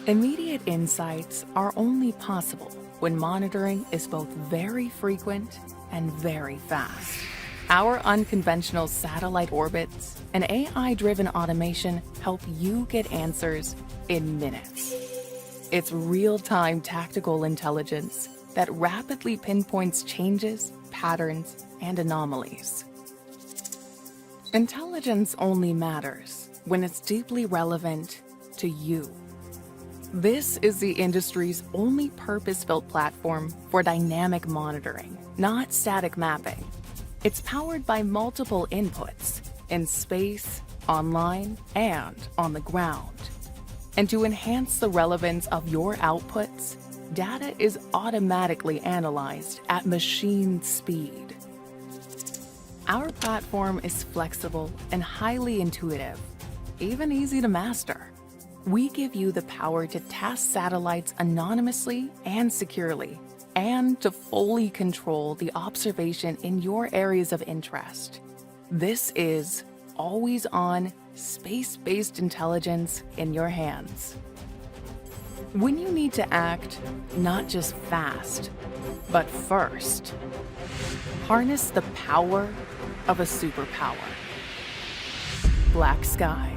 Immediate insights are only possible when monitoring is both very frequent and very fast. Our unconventional satellite orbits and AI-driven automation help you get answers in minutes. It's real-time tactical intelligence that rapidly pinpoints changes, patterns, and anomalies. Intelligence only matters when it's deeply relevant to you. This is the industry's only purpose-built platform for dynamic monitoring, not static mapping. It's powered by multiple inputs in space, online, and on the ground. And to enhance the relevance of your outputs, data is automatically analyzed at machine speed. Our platform is flexible and highly intuitive, even easy to master. We give you the power to task satellites anonymously and securely, and to fully control the observation in your areas of interest. This is always-on, space-based intelligence in your hands. When you need to act, not just fast, but first, harness the power of a superpower. Black Sky.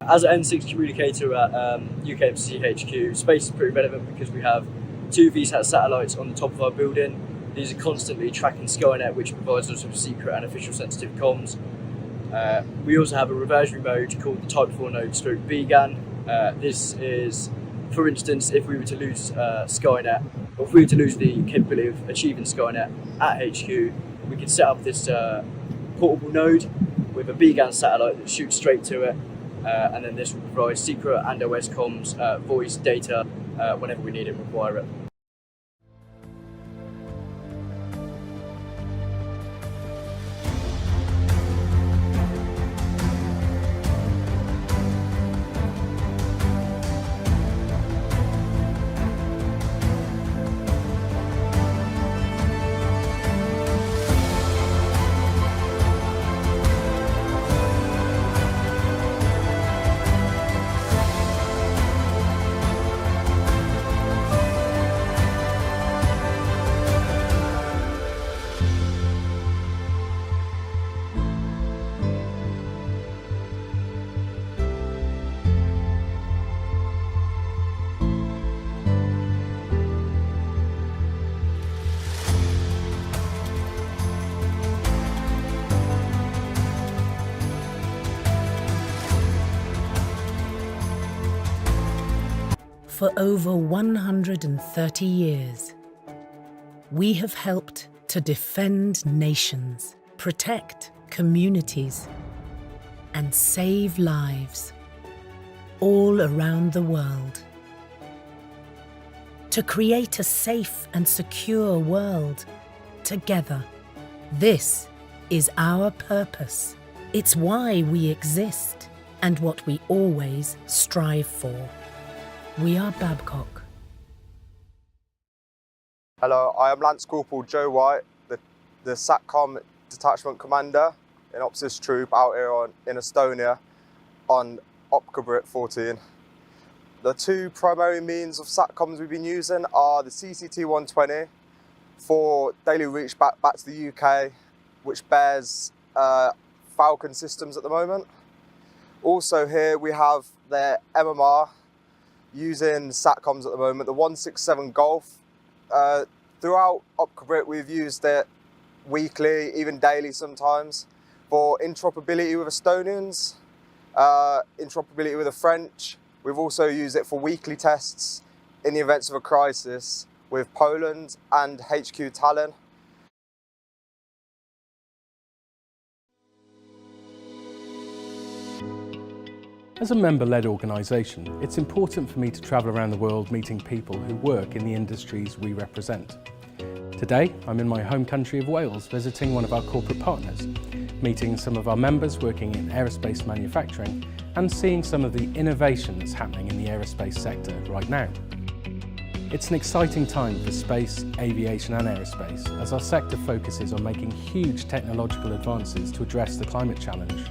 As an N6 communicator at UKMC HQ, space is pretty relevant because we have 2 VSAT satellites on the top of our building. These are constantly tracking Skynet, which provides us with secret and official sensitive comms. We also have a reversionary mode called the Type 4 node stroke VGAN. This is, for instance, if we were to lose Skynet, or if we were to lose the capability of achieving Skynet at HQ, we could set up this portable node with a VGAN satellite that shoots straight to it. And then this will provide secret and OS comms, voice, data, whenever we need it and require it. For over 130 years, we have helped to defend nations, protect communities, and save lives all around the world. To create a safe and secure world together. This is our purpose. It's why we exist and what we always strive for. We are Babcock. Hello, I am Lance Corporal Joe White, the SATCOM Detachment Commander in Opsis Troop out here in Estonia on Opka Brit 14. The two primary means of SATCOMs we've been using are the CCT-120 for daily reach back to the UK, which bears Falcon systems at the moment. Also here we have the MMR using SATCOMs at the moment, the 167 Golf. Throughout Opka Brit we've used it weekly, even daily sometimes, for interoperability with Estonians, interoperability with the French. We've also used it for weekly tests in the events of a crisis with Poland and HQ Tallinn. As a member-led organisation, it's important for me to travel around the world meeting people who work in the industries we represent. Today, I'm in my home country of Wales visiting one of our corporate partners, meeting some of our members working in aerospace manufacturing and seeing some of the innovation that's happening in the aerospace sector right now. It's an exciting time for space, aviation and aerospace as our sector focuses on making huge technological advances to address the climate challenge.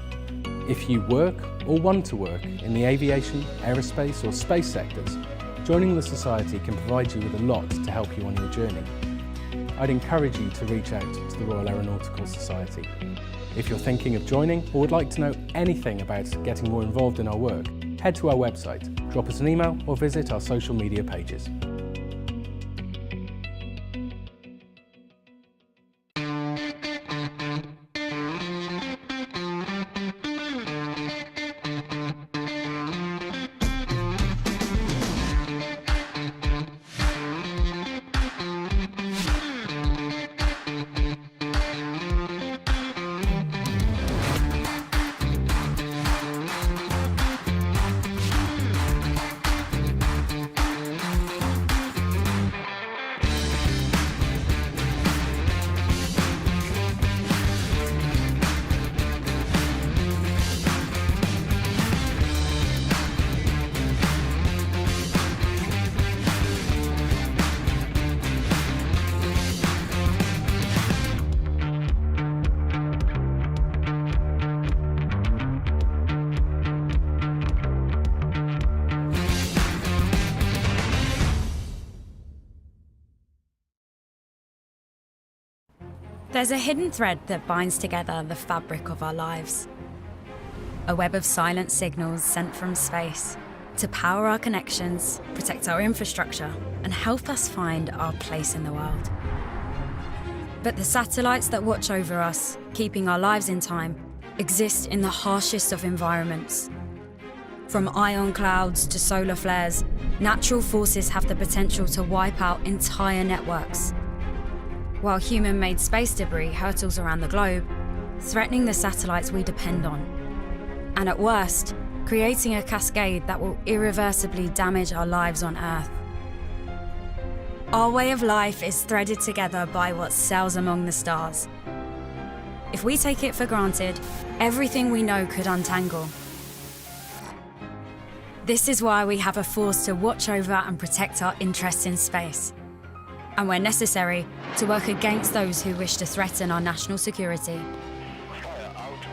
If you work or want to work in the aviation, aerospace or space sectors, joining the Society can provide you with a lot to help you on your journey. I'd encourage you to reach out to the Royal Aeronautical Society. If you're thinking of joining or would like to know anything about getting more involved in our work, head to our website, drop us an email or visit our social media pages. There's a hidden thread that binds together the fabric of our lives. A web of silent signals sent from space to power our connections, protect our infrastructure, and help us find our place in the world. But the satellites that watch over us, keeping our lives in time, exist in the harshest of environments. From ion clouds to solar flares, natural forces have the potential to wipe out entire networks. While human-made space debris hurtles around the globe, threatening the satellites we depend on. And at worst, creating a cascade that will irreversibly damage our lives on Earth. Our way of life is threaded together by what sails among the stars. If we take it for granted, everything we know could untangle. This is why we have a force to watch over and protect our interests in space. And where necessary, to work against those who wish to threaten our national security.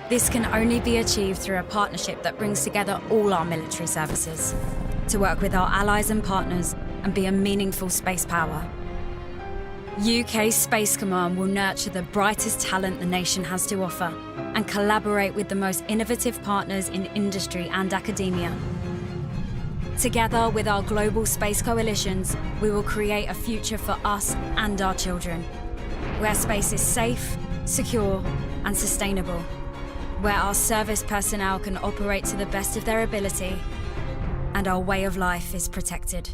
This can only be achieved through a partnership that brings together all our military services, to work with our allies and partners and be a meaningful space power. UK Space Command will nurture the brightest talent the nation has to offer and collaborate with the most innovative partners in industry and academia. Together with our global space coalitions, we will create a future for us and our children, where space is safe, secure, and sustainable, where our service personnel can operate to the best of their ability, and our way of life is protected.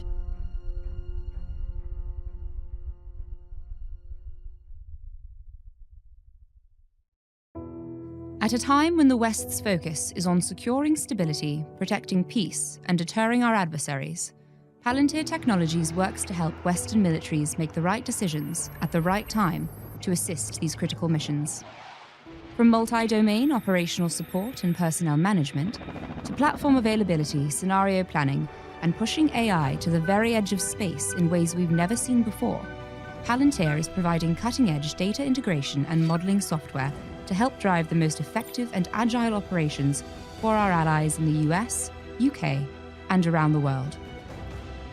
At a time when the West's focus is on securing stability, protecting peace, and deterring our adversaries, Palantir Technologies works to help Western militaries make the right decisions at the right time to assist these critical missions. From multi-domain operational support and personnel management, to platform availability, scenario planning, and pushing AI to the very edge of space in ways we've never seen before, Palantir is providing cutting-edge data integration and modeling software to help drive the most effective and agile operations for our allies in the US, UK, and around the world.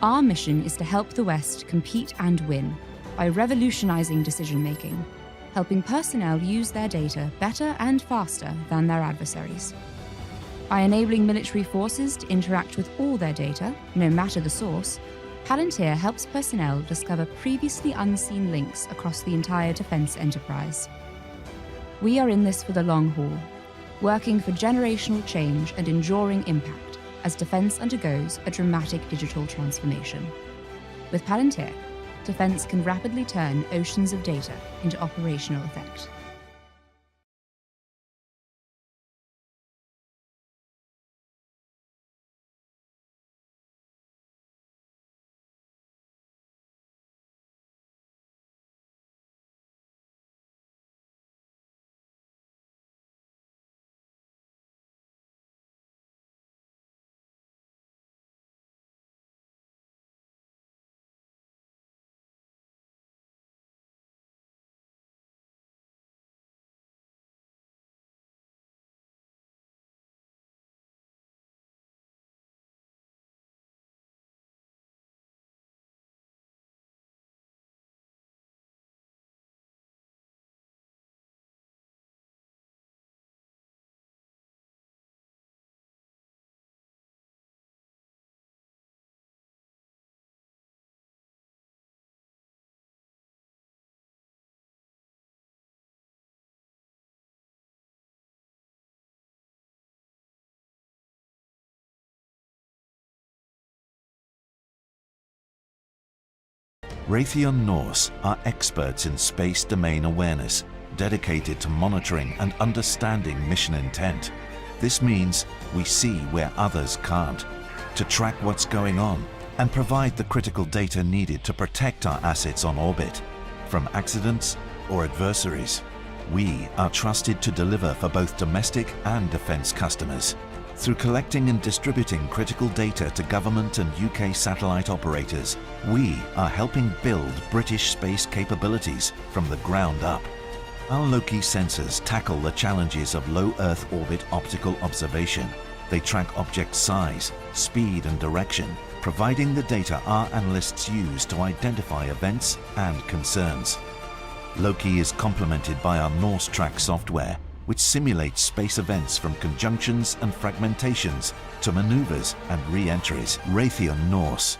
Our mission is to help the West compete and win by revolutionizing decision-making, helping personnel use their data better and faster than their adversaries. By enabling military forces to interact with all their data, no matter the source, Palantir helps personnel discover previously unseen links across the entire defense enterprise. We are in this for the long haul, working for generational change and enduring impact as defense undergoes a dramatic digital transformation. With Palantir, defense can rapidly turn oceans of data into operational effect. Raytheon Norse are experts in space domain awareness, dedicated to monitoring and understanding mission intent. This means we see where others can't, to track what's going on and provide the critical data needed to protect our assets on orbit from accidents or adversaries. We are trusted to deliver for both domestic and defense customers. Through collecting and distributing critical data to government and UK satellite operators, we are helping build British space capabilities from the ground up. Our Loki sensors tackle the challenges of low Earth orbit optical observation. They track object size, speed and direction, providing the data our analysts use to identify events and concerns. Loki is complemented by our Norse Track software, which simulates space events from conjunctions and fragmentations to maneuvers and re-entries. Raytheon Norse.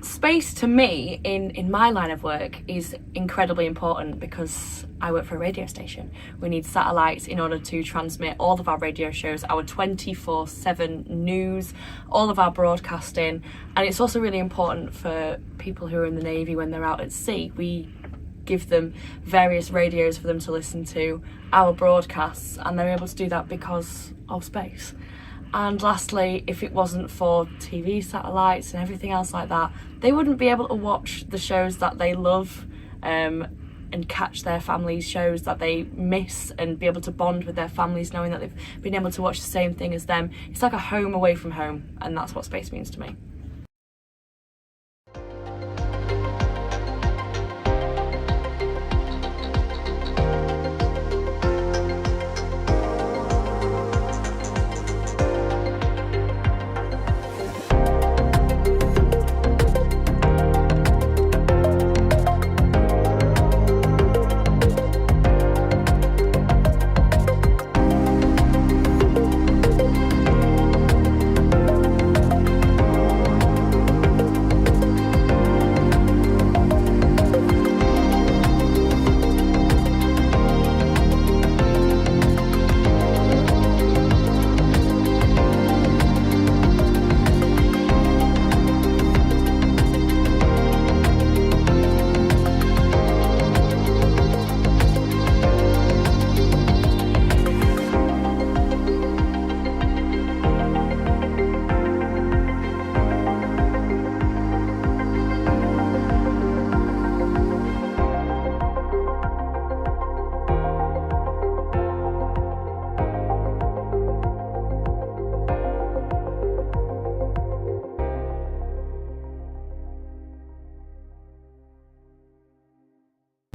Space to me in my line of work is incredibly important because I work for a radio station. We need satellites in order to transmit all of our radio shows, our 24/7 news, all of our broadcasting, and it's also really important for people who are in the Navy when they're out at sea. We give them various radios for them to listen to our broadcasts, and they're able to do that because of space. And lastly, if it wasn't for TV satellites and everything else like that, they wouldn't be able to watch the shows that they love and catch their families' shows that they miss and be able to bond with their families knowing that they've been able to watch the same thing as them. It's like a home away from home, and that's what space means to me.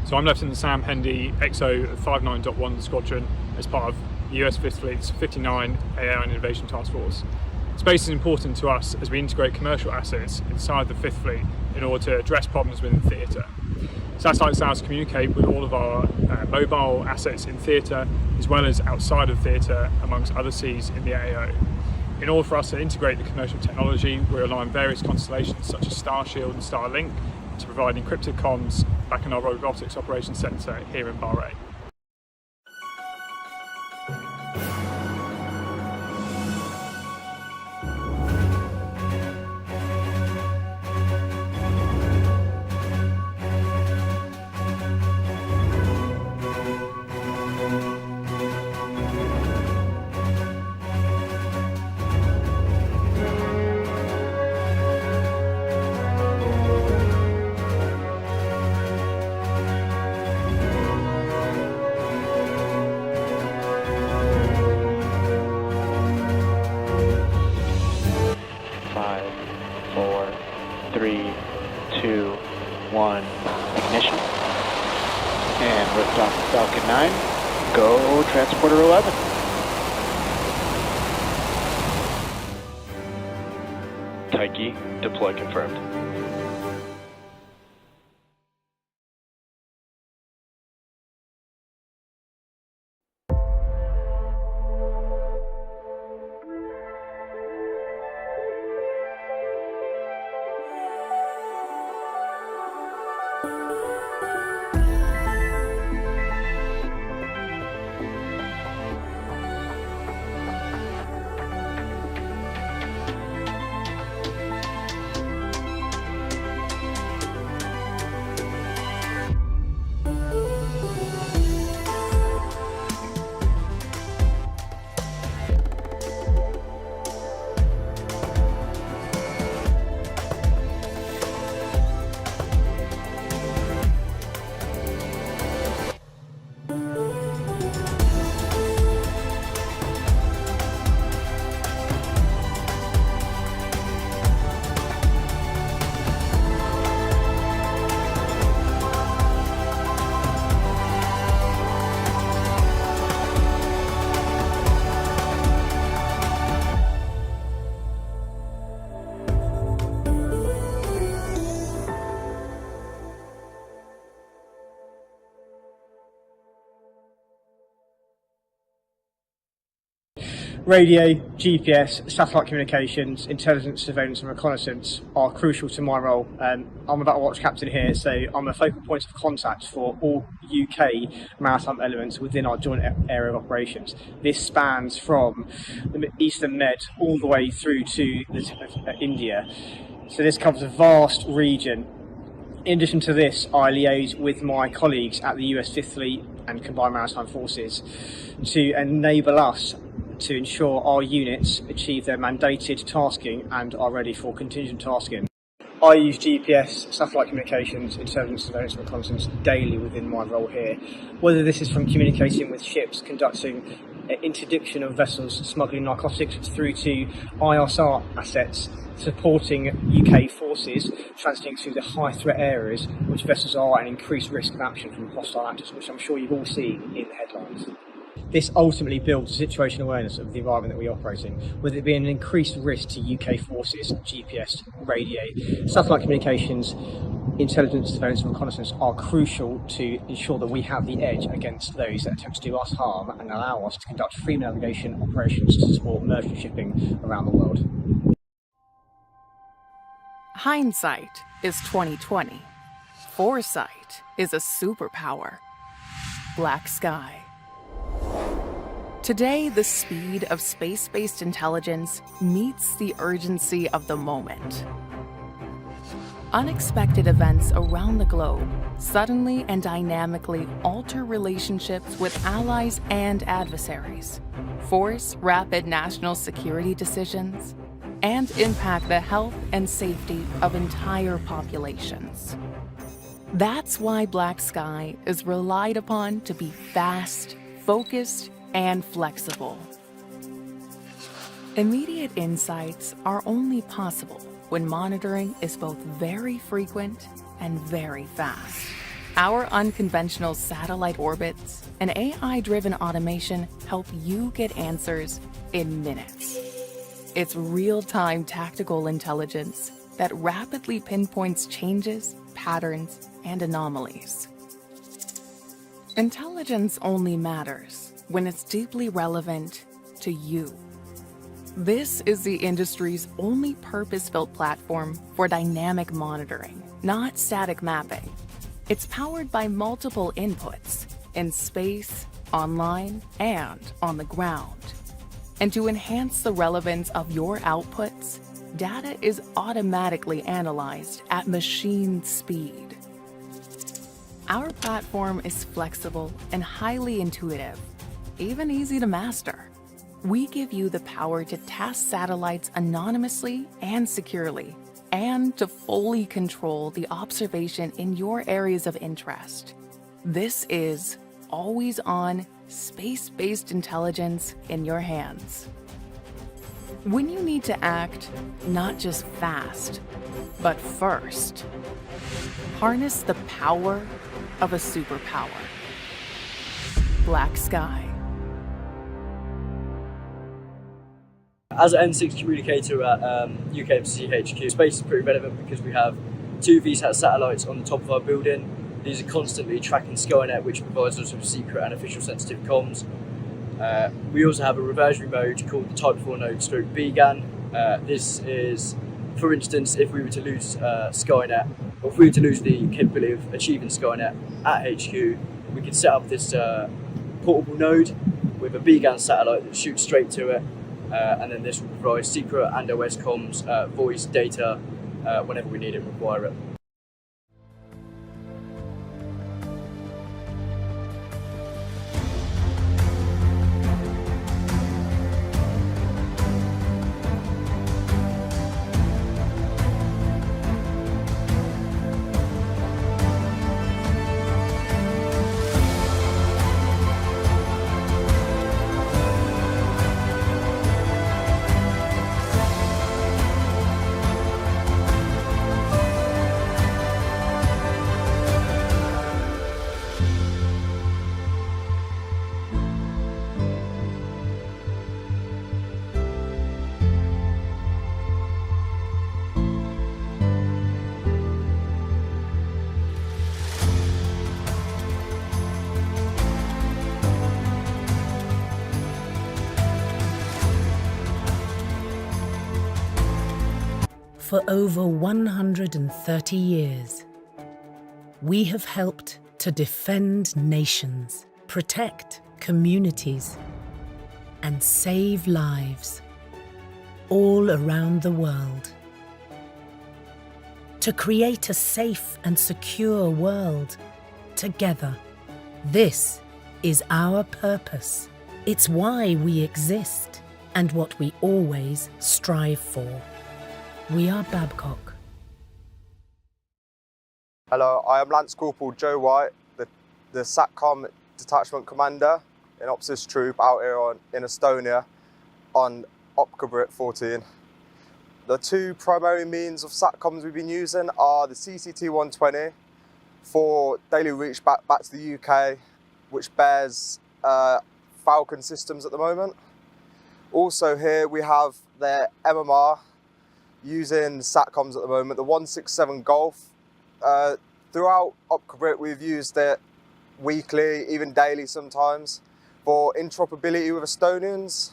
So I'm Lieutenant Sam Hendy, XO 59.1 Squadron, as part of the US 5th Fleet's 59 AI and Innovation Task Force. Space is important to us as we integrate commercial assets inside the 5th Fleet in order to address problems within theatre. Satellites allow us to communicate with all of our mobile assets in theatre, as well as outside of theatre, amongst other Cs in the AO. In order for us to integrate the commercial technology, we rely on various constellations such as Starshield and Starlink to provide encrypted comms back in our robotics operations centre here in Bahrain. Ignition. And liftoff of Falcon 9. Go Transporter 11. Taiki, deploy confirmed. Radio, GPS, satellite communications, intelligence, surveillance and reconnaissance are crucial to my role. I'm a battle watch captain here, so I'm a focal point of contact for all UK maritime elements within our joint area of operations. This spans from the Eastern Med all the way through to the tip of India. So this covers a vast region. In addition to this, I liaise with my colleagues at the US 5th Fleet and Combined Maritime Forces to enable us to ensure our units achieve their mandated tasking and are ready for contingent tasking. I use GPS, satellite communications, intelligence, surveillance and reconnaissance daily within my role here. Whether this is from communicating with ships, conducting interdiction of vessels smuggling narcotics, through to ISR assets supporting UK forces transiting through the high threat areas which vessels are at an increased risk of action from hostile actors, which I'm sure you've all seen in the headlines. This ultimately builds situational awareness of the environment that we operate in, with it being an increased risk to UK forces. GPS, radio, satellite communications, intelligence, surveillance and reconnaissance are crucial to ensure that we have the edge against those that attempt to do us harm and allow us to conduct free navigation operations to support merchant shipping around the world. Hindsight is 20/20. Foresight is a superpower. Black Sky. Today, the speed of space-based intelligence meets the urgency of the moment. Unexpected events around the globe suddenly and dynamically alter relationships with allies and adversaries, force rapid national security decisions, and impact the health and safety of entire populations. That's why Black Sky is relied upon to be fast, focused, and flexible. Immediate insights are only possible when monitoring is both very frequent and very fast. Our unconventional satellite orbits and AI-driven automation help you get answers in minutes. It's real-time tactical intelligence that rapidly pinpoints changes, patterns, and anomalies. Intelligence only matters when it's deeply relevant to you. This is the industry's only purpose-built platform for dynamic monitoring, not static mapping. It's powered by multiple inputs in space, online, and on the ground. And to enhance the relevance of your outputs, data is automatically analyzed at machine speed. Our platform is flexible and highly intuitive, even easy to master. We give you the power to task satellites anonymously and securely, and to fully control the observation in your areas of interest. This is always-on, space-based intelligence in your hands. When you need to act, not just fast, but first, harness the power of a superpower. Black Sky. As an N6 communicator at UKMC HQ, space is pretty relevant because we have 2 VSAT satellites on the top of our building. These are constantly tracking Skynet, which provides us with secret and official sensitive comms. We also have a reversionary mode called the Type 4 node stroke BGAN. This is, for instance, if we were to lose Skynet, or if we were to lose the capability of achieving Skynet at HQ, we could set up this portable node with a BGAN satellite that shoots straight to it. And then this will provide secret and OS comms, voice, data, whenever we need it and require it. For over 130 years, we have helped to defend nations, protect communities, and save lives all around the world. To create a safe and secure world together. This is our purpose. It's why we exist and what we always strive for. We are Babcock. Hello, I am Lance Corporal Joe White, the SATCOM Detachment Commander in Opsis Troop out here in Estonia on Opcabrit 14. The 2 primary means of SATCOMs we've been using are the CCT-120 for daily reach back to the UK, which bears Falcon systems at the moment. Also here we have the MMR using SATCOMs at the moment, the 167 Golf. Throughout Opcabrit we've used it weekly, even daily sometimes, for interoperability with Estonians,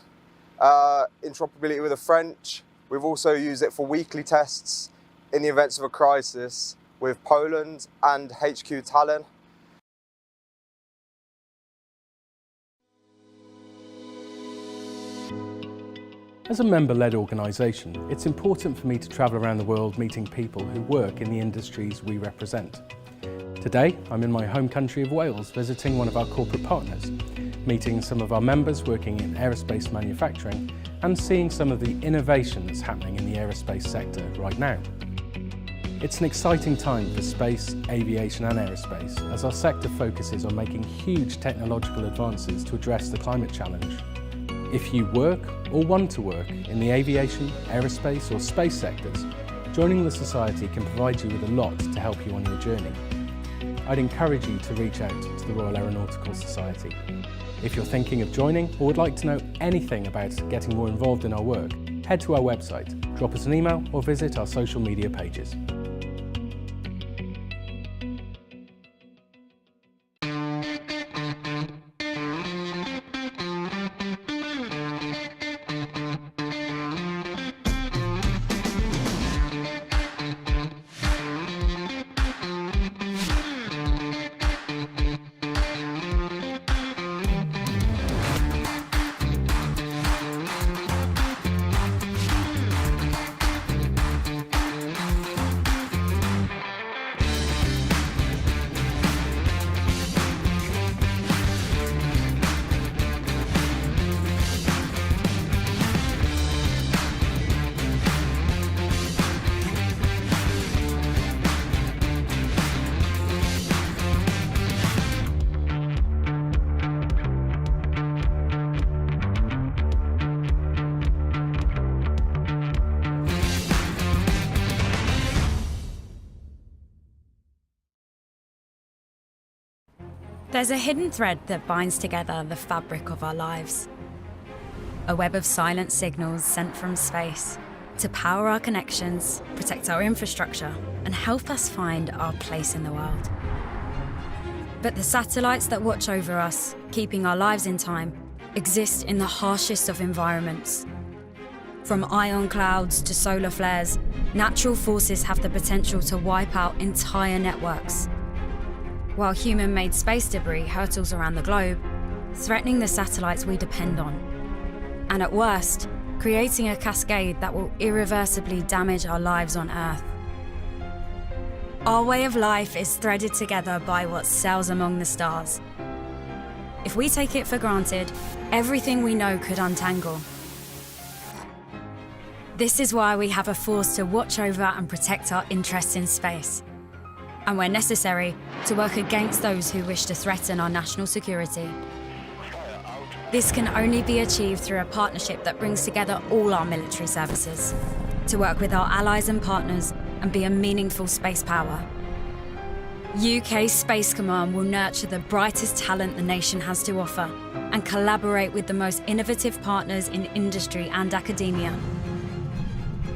interoperability with the French. We've also used it for weekly tests in the events of a crisis with Poland and HQ Tallinn. As a member-led organisation, it's important for me to travel around the world meeting people who work in the industries we represent. Today, I'm in my home country of Wales visiting one of our corporate partners, meeting some of our members working in aerospace manufacturing and seeing some of the innovation that's happening in the aerospace sector right now. It's an exciting time for space, aviation and aerospace as our sector focuses on making huge technological advances to address the climate challenge. If you work or want to work in the aviation, aerospace or space sectors, joining the Society can provide you with a lot to help you on your journey. I'd encourage you to reach out to the Royal Aeronautical Society. If you're thinking of joining or would like to know anything about getting more involved in our work, head to our website, drop us an email or visit our social media pages. There's a hidden thread that binds together the fabric of our lives. A web of silent signals sent from space to power our connections, protect our infrastructure, and help us find our place in the world. But the satellites that watch over us, keeping our lives in time, exist in the harshest of environments. From ion clouds to solar flares, natural forces have the potential to wipe out entire networks. While human-made space debris hurtles around the globe, threatening the satellites we depend on. And at worst, creating a cascade that will irreversibly damage our lives on Earth. Our way of life is threaded together by what sails among the stars. If we take it for granted, everything we know could untangle. This is why we have a force to watch over and protect our interests in space. And where necessary, to work against those who wish to threaten our national security. This can only be achieved through a partnership that brings together all our military services, to work with our allies and partners and be a meaningful space power. UK Space Command will nurture the brightest talent the nation has to offer and collaborate with the most innovative partners in industry and academia.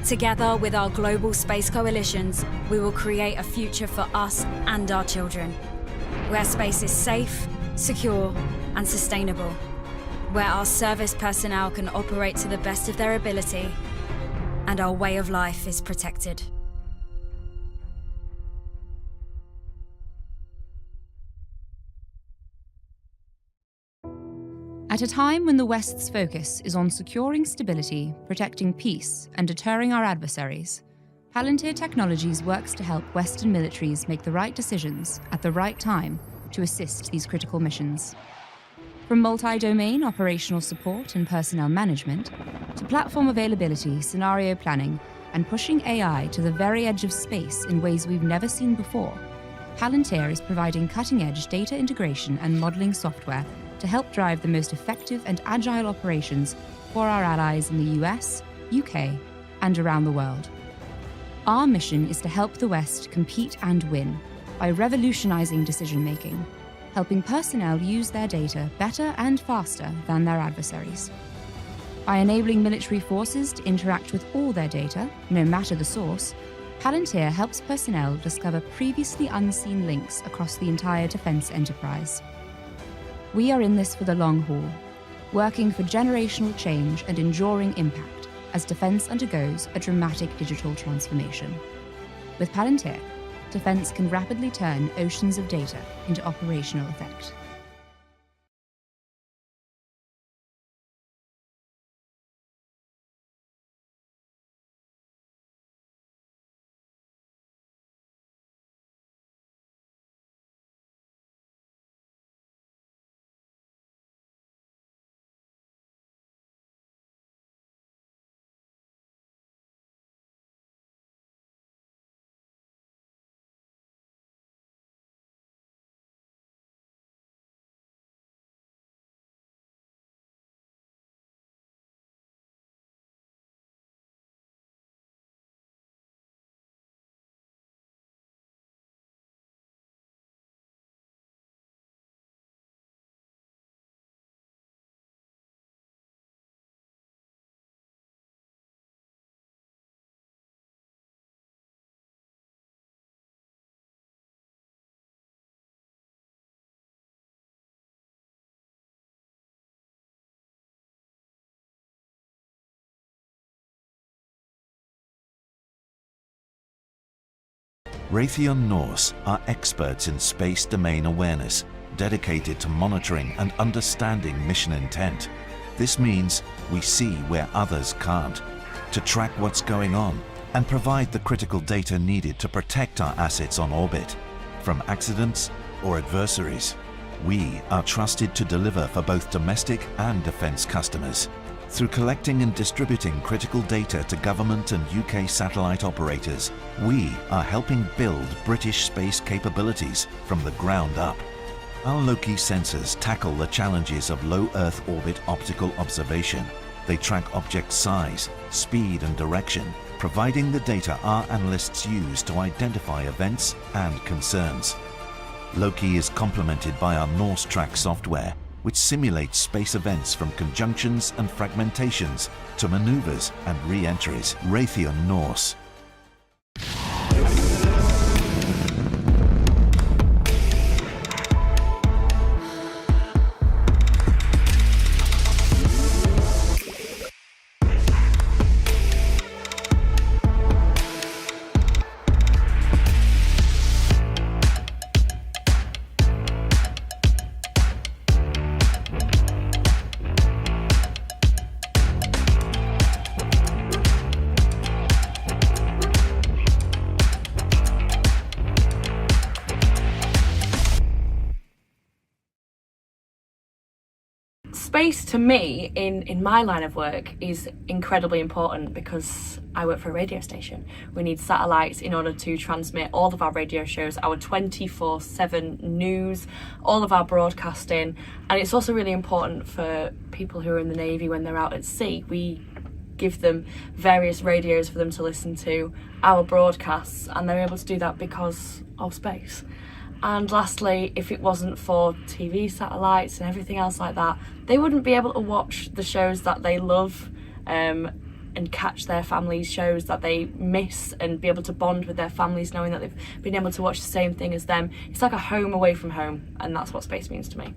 Together with our global space coalitions, we will create a future for us and our children, where space is safe, secure, and sustainable, where our service personnel can operate to the best of their ability, and our way of life is protected. At a time when the West's focus is on securing stability, protecting peace, and deterring our adversaries, Palantir Technologies works to help Western militaries make the right decisions at the right time to assist these critical missions. From multi-domain operational support and personnel management, to platform availability, scenario planning, and pushing AI to the very edge of space in ways we've never seen before, Palantir is providing cutting-edge data integration and modeling software to help drive the most effective and agile operations for our allies in the US, UK, and around the world. Our mission is to help the West compete and win by revolutionizing decision-making, helping personnel use their data better and faster than their adversaries. By enabling military forces to interact with all their data, no matter the source, Palantir helps personnel discover previously unseen links across the entire defense enterprise. We are in this for the long haul, working for generational change and enduring impact as defense undergoes a dramatic digital transformation. With Palantir, defense can rapidly turn oceans of data into operational effect. Raytheon Norse are experts in space domain awareness, dedicated to monitoring and understanding mission intent. This means we see where others can't, to track what's going on and provide the critical data needed to protect our assets on orbit from accidents or adversaries. We are trusted to deliver for both domestic and defence customers. Through collecting and distributing critical data to government and UK satellite operators, we are helping build British space capabilities from the ground up. Our Loki sensors tackle the challenges of low Earth orbit optical observation. They track object size, speed and direction, providing the data our analysts use to identify events and concerns. Loki is complemented by our Norse Track software, which simulates space events from conjunctions and fragmentations to maneuvers and re-entries. Raytheon Norse. Space to me in my line of work is incredibly important because I work for a radio station. We need satellites in order to transmit all of our radio shows, our 24/7 news, all of our broadcasting, and it's also really important for people who are in the Navy when they're out at sea. We give them various radios for them to listen to our broadcasts, and they're able to do that because of space. And lastly, if it wasn't for TV satellites and everything else like that, they wouldn't be able to watch the shows that they love and catch their families' shows that they miss and be able to bond with their families knowing that they've been able to watch the same thing as them. It's like a home away from home, and that's what space means to me.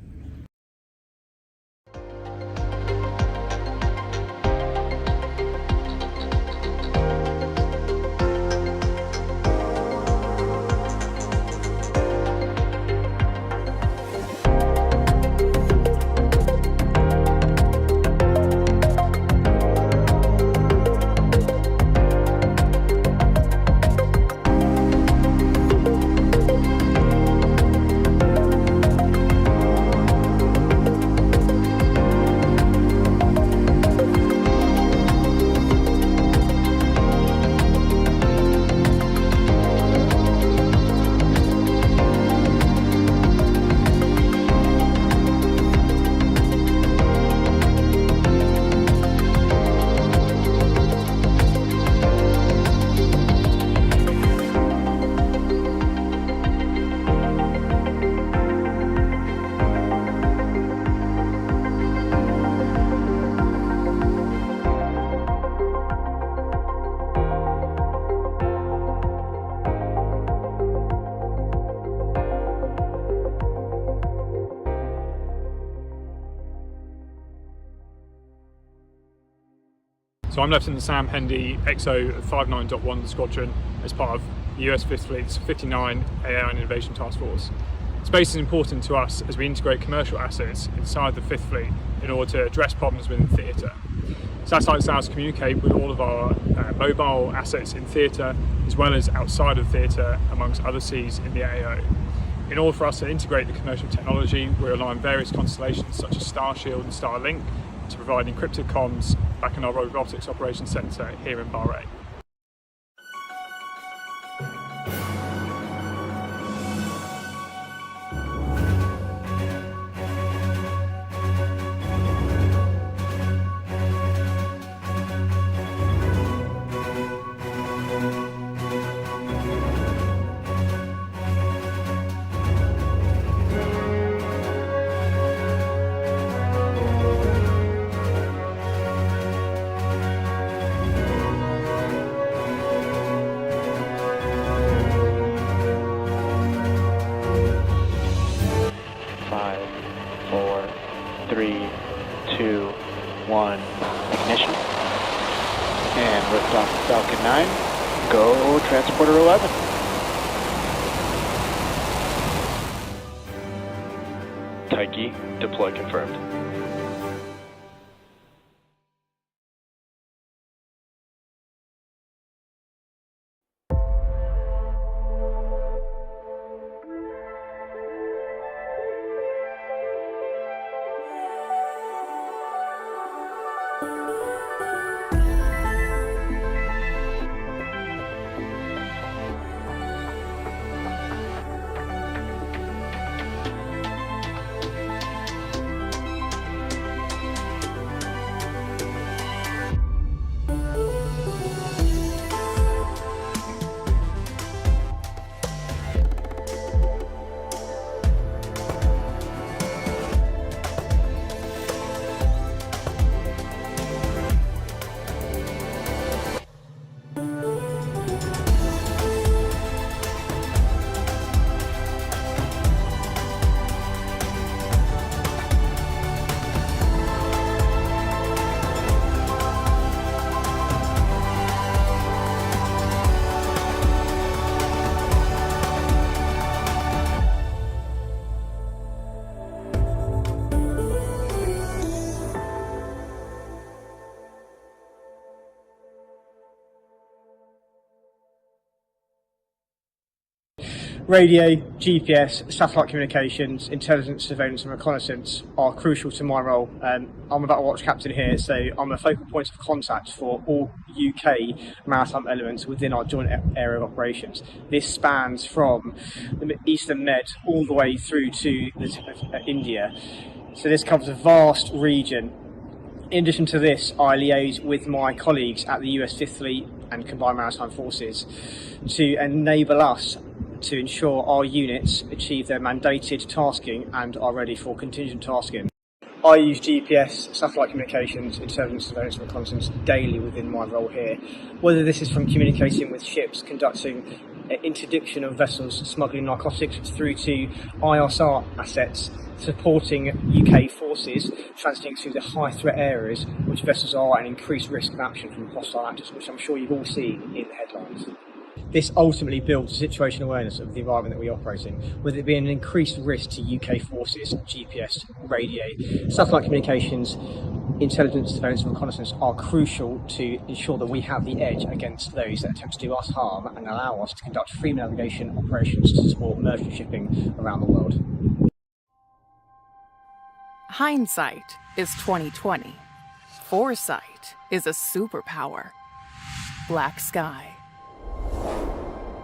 So I'm Lieutenant Sam Hendy, XO 59.1 Squadron, as part of the US 5th Fleet's 59 AI and Innovation Task Force. Space is important to us as we integrate commercial assets inside the 5th Fleet in order to address problems within theatre. Satellites allow us to communicate with all of our mobile assets in theatre as well as outside of theatre amongst other seas in the AO. In order for us to integrate the commercial technology, we're relying on various constellations such as Starshield and Starlink to provide encrypted comms back in our robotics operations centre here in Bahrain. Ignition. And liftoff Falcon 9. Go Transporter 11. key. Deploy confirmed. Radio, GPS, satellite communications, intelligence, surveillance and reconnaissance are crucial to my role. I'm a battle watch captain here, so I'm a focal point of contact for all UK maritime elements within our joint area of operations. This spans from the Eastern Med all the way through to the tip of India. So this covers a vast region. In addition to this, I liaise with my colleagues at the US 5th Fleet and Combined Maritime Forces to enable us to ensure our units achieve their mandated tasking and are ready for contingent tasking. I use GPS, satellite communications, intelligence, surveillance and reconnaissance daily within my role here. Whether this is from communicating with ships, conducting interdiction of vessels smuggling narcotics, through to ISR assets supporting UK forces transiting through the high threat areas which vessels are at an increased risk of action from hostile actors, which I'm sure you've all seen in the headlines. This ultimately builds situational awareness of the environment that we operate in, with it being an increased risk to UK forces. GPS, radio, satellite communications, intelligence, surveillance and reconnaissance are crucial to ensure that we have the edge against those that attempt to do us harm and allow us to conduct free navigation operations to support merchant shipping around the world. Hindsight is 20/20. Foresight is a superpower. Black Sky.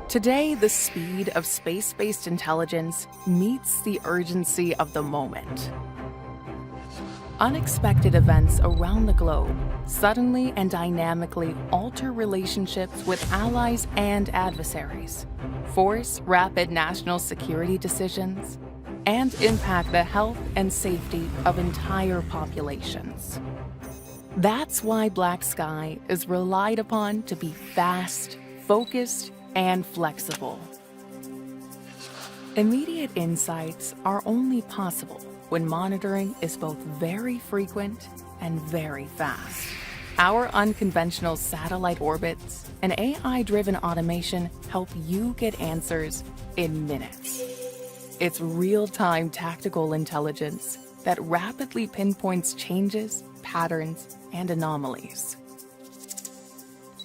Today, the speed of space-based intelligence meets the urgency of the moment. Unexpected events around the globe suddenly and dynamically alter relationships with allies and adversaries, force rapid national security decisions, and impact the health and safety of entire populations. That's why Black Sky is relied upon to be fast, focused, and flexible. Immediate insights are only possible when monitoring is both very frequent and very fast. Our unconventional satellite orbits and AI-driven automation help you get answers in minutes. It's real-time tactical intelligence that rapidly pinpoints changes, patterns, and anomalies.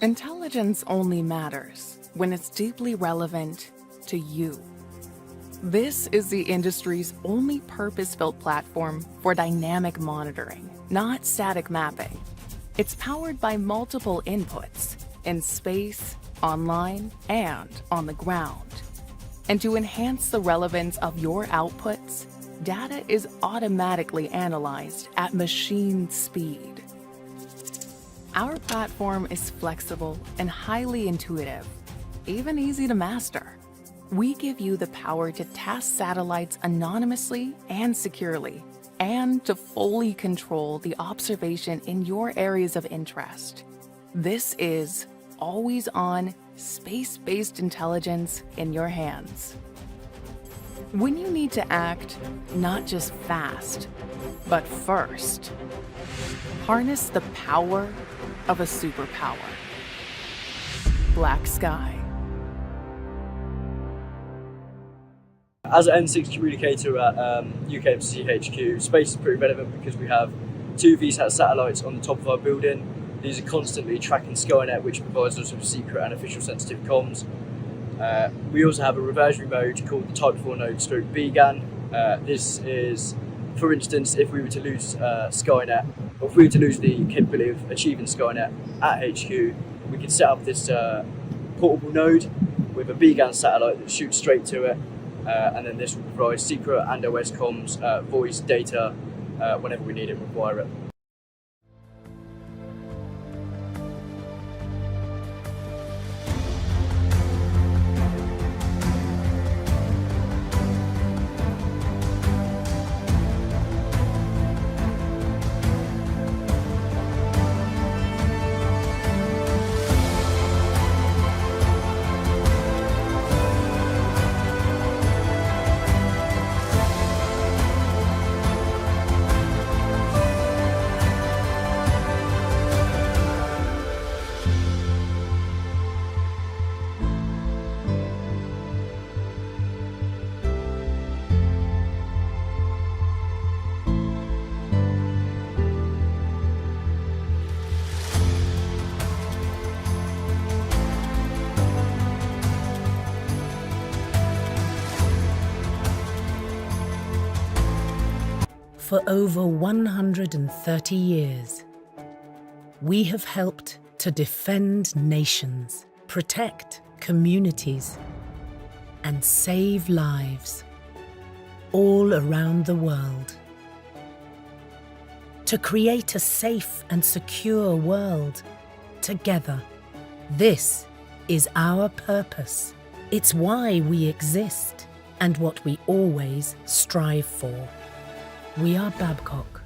Intelligence only matters when it's deeply relevant to you. This is the industry's only purpose-built platform for dynamic monitoring, not static mapping. It's powered by multiple inputs in space, online, and on the ground. And to enhance the relevance of your outputs, data is automatically analyzed at machine speed. Our platform is flexible and highly intuitive, even easy to master. We give you the power to task satellites anonymously and securely, and to fully control the observation in your areas of interest. This is always-on, space-based intelligence in your hands. When you need to act, not just fast, but first, harness the power of a superpower. Black Sky. As an N6 communicator at UKMC HQ, space is pretty relevant because we have 2 VSAT satellites on the top of our building. These are constantly tracking Skynet, which provides us with secret and official sensitive comms. We also have a reversionary mode called the Type 4 node stroke BGAN. This is, for instance, if we were to lose Skynet, or if we were to lose the capability of achieving Skynet at HQ, we could set up this portable node with a BGAN satellite that shoots straight to it, and then this will provide secret and OS comms, voice, data, whenever we need it and require it. For over 130 years, we have helped to defend nations, protect communities, and save lives all around the world. To create a safe and secure world together. This is our purpose. It's why we exist and what we always strive for. We are Babcock.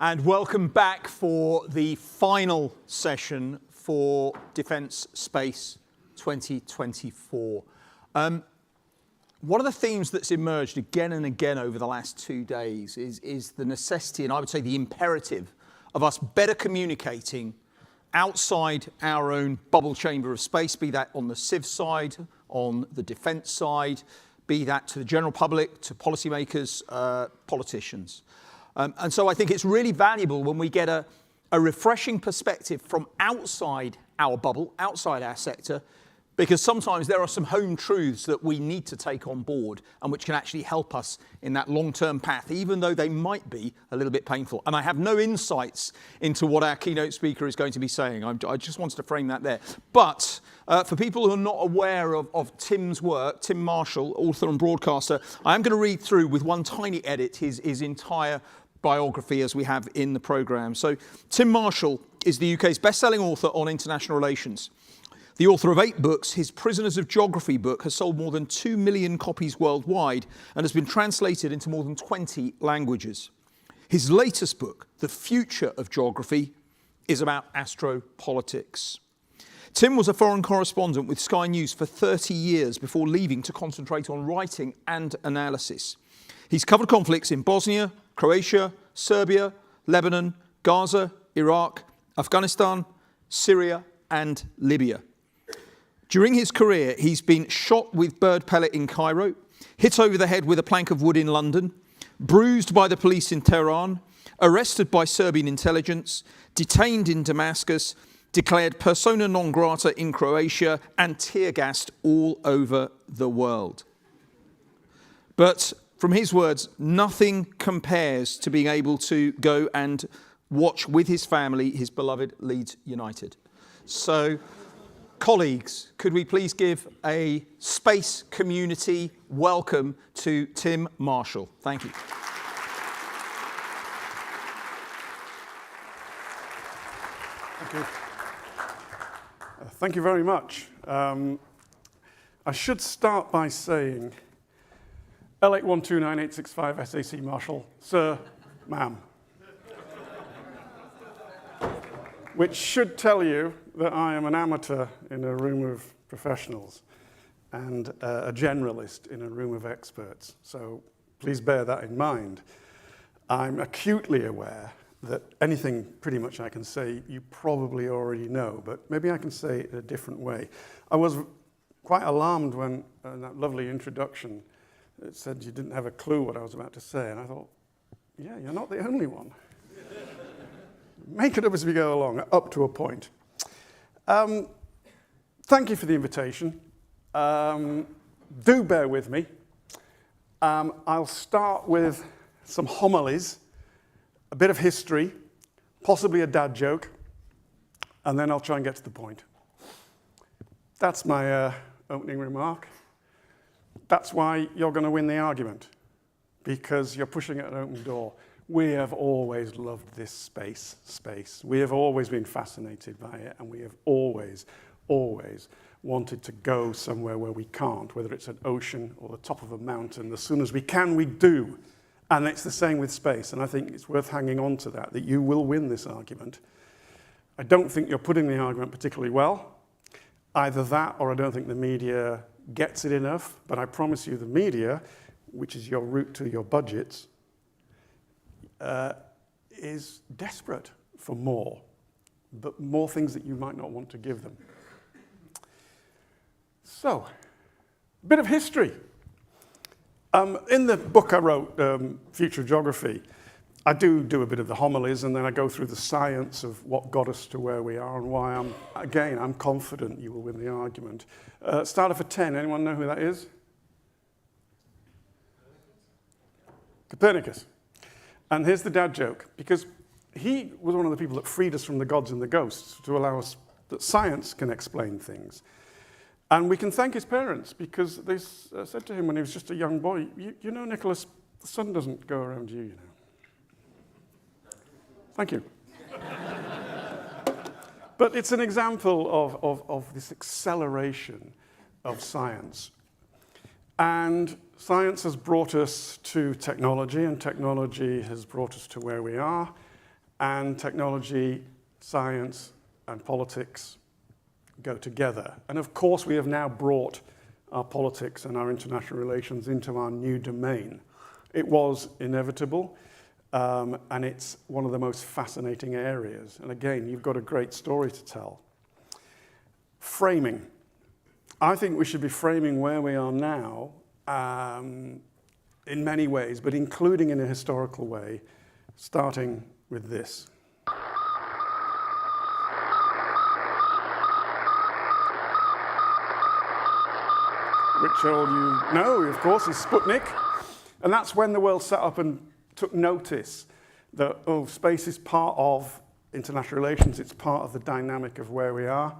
And welcome back for the final session for Defence Space 2024. One of the themes that's emerged again and again over the last 2 days is the necessity, and I would say the imperative, of us better communicating outside our own bubble chamber of space, be that on the civ side, on the defence side, be that to the general public, to policymakers, politicians. And so I think it's really valuable when we get a refreshing perspective from outside our bubble, outside our sector, because sometimes there are some home truths that we need to take on board and which can actually help us in that long-term path, even though they might be a little bit painful. And I have no insights into what our keynote speaker is going to be saying. I just wanted to frame that there. But for people who are not aware of Tim's work, Tim Marshall, author and broadcaster, I am going to read through with one tiny edit his entire biography as we have in the programme. So Tim Marshall is the UK's best-selling author on international relations. The author of 8 books, his Prisoners of Geography book has sold more than 2 million copies worldwide and has been translated into more than 20 languages. His latest book, The Future of Geography, is about astropolitics. Tim was a foreign correspondent with Sky News for 30 years before leaving to concentrate on writing and analysis. He's covered conflicts in Bosnia, Croatia, Serbia, Lebanon, Gaza, Iraq, Afghanistan, Syria, and Libya. During his career, he's been shot with bird pellet in Cairo, hit over the head with a plank of wood in London, bruised by the police in Tehran, arrested by Serbian intelligence, detained in Damascus, declared persona non grata in Croatia, and tear-gassed all over the world. But from his words, nothing compares to being able to go and watch with his family his beloved Leeds United. So, colleagues, could we please give a space community welcome to Tim Marshall? Thank you. Thank you. Thank you very much. I should start by saying L812985 SAC Marshall, sir, ma'am. Which should tell you that I am an amateur in a room of professionals and a generalist in a room of experts. So please bear that in mind. I'm acutely aware that anything pretty much I can say you probably already know, but maybe I can say it a different way. I was quite alarmed when that lovely introduction it said you didn't have a clue what I was about to say, and I thought, yeah, you're not the only one. Make it up as we go along, up to a point. Thank you for the invitation. Do bear with me. I'll start with some homilies, a bit of history, possibly a dad joke, and then I'll try and get to the point. That's my opening remark. That's why you're going to win the argument, because you're pushing at an open door. We have always loved this space. We have always been fascinated by it, and we have always wanted to go somewhere where we can't, whether it's an ocean or the top of a mountain. As soon as we can, we do. And it's the same with space, and I think it's worth hanging on to that you will win this argument. I don't think you're putting the argument particularly well. Either that, or I don't think the media gets it enough, but I promise you the media, which is your route to your budgets, is desperate for more, but more things that you might not want to give them. So, a bit of history. In the book I wrote, Future of Geography, I do a bit of the homilies, and then I go through the science of what got us to where we are and why I'm confident you will win the argument. Starter for 10, anyone know who that is? Copernicus. And here's the dad joke, because he was one of the people that freed us from the gods and the ghosts to allow us that science can explain things. And we can thank his parents, because they said to him when he was just a young boy, you know, Nicholas, the sun doesn't go around you, you know. Thank you. But it's an example of this acceleration of science. And science has brought us to technology, and technology has brought us to where we are. And technology, science, and politics go together. And of course, we have now brought our politics and our international relations into our new domain. It was inevitable. And it's one of the most fascinating areas. And again, you've got a great story to tell. Framing. I think we should be framing where we are now in many ways, but including in a historical way, starting with this. Which all you know, of course, is Sputnik. And that's when the world sat up and took notice that, oh, space is part of international relations, it's part of the dynamic of where we are.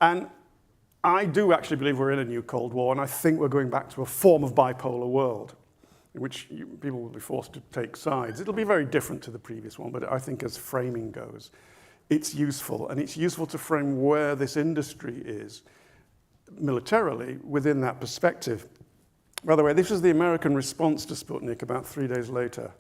And I do actually believe we're in a new Cold War, and I think we're going back to a form of bipolar world, in which people will be forced to take sides. It'll be very different to the previous one, but I think as framing goes, it's useful, and it's useful to frame where this industry is militarily within that perspective. By the way, this is the American response to Sputnik about 3 days later.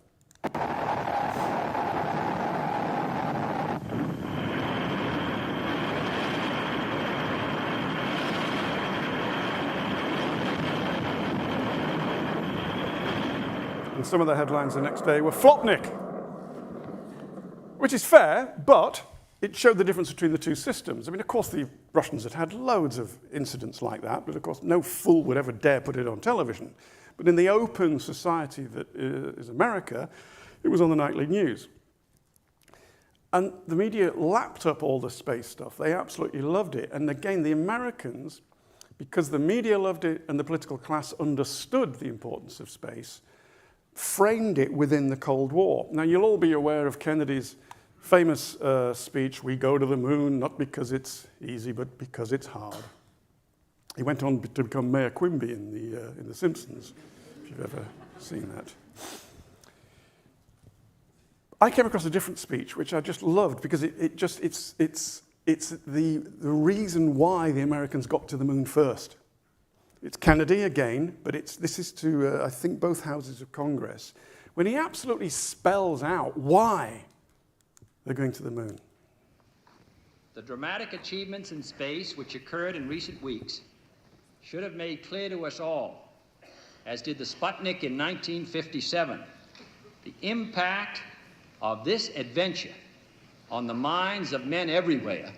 And some of the headlines the next day were Flopnik, which is fair, but it showed the difference between the two systems. I mean, of course, the Russians had loads of incidents like that, but of course, no fool would ever dare put it on television. But in the open society that is America, it was on the nightly news. And the media lapped up all the space stuff. They absolutely loved it. And again, the Americans, because the media loved it and the political class understood the importance of space, framed it within the Cold War. Now, you'll all be aware of Kennedy's famous speech, "We go to the moon, not because it's easy, but because it's hard." He went on to become Mayor Quimby in The Simpsons, if you've ever seen that. I came across a different speech, which I just loved, because it's the reason why the Americans got to the moon first. It's Kennedy again, but this is to, I think, both houses of Congress, when he absolutely spells out why they're going to the moon. The dramatic achievements in space which occurred in recent weeks should have made clear to us all, as did the Sputnik in 1957, the impact of this adventure on the minds of men everywhere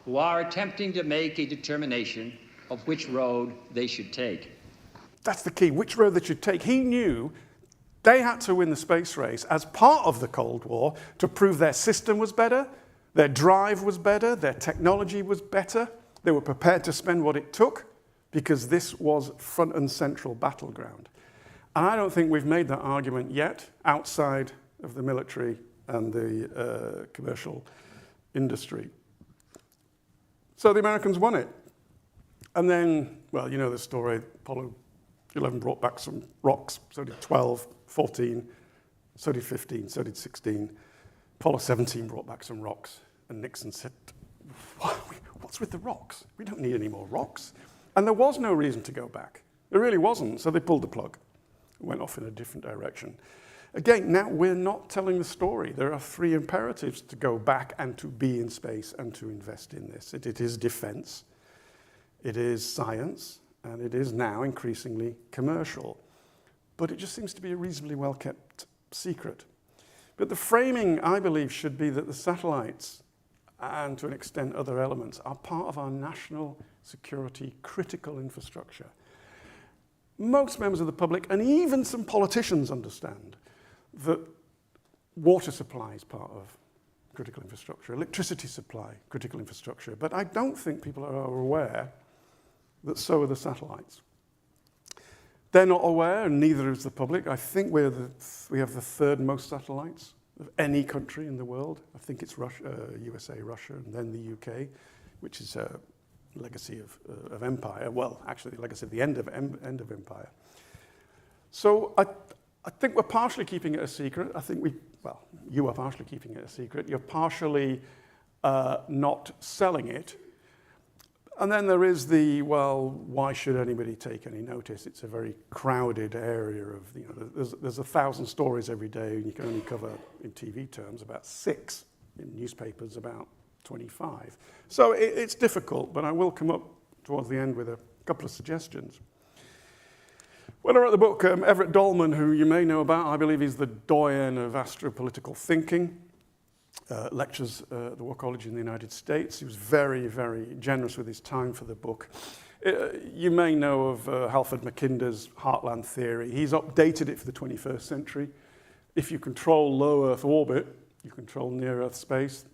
who are attempting to make a determination of which road they should take. That's the key, which road they should take. He knew they had to win the space race as part of the Cold War to prove their system was better, their drive was better, their technology was better. They were prepared to spend what it took because this was front and central battleground. And I don't think we've made that argument yet outside of the military and the commercial industry. So the Americans won it. And then, well, you know the story, Apollo 11 brought back some rocks, so did 12, 14, so did 15, so did 16. Apollo 17 brought back some rocks, and Nixon said, "What's with the rocks? We don't need any more rocks." And there was no reason to go back. There really wasn't, so they pulled the plug and went off in a different direction. Again, now we're not telling the story. There are 3 imperatives to go back and to be in space and to invest in this. It is defense, it is science, and it is now increasingly commercial. But it just seems to be a reasonably well-kept secret. But the framing, I believe, should be that the satellites, and to an extent other elements, are part of our national security critical infrastructure. Most members of the public, and even some politicians, understand that water supply is part of critical infrastructure, electricity supply, critical infrastructure. But I don't think people are aware that so are the satellites. They're not aware, and neither is the public. I think we have the 3rd most satellites of any country in the world. I think it's Russia, USA, Russia, and then the UK, which is a legacy of empire. Well, actually, the legacy of the end of empire. So I think we're partially keeping it a secret. I think you are partially keeping it a secret. You're partially not selling it. And then there is why should anybody take any notice? It's a very crowded area of, there's 1,000 stories every day, and you can only cover, in TV terms, about 6, in newspapers about 25. So it's difficult, but I will come up towards the end with a couple of suggestions. When I wrote the book, Everett Dolman, who you may know about, I believe he's the doyen of astropolitical thinking, lectures at the War College in the United States. He was very, very generous with his time for the book. You may know of Halford Mackinder's Heartland theory. He's updated it for the 21st century. If you control low Earth orbit, you control near Earth space,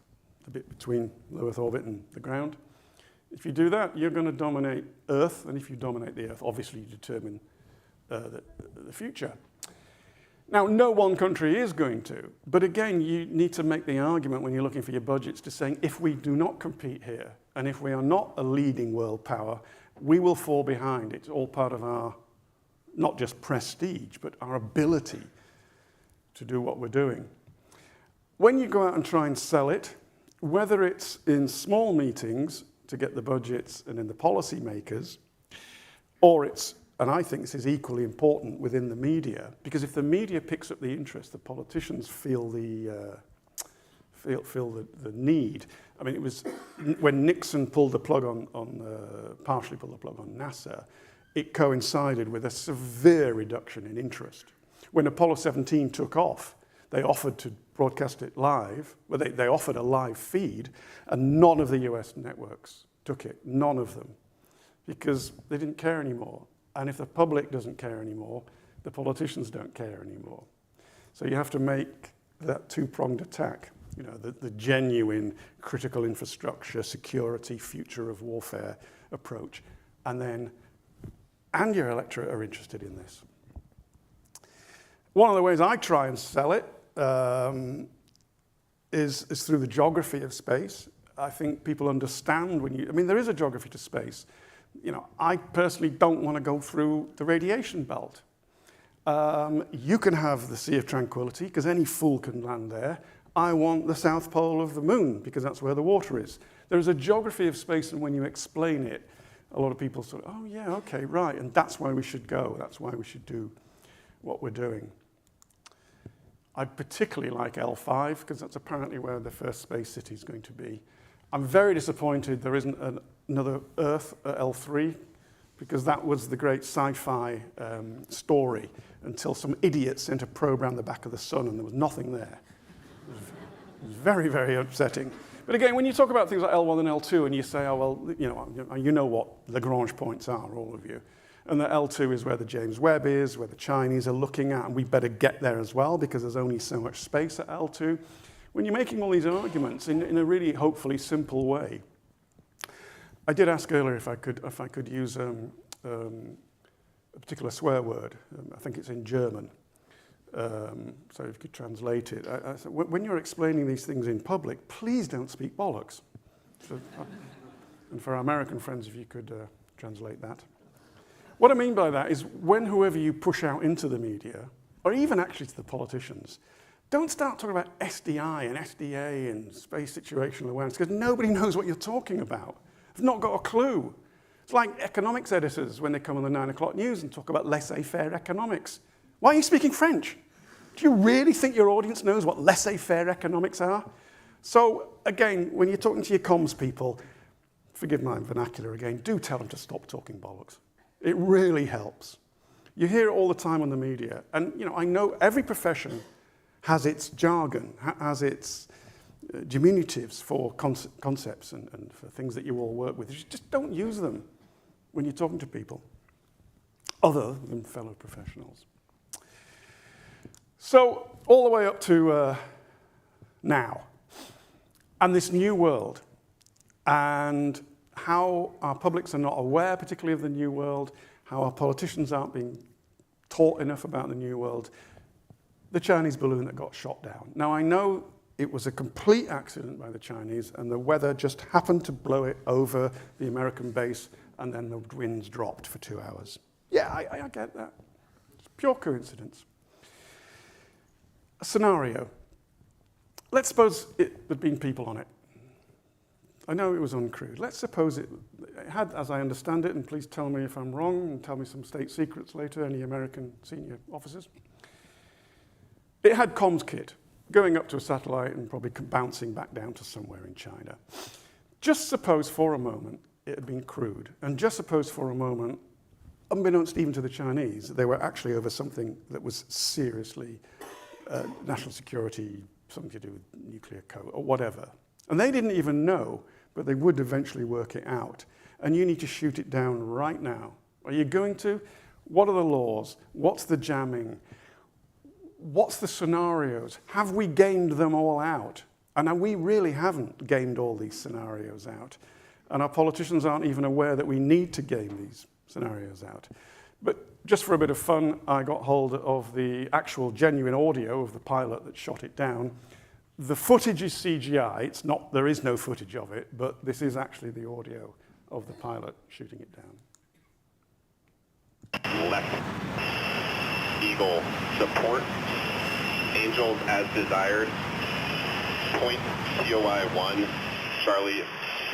the bit between low Earth orbit and the ground. If you do that, you're going to dominate Earth, and if you dominate the Earth, obviously you determine the future. Now, no one country is going to, but again, you need to make the argument when you're looking for your budgets to saying, if we do not compete here, and if we are not a leading world power, we will fall behind. It's all part of our, not just prestige, but our ability to do what we're doing. When you go out and try and sell it, whether it's in small meetings to get the budgets and in the policy makers, or it's, and I think this is equally important, within the media, because if the media picks up the interest, the politicians feel the need. I mean, it was when Nixon pulled the plug partially pulled the plug on NASA, it coincided with a severe reduction in interest. When Apollo 17 took off, they offered to broadcast it live. Well, they offered a live feed, and none of the US networks took it, none of them, because they didn't care anymore. And if the public doesn't care anymore, the politicians don't care anymore. So you have to make that two-pronged attack, you know, the genuine critical infrastructure, security, future of warfare approach, and your electorate are interested in this. One of the ways I try and sell it is through the geography of space. I think people understand there is a geography to space. You know, I personally don't want to go through the radiation belt. You can have the Sea of Tranquility, because any fool can land there. I want the South Pole of the Moon, because that's where the water is. There is a geography of space, and when you explain it, a lot of people sort of, oh yeah, okay, right, and that's why we should go. That's why we should do what we're doing. I particularly like L5, because that's apparently where the first space city is going to be. I'm very disappointed there isn't another Earth at L3, because that was the great sci-fi story until some idiot sent a probe around the back of the sun and there was nothing there. It was very, very upsetting. But again, when you talk about things like L1 and L2 and you say, oh, well, you know what Lagrange points are, all of you. And the L2 is where the James Webb is, where the Chinese are looking at, and we better get there as well because there's only so much space at L2. When you're making all these arguments in a really hopefully simple way, I did ask earlier if I could use a particular swear word. I think it's in German. So if you could translate it. I said, when you're explaining these things in public, please don't speak bollocks. And for our American friends, if you could translate that. What I mean by that is when whoever you push out into the media, or even actually to the politicians, don't start talking about SDI and SDA and space situational awareness, because nobody knows what you're talking about. They've not got a clue. It's like economics editors when they come on the 9 o'clock news and talk about laissez-faire economics. Why are you speaking French? Do you really think your audience knows what laissez-faire economics are? So again, when you're talking to your comms people, forgive my vernacular again, do tell them to stop talking bollocks. It really helps. You hear it all the time on the media. And I know every profession has its jargon, has its diminutives for concepts and for things that you all work with. You just don't use them when you're talking to people, other than fellow professionals. So all the way up to now, and this new world, and how our publics are not aware, particularly of the new world, how our politicians aren't being taught enough about the new world, the Chinese balloon that got shot down. Now, I know it was a complete accident by the Chinese, and the weather just happened to blow it over the American base, and then the winds dropped for 2 hours. Yeah, I get that. It's pure coincidence. A scenario. Let's suppose there'd been people on it. I know it was uncrewed. Let's suppose it had, as I understand it, and please tell me if I'm wrong, and tell me some state secrets later, any American senior officers. It had comms kit, going up to a satellite and probably bouncing back down to somewhere in China. Just suppose for a moment it had been crewed, and just suppose for a moment unbeknownst even to the Chinese, they were actually over something that was seriously national security, something to do with nuclear code or whatever. And they didn't even know, but they would eventually work it out. And you need to shoot it down right now. Are you going to? What are the laws? What's the jamming? What's the scenarios? Have we gamed them all out? And we really haven't gamed all these scenarios out. And our politicians aren't even aware that we need to game these scenarios out. But just for a bit of fun, I got hold of the actual genuine audio of the pilot that shot it down. The footage is CGI. It's not, there is no footage of it, but this is actually the audio of the pilot shooting it down. Left Eagle support. Angels as desired. Point COI 1, Charlie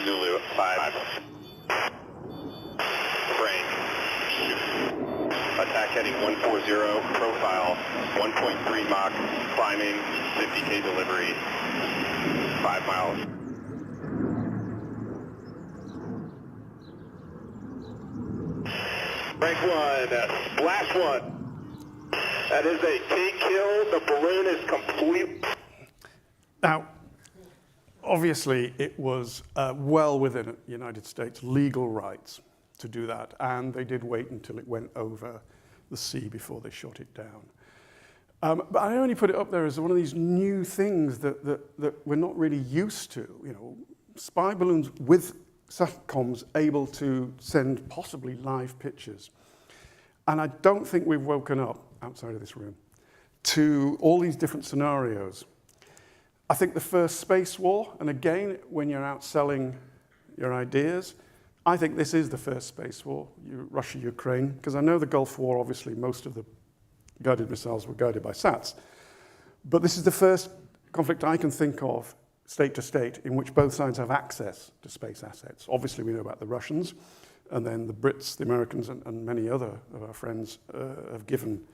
Zulu 5. Frank. Attack heading 140, profile 1.3 Mach, climbing, 50K delivery, 5 miles. Frank 1, splash 1. That is a K-kill, the balloon is complete. Now, obviously, it was well within the United States legal rights to do that, and they did wait until it went over the sea before they shot it down. But I only put it up there as one of these new things that we're not really used to. You know, spy balloons with SATCOMs able to send possibly live pictures. And I don't think we've woken up outside of this room to all these different scenarios. I think the first space war, and again, when you're out selling your ideas, I think this is the first space war, Russia-Ukraine, because I know the Gulf War, obviously, most of the guided missiles were guided by SATs. But this is the first conflict I can think of, state to state, in which both sides have access to space assets. Obviously, we know about the Russians, and then the Brits, the Americans, and many other of our friends have given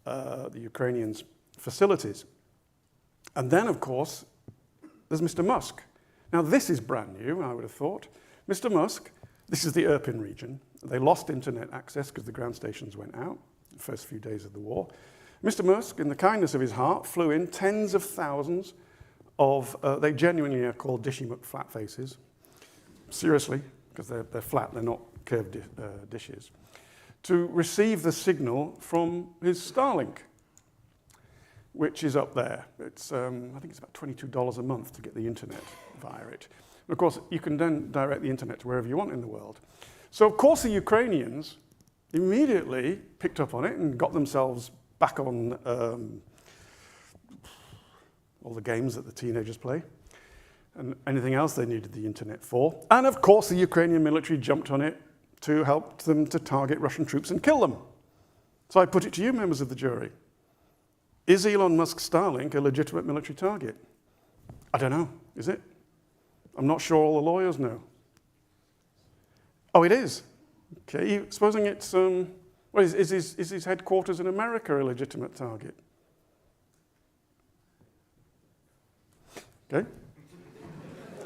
the Ukrainians facilities. And then, of course, there's Mr. Musk. Now, this is brand new, I would have thought. Mr. Musk, this is the Irpin region. They lost internet access because the ground stations went out the first few days of the war. Mr. Musk, in the kindness of his heart, flew in tens of thousands of, they genuinely are called dishy flat faces. Seriously, because they're flat, they're not curved dishes, to receive the signal from his Starlink, which is up there. It's, I think it's about $22 a month to get the internet via it. And of course, you can then direct the internet to wherever you want in the world. So of course the Ukrainians immediately picked up on it and got themselves back on all the games that the teenagers play and anything else they needed the internet for. And of course the Ukrainian military jumped on it to help them to target Russian troops and kill them. So I put it to you, members of the jury. Is Elon Musk's Starlink a legitimate military target? I don't know, is it? I'm not sure all the lawyers know. Oh, it is? Okay, supposing it's, well, is his headquarters in America a legitimate target? Okay.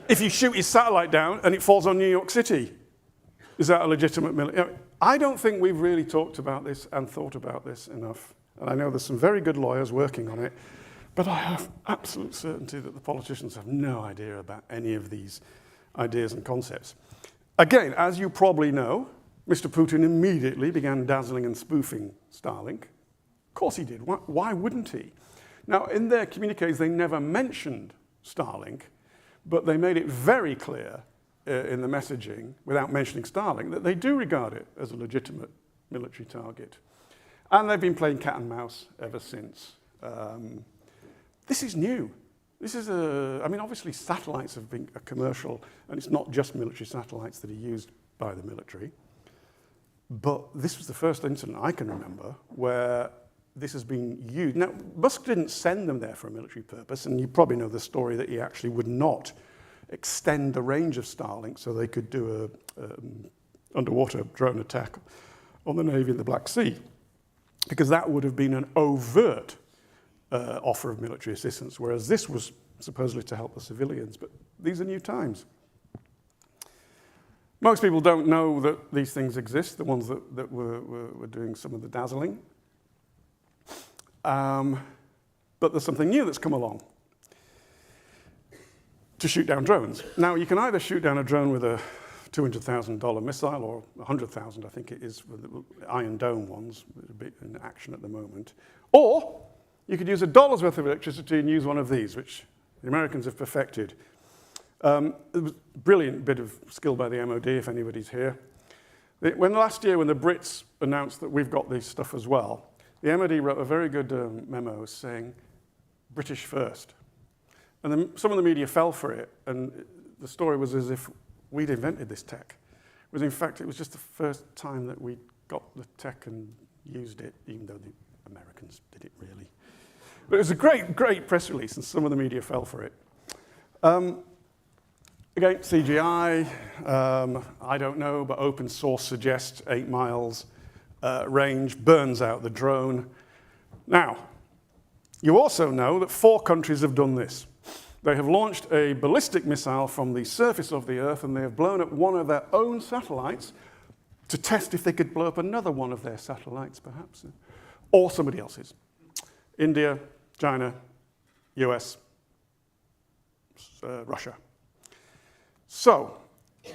If you shoot his satellite down and it falls on New York City, is that a legitimate military? I don't think we've really talked about this and thought about this enough. And I know there's some very good lawyers working on it, but I have absolute certainty that the politicians have no idea about any of these ideas and concepts. Again, as you probably know, Mr. Putin immediately began dazzling and spoofing Starlink. Of course he did. Why wouldn't he? Now, in their communiques, they never mentioned Starlink, but they made it very clear in the messaging, without mentioning Starlink, that they do regard it as a legitimate military target. And they've been playing cat and mouse ever since. This is new. This is I mean, obviously satellites have been a commercial, and it's not just military satellites that are used by the military. But this was the first incident I can remember where this has been used. Now, Musk didn't send them there for a military purpose, and you probably know the story that he actually would not extend the range of Starlink so they could do an underwater drone attack on the Navy in the Black Sea, because that would have been an overt offer of military assistance, whereas this was supposedly to help the civilians. But these are new times. Most people don't know that these things exist, the ones that were doing some of the dazzling. But there's something new that's come along to shoot down drones. Now, you can either shoot down a drone with a $200,000 missile or $100,000, I think it is, with the Iron Dome ones, a bit in action at the moment. Or you could use $1 worth of electricity and use one of these, which the Americans have perfected. It was a brilliant bit of skill by the MOD, if anybody's here. Last year, when the Brits announced that we've got this stuff as well, the MOD wrote a very good memo saying, British first. And then some of the media fell for it, and the story was as if we'd invented this tech. In fact, it was just the first time that we got the tech and used it, even though the Americans did it really. But it was a great, great press release, and some of the media fell for it. Again, CGI, I don't know, but open source suggests 8 miles range, burns out the drone. Now, you also know that 4 countries have done this. They have launched a ballistic missile from the surface of the Earth, and they have blown up one of their own satellites to test if they could blow up another one of their satellites, perhaps, or somebody else's. India, China, US, Russia. So,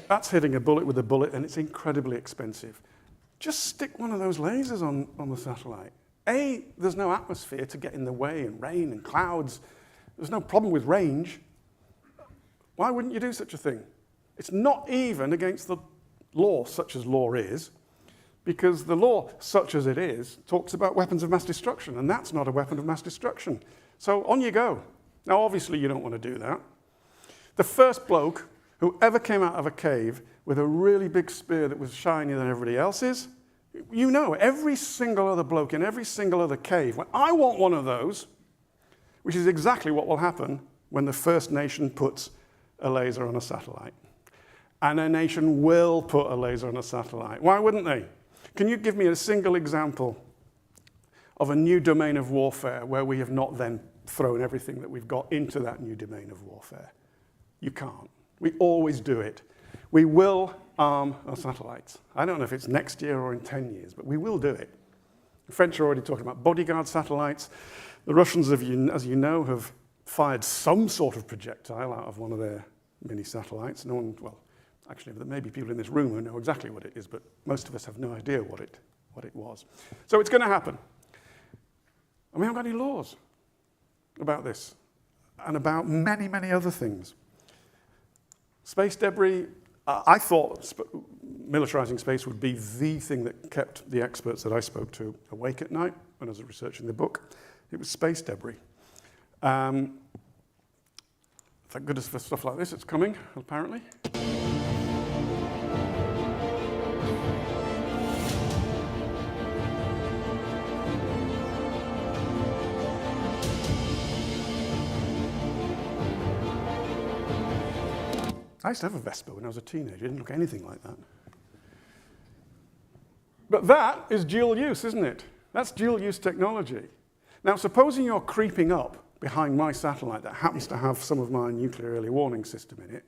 that's hitting a bullet with a bullet, and it's incredibly expensive. Just stick one of those lasers on the satellite. There's no atmosphere to get in the way, and rain and clouds. There's no problem with range. Why wouldn't you do such a thing? It's not even against the law, such as law is, because the law, such as it is, talks about weapons of mass destruction, and that's not a weapon of mass destruction. So on you go. Now, obviously, you don't want to do that. The first bloke who ever came out of a cave with a really big spear that was shinier than everybody else's, you know, every single other bloke in every single other cave went, I want one of those, which is exactly what will happen when the first nation puts a laser on a satellite. And a nation will put a laser on a satellite. Why wouldn't they? Can you give me a single example of a new domain of warfare where we have not then thrown everything that we've got into that new domain of warfare? You can't. We always do it. We will arm our satellites. I don't know if it's next year or in 10 years, but we will do it. The French are already talking about bodyguard satellites. The Russians, as you know, have fired some sort of projectile out of one of their mini satellites. No one, well, actually, there may be people in this room who know exactly what it is, but most of us have no idea what it was. So it's going to happen. And we haven't got any laws about this and about many, many other things. Space debris, I thought militarizing space would be the thing that kept the experts that I spoke to awake at night when I was researching the book. It was space debris. Thank goodness for stuff like this, it's coming, apparently. I used to have a Vespa when I was a teenager. It didn't look anything like that. But that is dual use, isn't it? That's dual use technology. Now, supposing you're creeping up behind my satellite that happens to have some of my nuclear early warning system in it,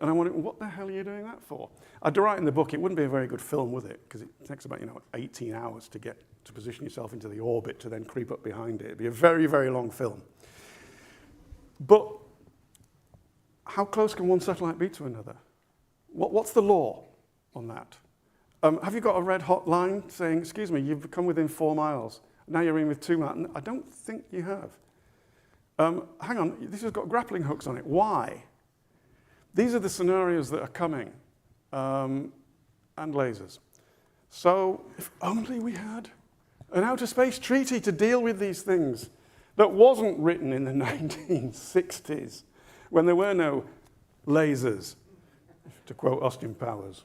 and I wonder, what the hell are you doing that for? I'd write in the book, it wouldn't be a very good film, would it? Because it takes about 18 hours to get to position yourself into the orbit to then creep up behind it. It'd be a very, very long film. But how close can one satellite be to another? What's the law on that? Have you got a red hot line saying, excuse me, you've come within 4 miles. Now you're in with 2 miles. I don't think you have. Hang on, this has got grappling hooks on it. Why? These are the scenarios that are coming, and lasers. So if only we had an outer space treaty to deal with these things that wasn't written in the 1960s. When there were no lasers, to quote Austin Powers.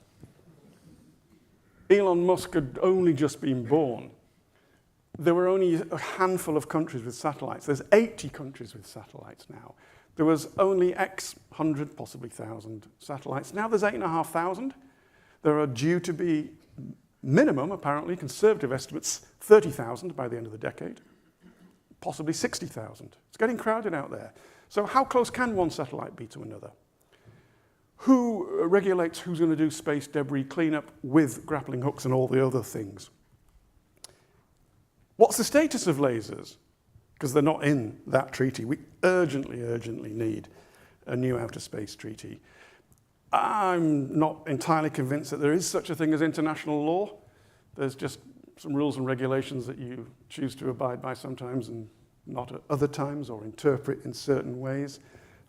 Elon Musk had only just been born. There were only a handful of countries with satellites. There's 80 countries with satellites now. There was only X hundred, possibly 1,000 satellites. Now there's 8,500. There are due to be minimum, apparently, conservative estimates, 30,000 by the end of the decade. Possibly 60,000. It's getting crowded out there. So how close can one satellite be to another? Who regulates who's going to do space debris cleanup with grappling hooks and all the other things? What's the status of lasers? Because they're not in that treaty. We urgently, urgently need a new outer space treaty. I'm not entirely convinced that there is such a thing as international law. There's just some rules and regulations that you choose to abide by sometimes and not at other times, or interpret in certain ways.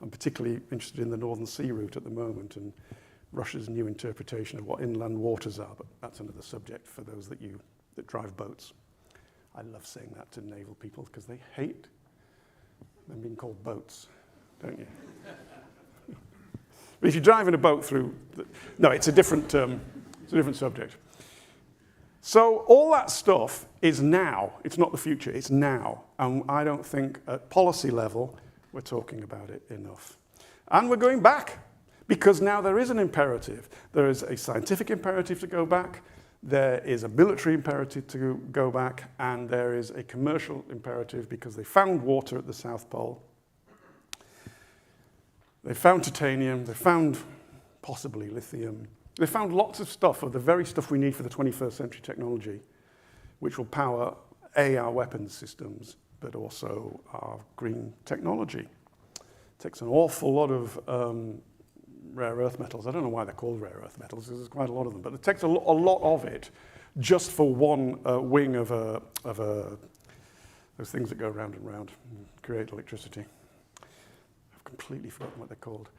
I'm particularly interested in the Northern Sea route at the moment and Russia's new interpretation of what inland waters are, but that's another subject for those that drive boats. I love saying that to naval people because they hate them being called boats, don't you? But if you're driving a boat through, no, it's a different subject. So all that stuff is now. It's not the future, it's now. And I don't think at policy level we're talking about it enough. And we're going back, because now there is an imperative. There is a scientific imperative to go back, there is a military imperative to go back, and there is a commercial imperative because they found water at the South Pole. They found titanium, they found possibly lithium. They found lots of stuff, of the very stuff we need for the 21st century technology, which will power, our weapons systems, but also our green technology. It takes an awful lot of rare earth metals. I don't know why they're called rare earth metals, because there's quite a lot of them, but it takes a lot of it just for one wing of those things that go round and round and create electricity. I've completely forgotten what they're called.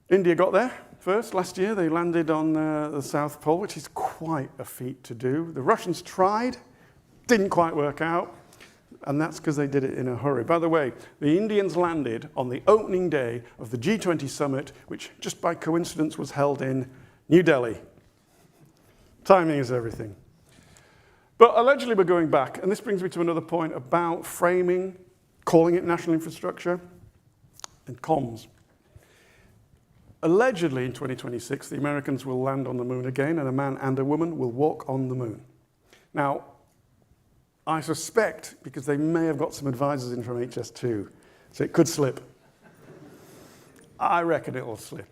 India got there first last year. They landed on the South Pole, which is quite a feat to do. The Russians tried, didn't quite work out, and that's because they did it in a hurry. By the way, the Indians landed on the opening day of the G20 summit, which just by coincidence was held in New Delhi. Timing is everything. But allegedly we're going back, and this brings me to another point about framing, calling it national infrastructure, and comms. Allegedly in 2026, the Americans will land on the moon again, and a man and a woman will walk on the moon. Now, I suspect, because they may have got some advisors in from HS2, so it could slip. I reckon it will slip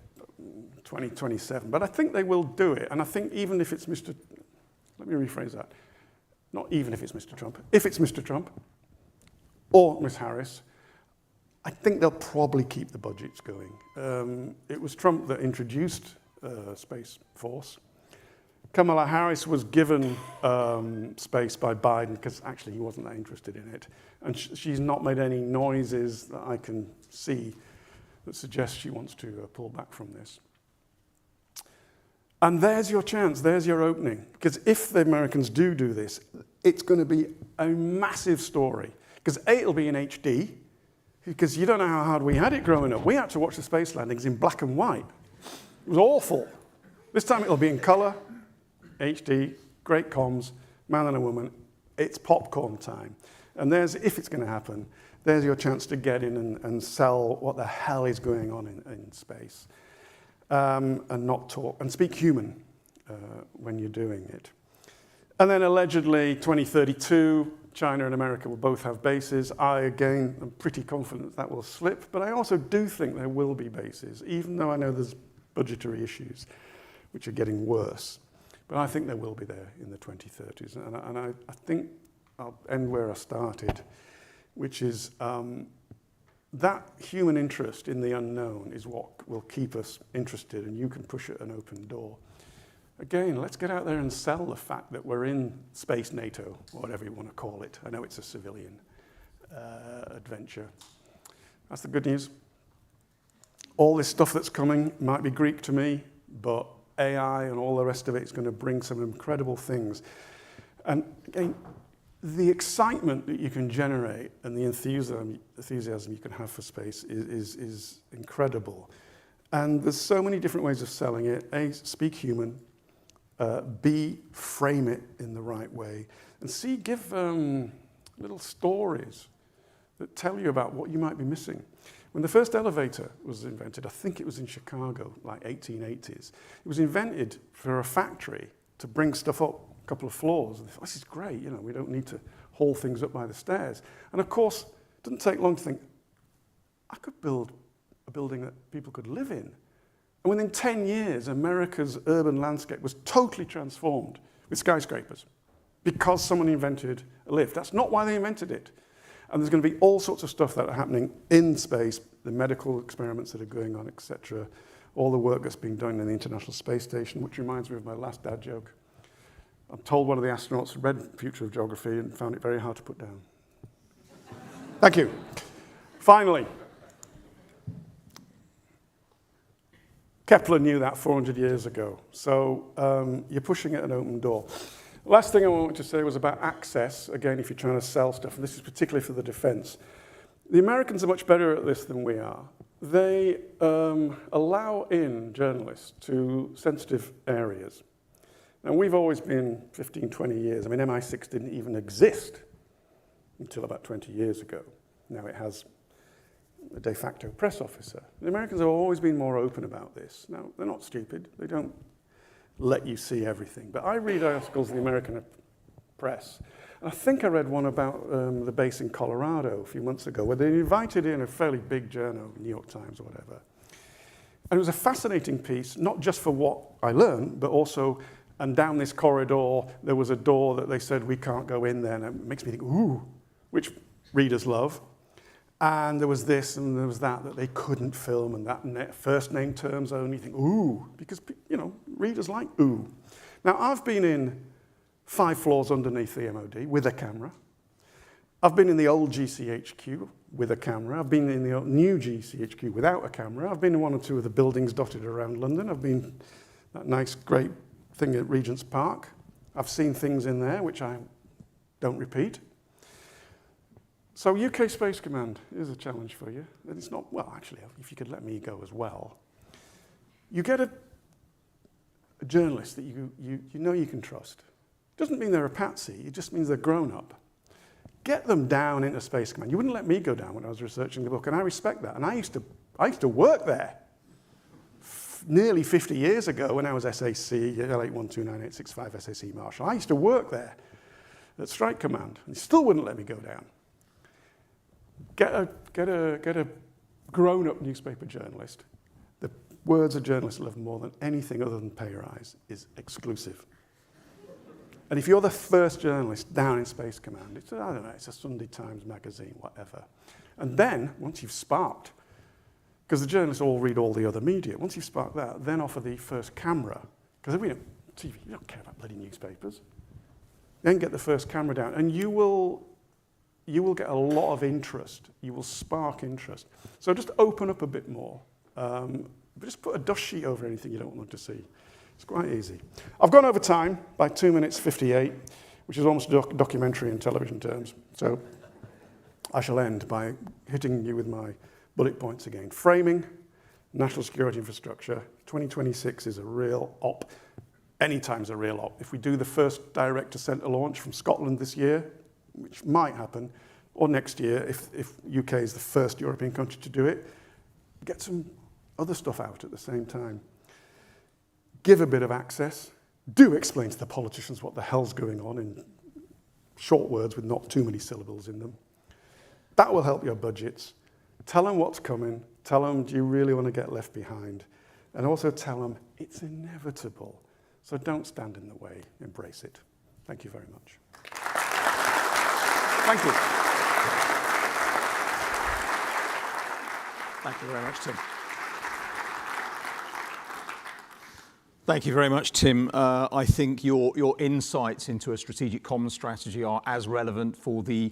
2027, but I think they will do it. And I think even if it's let me rephrase that. Not even if it's Mr. Trump. If it's Mr. Trump or Ms. Harris, I think they'll probably keep the budgets going. It was Trump that introduced Space Force. Kamala Harris was given space by Biden because actually he wasn't that interested in it. And she's not made any noises that I can see that suggest she wants to pull back from this. And there's your chance, there's your opening. Because if the Americans do this, it's going to be a massive story. Because A, it'll be in HD, because you don't know how hard we had it growing up. We had to watch the space landings in black and white. It was awful. This time it'll be in color, HD, great comms, man and a woman. It's popcorn time. And if it's going to happen, there's your chance to get in and sell what the hell is going on in space. And not talk, and speak human when you're doing it. And then allegedly 2032, China and America will both have bases. Again, I'm pretty confident that will slip, but I also do think there will be bases, even though I know there's budgetary issues, which are getting worse. But I think there will be there in the 2030s. And I think I'll end where I started, which is that human interest in the unknown is what will keep us interested, and you can push at an open door. Again, let's get out there and sell the fact that we're in Space NATO, whatever you want to call it. I know it's a civilian adventure. That's the good news. All this stuff that's coming might be Greek to me, but AI and all the rest of it is going to bring some incredible things. And again, the excitement that you can generate and the enthusiasm you can have for space is incredible. And there's so many different ways of selling it. A, speak human. B, frame it in the right way. And C, give little stories that tell you about what you might be missing. When the first elevator was invented, I think it was in Chicago, like 1880s, it was invented for a factory to bring stuff up a couple of floors. And they thought, this is great, we don't need to haul things up by the stairs. And of course, it didn't take long to think, I could build a building that people could live in. And within 10 years, America's urban landscape was totally transformed with skyscrapers because someone invented a lift. That's not why they invented it. And there's going to be all sorts of stuff that are happening in space, the medical experiments that are going on, etc., all the work that's being done in the International Space Station, which reminds me of my last dad joke. I'm told one of the astronauts read Future of Geography and found it very hard to put down. Thank you. Finally, Kepler knew that 400 years ago, so you're pushing at an open door. Last thing I wanted to say was about access, again, if you're trying to sell stuff, and this is particularly for the defense. The Americans are much better at this than we are. They allow in journalists to sensitive areas. Now, we've always been 15, 20 years. I mean, MI6 didn't even exist until about 20 years ago. Now it has a de facto press officer. The Americans have always been more open about this. Now, they're not stupid. They don't let you see everything. But I read articles in the American press. And I think I read one about the base in Colorado a few months ago, where they invited in a fairly big journal, New York Times or whatever. And it was a fascinating piece, not just for what I learned, but also, and down this corridor, there was a door that they said, we can't go in there. And it makes me think, ooh, which readers love. And there was this and there was that they couldn't film, and that first name terms only. Think, ooh, because, you know, readers like ooh. Now, I've been in 5 floors underneath the MOD with a camera. I've been in the old GCHQ with a camera. I've been in the new GCHQ without a camera. I've been in 1 or 2 of the buildings dotted around London. I've been that nice, great thing at Regent's Park. I've seen things in there which I don't repeat. So UK Space Command is a challenge for you. And it's not, well, actually, if you could let me go as well. You get a journalist that you know you can trust. Doesn't mean they're a patsy, it just means they're grown up. Get them down into Space Command. You wouldn't let me go down when I was researching the book, and I respect that. And I used to work there nearly 50 years ago when I was SAC, L812985 SAC Marshal. I used to work there at Strike Command, and he still wouldn't let me go down. Get a grown-up newspaper journalist. The words a journalist love more than anything other than pay rise is exclusive. And if you're the first journalist down in Space Command, it's, I don't know, it's a Sunday Times magazine, whatever. And then, once you've sparked, because the journalists all read all the other media, once you've sparked that, then offer the first camera. Because we don't, TV, you don't care about bloody newspapers. Then get the first camera down, and you will get a lot of interest. You will spark interest. So just open up a bit more. But just put a dust sheet over anything you don't want them to see. It's quite easy. I've gone over time by 2 minutes 58, which is almost documentary in television terms. So I shall end by hitting you with my bullet points again. Framing, national security infrastructure. 2026 is a real op. Anytime's a real op. If we do the first direct-to-centre launch from Scotland this year, which might happen, or next year if UK is the first European country to do it, get some other stuff out at the same time. Give a bit of access. Do explain to the politicians what the hell's going on in short words with not too many syllables in them. That will help your budgets. Tell them what's coming. Tell them, do you really want to get left behind? And also tell them it's inevitable. So don't stand in the way. Embrace it. Thank you very much. Thank you. Thank you very much, Tim. Thank you very much, Tim. I think your insights into a strategic commons strategy are as relevant for the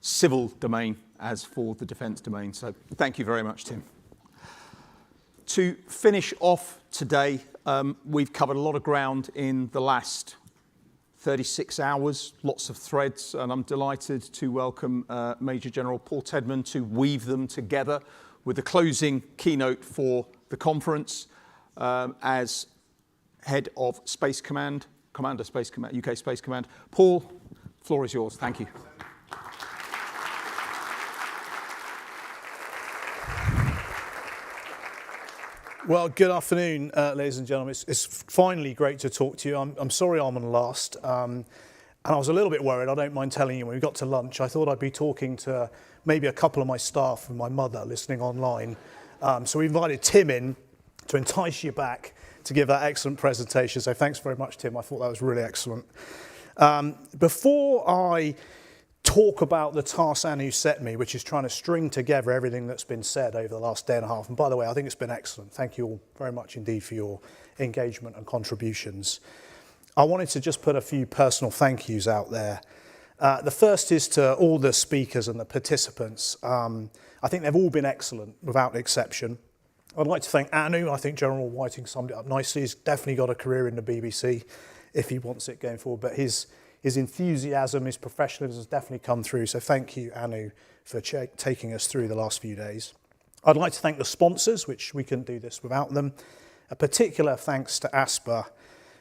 civil domain as for the defence domain. So thank you very much, Tim. To finish off today, we've covered a lot of ground in the last 36 hours, lots of threads, and I'm delighted to welcome Major General Paul Tedman to weave them together with the closing keynote for the conference as Head of Space Command, Commander Space Command, UK Space Command. Paul, the floor is yours. Thank you. Well, good afternoon, ladies and gentlemen. It's finally great to talk to you. I'm sorry I'm on last. And I was a little bit worried, I don't mind telling you, when we got to lunch, I thought I'd be talking to maybe a couple of my staff and my mother listening online. So we invited Tim in to entice you back to give that excellent presentation. So thanks very much, Tim. I thought that was really excellent. Before I talk about the task Anu set me, which is trying to string together everything that's been said over the last day and a half, and by the way, I think it's been excellent. Thank you all very much indeed for your engagement and contributions. I wanted to just put a few personal thank yous out there. The first is to all the speakers and the participants. I think they've all been excellent without exception. I'd like to thank Anu. I think General Whiting summed it up nicely. He's definitely got a career in the BBC if he wants it going forward, but his enthusiasm, his professionalism has definitely come through. So thank you, Anu, for taking us through the last few days. I'd like to thank the sponsors, which we couldn't do this without them. A particular thanks to Asper.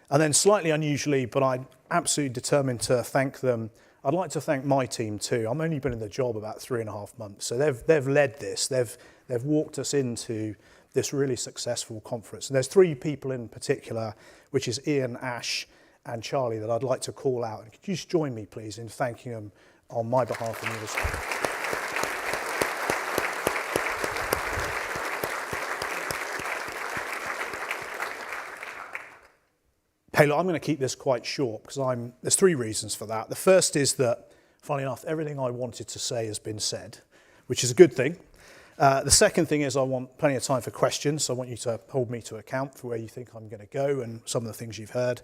And then slightly unusually, but I'm absolutely determined to thank them, I'd like to thank my team too. I've only been in the job about 3.5 months. So they've led this. They've walked us into this really successful conference. And there's 3 people in particular, which is Ian, Ash, and Charlie, that I'd like to call out. And could you just join me, please, in thanking them on my behalf and yours? Hey, look, I'm going to keep this quite short because there's 3 reasons for that. The first is that, funnily enough, everything I wanted to say has been said, which is a good thing. The second thing is I want plenty of time for questions. So I want you to hold me to account for where you think I'm going to go and some of the things you've heard.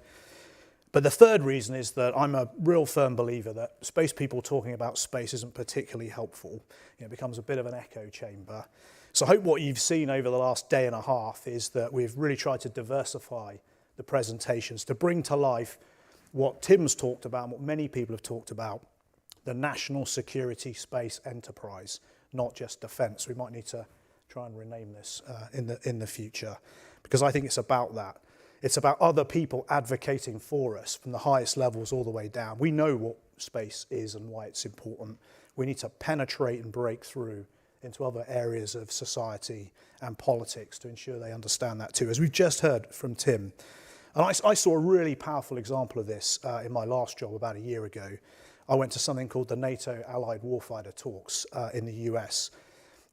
But the third reason is that I'm a real firm believer that space people talking about space isn't particularly helpful. It becomes a bit of an echo chamber. So I hope what you've seen over the last day and a half is that we've really tried to diversify the presentations to bring to life what Tim's talked about and what many people have talked about, the national security space enterprise, not just defence. We might need to try and rename this in the future, because I think it's about that. It's about other people advocating for us from the highest levels all the way down. We know what space is and why it's important. We need to penetrate and break through into other areas of society and politics to ensure they understand that too, as we've just heard from Tim. And I saw a really powerful example of this in my last job about a year ago. I went to something called the NATO Allied Warfighter Talks in the US.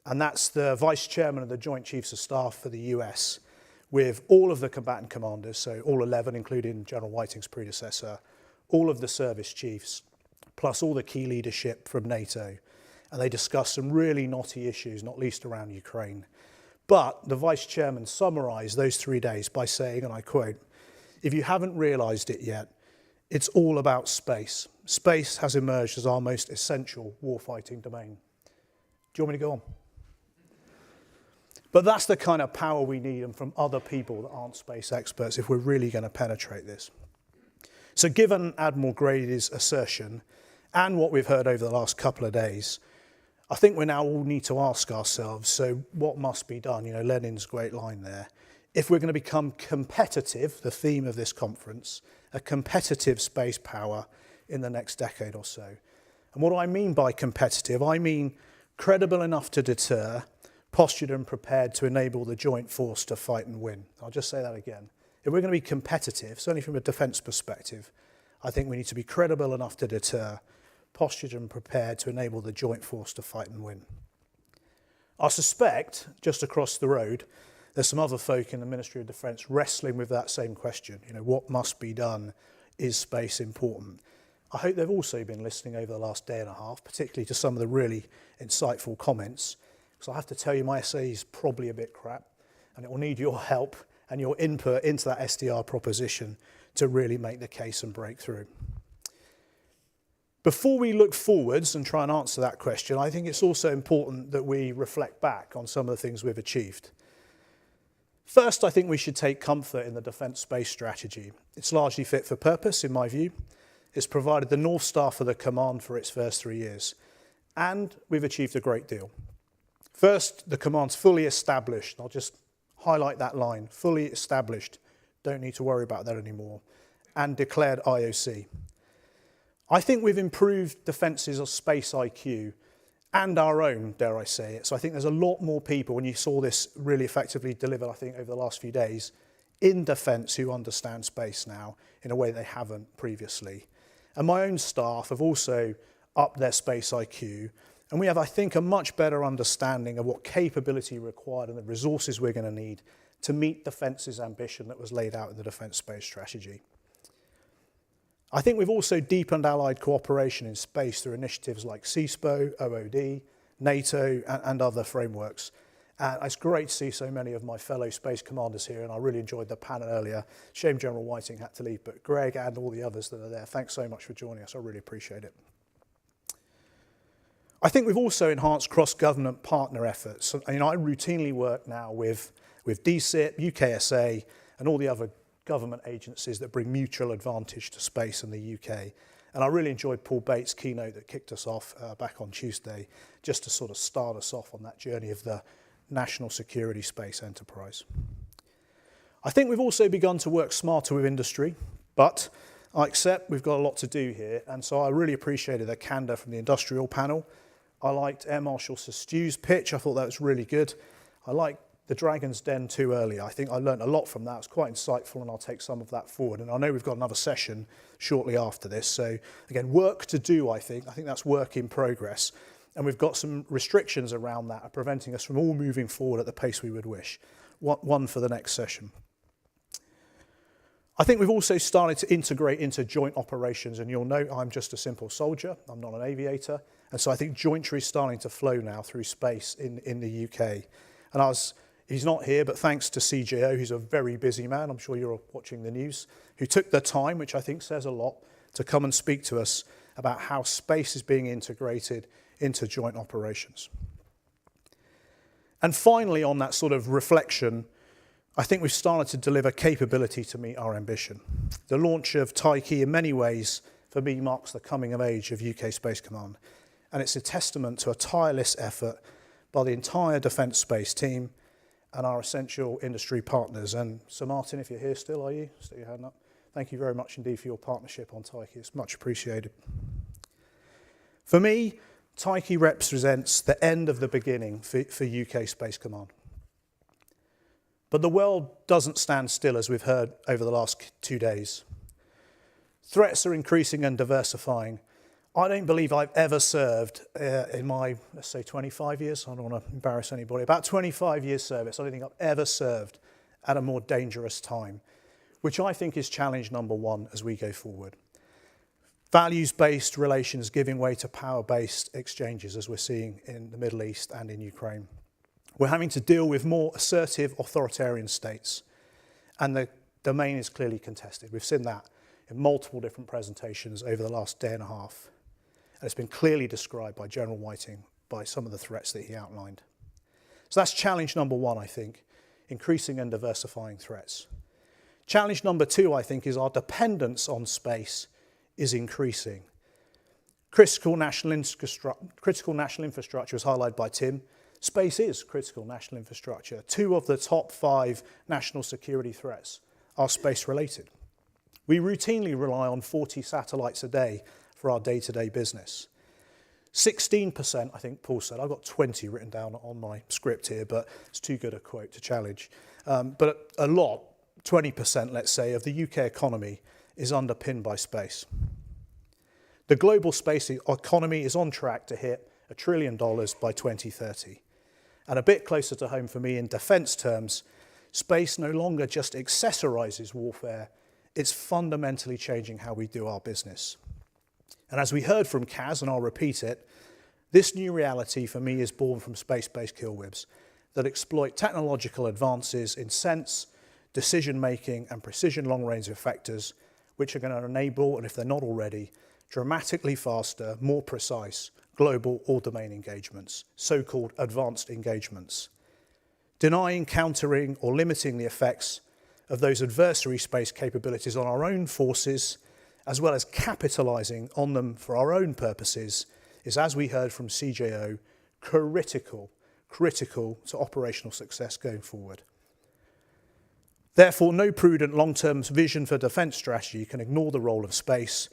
And that's the Vice Chairman of the Joint Chiefs of Staff for the US with all of the combatant commanders, so all 11, including General Whiting's predecessor, all of the service chiefs, plus all the key leadership from NATO. And they discussed some really knotty issues, not least around Ukraine. But the Vice Chairman summarised those 3 days by saying, and I quote, "If you haven't realised it yet, it's all about space. Space has emerged as our most essential warfighting domain." Do you want me to go on? But that's the kind of power we need, and from other people that aren't space experts, if we're really going to penetrate this. So given Admiral Grady's assertion and what we've heard over the last couple of days, I think we now all need to ask ourselves, so what must be done? Lenin's great line there. If we're going to become competitive, the theme of this conference, a competitive space power in the next decade or so. And what do I mean by competitive? I mean credible enough to deter, postured and prepared to enable the joint force to fight and win. I'll just say that again. If we're going to be competitive, certainly from a defence perspective, I think we need to be credible enough to deter, postured and prepared to enable the joint force to fight and win. I suspect, just across the road, there's some other folk in the Ministry of Defence wrestling with that same question. What must be done? Is space important? I hope they've also been listening over the last day and a half, particularly to some of the really insightful comments. So I have to tell you, my essay is probably a bit crap, and it will need your help and your input into that SDR proposition to really make the case and break through. Before we look forwards and try and answer that question, I think it's also important that we reflect back on some of the things we've achieved. First, I think we should take comfort in the defence space strategy. It's largely fit for purpose, in my view. It's provided the North Star for the command for its first 3 years, and we've achieved a great deal. First, the command's fully established. I'll just highlight that line, fully established. Don't need to worry about that anymore. And declared IOC. I think we've improved defences of space IQ and our own, dare I say it. So I think there's a lot more people, when you saw this really effectively delivered, I think, over the last few days, in defence who understand space now in a way they haven't previously. And my own staff have also upped their space IQ And we have, I think, a much better understanding of what capability required and the resources we're going to need to meet Defence's ambition that was laid out in the Defence Space Strategy. I think we've also deepened allied cooperation in space through initiatives like CSPO, OOD, NATO, and other frameworks. And it's great to see so many of my fellow space commanders here, and I really enjoyed the panel earlier. Shame General Whiting had to leave, but Greg and all the others that are there, thanks so much for joining us. I really appreciate it. I think we've also enhanced cross-government partner efforts. I routinely work now with DCIP, UKSA, and all the other government agencies that bring mutual advantage to space in the UK. And I really enjoyed Paul Bates' keynote that kicked us off back on Tuesday, just to sort of start us off on that journey of the national security space enterprise. I think we've also begun to work smarter with industry, but I accept we've got a lot to do here, and so I really appreciated the candor from the industrial panel. I liked Air Marshal Sir Stu's pitch. I thought that was really good. I liked the Dragon's Den too early. I think I learned a lot from that. It was quite insightful, and I'll take some of that forward. And I know we've got another session shortly after this. So again, work to do, I think. I think that's work in progress. And we've got some restrictions around that preventing us from all moving forward at the pace we would wish. One for the next session. I think we've also started to integrate into joint operations, and you'll note I'm just a simple soldier. I'm not an aviator. And so I think jointry is starting to flow now through space in the UK. And he's not here, but thanks to CJO, who's a very busy man, I'm sure you're watching the news, who took the time, which I think says a lot, to come and speak to us about how space is being integrated into joint operations. And finally, on that sort of reflection, I think we've started to deliver capability to meet our ambition. The launch of Tyche in many ways, for me, marks the coming of age of UK Space Command. And it's a testament to a tireless effort by the entire Defence Space team and our essential industry partners. And Sir Martin, if you're here still, are you? Stick your hand up. Thank you very much indeed for your partnership on Tyche. It's much appreciated. For me, Tyche represents the end of the beginning for UK Space Command. But the world doesn't stand still, as we've heard over the last 2 days. Threats are increasing and diversifying. I don't believe I've ever served in my, let's say, 25 years. I don't want to embarrass anybody. About 25 years service, I don't think I've ever served at a more dangerous time, which I think is challenge number one as we go forward. Values-based relations giving way to power-based exchanges, as we're seeing in the Middle East and in Ukraine. We're having to deal with more assertive authoritarian states, and the domain is clearly contested. We've seen that in multiple different presentations over the last day and a half. And it's been clearly described by General Whiting by some of the threats that he outlined. So that's challenge number one, I think, increasing and diversifying threats. Challenge number two, I think, is our dependence on space is increasing. Critical national infrastructure is highlighted by Tim. Space is critical national infrastructure. 2 of the top 5 national security threats are space-related. We routinely rely on 40 satellites a day for our day-to-day business. 16%, I think Paul said. I've got 20 written down on my script here, but it's too good a quote to challenge. But a lot, 20%, let's say, of the UK economy is underpinned by space. The global space economy is on track to hit $1 trillion by 2030. And a bit closer to home for me in defence terms, space no longer just accessorises warfare, it's fundamentally changing how we do our business. And as we heard from Kaz, and I'll repeat it, this new reality for me is born from space-based kill whibs that exploit technological advances in sense, decision-making and precision long-range effectors, which are going to enable, and if they're not already, dramatically faster, more precise, global or domain engagements, so-called advanced engagements. Denying, countering or limiting the effects of those adversary space capabilities on our own forces, as well as capitalising on them for our own purposes, is, as we heard from CJO, critical to operational success going forward. Therefore, no prudent long-term vision for defence strategy can ignore the role of space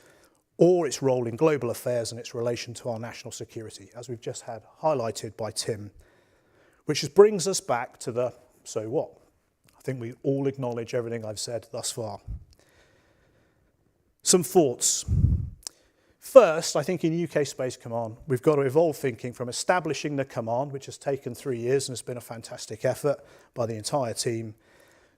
or its role in global affairs and its relation to our national security, as we've just had highlighted by Tim, which brings us back to the so what. I think we all acknowledge everything I've said thus far. Some thoughts. First, I think in UK Space Command, we've got to evolve thinking from establishing the command, which has taken 3 years and has been a fantastic effort by the entire team,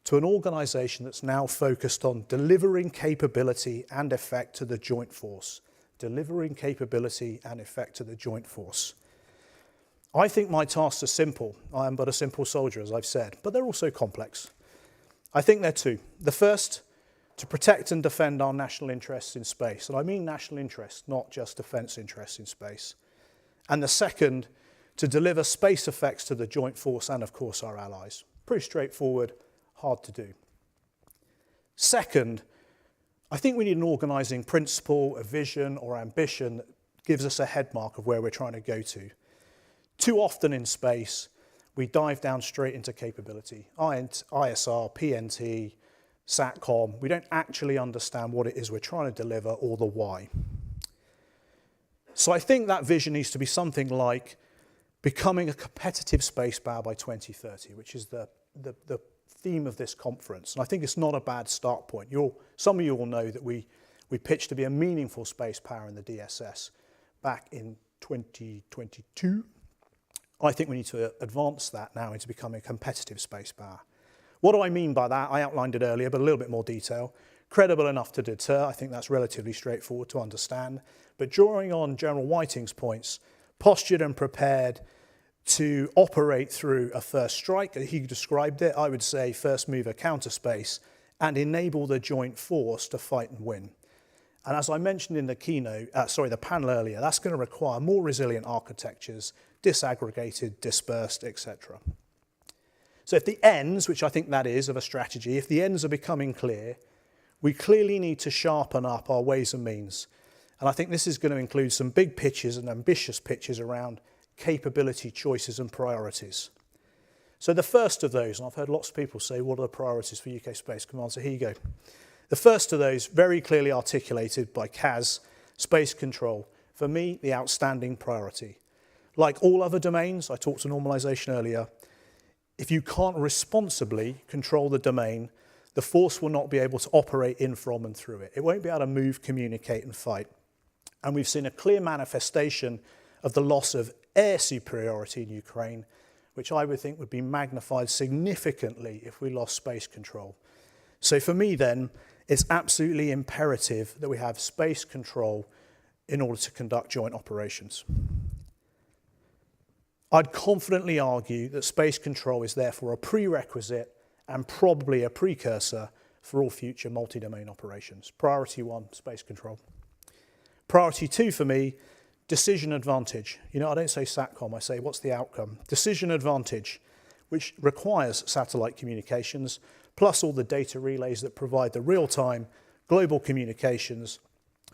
to an organisation that's now focused on delivering capability and effect to the joint force. Delivering capability and effect to the joint force. I think my tasks are simple. I am but a simple soldier, as I've said, but they're also complex. I think they're two. The first, to protect and defend our national interests in space. And I mean national interests, not just defence interests in space. And the second, to deliver space effects to the joint force and, of course, our allies. Pretty straightforward, hard to do. Second, I think we need an organising principle, a vision or ambition that gives us a head mark of where we're trying to go to. Too often in space, we dive down straight into capability. ISR, PNT, SATCOM, we don't actually understand what it is we're trying to deliver or the why. So I think that vision needs to be something like becoming a competitive space power by 2030, which is the theme of this conference. And I think it's not a bad start point. Some of you will know that we pitched to be a meaningful space power in the DSS back in 2022. I think we need to advance that now into becoming a competitive space power. What do I mean by that? I outlined it earlier, but a little bit more detail. Credible enough to deter, I think that's relatively straightforward to understand. But drawing on General Whiting's points, postured and prepared to operate through a first strike, he described it, I would say first mover counter space, and enable the joint force to fight and win. And as I mentioned in the the panel earlier, that's going to require more resilient architectures, disaggregated, dispersed, etc. So if the ends, which I think that is of a strategy, if the ends are becoming clear, we clearly need to sharpen up our ways and means. And I think this is going to include some big pitches and ambitious pitches around capability choices and priorities. So the first of those, and I've heard lots of people say, what are the priorities for UK Space Command? So here you go. The first of those, very clearly articulated by CAS, space control. For me, the outstanding priority. Like all other domains, I talked to normalization earlier, if you can't responsibly control the domain, the force will not be able to operate in, from, and through it. It won't be able to move, communicate, and fight. And we've seen a clear manifestation of the loss of air superiority in Ukraine, which I would think would be magnified significantly if we lost space control. So for me then, it's absolutely imperative that we have space control in order to conduct joint operations. I'd confidently argue that space control is therefore a prerequisite and probably a precursor for all future multi-domain operations. Priority 1, space control. Priority 2 for me, decision advantage. You know, I don't say SATCOM, I say what's the outcome? Decision advantage, which requires satellite communications, plus all the data relays that provide the real-time global communications,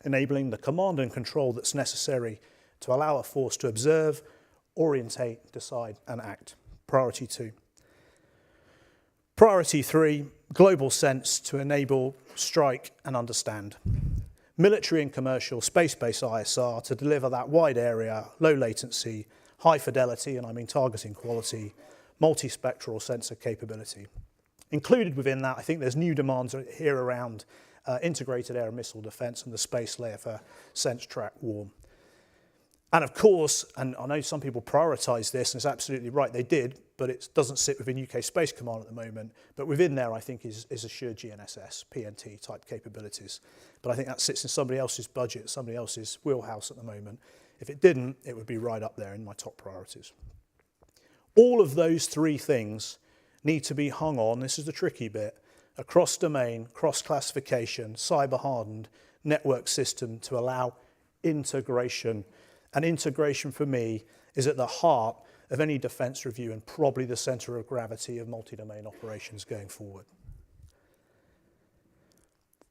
enabling the command and control that's necessary to allow a force to observe, orientate, decide, and act. Priority 2. Priority 3, global sense to enable, strike, and understand. Military and commercial space-based ISR to deliver that wide area, low latency, high fidelity, and I mean targeting quality, multispectral sensor capability. Included within that, I think there's new demands here around integrated air and missile defense and the space layer for sense, track, warm. And of course, and I know some people prioritise this, and it's absolutely right, they did, but it doesn't sit within UK Space Command at the moment. But within there, I think, is assured GNSS, PNT type capabilities. But I think that sits in somebody else's budget, somebody else's wheelhouse at the moment. If it didn't, it would be right up there in my top priorities. All of those three things need to be hung on, this is the tricky bit, a cross-domain, cross-classification, cyber-hardened network system to allow integration. And integration for me is at the heart of any defence review and probably the centre of gravity of multi-domain operations going forward.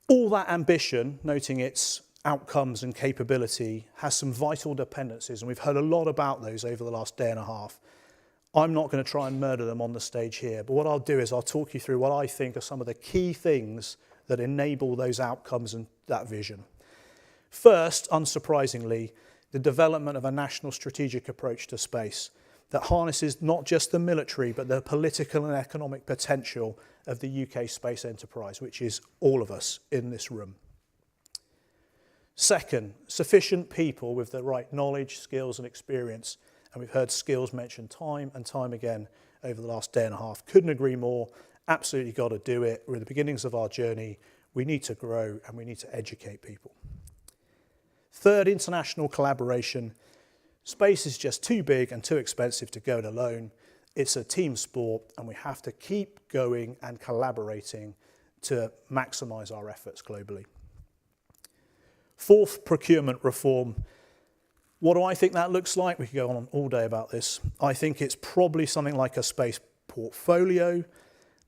All that ambition, noting its outcomes and capability, has some vital dependencies, and we've heard a lot about those over the last day and a half. I'm not going to try and murder them on the stage here, but what I'll do is I'll talk you through what I think are some of the key things that enable those outcomes and that vision. First, unsurprisingly, the development of a national strategic approach to space that harnesses not just the military, but the political and economic potential of the UK space enterprise, which is all of us in this room. Second, sufficient people with the right knowledge, skills and experience. And we've heard skills mentioned time and time again over the last day and a half. Couldn't agree more. Absolutely got to do it. We're at the beginnings of our journey. We need to grow and we need to educate people. Third, international collaboration. Space is just too big and too expensive to go it alone. It's a team sport and we have to keep going and collaborating to maximise our efforts globally. Fourth, procurement reform. What do I think that looks like? We could go on all day about this. I think it's probably something like a space portfolio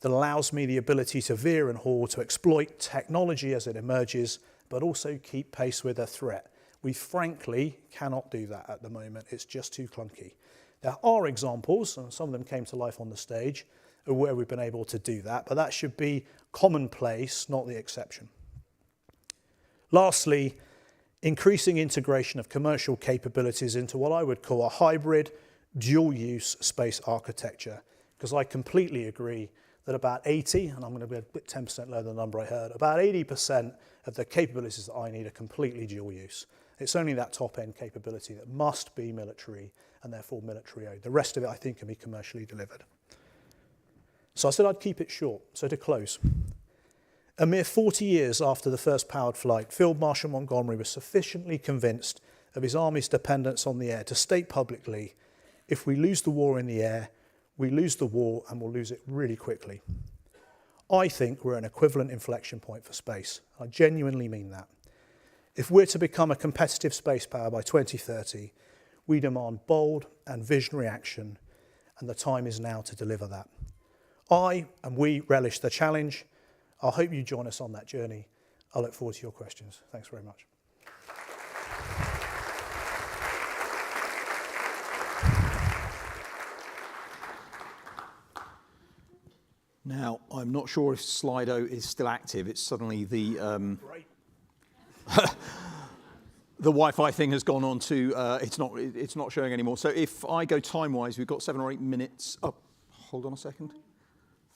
that allows me the ability to veer and haul, to exploit technology as it emerges, but also keep pace with a threat. We frankly cannot do that at the moment. It's just too clunky. There are examples, and some of them came to life on the stage, of where we've been able to do that, but that should be commonplace, not the exception. Lastly, increasing integration of commercial capabilities into what I would call a hybrid, dual-use space architecture, because I completely agree that about 80, and I'm going to be a bit 10% lower than the number I heard, about 80% of the capabilities that I need are completely dual-use. It's only that top-end capability that must be military and therefore military-owned. The rest of it, I think, can be commercially delivered. So I said I'd keep it short. So to close, a mere 40 years after the first powered flight, Field Marshal Montgomery was sufficiently convinced of his army's dependence on the air to state publicly, if we lose the war in the air, we lose the war and we'll lose it really quickly. I think we're an equivalent inflection point for space. I genuinely mean that. If we're to become a competitive space power by 2030, we demand bold and visionary action, and the time is now to deliver that. I and we relish the challenge. I hope you join us on that journey. I look forward to your questions. Thanks very much. Now, I'm not sure if Slido is still active. It's suddenly the the Wi-Fi thing has gone on to it's not showing anymore. So if I go time-wise, we've got 7 or 8 minutes. Oh, hold on a second.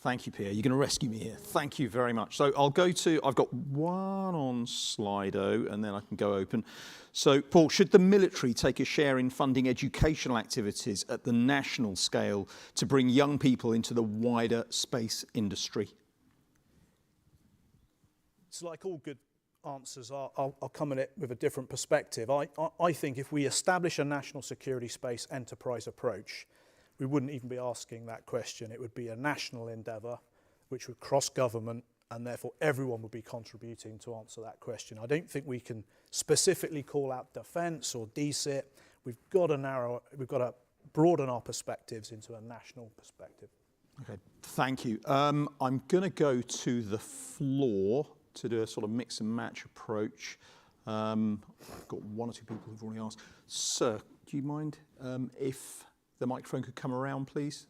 Thank you, Pierre. You're going to rescue me here. Thank you very much. So I'll go to, I've got one on Slido, and then I can go open. So, Paul, should the military take a share in funding educational activities at the national scale to bring young people into the wider space industry? It's like all good answers. I'll come at it with a different perspective. I think if we establish a national security space enterprise approach, we wouldn't even be asking that question. It would be a national endeavour which would cross government, and therefore everyone would be contributing to answer that question. I don't think we can specifically call out defence or DCIT. We've got to broaden our perspectives into a national perspective. Okay, thank you. I'm going to go to the floor to do a sort of mix and match approach. I've got 1 or 2 people who've already asked. Sir, do you mind if the microphone could come around, please?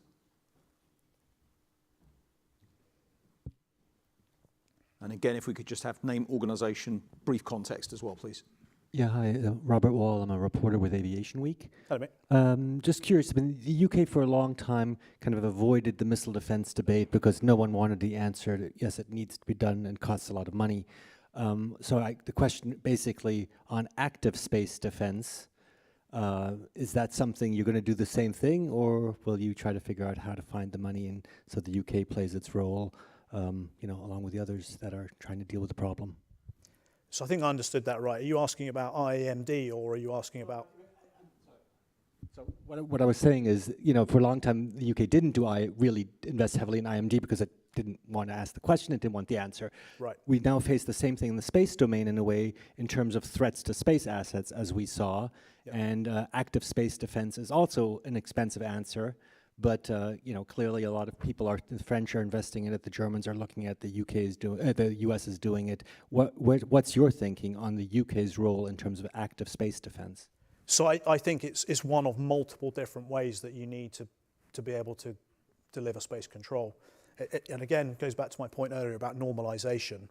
And again, if we could just have name, organisation, brief context as well, please. Yeah, hi, Robert Wall. I'm a reporter with Aviation Week. Hello, mate. Just curious, I mean, the UK for a long time kind of avoided the missile defence debate because no one wanted the answer that, yes, it needs to be done and costs a lot of money. So the question basically on active space defence, is that something you're going to do the same thing, or will you try to figure out how to find the money and so the UK plays its role, along with the others that are trying to deal with the problem? So I think I understood that right. Are you asking about IAMD, or are you asking about? So what I was saying is, for a long time the UK didn't really invest heavily in IMD because it didn't want to ask the question, it didn't want the answer. Right. We now face the same thing in the space domain in a way, in terms of threats to space assets, as we saw. Yep. And active space defense is also an expensive answer. But clearly, a lot of people the French are investing in it. The Germans are looking at the the US is doing it. What's your thinking on the UK's role in terms of active space defense? So I think it's one of multiple different ways that you need to be able to deliver space control. And again, it goes back to my point earlier about normalization.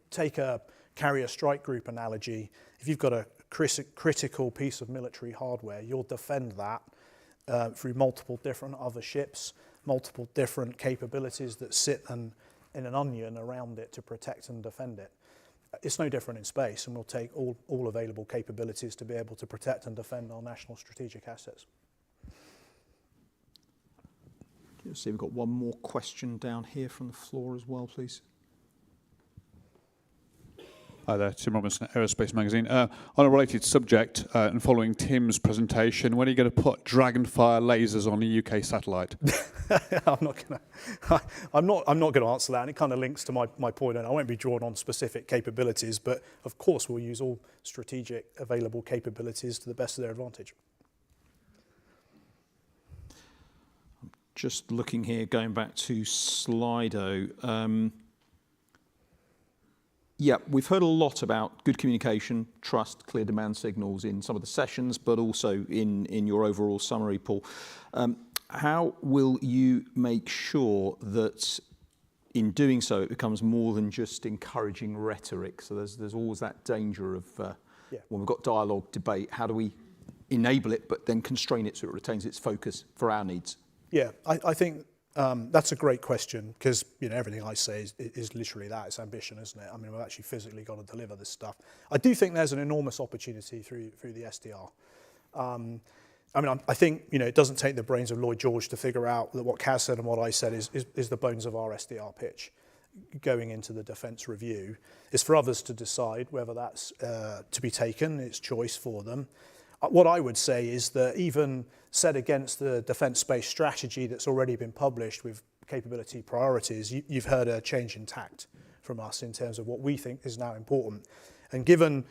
Take a carrier strike group analogy. If you've got a critical piece of military hardware, you'll defend that through multiple different other ships, multiple different capabilities that sit in an onion around it to protect and defend it. it's no different in space, and we'll take all available capabilities to be able to protect and defend our national strategic assets. Let's see, we've got one more question down here from the floor as well, please. Hi there, Tim Robinson, Aerospace Magazine. On a related subject, and following Tim's presentation, when are you going to put Dragonfire lasers on a UK satellite? I'm not going to answer that, and it kind of links to my point, and I won't be drawn on specific capabilities, but of course we'll use all strategic available capabilities to the best of their advantage. Just looking here, going back to Slido. Yeah, we've heard a lot about good communication, trust, clear demand signals in some of the sessions, but also in your overall summary, Paul. How will you make sure that in doing so it becomes more than just encouraging rhetoric? So there's always that danger of when we've got dialogue, debate, how do we enable it but then constrain it so it retains its focus for our needs? Yeah, I think that's a great question, because everything I say is literally that. It's ambition, isn't it? I mean, we've actually physically got to deliver this stuff. I do think there's an enormous opportunity through the SDR. I mean, I think it doesn't take the brains of Lloyd George to figure out that what Kaz said and what I said is the bones of our SDR pitch going into the defence review. It's for others to decide whether that's to be taken. It's choice for them. What I would say is that even set against the defence space strategy that's already been published with capability priorities, you've heard a change in tact from us in terms of what we think is now important. And given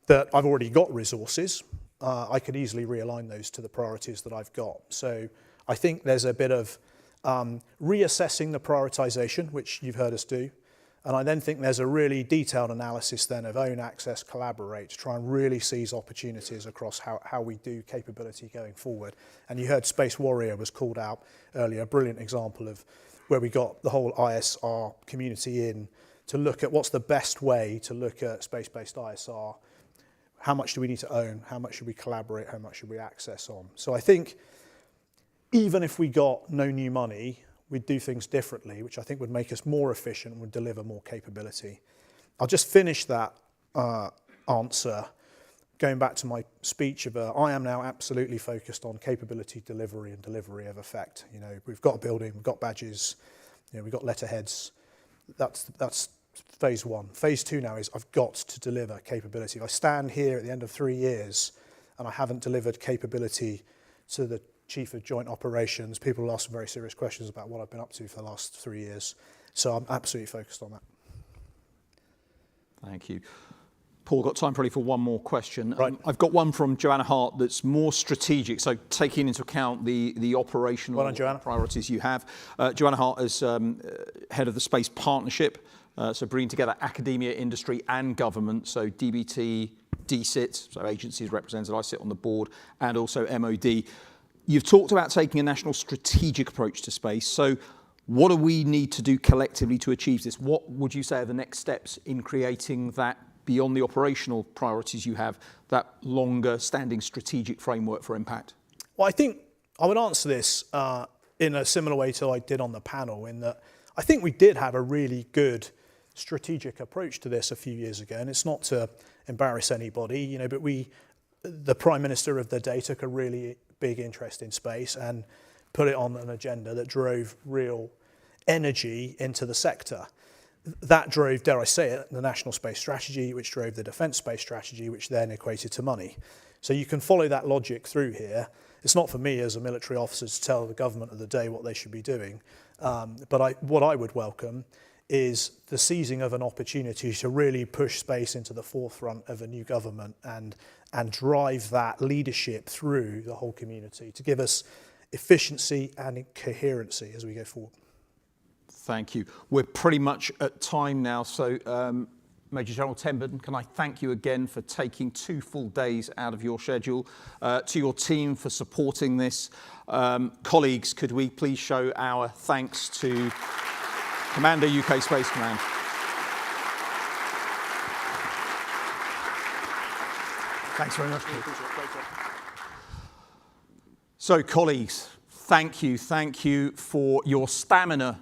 that I've already got resources, I could easily realign those to the priorities that I've got. So I think there's a bit of reassessing the prioritisation, which you've heard us do. And I then think there's a really detailed analysis then of own access, collaborate, to try and really seize opportunities across how we do capability going forward. And you heard Space Warrior was called out earlier, a brilliant example of where we got the whole ISR community in to look at what's the best way to look at space-based ISR. How much do we need to own? How much should we collaborate? How much should we access on? So I think even if we got no new money, we'd do things differently, which I think would make us more efficient and would deliver more capability. I'll just finish that answer going back to my speech of I am now absolutely focused on capability delivery and delivery of effect. We've got a building, we've got badges, we've got letterheads. That's phase one. Phase two now is I've got to deliver capability. If I stand here at the end of 3 years and I haven't delivered capability to the Chief of Joint Operations, people will ask some very serious questions about what I've been up to for the last 3 years. So I'm absolutely focused on that. Thank you. Paul, got time probably for one more question. Right. I've got one from Joanna Hart that's more strategic, so taking into account the operational priorities you have. Joanna Hart is head of the Space Partnership, so bringing together academia, industry and government, so DBT, DSIT, so agencies represented, I sit on the board, and also MOD. You've talked about taking a national strategic approach to space. So what do we need to do collectively to achieve this? What would you say are the next steps in creating that, beyond the operational priorities you have, that longer standing strategic framework for impact? Well, I think I would answer this in a similar way to I did on the panel, in that I think we did have a really good strategic approach to this a few years ago, and it's not to embarrass anybody, but the Prime Minister of the day took a really big interest in space and put it on an agenda that drove real energy into the sector. That drove, dare I say it, the National Space Strategy, which drove the Defence Space Strategy, which then equated to money. So you can follow that logic through here. It's not for me as a military officer to tell the government of the day what they should be doing. But what I would welcome is the seizing of an opportunity to really push space into the forefront of a new government and drive that leadership through the whole community to give us efficiency and coherency as we go forward. Thank you. We're pretty much at time now, so Major General Tenbin, can I thank you again for taking 2 full days out of your schedule, to your team for supporting this. Colleagues, could we please show our thanks to Commander, UK Space Command. Thanks very much. So colleagues, thank you for your stamina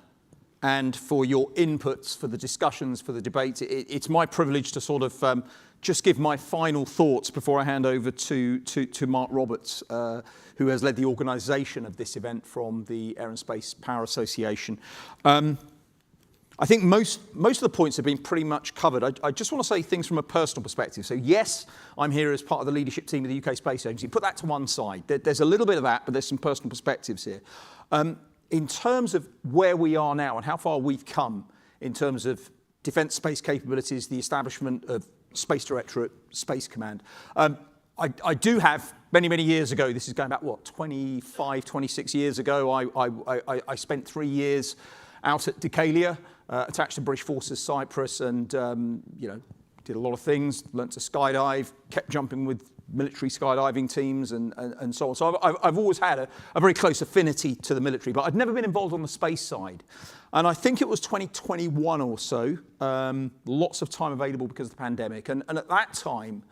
and for your inputs, for the discussions, for the debates. It's my privilege to sort of just give my final thoughts before I hand over to Mark Roberts, who has led the organisation of this event from the Air and Space Power Association. I think most of the points have been pretty much covered. I just want to say things from a personal perspective. So yes, I'm here as part of the leadership team of the UK Space Agency. Put that to one side. There's a little bit of that, but there's some personal perspectives here. In terms of where we are now and how far we've come in terms of defence space capabilities, the establishment of Space Directorate, Space Command, I do have, many years ago, this is going back, 25, 26 years ago, I spent 3 years out at Decalia, attached to British Forces Cyprus, and did a lot of things, learnt to skydive, kept jumping with military skydiving teams and so on. So I've always had a very close affinity to the military, but I'd never been involved on the space side. And I think it was 2021 or so, lots of time available because of the pandemic. And at that time,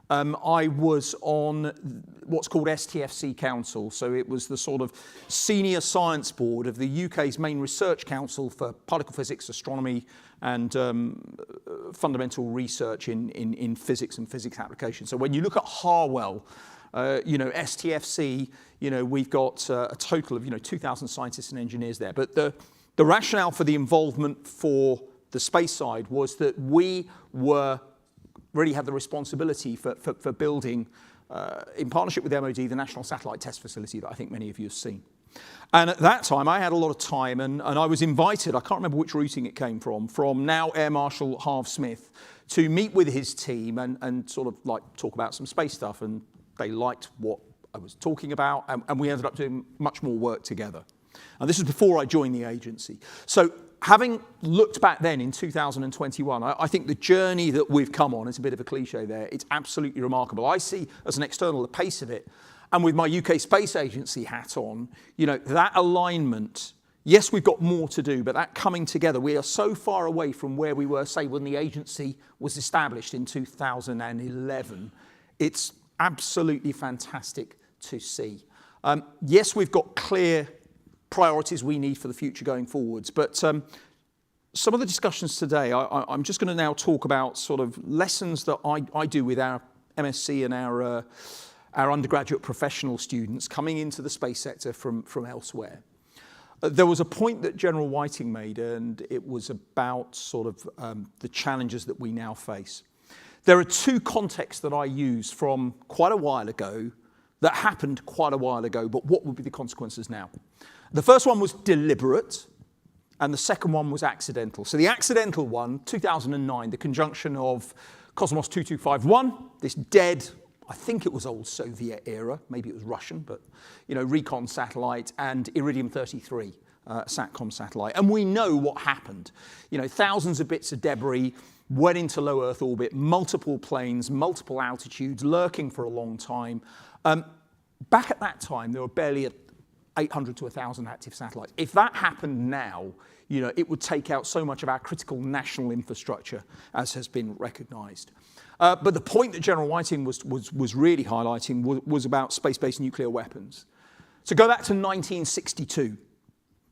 I was on what's called STFC Council. So it was the sort of senior science board of the UK's main research council for particle physics, astronomy, and fundamental research in physics and physics applications. So when you look at Harwell, STFC, we've got a total of 2,000 scientists and engineers there. But the rationale for the involvement for the space side was that we really had the responsibility for building, in partnership with MOD, the National Satellite Test Facility that I think many of you have seen. And at that time, I had a lot of time, and I was invited, I can't remember which routing it came from now Air Marshal Harv Smith, to meet with his team and sort of like talk about some space stuff. And they liked what I was talking about, and we ended up doing much more work together. And this was before I joined the agency. So having looked back then in 2021, I think the journey that we've come on, it's a bit of a cliche there, it's absolutely remarkable. I see as an external the pace of it. And with my UK Space Agency hat on, that alignment, yes, we've got more to do, but that coming together, we are so far away from where we were, say, when the agency was established in 2011. It's absolutely fantastic to see. Yes, we've got clear priorities we need for the future going forwards, but some of the discussions today, I'm just going to now talk about sort of lessons that I do with our MSc and our undergraduate professional students coming into the space sector from elsewhere. There was a point that General Whiting made, and it was about sort of the challenges that we now face. There are two contexts that I use from quite a while ago that happened quite a while ago, but what would be the consequences now? The first one was deliberate, and the second one was accidental. So the accidental one, 2009, the conjunction of Cosmos 2251, this dead, I think it was old Soviet era, maybe it was Russian, but recon satellite, and Iridium 33, SATCOM satellite. And we know what happened. Thousands of bits of debris went into low Earth orbit, multiple planes, multiple altitudes, lurking for a long time. Back at that time, there were barely 800 to 1,000 active satellites. If that happened now, it would take out so much of our critical national infrastructure, as has been recognised. But the point that General Whiting was really highlighting was about space-based nuclear weapons. So go back to 1962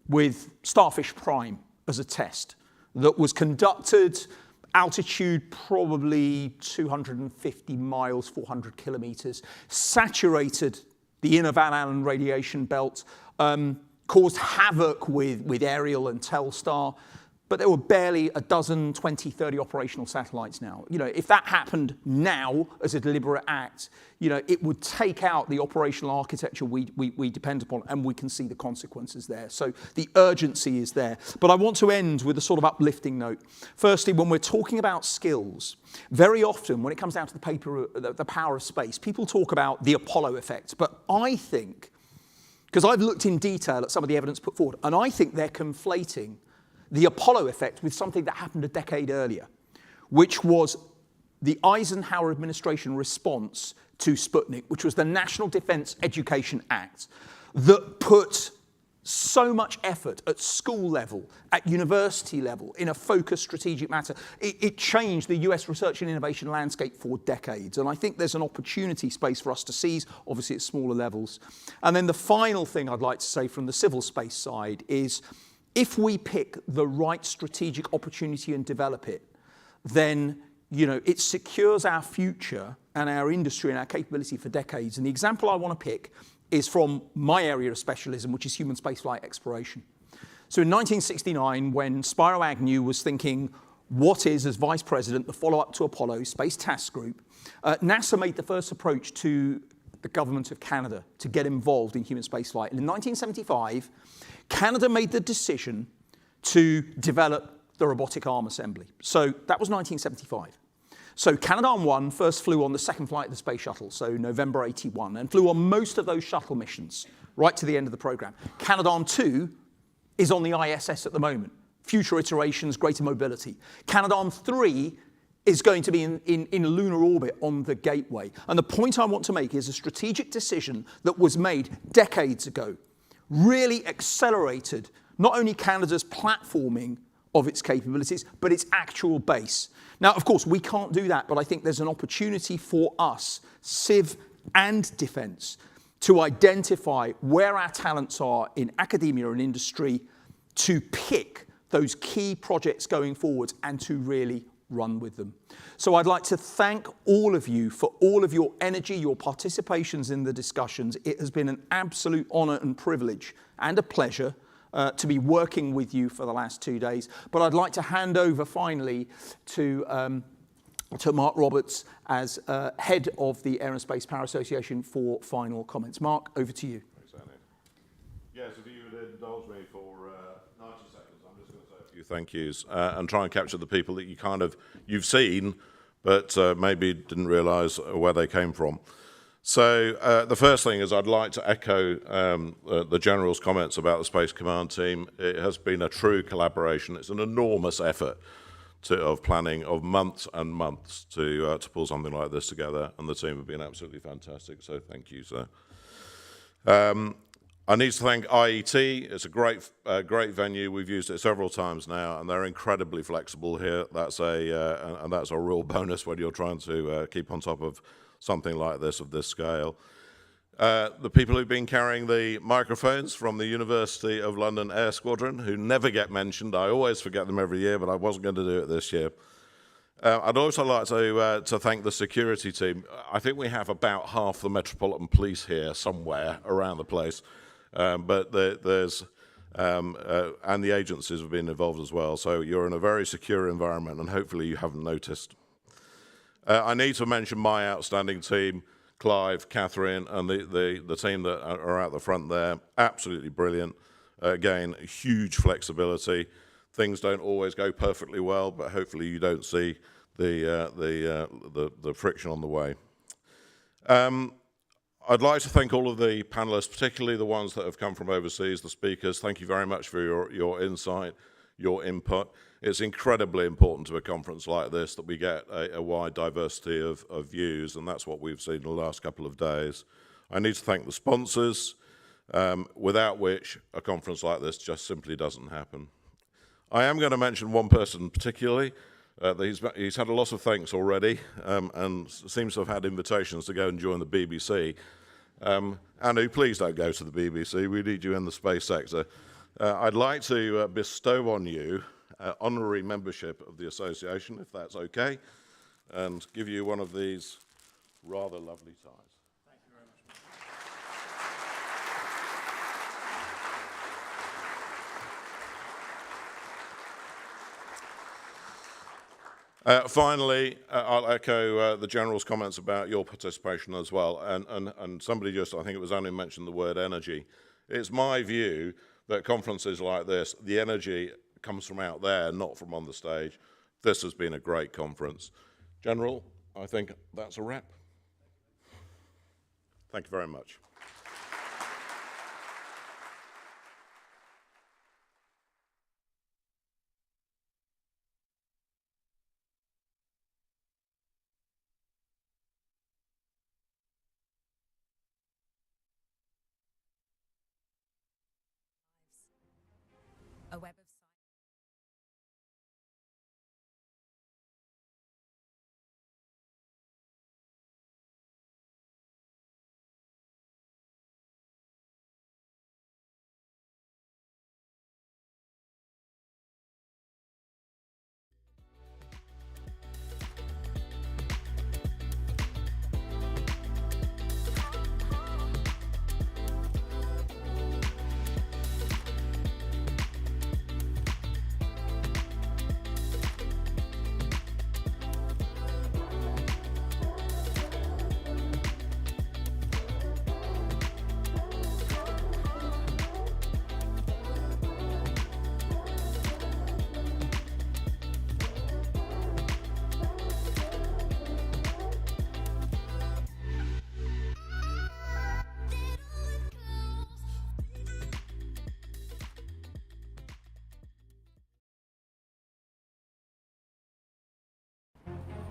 with Starfish Prime as a test that was conducted, altitude probably 250 miles, 400 kilometres, saturated the inner Van Allen radiation belt, caused havoc with Ariel and Telstar. But there were barely a dozen, 20, 30 operational satellites now. If that happened now as a deliberate act, it would take out the operational architecture we depend upon, and we can see the consequences there. So the urgency is there. But I want to end with a sort of uplifting note. Firstly, when we're talking about skills, very often when it comes down to the power of space, people talk about the Apollo effect. But I think, because I've looked in detail at some of the evidence put forward, and I think they're conflating the Apollo effect with something that happened a decade earlier, which was the Eisenhower administration response to Sputnik, which was the National Defense Education Act that put so much effort at school level, at university level, in a focused strategic matter. It changed the US research and innovation landscape for decades. And I think there's an opportunity space for us to seize, obviously at smaller levels. And then the final thing I'd like to say from the civil space side is, if we pick the right strategic opportunity and develop it, then it secures our future and our industry and our capability for decades. And the example I want to pick is from my area of specialism, which is human spaceflight exploration. So in 1969, when Spiro Agnew was thinking, what is, as vice president, the follow-up to Apollo, Space Task Group, NASA made the first approach to the government of Canada to get involved in human spaceflight. And in 1975, Canada made the decision to develop the robotic arm assembly. So that was 1975. So Canadarm1 first flew on the second flight of the space shuttle, so November 81, and flew on most of those shuttle missions right to the end of the program. Canadarm2 is on the ISS at the moment. Future iterations, greater mobility. Canadarm3 is going to be in lunar orbit on the Gateway. And the point I want to make is a strategic decision that was made decades ago really accelerated not only Canada's platforming of its capabilities, but its actual base. Now, of course, we can't do that, but I think there's an opportunity for us, civ and defence, to identify where our talents are in academia and industry, to pick those key projects going forward and to really run with them. So I'd like to thank all of you for all of your energy, your participations in the discussions. It has been an absolute honour and privilege and a pleasure to be working with you for the last 2 days. But I'd like to hand over finally to Mark Roberts as head of the Aerospace Power Association for final comments. Mark, over to you. Thanks, Andy. Yes, if you would indulge me for 90 seconds, I'm just going to say a few thank yous and try and capture the people that you've seen, but maybe didn't realise where they came from. So the first thing is I'd like to echo the General's comments about the Space Command team. It has been a true collaboration. It's an enormous effort of planning of months and months to pull something like this together, and the team have been absolutely fantastic, so thank you, sir. I need to thank IET. It's a great venue. We've used it several times now, and they're incredibly flexible here. That's a real bonus when you're trying to keep on top of something like this of this scale. The people who've been carrying the microphones from the University of London Air Squadron, who never get mentioned. I always forget them every year, but I wasn't going to do it this year. I'd also like to thank the security team. I think we have about half the Metropolitan Police here somewhere around the place, but there's and the agencies have been involved as well. So you're in a very secure environment, and hopefully you haven't noticed. I need to mention my outstanding team, Clive, Catherine, and the team that are at the front there. Absolutely brilliant. Again, huge flexibility. Things don't always go perfectly well, but hopefully you don't see the friction on the way. I'd like to thank all of the panelists, particularly the ones that have come from overseas, the speakers. Thank you very much for your insight, your input. It's incredibly important to a conference like this that we get a wide diversity of views, and that's what we've seen in the last couple of days. I need to thank the sponsors, without which a conference like this just simply doesn't happen. I am going to mention one person particularly. He's had a lot of thanks already, and seems to have had invitations to go and join the BBC. Anu, please don't go to the BBC. We need you in the space sector. I'd like to bestow on you honorary membership of the association, if that's okay, and give you one of these rather lovely ties. Thank you very much. Finally, I'll echo the General's comments about your participation as well. And somebody just, I think it was Anu, mentioned the word energy. It's my view that conferences like this, the energy comes from out there, not from on the stage. This has been a great conference. General, I think that's a wrap. Thank you very much. A web of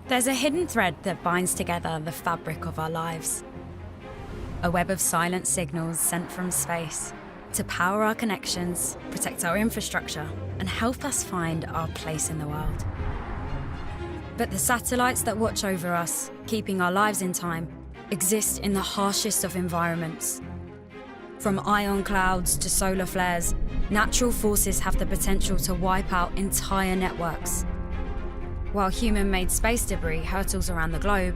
There's a hidden thread that binds together the fabric of our lives. A web of silent signals sent from space to power our connections, protect our infrastructure, and help us find our place in the world. But the satellites that watch over us, keeping our lives in time, exist in the harshest of environments. From ion clouds to solar flares, natural forces have the potential to wipe out entire networks. While human-made space debris hurtles around the globe,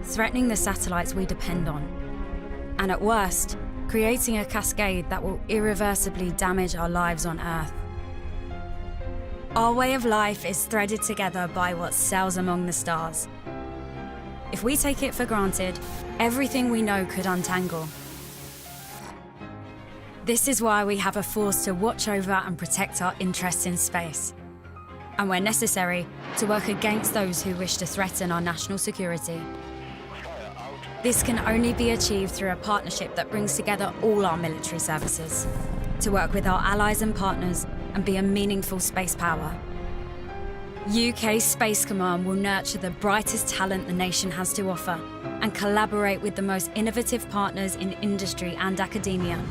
threatening the satellites we depend on. And at worst, creating a cascade that will irreversibly damage our lives on Earth. Our way of life is threaded together by what sails among the stars. If we take it for granted, everything we know could untangle. This is why we have a force to watch over and protect our interests in space. And where necessary, to work against those who wish to threaten our national security. This can only be achieved through a partnership that brings together all our military services, to work with our allies and partners and be a meaningful space power. UK Space Command will nurture the brightest talent the nation has to offer and collaborate with the most innovative partners in industry and academia.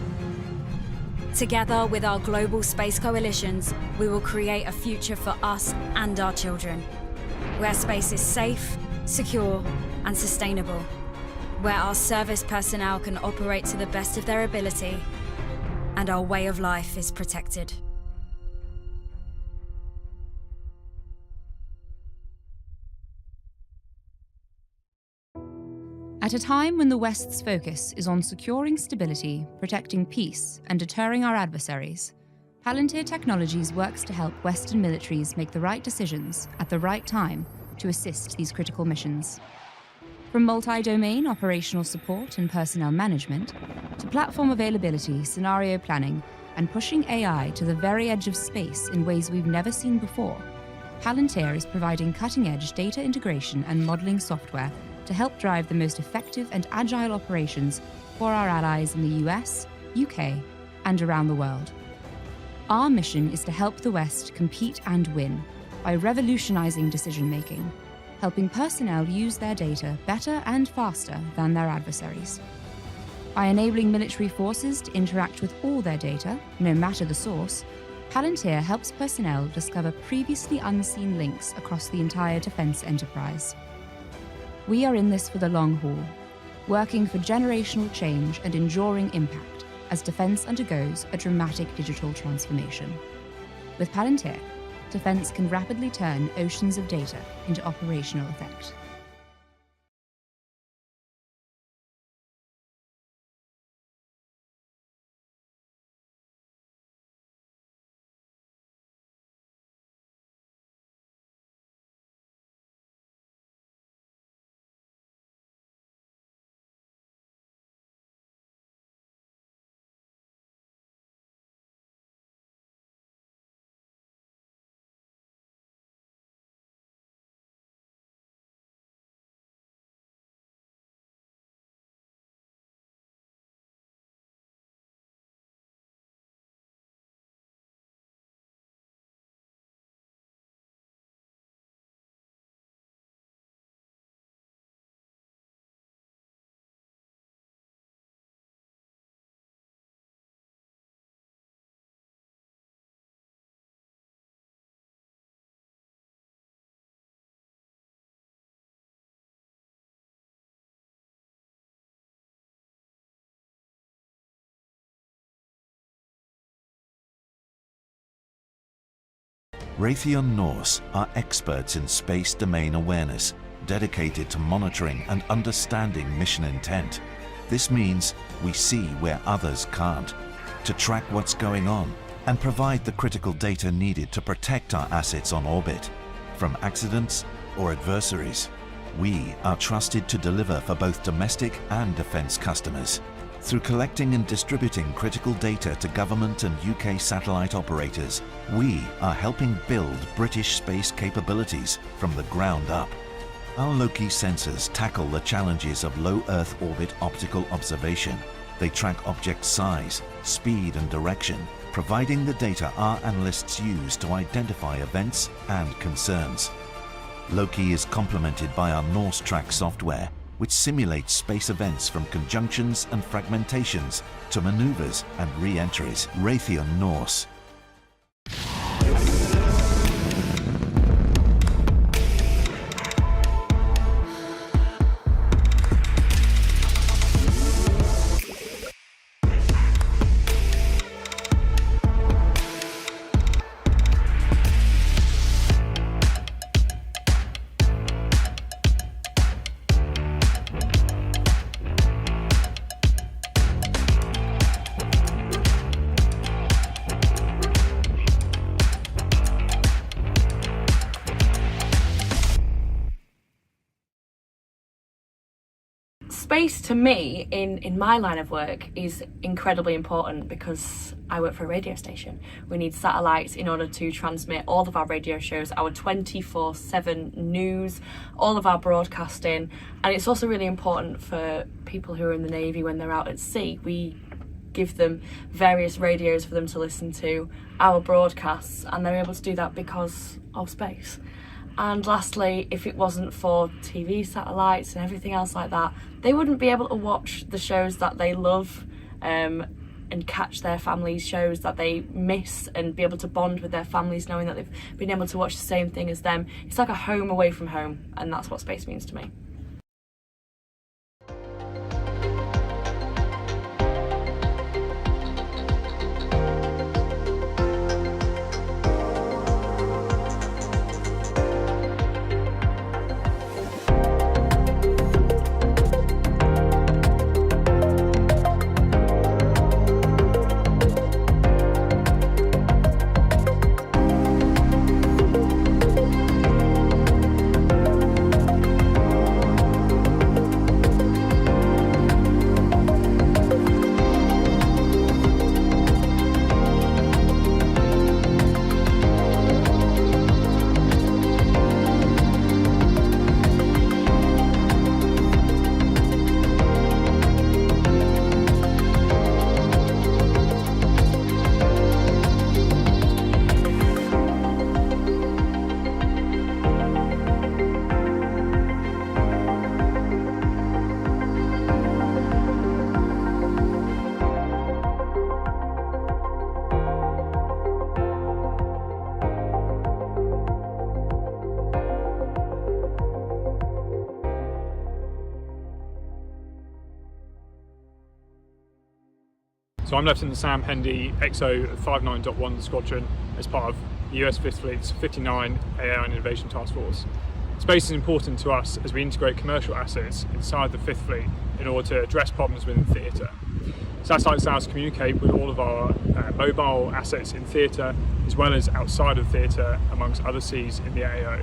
Together with our global space coalitions, we will create a future for us and our children, where space is safe, secure, and sustainable, where our service personnel can operate to the best of their ability, and our way of life is protected. At a time when the West's focus is on securing stability, protecting peace, and deterring our adversaries, Palantir Technologies works to help Western militaries make the right decisions at the right time to assist these critical missions. From multi-domain operational support and personnel management, to platform availability, scenario planning, and pushing AI to the very edge of space in ways we've never seen before, Palantir is providing cutting-edge data integration and modeling software to help drive the most effective and agile operations for our allies in the US, UK, and around the world. Our mission is to help the West compete and win by revolutionizing decision-making, helping personnel use their data better and faster than their adversaries. By enabling military forces to interact with all their data, no matter the source, Palantir helps personnel discover previously unseen links across the entire defense enterprise. We are in this for the long haul, working for generational change and enduring impact as defense undergoes a dramatic digital transformation. With Palantir, defense can rapidly turn oceans of data into operational effect. Raytheon Norse are experts in space domain awareness, dedicated to monitoring and understanding mission intent. This means we see where others can't, to track what's going on and provide the critical data needed to protect our assets on orbit from accidents or adversaries. We are trusted to deliver for both domestic and defense customers. Through collecting and distributing critical data to government and UK satellite operators, we are helping build British space capabilities from the ground up. Our low-key sensors tackle the challenges of low Earth orbit optical observation. They track object size, speed and direction, providing the data our analysts use to identify events and concerns. Loki is complemented by our Norse Track software, which simulates space events from conjunctions and fragmentations to maneuvers and re-entries. Raytheon Norse. Space to me in my line of work is incredibly important because I work for a radio station. We need satellites in order to transmit all of our radio shows, our 24/7 news, all of our broadcasting, and it's also really important for people who are in the Navy when they're out at sea. We give them various radios for them to listen to our broadcasts, and they're able to do that because of space. And lastly, if it wasn't for TV satellites and everything else like that, they wouldn't be able to watch the shows that they love and catch their families' shows that they miss and be able to bond with their families knowing that they've been able to watch the same thing as them. It's like a home away from home, and that's what space means to me. So I'm Lieutenant Sam Hendy, XO 59.1 Squadron, as part of the US 5th Fleet's 59 AI and Innovation Task Force. Space is important to us as we integrate commercial assets inside the 5th Fleet in order to address problems within theatre. Satellites allow us to communicate with all of our mobile assets in theatre, as well as outside of theatre, amongst other seas in the AO.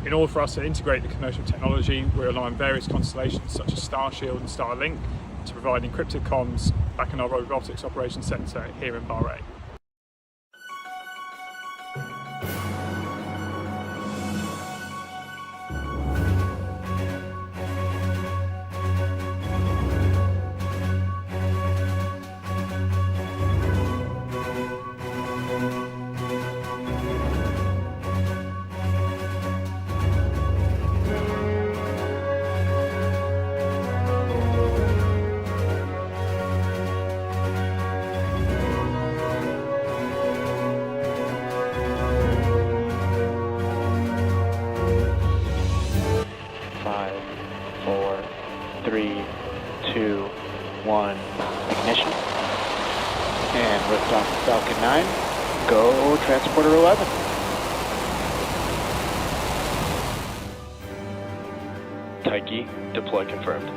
In order for us to integrate the commercial technology, we rely on various constellations such as Starshield and Starlink to provide encrypted comms back in our robotics operations centre here in Bahrain. Ignition. And liftoff of Falcon 9. Go Transporter 11. Taiki, deploy confirmed.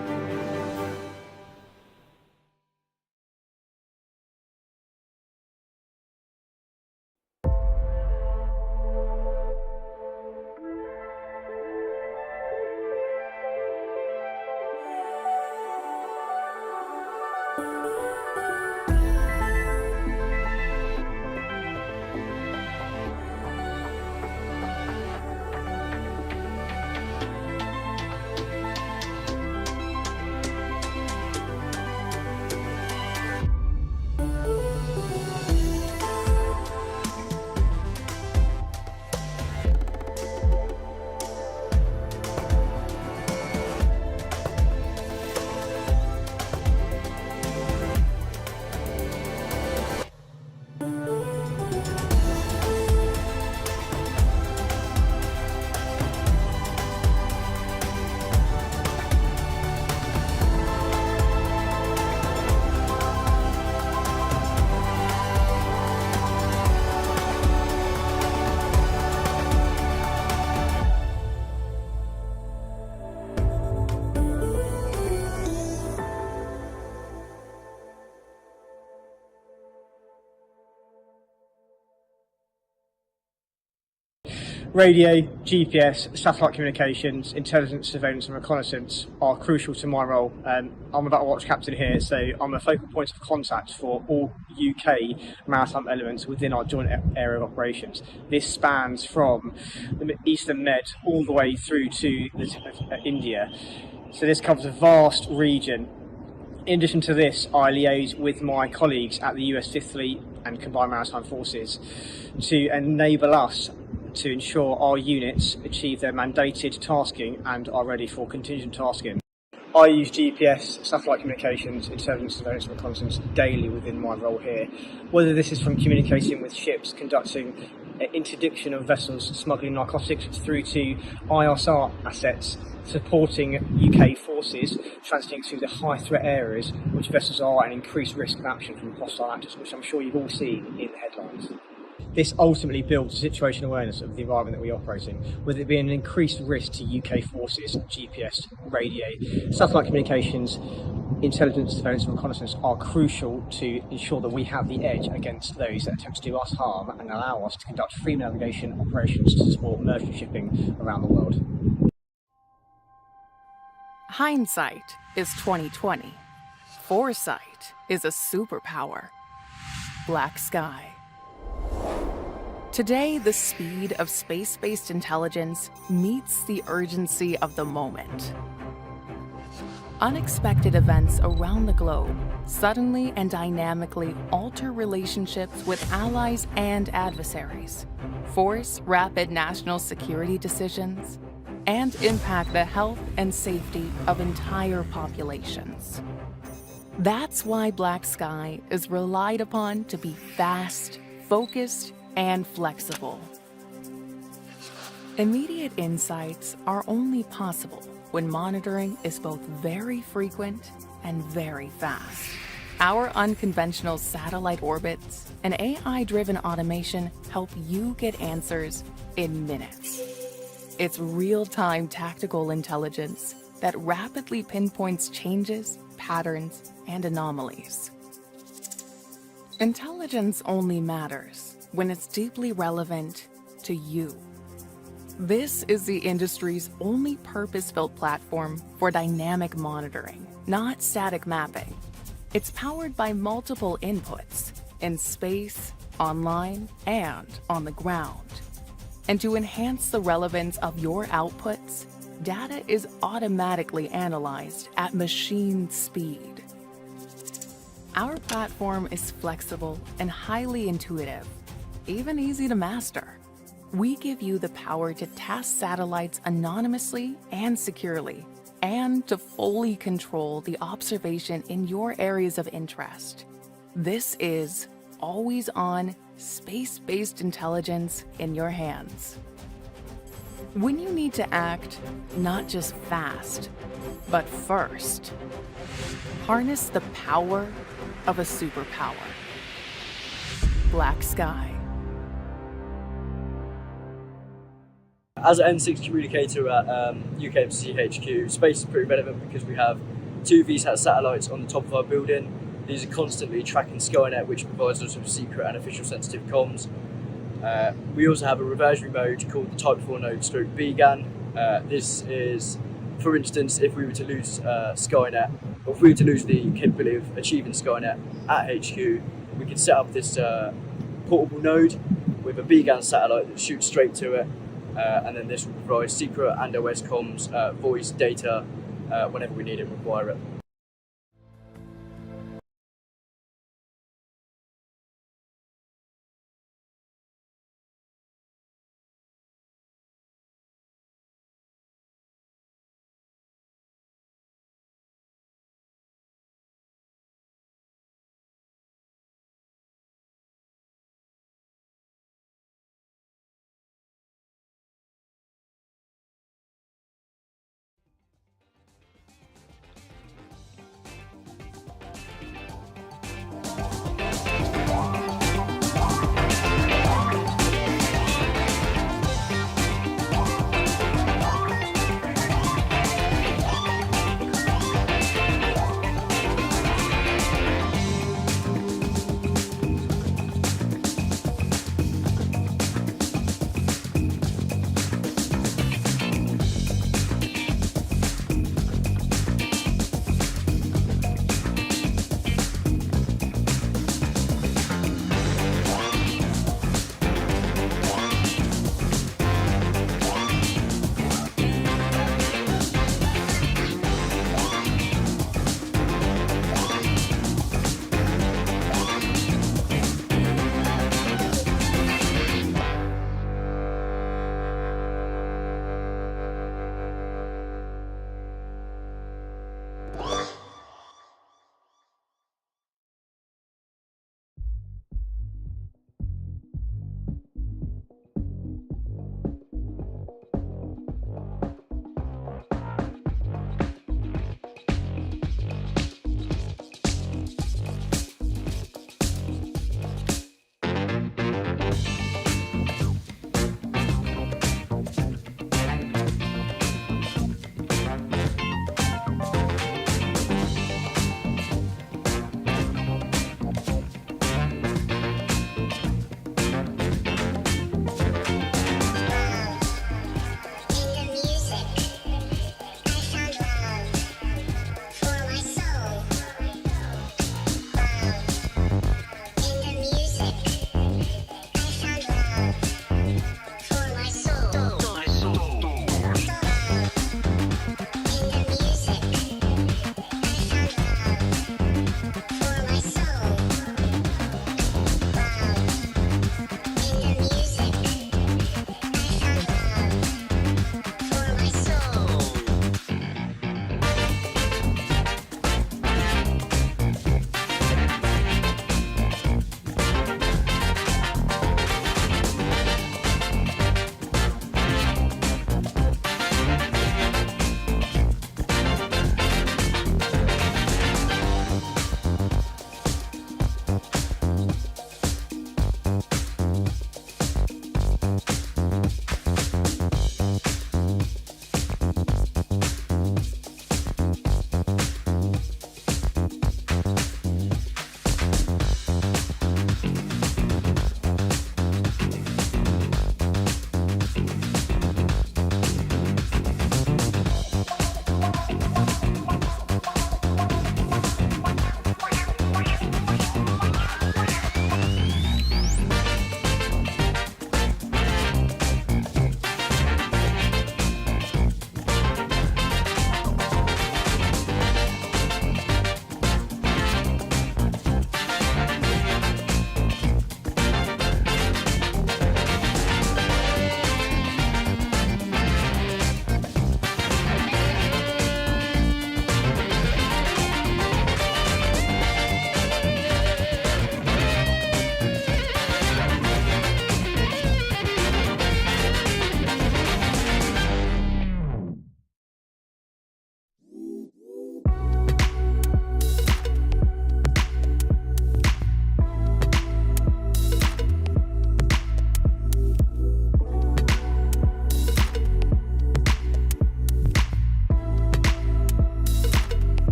Radio, GPS, satellite communications, intelligence, surveillance and reconnaissance are crucial to my role. I'm a battle watch captain here, so I'm a focal point of contact for all UK maritime elements within our joint area of operations. This spans from the Eastern Med all the way through to the tip of India. So this covers a vast region. In addition to this, I liaise with my colleagues at the US 5th Fleet and Combined Maritime Forces to enable us to ensure our units achieve their mandated tasking and are ready for contingent tasking. I use GPS, satellite communications, intelligence, surveillance and reconnaissance daily within my role here. Whether this is from communicating with ships, conducting interdiction of vessels smuggling narcotics, through to ISR assets supporting UK forces transiting through the high threat areas which vessels are at increased risk of action from hostile actors, which I'm sure you've all seen in the headlines. This ultimately builds situational awareness of the environment that we operate in, with it being an increased risk to UK forces. GPS, radio, satellite communications, intelligence, surveillance and reconnaissance are crucial to ensure that we have the edge against those that attempt to do us harm and allow us to conduct free navigation operations to support merchant shipping around the world. Hindsight is 20/20. Foresight is a superpower. Black Sky. Today, the speed of space-based intelligence meets the urgency of the moment. Unexpected events around the globe suddenly and dynamically alter relationships with allies and adversaries, force rapid national security decisions, and impact the health and safety of entire populations. That's why Black Sky is relied upon to be fast, focused, and flexible. Immediate insights are only possible when monitoring is both very frequent and very fast. Our unconventional satellite orbits and AI-driven automation help you get answers in minutes. It's real-time tactical intelligence that rapidly pinpoints changes, patterns, and anomalies. Intelligence only matters when it's deeply relevant to you. This is the industry's only purpose-built platform for dynamic monitoring, not static mapping. It's powered by multiple inputs in space, online, and on the ground. And to enhance the relevance of your outputs, data is automatically analyzed at machine speed. Our platform is flexible and highly intuitive, even easy to master. We give you the power to task satellites anonymously and securely, and to fully control the observation in your areas of interest. This is always-on, space-based intelligence in your hands. When you need to act, not just fast, but first, harness the power of a superpower. Black Sky. As an N6 communicator at UKMC HQ, space is pretty relevant because we have 2 VSAT satellites on the top of our building. These are constantly tracking Skynet, which provides us with secret and official sensitive comms. We also have a reversionary mode called the Type 4 node stroke BGAN. This is, for instance, if we were to lose Skynet, or if we were to lose the capability of achieving Skynet at HQ, we could set up this portable node with a BGAN satellite that shoots straight to it, and then this will provide secret and OS comms, voice, data, whenever we need it and require it.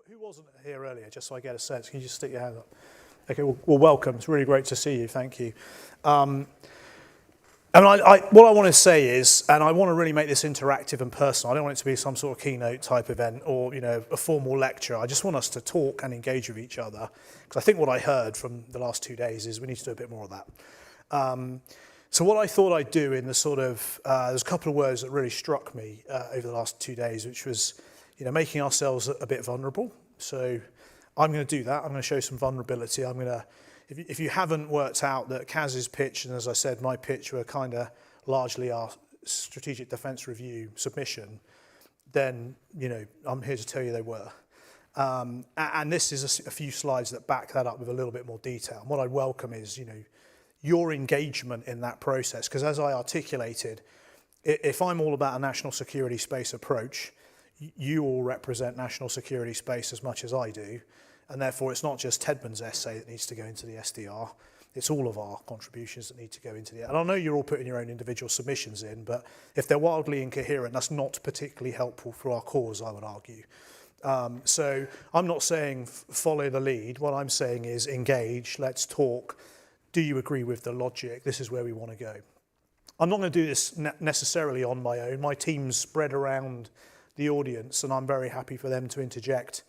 Who wasn't here earlier, just so I get a sense? Can you just stick your hand up? Okay, well, welcome. It's really great to see you. Thank you. And what I want to say is, and I want to really make this interactive and personal. I don't want it to be some sort of keynote type event or, a formal lecture. I just want us to talk and engage with each other, because I think what I heard from the last 2 days is we need to do a bit more of that. So what I thought I'd do in the sort of, there's a couple of words that really struck me over the last 2 days, which was, making ourselves a bit vulnerable. So I'm going to do that. I'm going to show some vulnerability. I'm going to, if you haven't worked out that Kaz's pitch, and as I said, my pitch were kind of largely our strategic defence review submission, then, I'm here to tell you they were. And this is a few slides that back that up with a little bit more detail. And what I welcome is, your engagement in that process, because as I articulated, if I'm all about a national security space approach, you all represent national security space as much as I do, and therefore it's not just Tedman's essay that needs to go into the SDR, it's all of our contributions that need to go into the... And I know you're all putting your own individual submissions in, but if they're wildly incoherent, that's not particularly helpful for our cause, I would argue. So I'm not saying follow the lead, what I'm saying is engage, let's talk. Do you agree with the logic? This is where we want to go. I'm not going to do this necessarily on my own. My team's spread around the audience, and I'm very happy for them to interject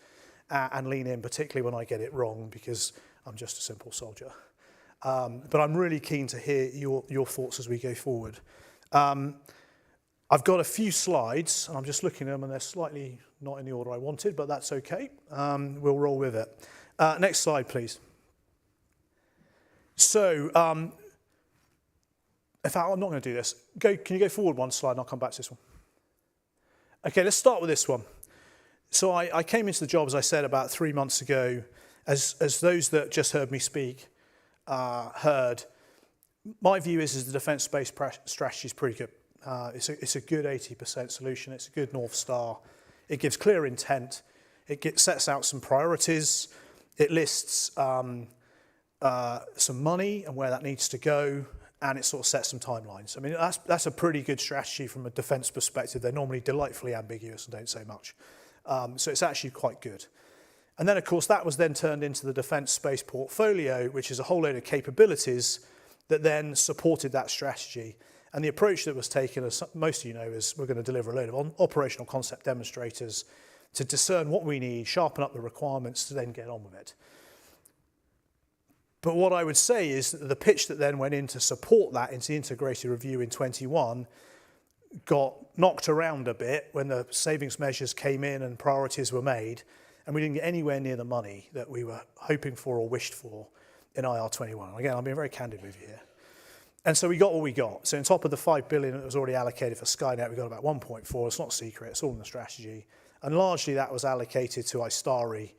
and lean in, particularly when I get it wrong, because I'm just a simple soldier. But I'm really keen to hear your thoughts as we go forward. I've got a few slides, and I'm just looking at them, and they're slightly not in the order I wanted, but that's okay. We'll roll with it. Next slide, please. So, in fact, I'm not going to do this. Can you go forward one slide, and I'll come back to this one. Okay, let's start with this one. So I came into the job, as I said, about 3 months ago. As those that just heard me speak heard, my view is the defence space strategy is pretty good. It's a good 80% solution. It's a good North Star. It gives clear intent. It sets out some priorities. It lists some money and where that needs to go, and it sort of sets some timelines. I mean, that's a pretty good strategy from a defence perspective. They're normally delightfully ambiguous and don't say much. So it's actually quite good. And then, of course, that was then turned into the defence space portfolio, which is a whole load of capabilities that then supported that strategy. And the approach that was taken, as most of you know, is we're going to deliver a load of operational concept demonstrators to discern what we need, sharpen up the requirements to then get on with it. But what I would say is that the pitch that then went in to support that into the integrated review in 21 got knocked around a bit when the savings measures came in and priorities were made, and we didn't get anywhere near the money that we were hoping for or wished for in IR21. Again, I'm being very candid with you here. And so we got what we got. So on top of the 5 billion that was already allocated for Skynet, we got about 1.4. It's not secret, it's all in the strategy. And largely that was allocated to ISTARI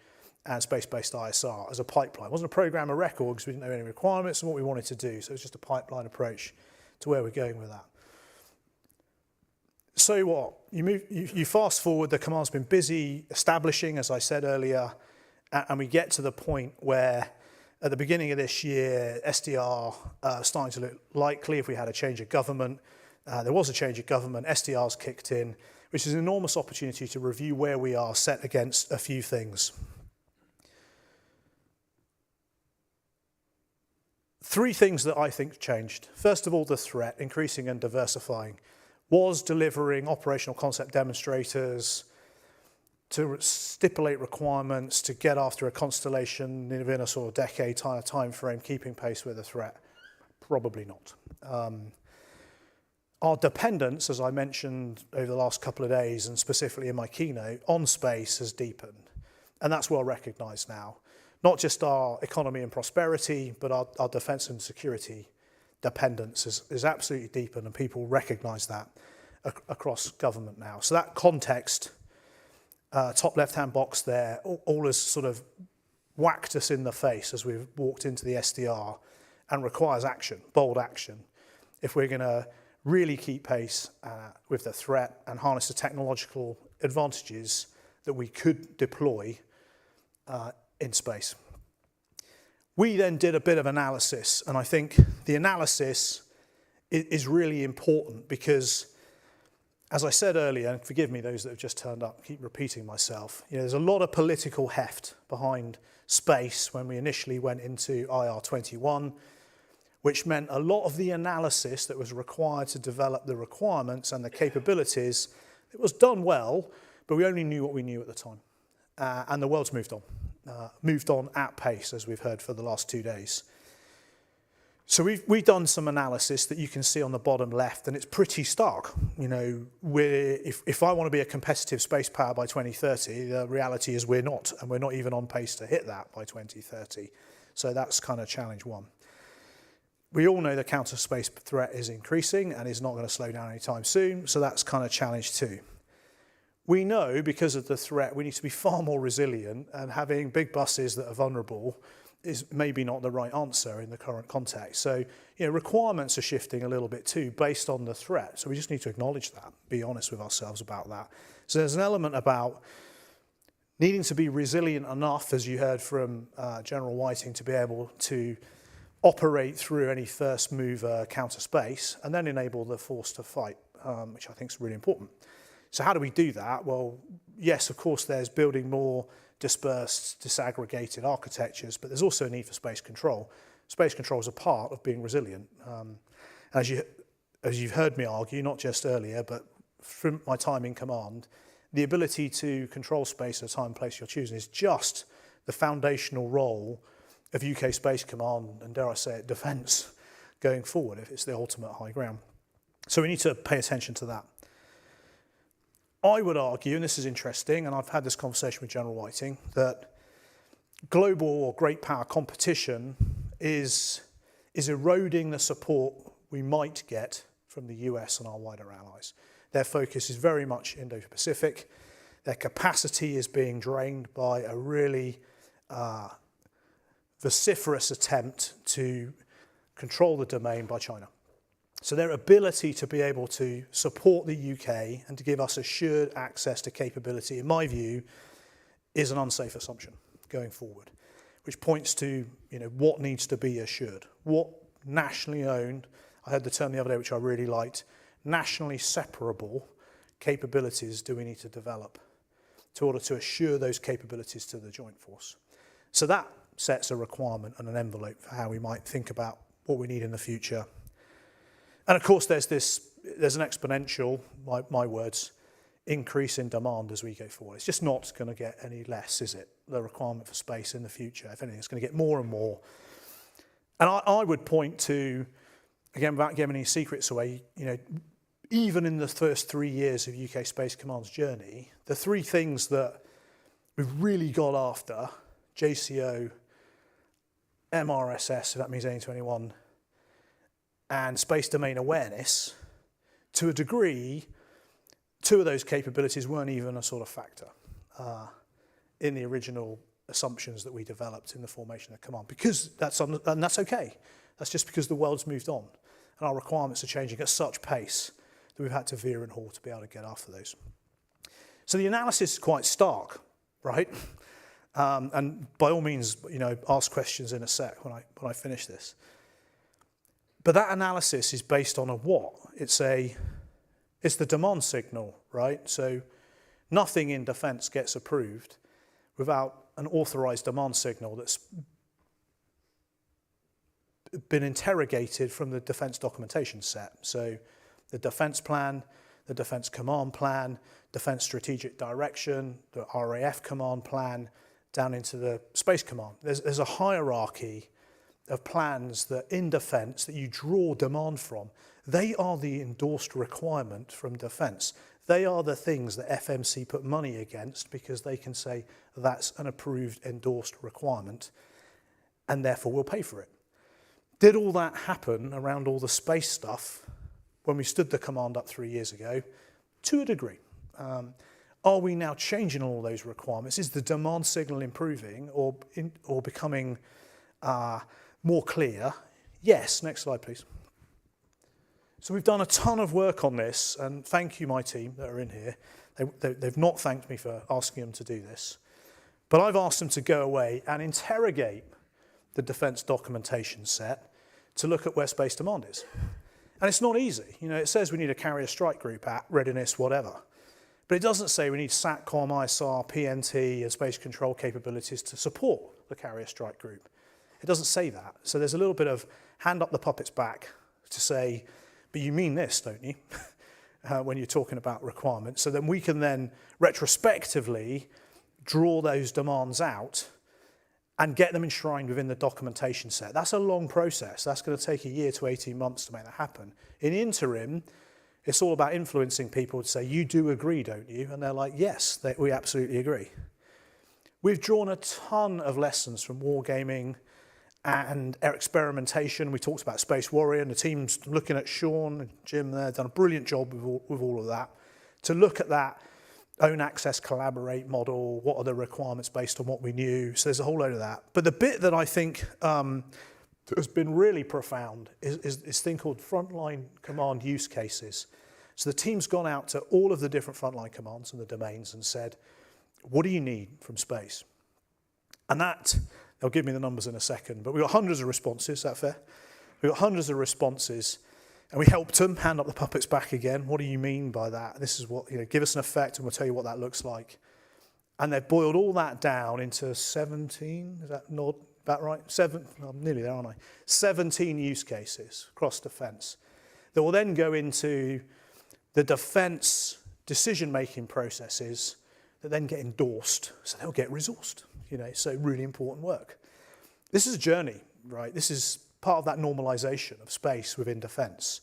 and space-based ISR as a pipeline. It wasn't a program of record because we didn't know any requirements and what we wanted to do. So it was just a pipeline approach to where we're going with that. So what? You fast forward, the command's been busy establishing, as I said earlier, and we get to the point where at the beginning of this year, SDR starting to look likely if we had a change of government. There was a change of government, SDR's kicked in, which is an enormous opportunity to review where we are set against a few things. 3 things that I think changed. First of all, the threat, increasing and diversifying, was delivering operational concept demonstrators to stipulate requirements to get after a constellation within a sort of decade time frame, keeping pace with the threat. Probably not. Our dependence, as I mentioned over the last couple of days, and specifically in my keynote, on space has deepened. And that's well recognized now. Not just our economy and prosperity, but our defense and security dependence is absolutely deepened, and people recognize that across government now. So that context, top left-hand box there, all has sort of whacked us in the face as we've walked into the SDR, and requires action, bold action, if we're going to really keep pace with the threat and harness the technological advantages that we could deploy in space. We then did a bit of analysis, and I think the analysis is really important because as I said earlier, and forgive me those that have just turned up, keep repeating myself, there's a lot of political heft behind space when we initially went into IR21, which meant a lot of the analysis that was required to develop the requirements and the capabilities, it was done well, but we only knew what we knew at the time. And the world's moved on at pace, as we've heard for the last 2 days. So we've done some analysis that you can see on the bottom left, and it's pretty stark. If I want to be a competitive space power by 2030, the reality is we're not, and we're not even on pace to hit that by 2030. So that's kind of challenge one. We all know the counter space threat is increasing and is not going to slow down anytime soon, so that's kind of challenge two. We know because of the threat we need to be far more resilient, and having big buses that are vulnerable is maybe not the right answer in the current context. So, requirements are shifting a little bit too based on the threat. So we just need to acknowledge that, be honest with ourselves about that. So there's an element about needing to be resilient enough, as you heard from General Whiting, to be able to operate through any first mover counter space and then enable the force to fight, which I think is really important. So how do we do that? Well, yes, of course, there's building more dispersed, disaggregated architectures, but there's also a need for space control. Space control is a part of being resilient. As you've heard me argue, not just earlier, but from my time in command, the ability to control space at a time and place you're choosing is just the foundational role of UK Space Command and, dare I say it, defence going forward, if it's the ultimate high ground. So we need to pay attention to that. I would argue, and this is interesting, and I've had this conversation with General Whiting, that global or great power competition is eroding the support we might get from the US and our wider allies. Their focus is very much Indo-Pacific. Their capacity is being drained by a really vociferous attempt to control the domain by China. So their ability to be able to support the UK and to give us assured access to capability, in my view, is an unsafe assumption going forward, which points to what needs to be assured. What nationally owned, I heard the term the other day which I really liked, nationally separable capabilities do we need to develop in order to assure those capabilities to the joint force. So that sets a requirement and an envelope for how we might think about what we need in the future. And of course, there's an exponential, my words, increase in demand as we go forward. It's just not going to get any less, is it? The requirement for space in the future. If anything, it's going to get more and more. And I would point to, again, without giving any secrets away, even in the first 3 years of UK Space Command's journey, the three things that we've really got after, JCO, MRSS, if that means anything to anyone, and space domain awareness, to a degree, two of those capabilities weren't even a sort of factor in the original assumptions that we developed in the formation of command, because that's okay. That's just because the world's moved on and our requirements are changing at such pace that we've had to veer and haul to be able to get after those. So the analysis is quite stark, right? And by all means, ask questions in a sec when I finish this. But that analysis is based on a what? It's the demand signal, right? So nothing in defence gets approved without an authorised demand signal that's been interrogated from the defence documentation set. So the defence plan, the defence command plan, defence strategic direction, the RAF command plan, down into the space command. There's a hierarchy of plans that in defence that you draw demand from. They are the endorsed requirement from defence. They are the things that FMC put money against because they can say that's an approved endorsed requirement and therefore we'll pay for it. Did all that happen around all the space stuff when we stood the command up 3 years ago? To a degree. Are we now changing all those requirements? Is the demand signal improving or becoming more clear? Yes. Next slide, please. So we've done a ton of work on this, and thank you, my team that are in here. They've not thanked me for asking them to do this, but I've asked them to go away and interrogate the defence documentation set to look at where space demand is. And it's not easy. You know, it says we need a carrier strike group at readiness, whatever. But it doesn't say we need SATCOM, ISR, PNT, and space control capabilities to support the carrier strike group. It doesn't say that. So there's a little bit of hand up the puppet's back to say, but you mean this, don't you? When you're talking about requirements. So then we can then retrospectively draw those demands out and get them enshrined within the documentation set. That's a long process. That's going to take a year to 18 months to make that happen. In the interim, it's all about influencing people to say, you do agree, don't you? And they're like, yes, we absolutely agree. We've drawn a ton of lessons from wargaming and experimentation. We talked about Space Warrior, and the team's looking at Sean and Jim there, done a brilliant job with all of that, to look at that own access, collaborate model, what are the requirements based on what we knew. So there's a whole load of that. But the bit that I think has been really profound is this thing called frontline command use cases. So the team's gone out to all of the different frontline commands and the domains and said, what do you need from space? And that, they'll give me the numbers in a second, but we got hundreds of responses, is that fair? We got hundreds of responses, and we helped them hand up the puppets back again. What do you mean by that? This is what, you know, give us an effect and we'll tell you what that looks like. And they've boiled all that down into 17, is that not about right? I'm nearly there, aren't I? 17 use cases across defence that will then go into the defence decision-making processes that then get endorsed, so they'll get resourced, you know, so really important work. This is a journey, right? This is part of that normalisation of space within defence.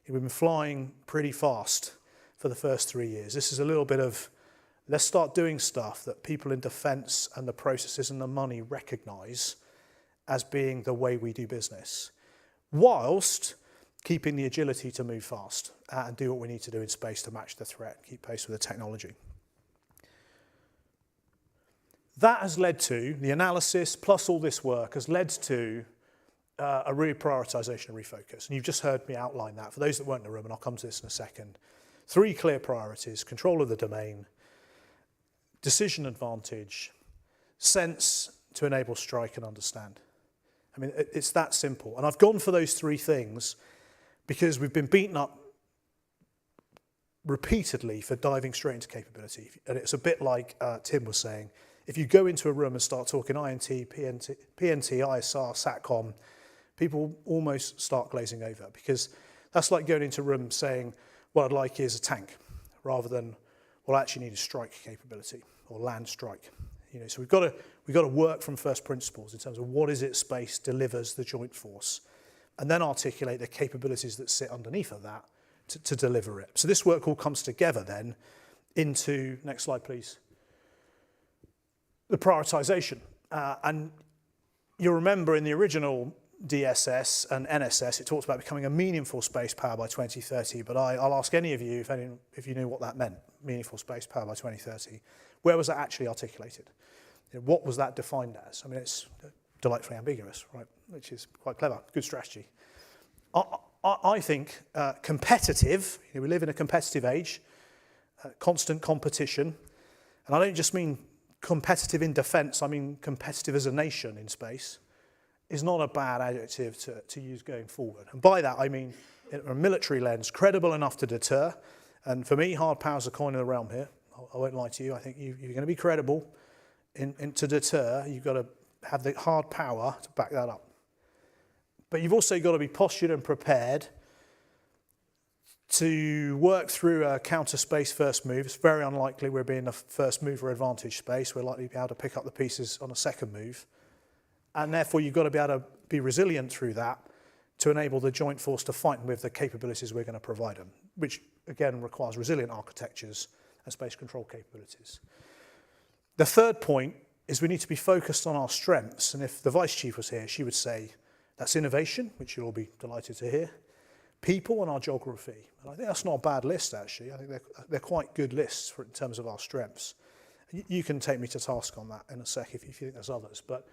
We've been flying pretty fast for the first 3 years. This is a little bit of, let's start doing stuff that people in defence and the processes and the money recognise as being the way we do business, whilst keeping the agility to move fast and do what we need to do in space to match the threat, keep pace with the technology. That has led to, the analysis plus all this work has led to a reprioritisation and refocus. And you've just heard me outline that. For those that weren't in the room, and I'll come to this in a second, 3 clear priorities: control of the domain, decision advantage, sense to enable strike and understand. I mean, it's that simple. And I've gone for those 3 things because we've been beaten up repeatedly for diving straight into capability. And it's a bit like Tim was saying, if you go into a room and start talking INT, PNT, ISR, SATCOM, people almost start glazing over, because that's like going into a room saying, what I'd like is a tank, rather than, well, I actually need a strike capability or land strike. You know, so we've got to work from first principles in terms of what is it space delivers the joint force, and then articulate the capabilities that sit underneath of that to deliver it. So this work all comes together then into, next slide please, the prioritisation. And you'll remember in the original DSS and NSS, it talks about becoming a meaningful space power by 2030, but I'll ask any of you if you knew what that meant, meaningful space power by 2030. Where was that actually articulated? You know, what was that defined as? I mean, it's delightfully ambiguous, right? Which is quite clever, good strategy. I think competitive, you know, we live in a competitive age, constant competition, and I don't just mean competitive in defence, I mean competitive as a nation in space, is not a bad adjective to use going forward. And by that I mean, in a military lens, credible enough to deter. And for me, hard power's a coin of the realm here. I won't lie to you. I think you're going to be credible to deter. You've got to have the hard power to back that up. But you've also got to be postured and prepared to work through a counter space first move. It's very unlikely we're being a first mover advantage space. We're likely to be able to pick up the pieces on a second move. And therefore, you've got to be able to be resilient through that to enable the joint force to fight with the capabilities we're going to provide them, which again requires resilient architectures and space control capabilities. The third point is we need to be focused on our strengths. And if the Vice Chief was here, she would say that's innovation, which you'll all be delighted to hear, people, and our geography. And I think that's not a bad list, actually. I think they're quite good lists in terms of our strengths. You can take me to task on that in a sec if you think there's others. But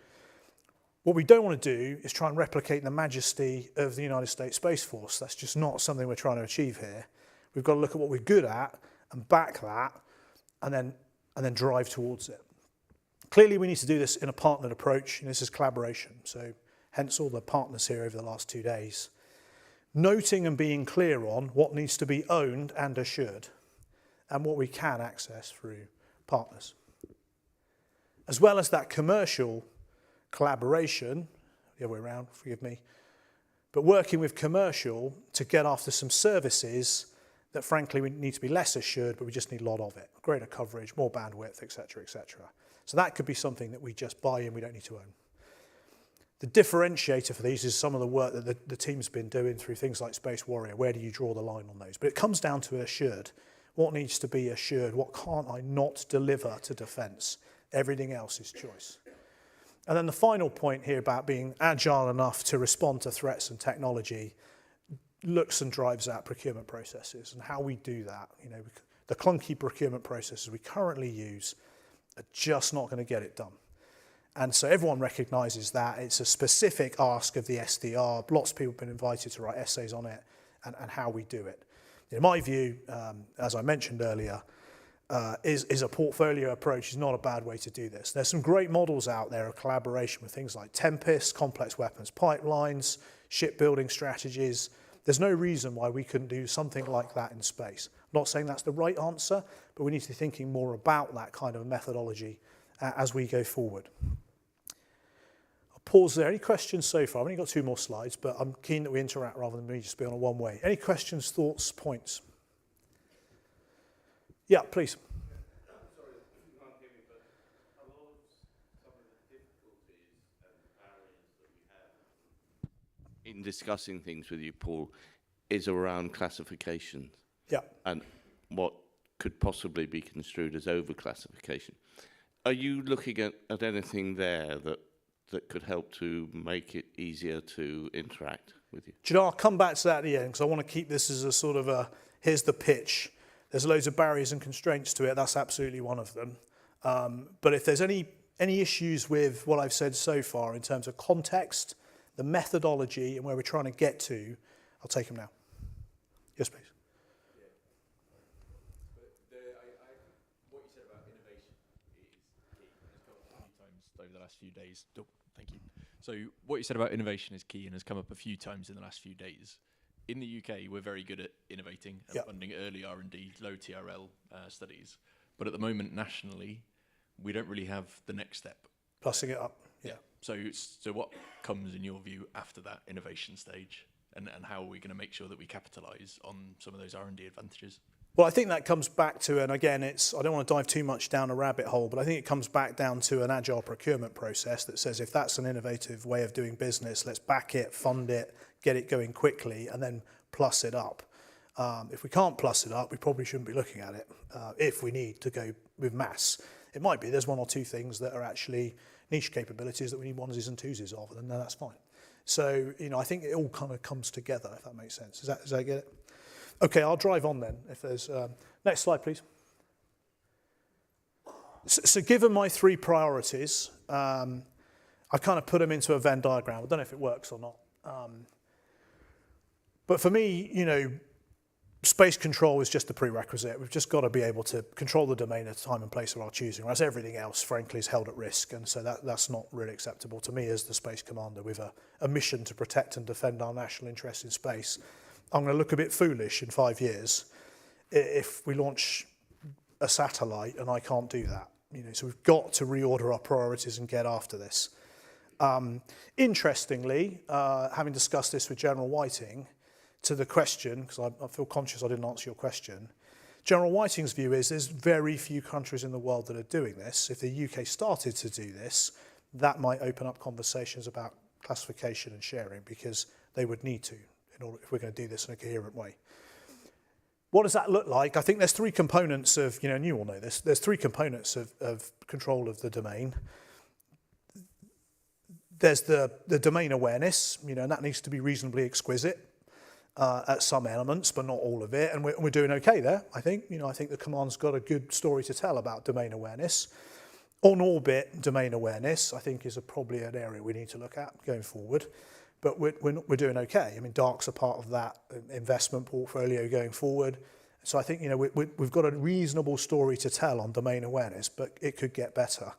what we don't want to do is try and replicate the majesty of the United States Space Force. That's just not something we're trying to achieve here. We've got to look at what we're good at and back that, and then drive towards it. Clearly, we need to do this in a partnered approach, and this is collaboration. So hence all the partners here over the last 2 days. noting and being clear on what needs to be owned and assured, and what we can access through partners. As well as that commercial collaboration, the other way around, forgive me, but working with commercial to get after some services that frankly we need to be less assured, but we just need a lot of it. Greater coverage, more bandwidth, etc., etc. So that could be something that we just buy in, we don't need to own. The differentiator for these is some of the work that the team's been doing through things like Space Warrior. Where do you draw the line on those? But it comes down to assured. What needs to be assured? What can't I not deliver to defence? Everything else is choice. And then the final point here about being agile enough to respond to threats and technology looks and drives at procurement processes and how we do that. You know, the clunky procurement processes we currently use are just not going to get it done. And so everyone recognises that. It's a specific ask of the SDR. Lots of people have been invited to write essays on it and how we do it. In my view, as I mentioned earlier, is a portfolio approach is not a bad way to do this. There's some great models out there of collaboration with things like Tempest, complex weapons pipelines, shipbuilding strategies. There's no reason why we couldn't do something like that in space. I'm not saying that's the right answer, but we need to be thinking more about that kind of methodology as we go forward. I'll pause there. Any questions so far? I've only got 2 more slides, but I'm keen that we interact rather than me just be on a one-way. Any questions, thoughts, points? Yeah, please. In discussing things with you, Paul, is around classification. Yeah. And what could possibly be construed as overclassification. Are you looking at anything there that could help to make it easier to interact with you? Do you know, I'll come back to that at the end because I want to keep this as a sort of a, here's the pitch. There's loads of barriers and constraints to it. That's absolutely one of them. But if there's any issues with what I've said so far in terms of context, the methodology and where we're trying to get to, I'll take them now. Yes, please. What you said about innovation is key. It's come up a few times over the last few days. Oh, thank you. So what you said about innovation is key and has come up a few times in the last few days. In the UK, we're very good at innovating and funding early R&D, low TRL studies. But at the moment, nationally, we don't really have the next step. Plussing it up, yeah. So what comes, in your view, after that innovation stage? And how are we going to make sure that we capitalise on some of those R&D advantages? Well, I think that comes back to, and again, I don't want to dive too much down a rabbit hole, but I think it comes back down to an agile procurement process that says if that's an innovative way of doing business, let's back it, fund it, get it going quickly, and then plus it up. If we can't plus it up, we probably shouldn't be looking at it if we need to go with mass. It might be there's 1 or 2 things that are actually niche capabilities that we need onesies and twosies of, and then that's fine. So, you know, I think it all kind of comes together, if that makes sense. Does that get it? Okay, I'll drive on then. If there's next slide, please. So given my 3 priorities, I kind of put them into a Venn diagram. I don't know if it works or not. But for me, you know, space control is just the prerequisite. We've just got to be able to control the domain at a time and place of our choosing, whereas everything else, frankly, is held at risk. And so that's not really acceptable to me as the space commander with a mission to protect and defend our national interests in space. I'm going to look a bit foolish in 5 years if we launch a satellite and I can't do that. You know, so we've got to reorder our priorities and get after this. Interestingly, having discussed this with General Whiting, to the question, because I feel conscious I didn't answer your question, General Whiting's view is there's very few countries in the world that are doing this. If the UK started to do this, that might open up conversations about classification and sharing because they would need to in order if we're going to do this in a coherent way. What does that look like? I think there's 3 components of, you know, and you all know this, there's 3 components of control of the domain. There's the domain awareness, you know, and that needs to be reasonably exquisite. At some elements, but not all of it, and we're doing okay there, I think. You know, I think the command's got a good story to tell about domain awareness. On orbit domain awareness, I think, is probably an area we need to look at going forward, but we're doing okay. I mean, Dark's a part of that investment portfolio going forward. So I think, you know, we've got a reasonable story to tell on domain awareness, but it could get better.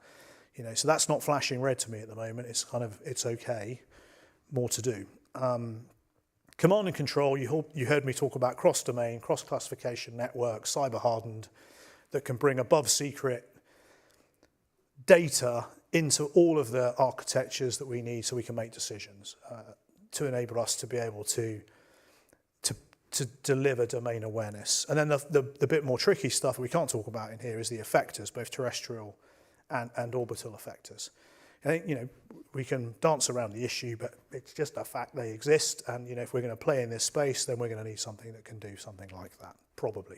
You know, so that's not flashing red to me at the moment. It's kind of, it's okay, more to do. Command and control, you heard me talk about cross-domain, cross-classification networks, cyber-hardened, that can bring above-secret data into all of the architectures that we need so we can make decisions to enable us to be able to deliver domain awareness. And then the bit more tricky stuff we can't talk about in here is the effectors, both terrestrial and orbital effectors. I think, you know, we can dance around the issue, but it's just a fact they exist. And, you know, if we're going to play in this space, then we're going to need something that can do something like that, probably.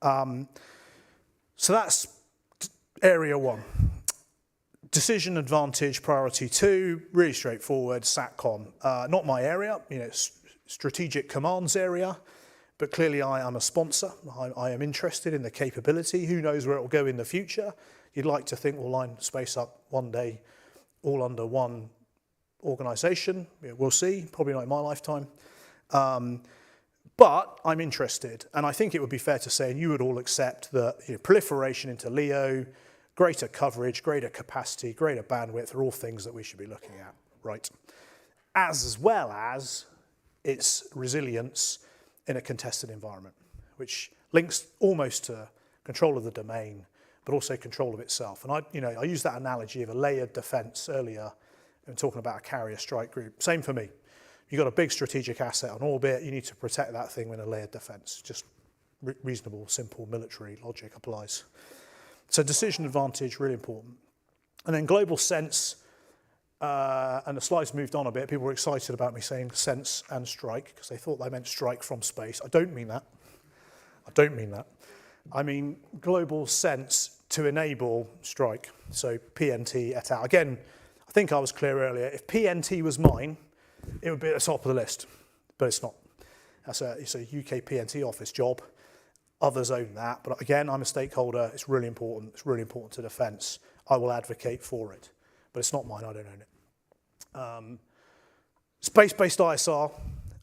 So that's area one. Decision advantage, priority two, really straightforward, SATCOM. Not my area, you know, strategic commands area, but clearly I am a sponsor. I am interested in the capability. Who knows where it will go in the future? You'd like to think we'll line space up one day all under one organisation. We'll see, probably not in my lifetime. But I'm interested, and I think it would be fair to say, and you would all accept, that, you know, proliferation into LEO, greater coverage, greater capacity, greater bandwidth are all things that we should be looking at, right? As well as its resilience in a contested environment, which links almost to control of the domain, but also control of itself. And I used that analogy of a layered defense earlier when talking about a carrier strike group. Same for me. You've got a big strategic asset on orbit, you need to protect that thing with a layered defense. Just reasonable, simple military logic applies. So decision advantage, really important. And then global sense, and the slides moved on a bit. People were excited about me saying sense and strike because they thought I meant strike from space. I don't mean that. I mean global sense to enable strike. So PNT et al. Again, I think I was clear earlier. If PNT was mine, it would be at the top of the list, but it's not. It's a UK PNT office job. Others own that, but again, I'm a stakeholder. It's really important. It's really important to defence. I will advocate for it, but it's not mine. I don't own it. Space-based ISR.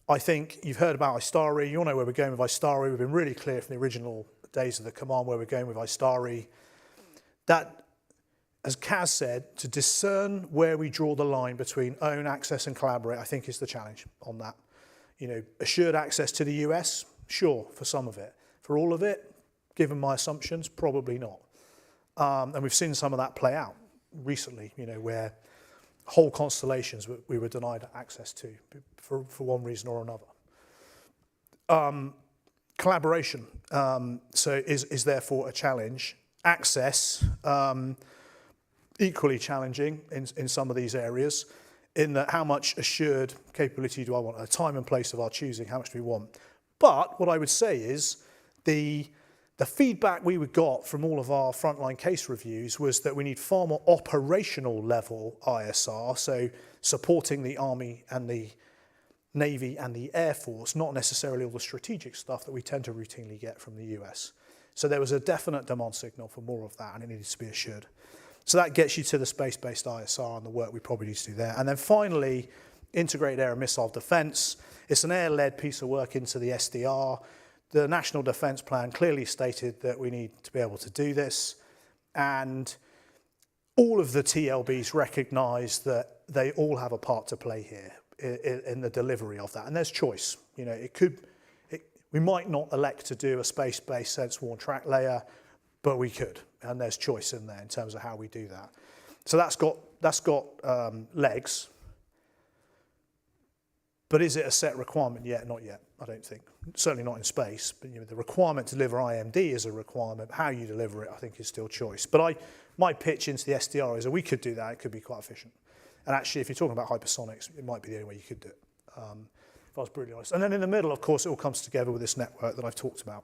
I think you've heard about Istari. You all know where we're going with Istari. We've been really clear from the original days of the command where we're going with Istari. That, as Kaz said, to discern where we draw the line between own, access, and collaborate, I think is the challenge on that. You know, assured access to the US, sure, for some of it. For all of it, given my assumptions, probably not. And we've seen some of that play out recently, you know, where whole constellations we were denied access to for one reason or another. Collaboration, so is therefore a challenge. Access, equally challenging in some of these areas, in that how much assured capability do I want, a time and place of our choosing, how much do we want? But what I would say is the feedback we got from all of our frontline case reviews was that we need far more operational level ISR, so supporting the Army and the Navy and the Air Force, not necessarily all the strategic stuff that we tend to routinely get from the US. So there was a definite demand signal for more of that, and it needed to be assured. So that gets you to the space-based ISR and the work we probably need to do there. And then finally, integrated air and missile defense. It's an air-led piece of work into the SDR. The National Defence Plan clearly stated that we need to be able to do this, and all of the TLBs recognise that they all have a part to play here in the delivery of that. And there's choice. You know, we might not elect to do a space-based sense-worn track layer, but we could, and there's choice in there in terms of how we do that. So that's got legs. But is it a set requirement yet? Not yet, I don't think. Certainly not in space. But you know, the requirement to deliver IMD is a requirement. How you deliver it, I think, is still choice. But my pitch into the SDR is that we could do that. It could be quite efficient. And actually, if you're talking about hypersonics, it might be the only way you could do it, if I was brutally honest. And then in the middle, of course, it all comes together with this network that I've talked about.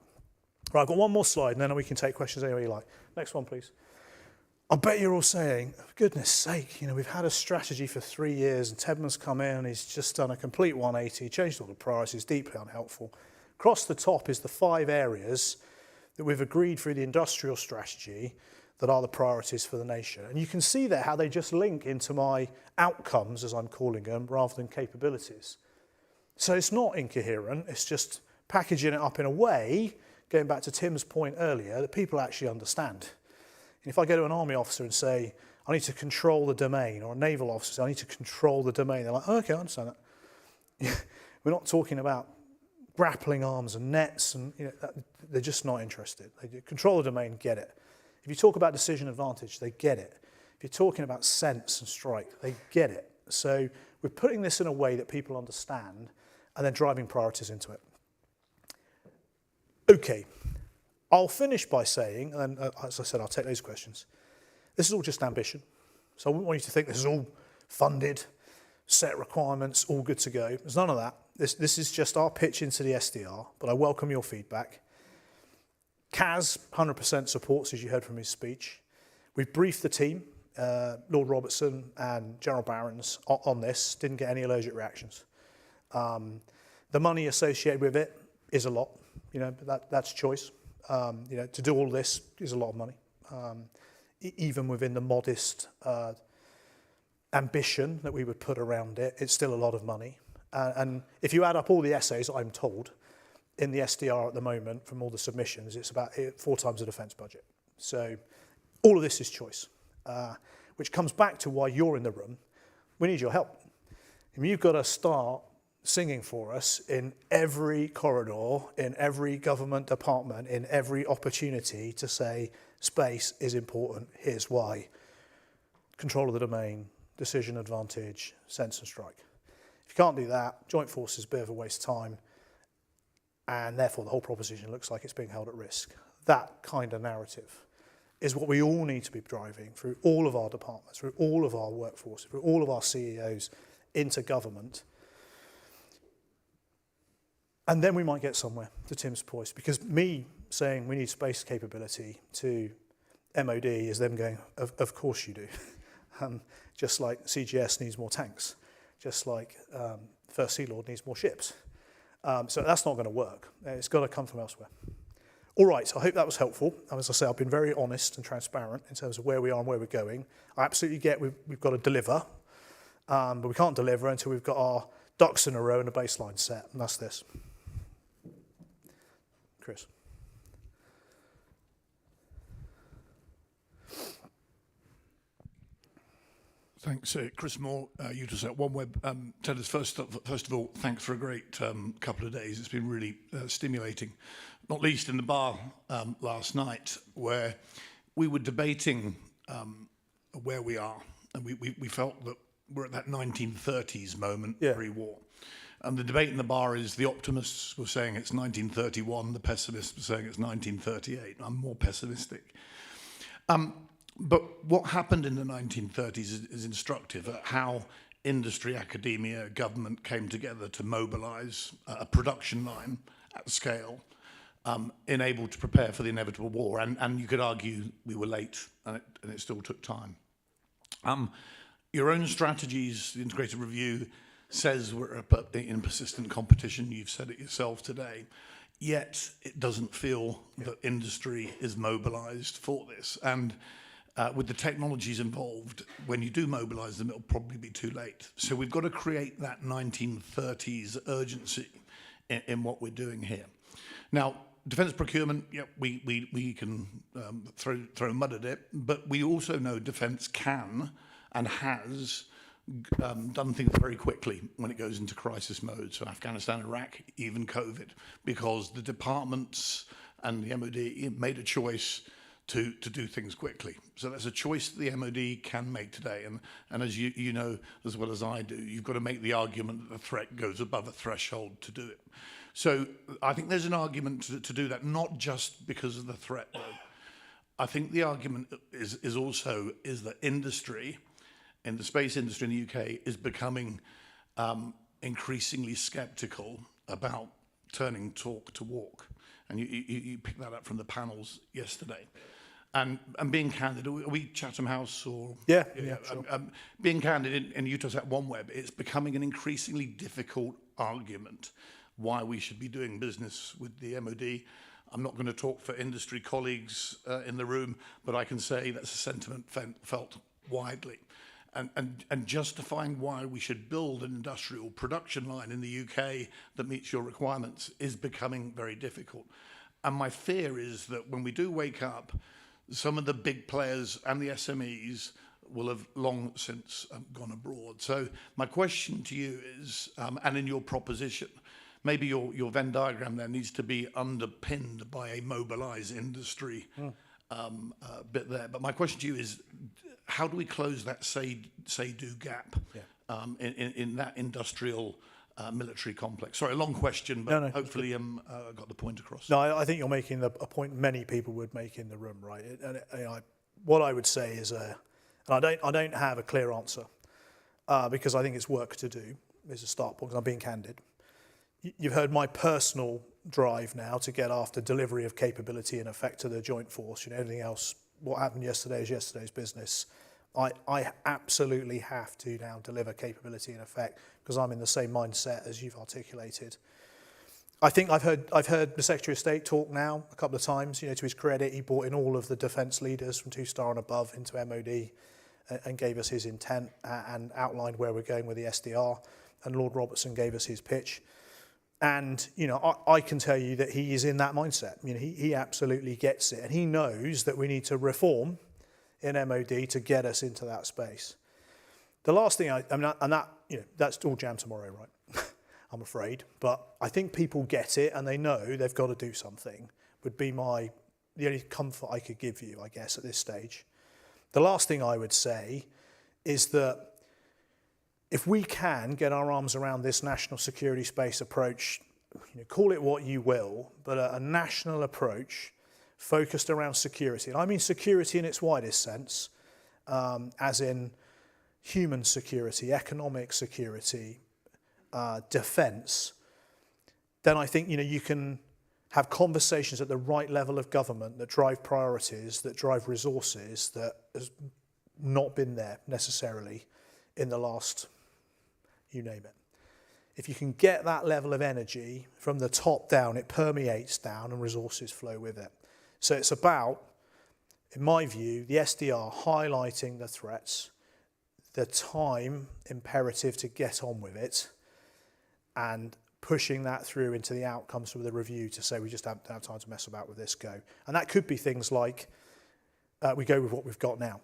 Right, I've got one more slide, and then we can take questions any way you like. Next one, please. I bet you're all saying, for goodness sake, you know, we've had a strategy for 3 years, and Tedman's come in and he's just done a complete 180, changed all the priorities, deeply unhelpful. Across the top is the 5 areas that we've agreed through the industrial strategy that are the priorities for the nation. And you can see there how they just link into my outcomes, as I'm calling them, rather than capabilities. So it's not incoherent, it's just packaging it up in a way, going back to Tim's point earlier, that people actually understand. If I go to an army officer and say, I need to control the domain, or a naval officer, I need to control the domain, they're like, oh, okay, I understand that. We're not talking about grappling arms and nets, and they're just not interested. They control the domain, get it. If you talk about decision advantage, they get it. If you're talking about sense and strike, they get it. So we're putting this in a way that people understand and then driving priorities into it. Okay, I'll finish by saying, and as I said, I'll take those questions. This is all just ambition. So I wouldn't want you to think this is all funded, set requirements, all good to go. There's none of that. This is just our pitch into the SDR, but I welcome your feedback. Kaz 100% supports, as you heard from his speech. We've briefed the team, Lord Robertson and General Barons, on this. Didn't get any allergic reactions. The money associated with it is a lot. But that's choice. To do all this is a lot of money. Even within the modest ambition that we would put around it, it's still a lot of money. And if you add up all the essays, I'm told, in the SDR at the moment, from all the submissions, it's about 4 times the defence budget. So all of this is choice, which comes back to why you're in the room. We need your help. I mean, you've got to start singing for us in every corridor, in every government department, in every opportunity to say space is important, here's why. Control of the domain, decision advantage, sense and strike. If you can't do that, joint force is a bit of a waste of time, and therefore the whole proposition looks like it's being held at risk. That kind of narrative is what we all need to be driving through all of our departments, through all of our workforce, through all of our CEOs into government. And then we might get somewhere, to Tim's point, because me saying we need space capability to MOD is them going, of course you do. Just like CGS needs more tanks, just like First Sea Lord needs more ships. So that's not going to work. It's got to come from elsewhere. All right, so I hope that was helpful. As I say, I've been very honest and transparent in terms of where we are and where we're going. I absolutely get we've got to deliver, but we can't deliver until we've got our ducks in a row and a baseline set, and that's this. Chris. Thanks, Chris Moore, Eutelsat OneWeb. Tell us first of all, thanks for a great couple of days. It's been really stimulating, not least in the bar last night, where we were debating where we are, and we felt that we're at that 1930s moment pre-war. And the debate in the bar is the optimists were saying it's 1931, the pessimists were saying it's 1938. I'm more pessimistic. But what happened in the 1930s is instructive at how industry, academia, government came together to mobilize a production line at scale, enabled to prepare for the inevitable war. And you could argue we were late, and it still took time. Your own strategies, the integrated review, says we're in persistent competition. You've said it yourself today. Yet it doesn't feel that industry is mobilized for this. And with the technologies involved, when you do mobilize them, it'll probably be too late. So we've got to create that 1930s urgency in what we're doing here. Now, defense procurement, we can throw mud at it, but we also know defense can and has done things very quickly when it goes into crisis mode. So Afghanistan, Iraq, even COVID, because the departments and the MOD made a choice to do things quickly. So that's a choice that the MOD can make today. And as you know as well as I do, you've got to make the argument that the threat goes above a threshold to do it. So I think there's an argument to do that, not just because of the threat, though. I think the argument is also that industry, in the space industry in the UK, is becoming increasingly skeptical about turning talk to walk. And you picked that up from the panels yesterday. And being candid, are we Chatham House or? Yeah, sure. Being candid in Eutelsat OneWeb, it's becoming an increasingly difficult argument why we should be doing business with the MOD. I'm not going to talk for industry colleagues in the room, but I can say that's a sentiment felt widely. And justifying why we should build an industrial production line in the UK that meets your requirements is becoming very difficult. And my fear is that when we do wake up, some of the big players and the SMEs will have long since gone abroad. So my question to you is, and in your proposition, maybe your Venn diagram there needs to be underpinned by a mobilized industry bit there. But my question to you is, how do we close that say-do gap in that industrial military complex? Sorry, a long question, but hopefully I got the point across. No, I think you're making a point many people would make in the room, right? What I would say is, and I don't have a clear answer because I think it's work to do. Is a start point, because I'm being candid. You've heard my personal drive now to get after delivery of capability and effect to the joint force. Everything else, what happened yesterday is yesterday's business. I absolutely have to now deliver capability and effect because I'm in the same mindset as you've articulated. I think I've heard the Secretary of State talk now a couple of times. To his credit, he brought in all of the defence leaders from 2-star and above into MOD and gave us his intent and outlined where we're going with the SDR. And Lord Robertson gave us his pitch. And, I can tell you that he is in that mindset. He absolutely gets it. And he knows that we need to reform in MOD to get us into that space. The last thing that's all jam tomorrow, right? I'm afraid. But I think people get it and they know they've got to do something, would be the only comfort I could give you, I guess, at this stage. The last thing I would say is that if we can get our arms around this national security space approach, call it what you will, but a national approach focused around security, and I mean security in its widest sense, as in human security, economic security, defence, then I think you can have conversations at the right level of government that drive priorities, that drive resources that has not been there necessarily in the last, you name it. If you can get that level of energy from the top down, it permeates down and resources flow with it. So it's about, in my view, the SDR highlighting the threats, the time imperative to get on with it, and pushing that through into the outcomes of the review to say we just haven't had time to mess about with this, go. And that could be things like we go with what we've got now.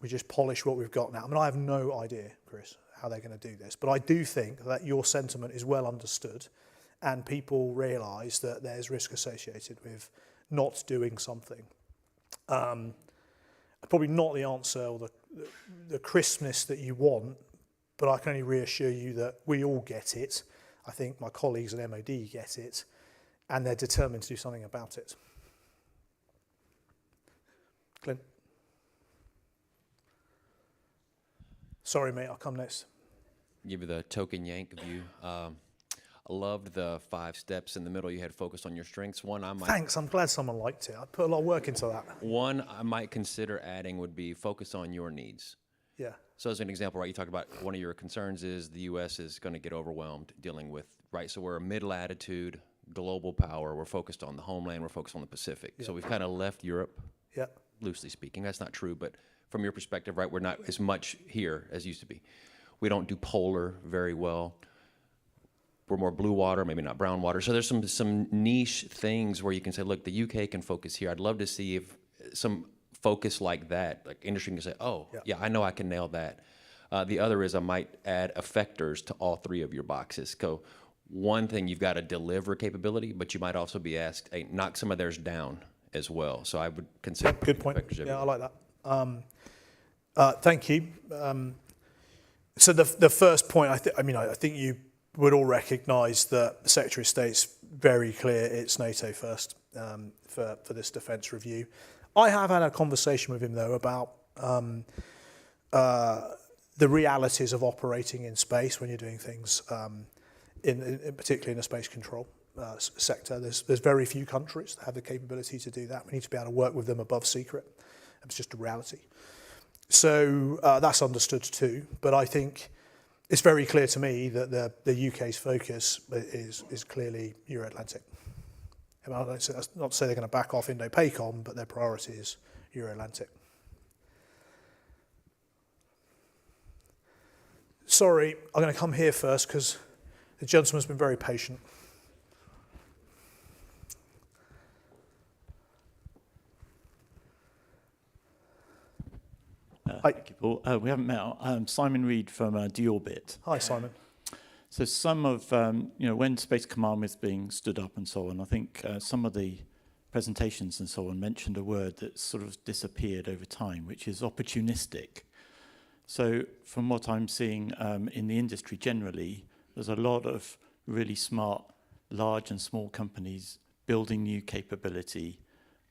We just polish what we've got now. I mean, I have no idea, Chris, how they're going to do this, but I do think that your sentiment is well understood and people realise that there's risk associated with not doing something. Probably not the answer or the crispness that you want, but I can only reassure you that we all get it. I think my colleagues at MOD get it, and they're determined to do something about it. Clint. Sorry, mate, I'll come next. Give you the token yank view. I loved the 5 steps in the middle. You had focused on your strengths. Thanks, I'm glad someone liked it. I put a lot of work into that. One I might consider adding would be focus on your needs. Yeah. So as an example, right, you talked about one of your concerns is the U.S. is going to get overwhelmed dealing with, right, so we're a mid-latitude global power. We're focused on the homeland. We're focused on the Pacific. Yeah. So we've kind of left Europe, loosely speaking. That's not true, but from your perspective, right, we're not as much here as used to be. We don't do polar very well. We're more blue water, maybe not brown water. So there's some niche things where you can say, look, the UK can focus here. I'd love to see if some focus like that, like industry can say, oh, yeah, I know I can nail that. The other is I might add effectors to all 3 of your boxes. So one thing, you've got to deliver capability, but you might also be asked, hey, knock some of theirs down as well. So I would consider good point. Yeah, I like that. Thank you. So the first point, I think you would all recognise that the Secretary of State's very clear it's NATO first for this defence review. I have had a conversation with him, though, about the realities of operating in space when you're doing things, particularly in the space control sector. There's very few countries that have the capability to do that. We need to be able to work with them above secret. It's just a reality. So that's understood too. But I think it's very clear to me that the UK's focus is clearly Euro-Atlantic. I mean, that's not to say they're going to back off Indo-PACOM, but their priority is Euro-Atlantic. Sorry, I'm going to come here first because the gentleman's been very patient. Thank you, Paul. we haven't met. Simon Reed from Deorbit. Hi, Simon. So some of, when Space Command was being stood up and so on, I think some of the presentations and so on mentioned a word that sort of disappeared over time, which is opportunistic. So from what I'm seeing in the industry generally, there's a lot of really smart, large and small companies building new capability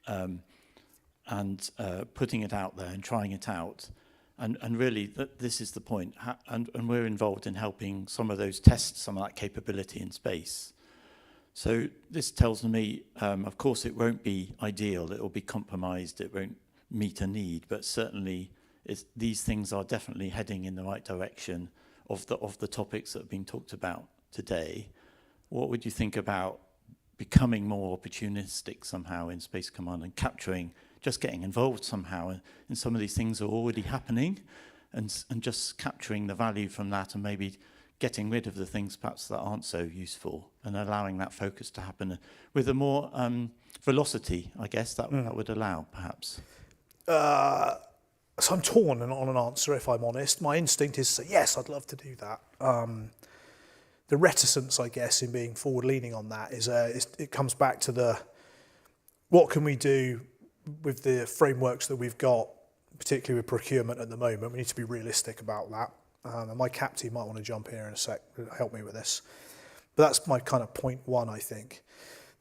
and putting it out there and trying it out. And really, this is the point. And we're involved in helping some of those test some of that capability in space. So this tells me, of course, it won't be ideal. It will be compromised. It won't meet a need. But certainly, these things are definitely heading in the right direction of the topics that have been talked about today. What would you think about becoming more opportunistic somehow in Space Command and capturing, just getting involved somehow in some of these things are already happening and just capturing the value from that and maybe getting rid of the things perhaps that aren't so useful and allowing that focus to happen with a more velocity, I guess, that would allow, perhaps? So I'm torn on an answer, if I'm honest. My instinct is to say, yes, I'd love to do that. The reticence, I guess, in being forward-leaning on that is it comes back to what can we do with the frameworks that we've got, particularly with procurement at the moment. We need to be realistic about that. And my CAP team might want to jump in here in a sec to help me with this. But that's my kind of point one, I think.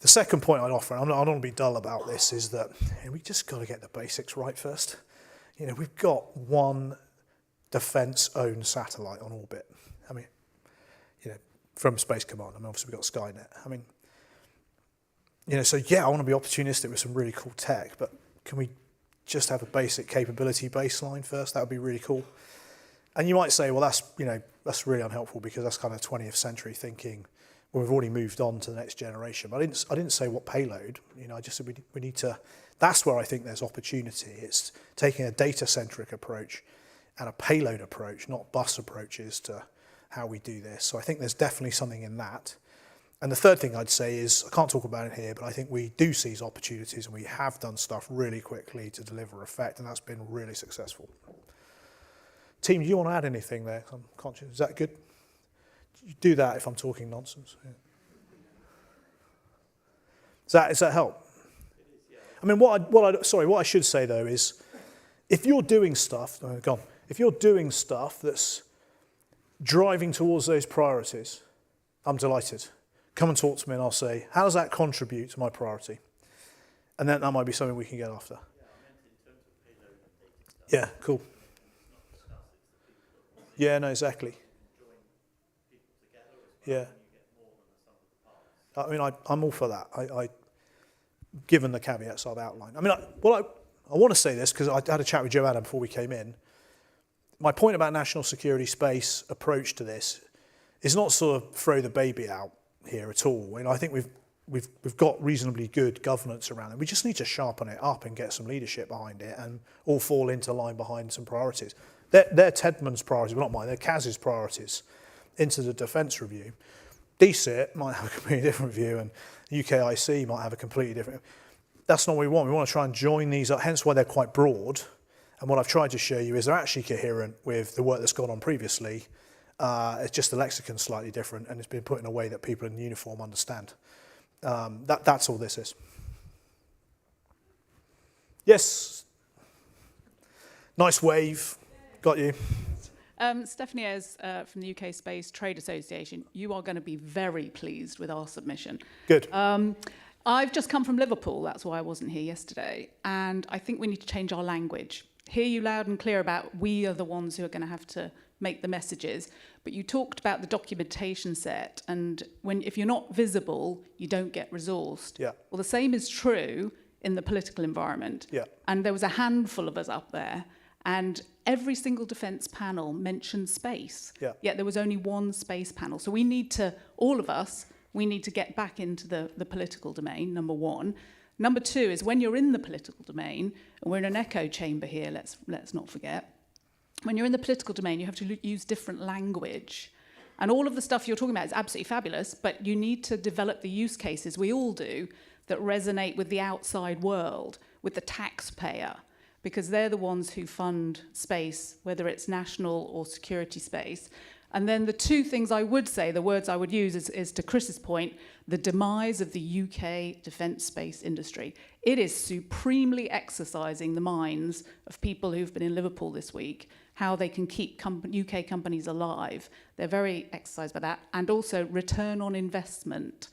The second point I'd offer, and I don't want to be dull about this, is that we just got to get the basics right first. We've got one defence-owned satellite on orbit. I mean, from Space Command. I mean, obviously we've got Skynet. I mean, so yeah, I want to be opportunistic with some really cool tech, but can we just have a basic capability baseline first? That would be really cool. And you might say, well, that's really unhelpful because that's kind of 20th century thinking. Well, we've already moved on to the next generation. But I didn't say what payload. I just said we need to. That's where I think there's opportunity. It's taking a data-centric approach and a payload approach, not bus approaches to how we do this. So I think there's definitely something in that. And the third thing I'd say is, I can't talk about it here, but I think we do seize opportunities and we have done stuff really quickly to deliver effect, and that's been really successful. Team, do you want to add anything there? I'm conscious. Is that good? You do that if I'm talking nonsense. Yeah. Does that help? I mean, what I should say though is, if you're doing stuff, if you're doing stuff that's driving towards those priorities, I'm delighted. Come and talk to me and I'll say, how does that contribute to my priority? And then that might be something we can get after. Yeah, cool. Yeah, no, exactly. Yeah. I mean, I'm all for that. I given the caveats I've outlined. I mean, I want to say this because I had a chat with Joanna before we came in. My point about national security space approach to this is not sort of throw the baby out here at all. I think we've got reasonably good governance around it. We just need to sharpen it up and get some leadership behind it and all fall into line behind some priorities. They're Tedman's priorities, but not mine. They're Kaz's priorities into the defence review. DCIT might have a completely different view and UKIC might have a completely different. That's not what we want. We want to try and join these up, hence why they're quite broad. And what I've tried to show you is they're actually coherent with the work that's gone on previously. It's just the lexicon slightly different and it's been put in a way that people in uniform understand. That's all this is. Yes. Nice wave. Got you. Stephanie Ayres from the UK Space Trade Association. You are going to be very pleased with our submission. Good. I've just come from Liverpool. That's why I wasn't here yesterday. And I think we need to change our language. Hear you loud and clear about we are the ones who are going to have to make the messages. But you talked about the documentation set. And if you're not visible, you don't get resourced. Yeah. Well, the same is true in the political environment. Yeah. And there was a handful of us up there. And every single defence panel mentioned space. Yeah. Yet there was only one space panel. So we need to, all of us, we need to get back into the political domain, number one. Number two is when you're in the political domain, and we're in an echo chamber here, let's not forget, when you're in the political domain, you have to use different language. And all of the stuff you're talking about is absolutely fabulous, but you need to develop the use cases, we all do, that resonate with the outside world, with the taxpayer. because they're the ones who fund space, whether it's national or security space. And then the two things I would say, the words I would use is to Chris's point, the demise of the UK defence space industry. It is supremely exercising the minds of people who've been in Liverpool this week, how they can keep UK companies alive. They're very exercised by that. And also return on investment.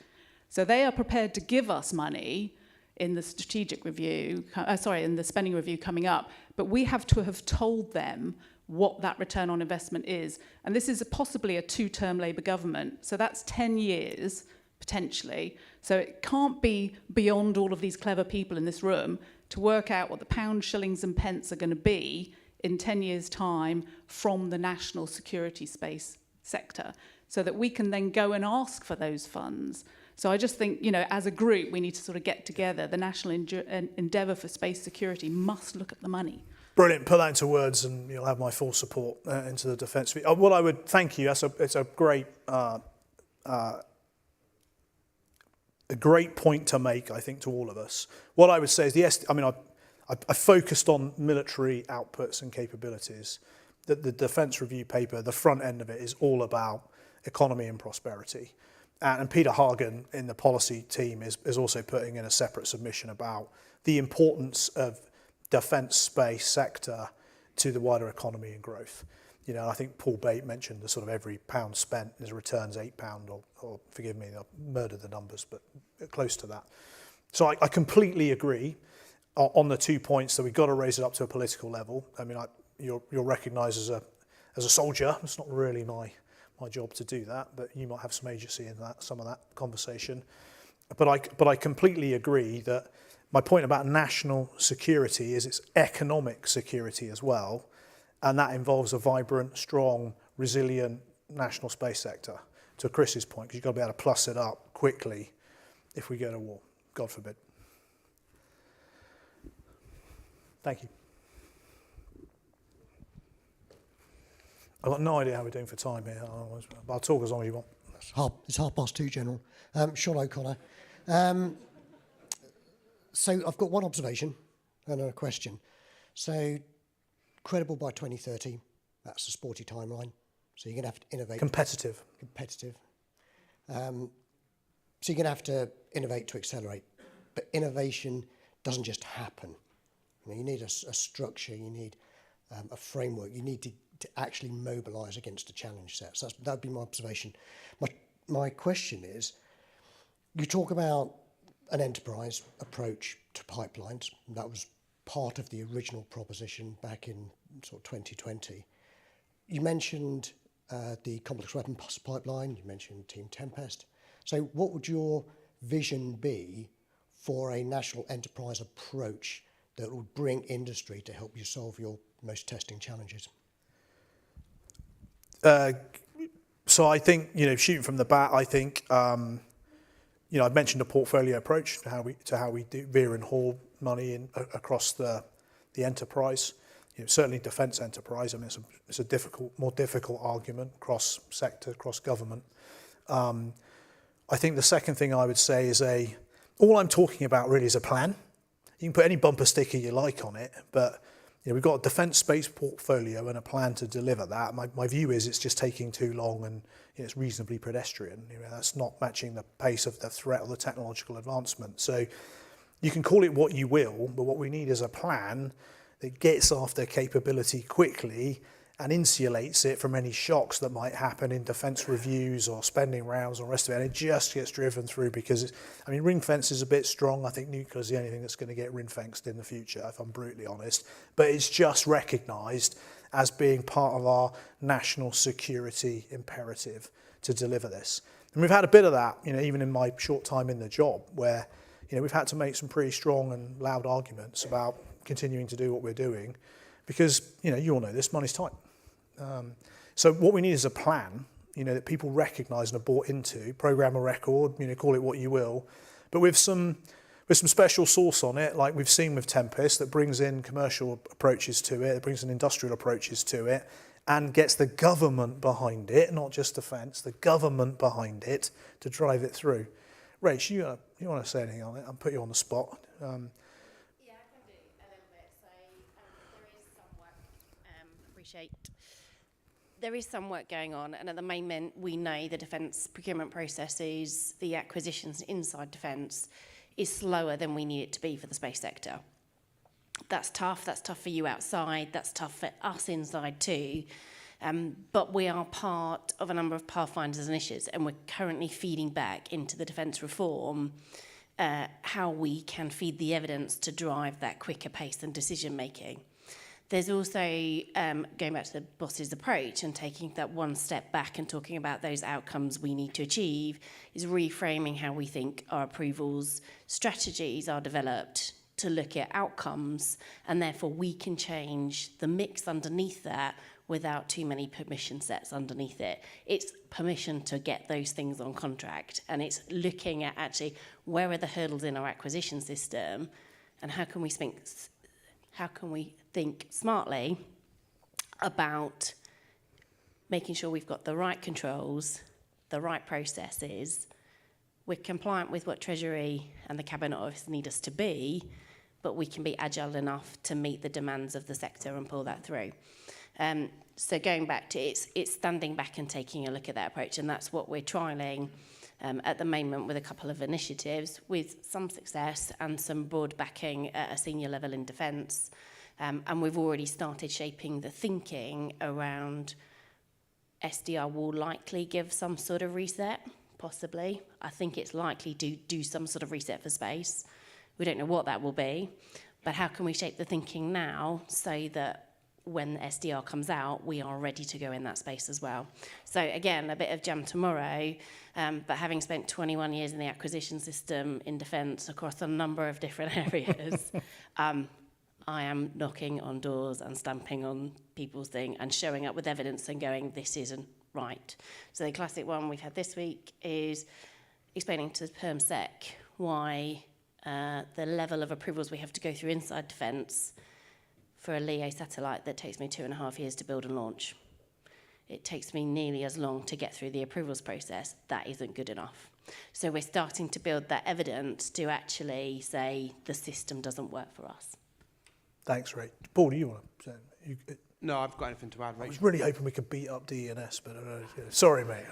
So they are prepared to give us money in the strategic review, in the spending review coming up, but we have to have told them what that return on investment is. And this is possibly a 2-term Labour government, so that's 10 years, potentially. So it can't be beyond all of these clever people in this room to work out what the pounds, shillings and pence are going to be in 10 years' time from the national security space sector, so that we can then go and ask for those funds. So I just think, as a group, we need to sort of get together. The national endeavour for space security must look at the money. Brilliant. Put that into words, and you'll have my full support into the defence. What I would thank you. It's a great point to make, I think, to all of us. What I would say is I focused on military outputs and capabilities. The Defence Review paper, the front end of it, is all about economy and prosperity. And Peter Hagen in the policy team is also putting in a separate submission about the importance of defence space sector to the wider economy and growth. I think Paul Bate mentioned the sort of every pound spent is returns £8, or forgive me, I murdered the numbers, but close to that. So I completely agree on the 2 points that we've got to raise it up to a political level. I mean, you're recognised as a soldier. It's not really my job to do that, but you might have some agency in some of that conversation. But I completely agree that my point about national security is it's economic security as well, and that involves a vibrant, strong, resilient national space sector. To Chris's point, because you've got to be able to plus it up quickly if we go to war, God forbid. Thank you. I've got no idea how we're doing for time here. I'll talk as long as you want. It's 2:30, General. Sean O'Connor. So I've got one observation and a question. So credible by 2030, that's a sporty timeline. So you're going to have to innovate. Competitive. So you're going to have to innovate to accelerate. But innovation doesn't just happen. You need a structure, you need a framework, you need to actually mobilise against the challenge set. So that would be my observation. My question is, you talk about an enterprise approach to pipelines. That was part of the original proposition back in sort of 2020. You mentioned the complex weapons pipeline, you mentioned Team Tempest. So what would your vision be for a national enterprise approach that would bring industry to help you solve your most testing challenges? So I think, shooting from the bat, I think, I've mentioned a portfolio approach to how we do veer and haul money in across the enterprise. Certainly defence enterprise. I mean, it's a more difficult argument cross sector, cross government. I think the second thing I would say is all I'm talking about really is a plan. You can put any bumper sticker you like on it, but we've got a defence space portfolio and a plan to deliver that. My view is it's just taking too long and it's reasonably pedestrian. That's not matching the pace of the threat or the technological advancement. So you can call it what you will, but what we need is a plan that gets after capability quickly and insulates it from any shocks that might happen in defence reviews or spending rounds or the rest of it. And it just gets driven through because, ring fence is a bit strong. I think nuclear is the only thing that's going to get ring fenced in the future, if I'm brutally honest. But it's just recognised as being part of our national security imperative to deliver this. And we've had a bit of that, even in my short time in the job, where, we've had to make some pretty strong and loud arguments about continuing to do what we're doing because, you all know this, money's tight. So what we need is a plan, that people recognise and are bought into, programme a record, call it what you will, but with some special sauce on it, like we've seen with Tempest, that brings in commercial approaches to it, brings in industrial approaches to it, and gets the government behind it, not just defence, the government behind it to drive it through. Rach, you want to say anything on it? I'll put you on the spot. Yeah, I can do a little bit. So appreciate there is some work going on, and at the moment we know the defence procurement processes, the acquisitions inside defence is slower than we need it to be for the space sector. That's tough for you outside, that's tough for us inside too. But we are part of a number of pathfinders initiatives, and we're currently feeding back into the defence reform how we can feed the evidence to drive that quicker pace and decision making. There's also, going back to the boss's approach and taking that one step back and talking about those outcomes we need to achieve, is reframing how we think our approvals strategies are developed to look at outcomes, and therefore we can change the mix underneath that without too many permission sets underneath it. It's permission to get those things on contract, and it's looking at actually where are the hurdles in our acquisition system, and how can we think smartly about making sure we've got the right controls, the right processes, we're compliant with what Treasury and the Cabinet Office need us to be, but we can be agile enough to meet the demands of the sector and pull that through. So going back to it's standing back and taking a look at that approach, and that's what we're trialling at the moment with a couple of initiatives with some success and some broad backing at a senior level in defence. And we've already started shaping the thinking around SDR will likely give some sort of reset, possibly. I think it's likely to do some sort of reset for space. We don't know what that will be, but how can we shape the thinking now so that when the SDR comes out, we are ready to go in that space as well. So again, a bit of jam tomorrow, but having spent 21 years in the acquisition system in defence across a number of different areas, I am knocking on doors and stamping on people's thing and showing up with evidence and going, this isn't right. So the classic one we've had this week is explaining to the PermSec why the level of approvals we have to go through inside defence for a LEO satellite that takes me 2.5 years to build and launch. It takes me nearly as long to get through the approvals process. That isn't good enough. So we're starting to build that evidence to actually say the system doesn't work for us. Thanks, Ray. Paul, do you want to say? No, I've got anything to add, Ray. I was really hoping we could beat up DNS, but sorry, mate.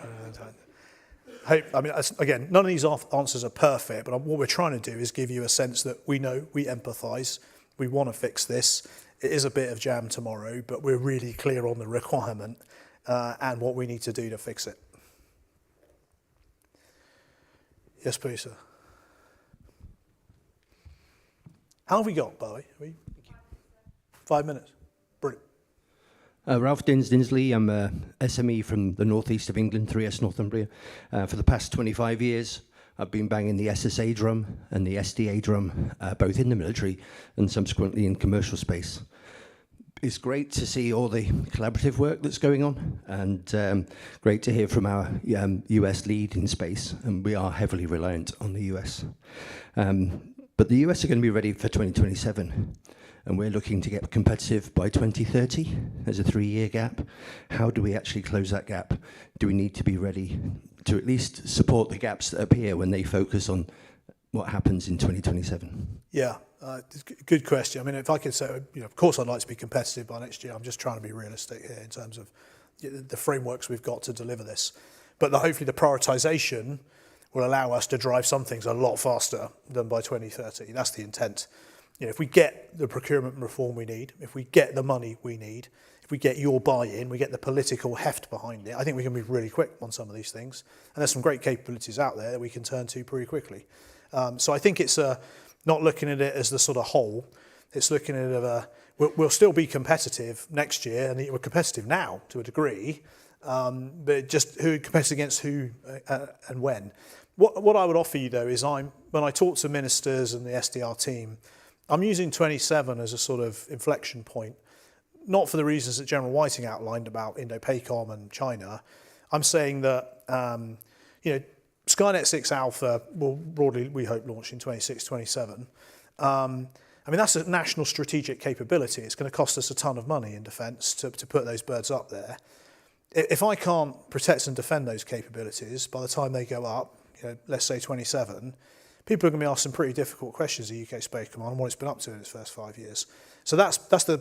Again, none of these answers are perfect, but what we're trying to do is give you a sense that we know, we empathise, we want to fix this. It is a bit of jam tomorrow, but we're really clear on the requirement and what we need to do to fix it. Yes, please, sir. How have we got, by the way? 5 minutes. Brilliant. Ralph Dinsley, I'm a SME from the northeast of England, 3S Northumbria. For the past 25 years, I've been banging the SSA drum and the SDA drum, both in the military and subsequently in commercial space. It's great to see all the collaborative work that's going on, and great to hear from our US lead in space, and we are heavily reliant on the US. But the US are going to be ready for 2027. And we're looking to get competitive by 2030. There's a 3-year gap. How do we actually close that gap? Do we need to be ready to at least support the gaps that appear when they focus on what happens in 2027? Yeah, good question. I mean, if I could say, of course I'd like to be competitive by next year. I'm just trying to be realistic here in terms of the frameworks we've got to deliver this. But hopefully the prioritisation will allow us to drive some things a lot faster than by 2030. That's the intent. If we get the procurement reform we need, if we get the money we need, if we get your buy-in, we get the political heft behind it, I think we can move really quick on some of these things. And there's some great capabilities out there that we can turn to pretty quickly. So I think it's not looking at it as the sort of whole. It's looking at it we'll still be competitive next year, and we're competitive now to a degree, but just who competes against who and when. What I would offer you, though, is when I talk to ministers and the SDR team, I'm using 27 as a sort of inflection point, not for the reasons that General Whiting outlined about Indo-PACOM and China. I'm saying that Skynet 6 Alpha will broadly, we hope, launch in 26, 27. That's a national strategic capability. It's going to cost us a ton of money in defence to put those birds up there. If I can't protect and defend those capabilities by the time they go up, let's say 27, people are going to be asked some pretty difficult questions of UK Space Command and what it's been up to in its first 5 years. So that's the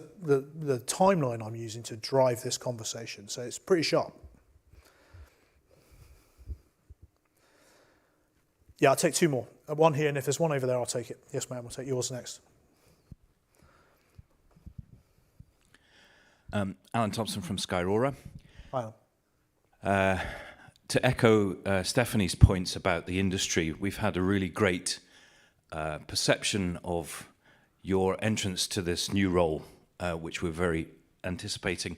timeline I'm using to drive this conversation. So it's pretty sharp. Yeah, I'll take two more. One here, and if there's one over there, I'll take it. Yes, ma'am, we'll take yours next. Alan Thompson from Skyrora. Hi, Alan. To echo Stephanie's points about the industry, we've had a really great perception of your entrance to this new role, which we're very anticipating.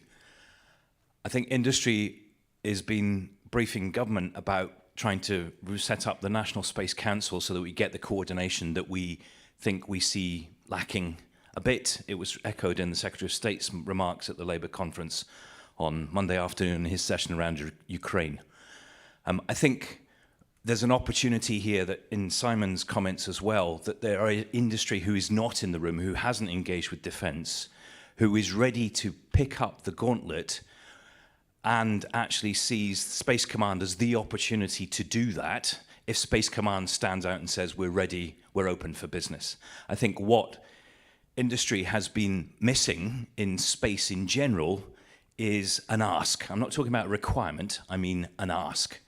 I think industry has been briefing government about trying to set up the National Space Council so that we get the coordination that we think we see lacking a bit. It was echoed in the Secretary of State's remarks at the Labour conference on Monday afternoon in his session around Ukraine. I think there's an opportunity here that in Simon's comments as well, that there are industry who is not in the room, who hasn't engaged with defence, who is ready to pick up the gauntlet and actually sees Space Command as the opportunity to do that if Space Command stands out and says, we're ready, we're open for business. I think what industry has been missing in space in general is an ask. I'm not talking about a requirement, I mean an ask.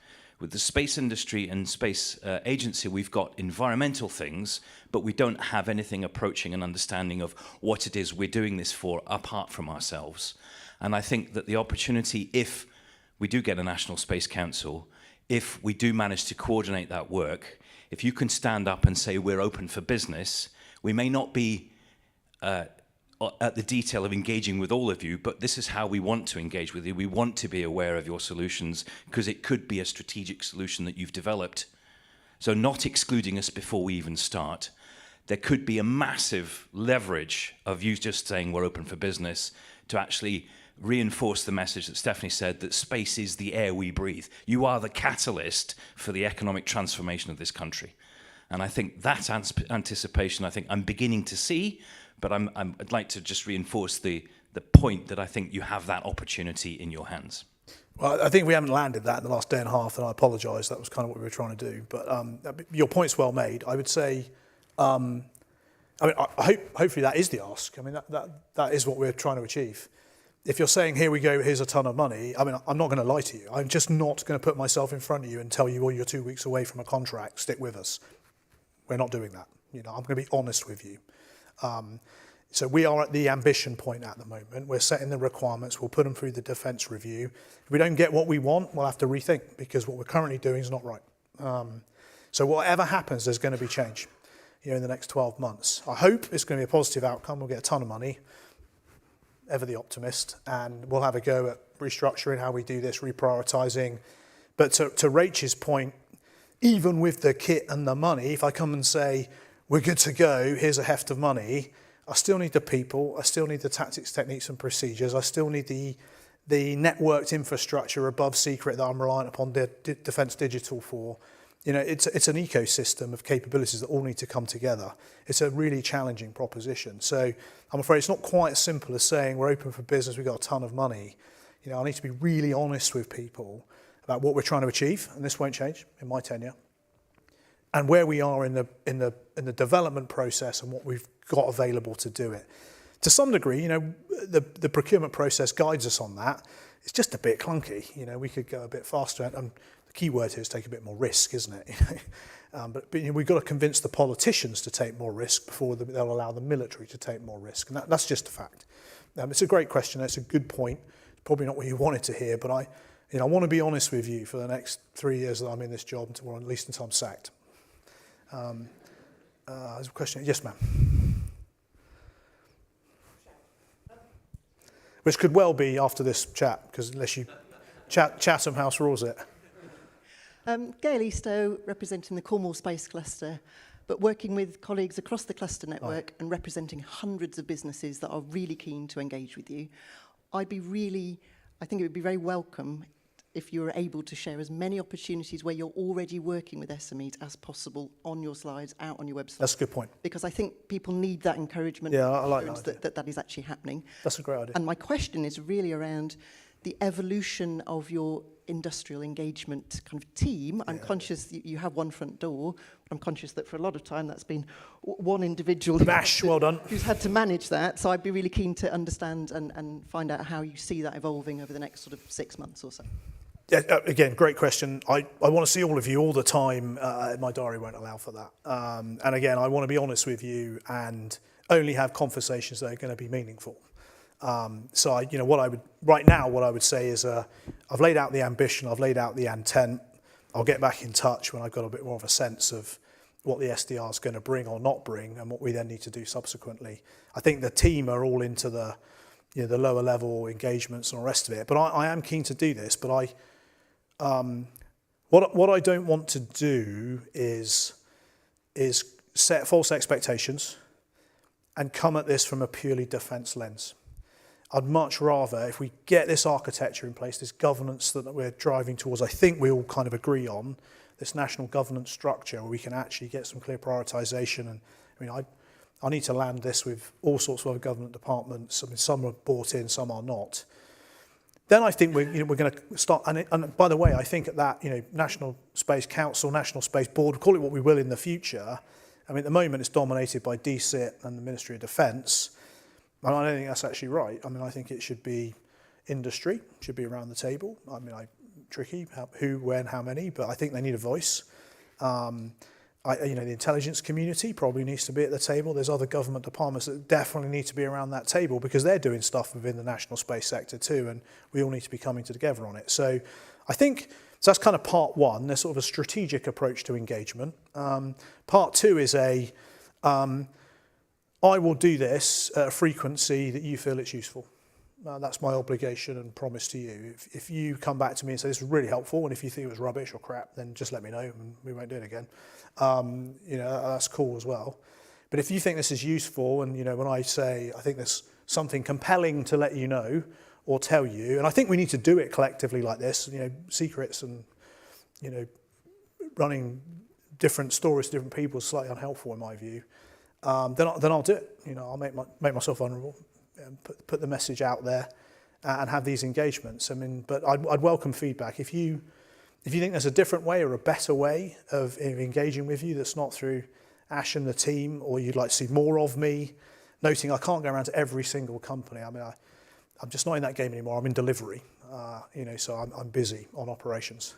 With the space industry and space agency, we've got environmental things, but we don't have anything approaching an understanding of what it is we're doing this for apart from ourselves. And I think that the opportunity, if we do get a National Space Council, if we do manage to coordinate that work, if you can stand up and say we're open for business, we may not be at the detail of engaging with all of you, but this is how we want to engage with you. We want to be aware of your solutions because it could be a strategic solution that you've developed. So not excluding us before we even start. There could be a massive leverage of you just saying we're open for business to actually reinforce the message that Stephanie said, that space is the air we breathe. You are the catalyst for the economic transformation of this country. And I think that anticipation, I think I'm beginning to see, but I'd like to just reinforce the point that I think you have that opportunity in your hands. Well, I think we haven't landed that in the last day and a half, and I apologise. That was kind of what we were trying to do. But your point's well made. I would say, I hopefully that is the ask. I mean, that is what we're trying to achieve. If you're saying, here we go, here's a ton of money, I mean, I'm not going to lie to you. I'm just not going to put myself in front of you and tell you, well, you're 2 weeks away from a contract, stick with us. We're not doing that. You know, I'm going to be honest with you. So we are at the ambition point at the moment. We're setting the requirements. We'll put them through the defence review. If we don't get what we want, we'll have to rethink because what we're currently doing is not right. So whatever happens, there's going to be change in the next 12 months. I hope it's going to be a positive outcome. We'll get a ton of money, ever the optimist, and we'll have a go at restructuring how we do this, reprioritising. But to Rachel's point, even with the kit and the money, if I come and say, we're good to go, here's a heft of money, I still need the people, I still need the tactics, techniques and procedures, I still need the networked infrastructure above secret that I'm reliant upon Defence Digital for. You know, it's an ecosystem of capabilities that all need to come together. It's a really challenging proposition. So I'm afraid it's not quite as simple as saying we're open for business, we've got a ton of money. You know, I need to be really honest with people about what we're trying to achieve, and this won't change in my tenure, and where we are in the development process and what we've got available to do it. To some degree, you know, the procurement process guides us on that. It's just a bit clunky. You know, we could go a bit faster. And the key word here is take a bit more risk, isn't it? But you know, we've got to convince the politicians to take more risk before they'll allow the military to take more risk. And that's just a fact. It's a great question. It's a good point. It's probably not what you wanted to hear, but I want to be honest with you for the next 3 years that I'm in this job, or at least until I'm sacked. There's a question. Yes, ma'am. Which could well be after this chat, because unless you Chatham House rules it. Gail Eastoe, representing the Cornwall Space Cluster, but working with colleagues across the cluster network and representing hundreds of businesses that are really keen to engage with you. I think it would be very welcome if you were able to share as many opportunities where you're already working with SMEs as possible on your slides, out on your website. That's a good point. Because I think people need that encouragement. Yeah, I like that is actually happening. That's a great idea. And my question is really around the evolution of your industrial engagement kind of team. I'm conscious that you have one front door. I'm conscious that for a lot of time that's been one individual who's had to manage that. So I'd be really keen to understand and find out how you see that evolving over the next sort of 6 months or so. Yeah, again, great question. I want to see all of you all the time. My diary won't allow for that. And again, I want to be honest with you and only have conversations that are going to be meaningful. So right now, what I would say is I've laid out the ambition, I've laid out the intent. I'll get back in touch when I've got a bit more of a sense of what the SDR is going to bring or not bring and what we then need to do subsequently. I think the team are all into the lower level engagements and all the rest of it. But I am keen to do this, but what I don't want to do is set false expectations and come at this from a purely defence lens. I'd much rather, if we get this architecture in place, this governance that we're driving towards, I think we all kind of agree on, this national governance structure where we can actually get some clear prioritisation. And I mean, I need to land this with all sorts of other government departments. I mean, some are bought in, some are not. Then I think we're going to start, and by the way, I think at that, National Space Council, National Space Board, call it what we will in the future. I mean, at the moment it's dominated by DCIT and the Ministry of Defence. And I don't think that's actually right. I mean, I think it should be industry, should be around the table. I mean, tricky, who, when, how many, but I think they need a voice. The intelligence community probably needs to be at the table. There's other government departments that definitely need to be around that table because they're doing stuff within the national space sector too, and we all need to be coming together on it. So I think that's kind of part one. There's sort of a strategic approach to engagement. Part two is I will do this at a frequency that you feel it's useful. That's my obligation and promise to you. If you come back to me and say, this was really helpful, and if you think it was rubbish or crap, then just let me know and we won't do it again. That's cool as well. But if you think this is useful, and when I say I think there's something compelling to let you know or tell you, and I think we need to do it collectively like this, secrets and, running different stories to different people is slightly unhelpful in my view. Then I'll do it. I'll make myself vulnerable, and put the message out there, and have these engagements. I mean, but I'd welcome feedback. If you think there's a different way or a better way of engaging with you that's not through Ash and the team, or you'd like to see more of me, noting I can't go around to every single company. I mean, I'm just not in that game anymore. I'm in delivery, so I'm busy on operations.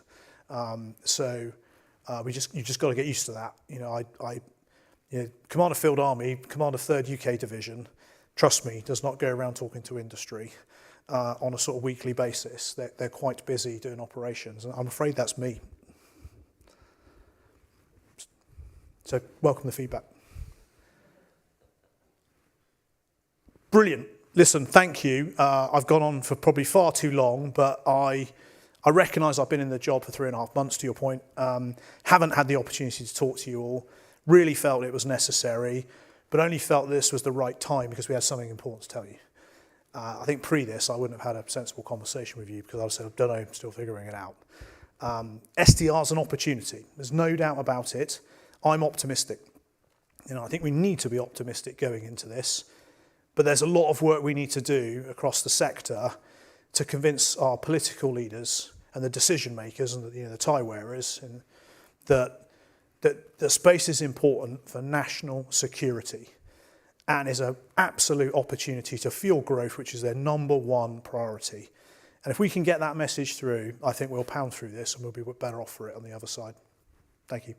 You just got to get used to that. Commander Field Army, Commander 3rd UK Division, trust me, does not go around talking to industry on a sort of weekly basis. They're quite busy doing operations, and I'm afraid that's me. So welcome the feedback. Brilliant. Listen, thank you. I've gone on for probably far too long, but I recognise I've been in the job for 3.5 months, to your point. Haven't had the opportunity to talk to you all. Really felt it was necessary, but only felt this was the right time because we had something important to tell you. I think pre this, I wouldn't have had a sensible conversation with you because I would have said, I don't know, I'm still figuring it out. SDR is an opportunity. There's no doubt about it. I'm optimistic. I think we need to be optimistic going into this, but there's a lot of work we need to do across the sector to convince our political leaders and the decision makers and the tie wearers that space is important for national security and is an absolute opportunity to fuel growth, which is their number one priority. And if we can get that message through, I think we'll pound through this and we'll be better off for it on the other side. Thank you.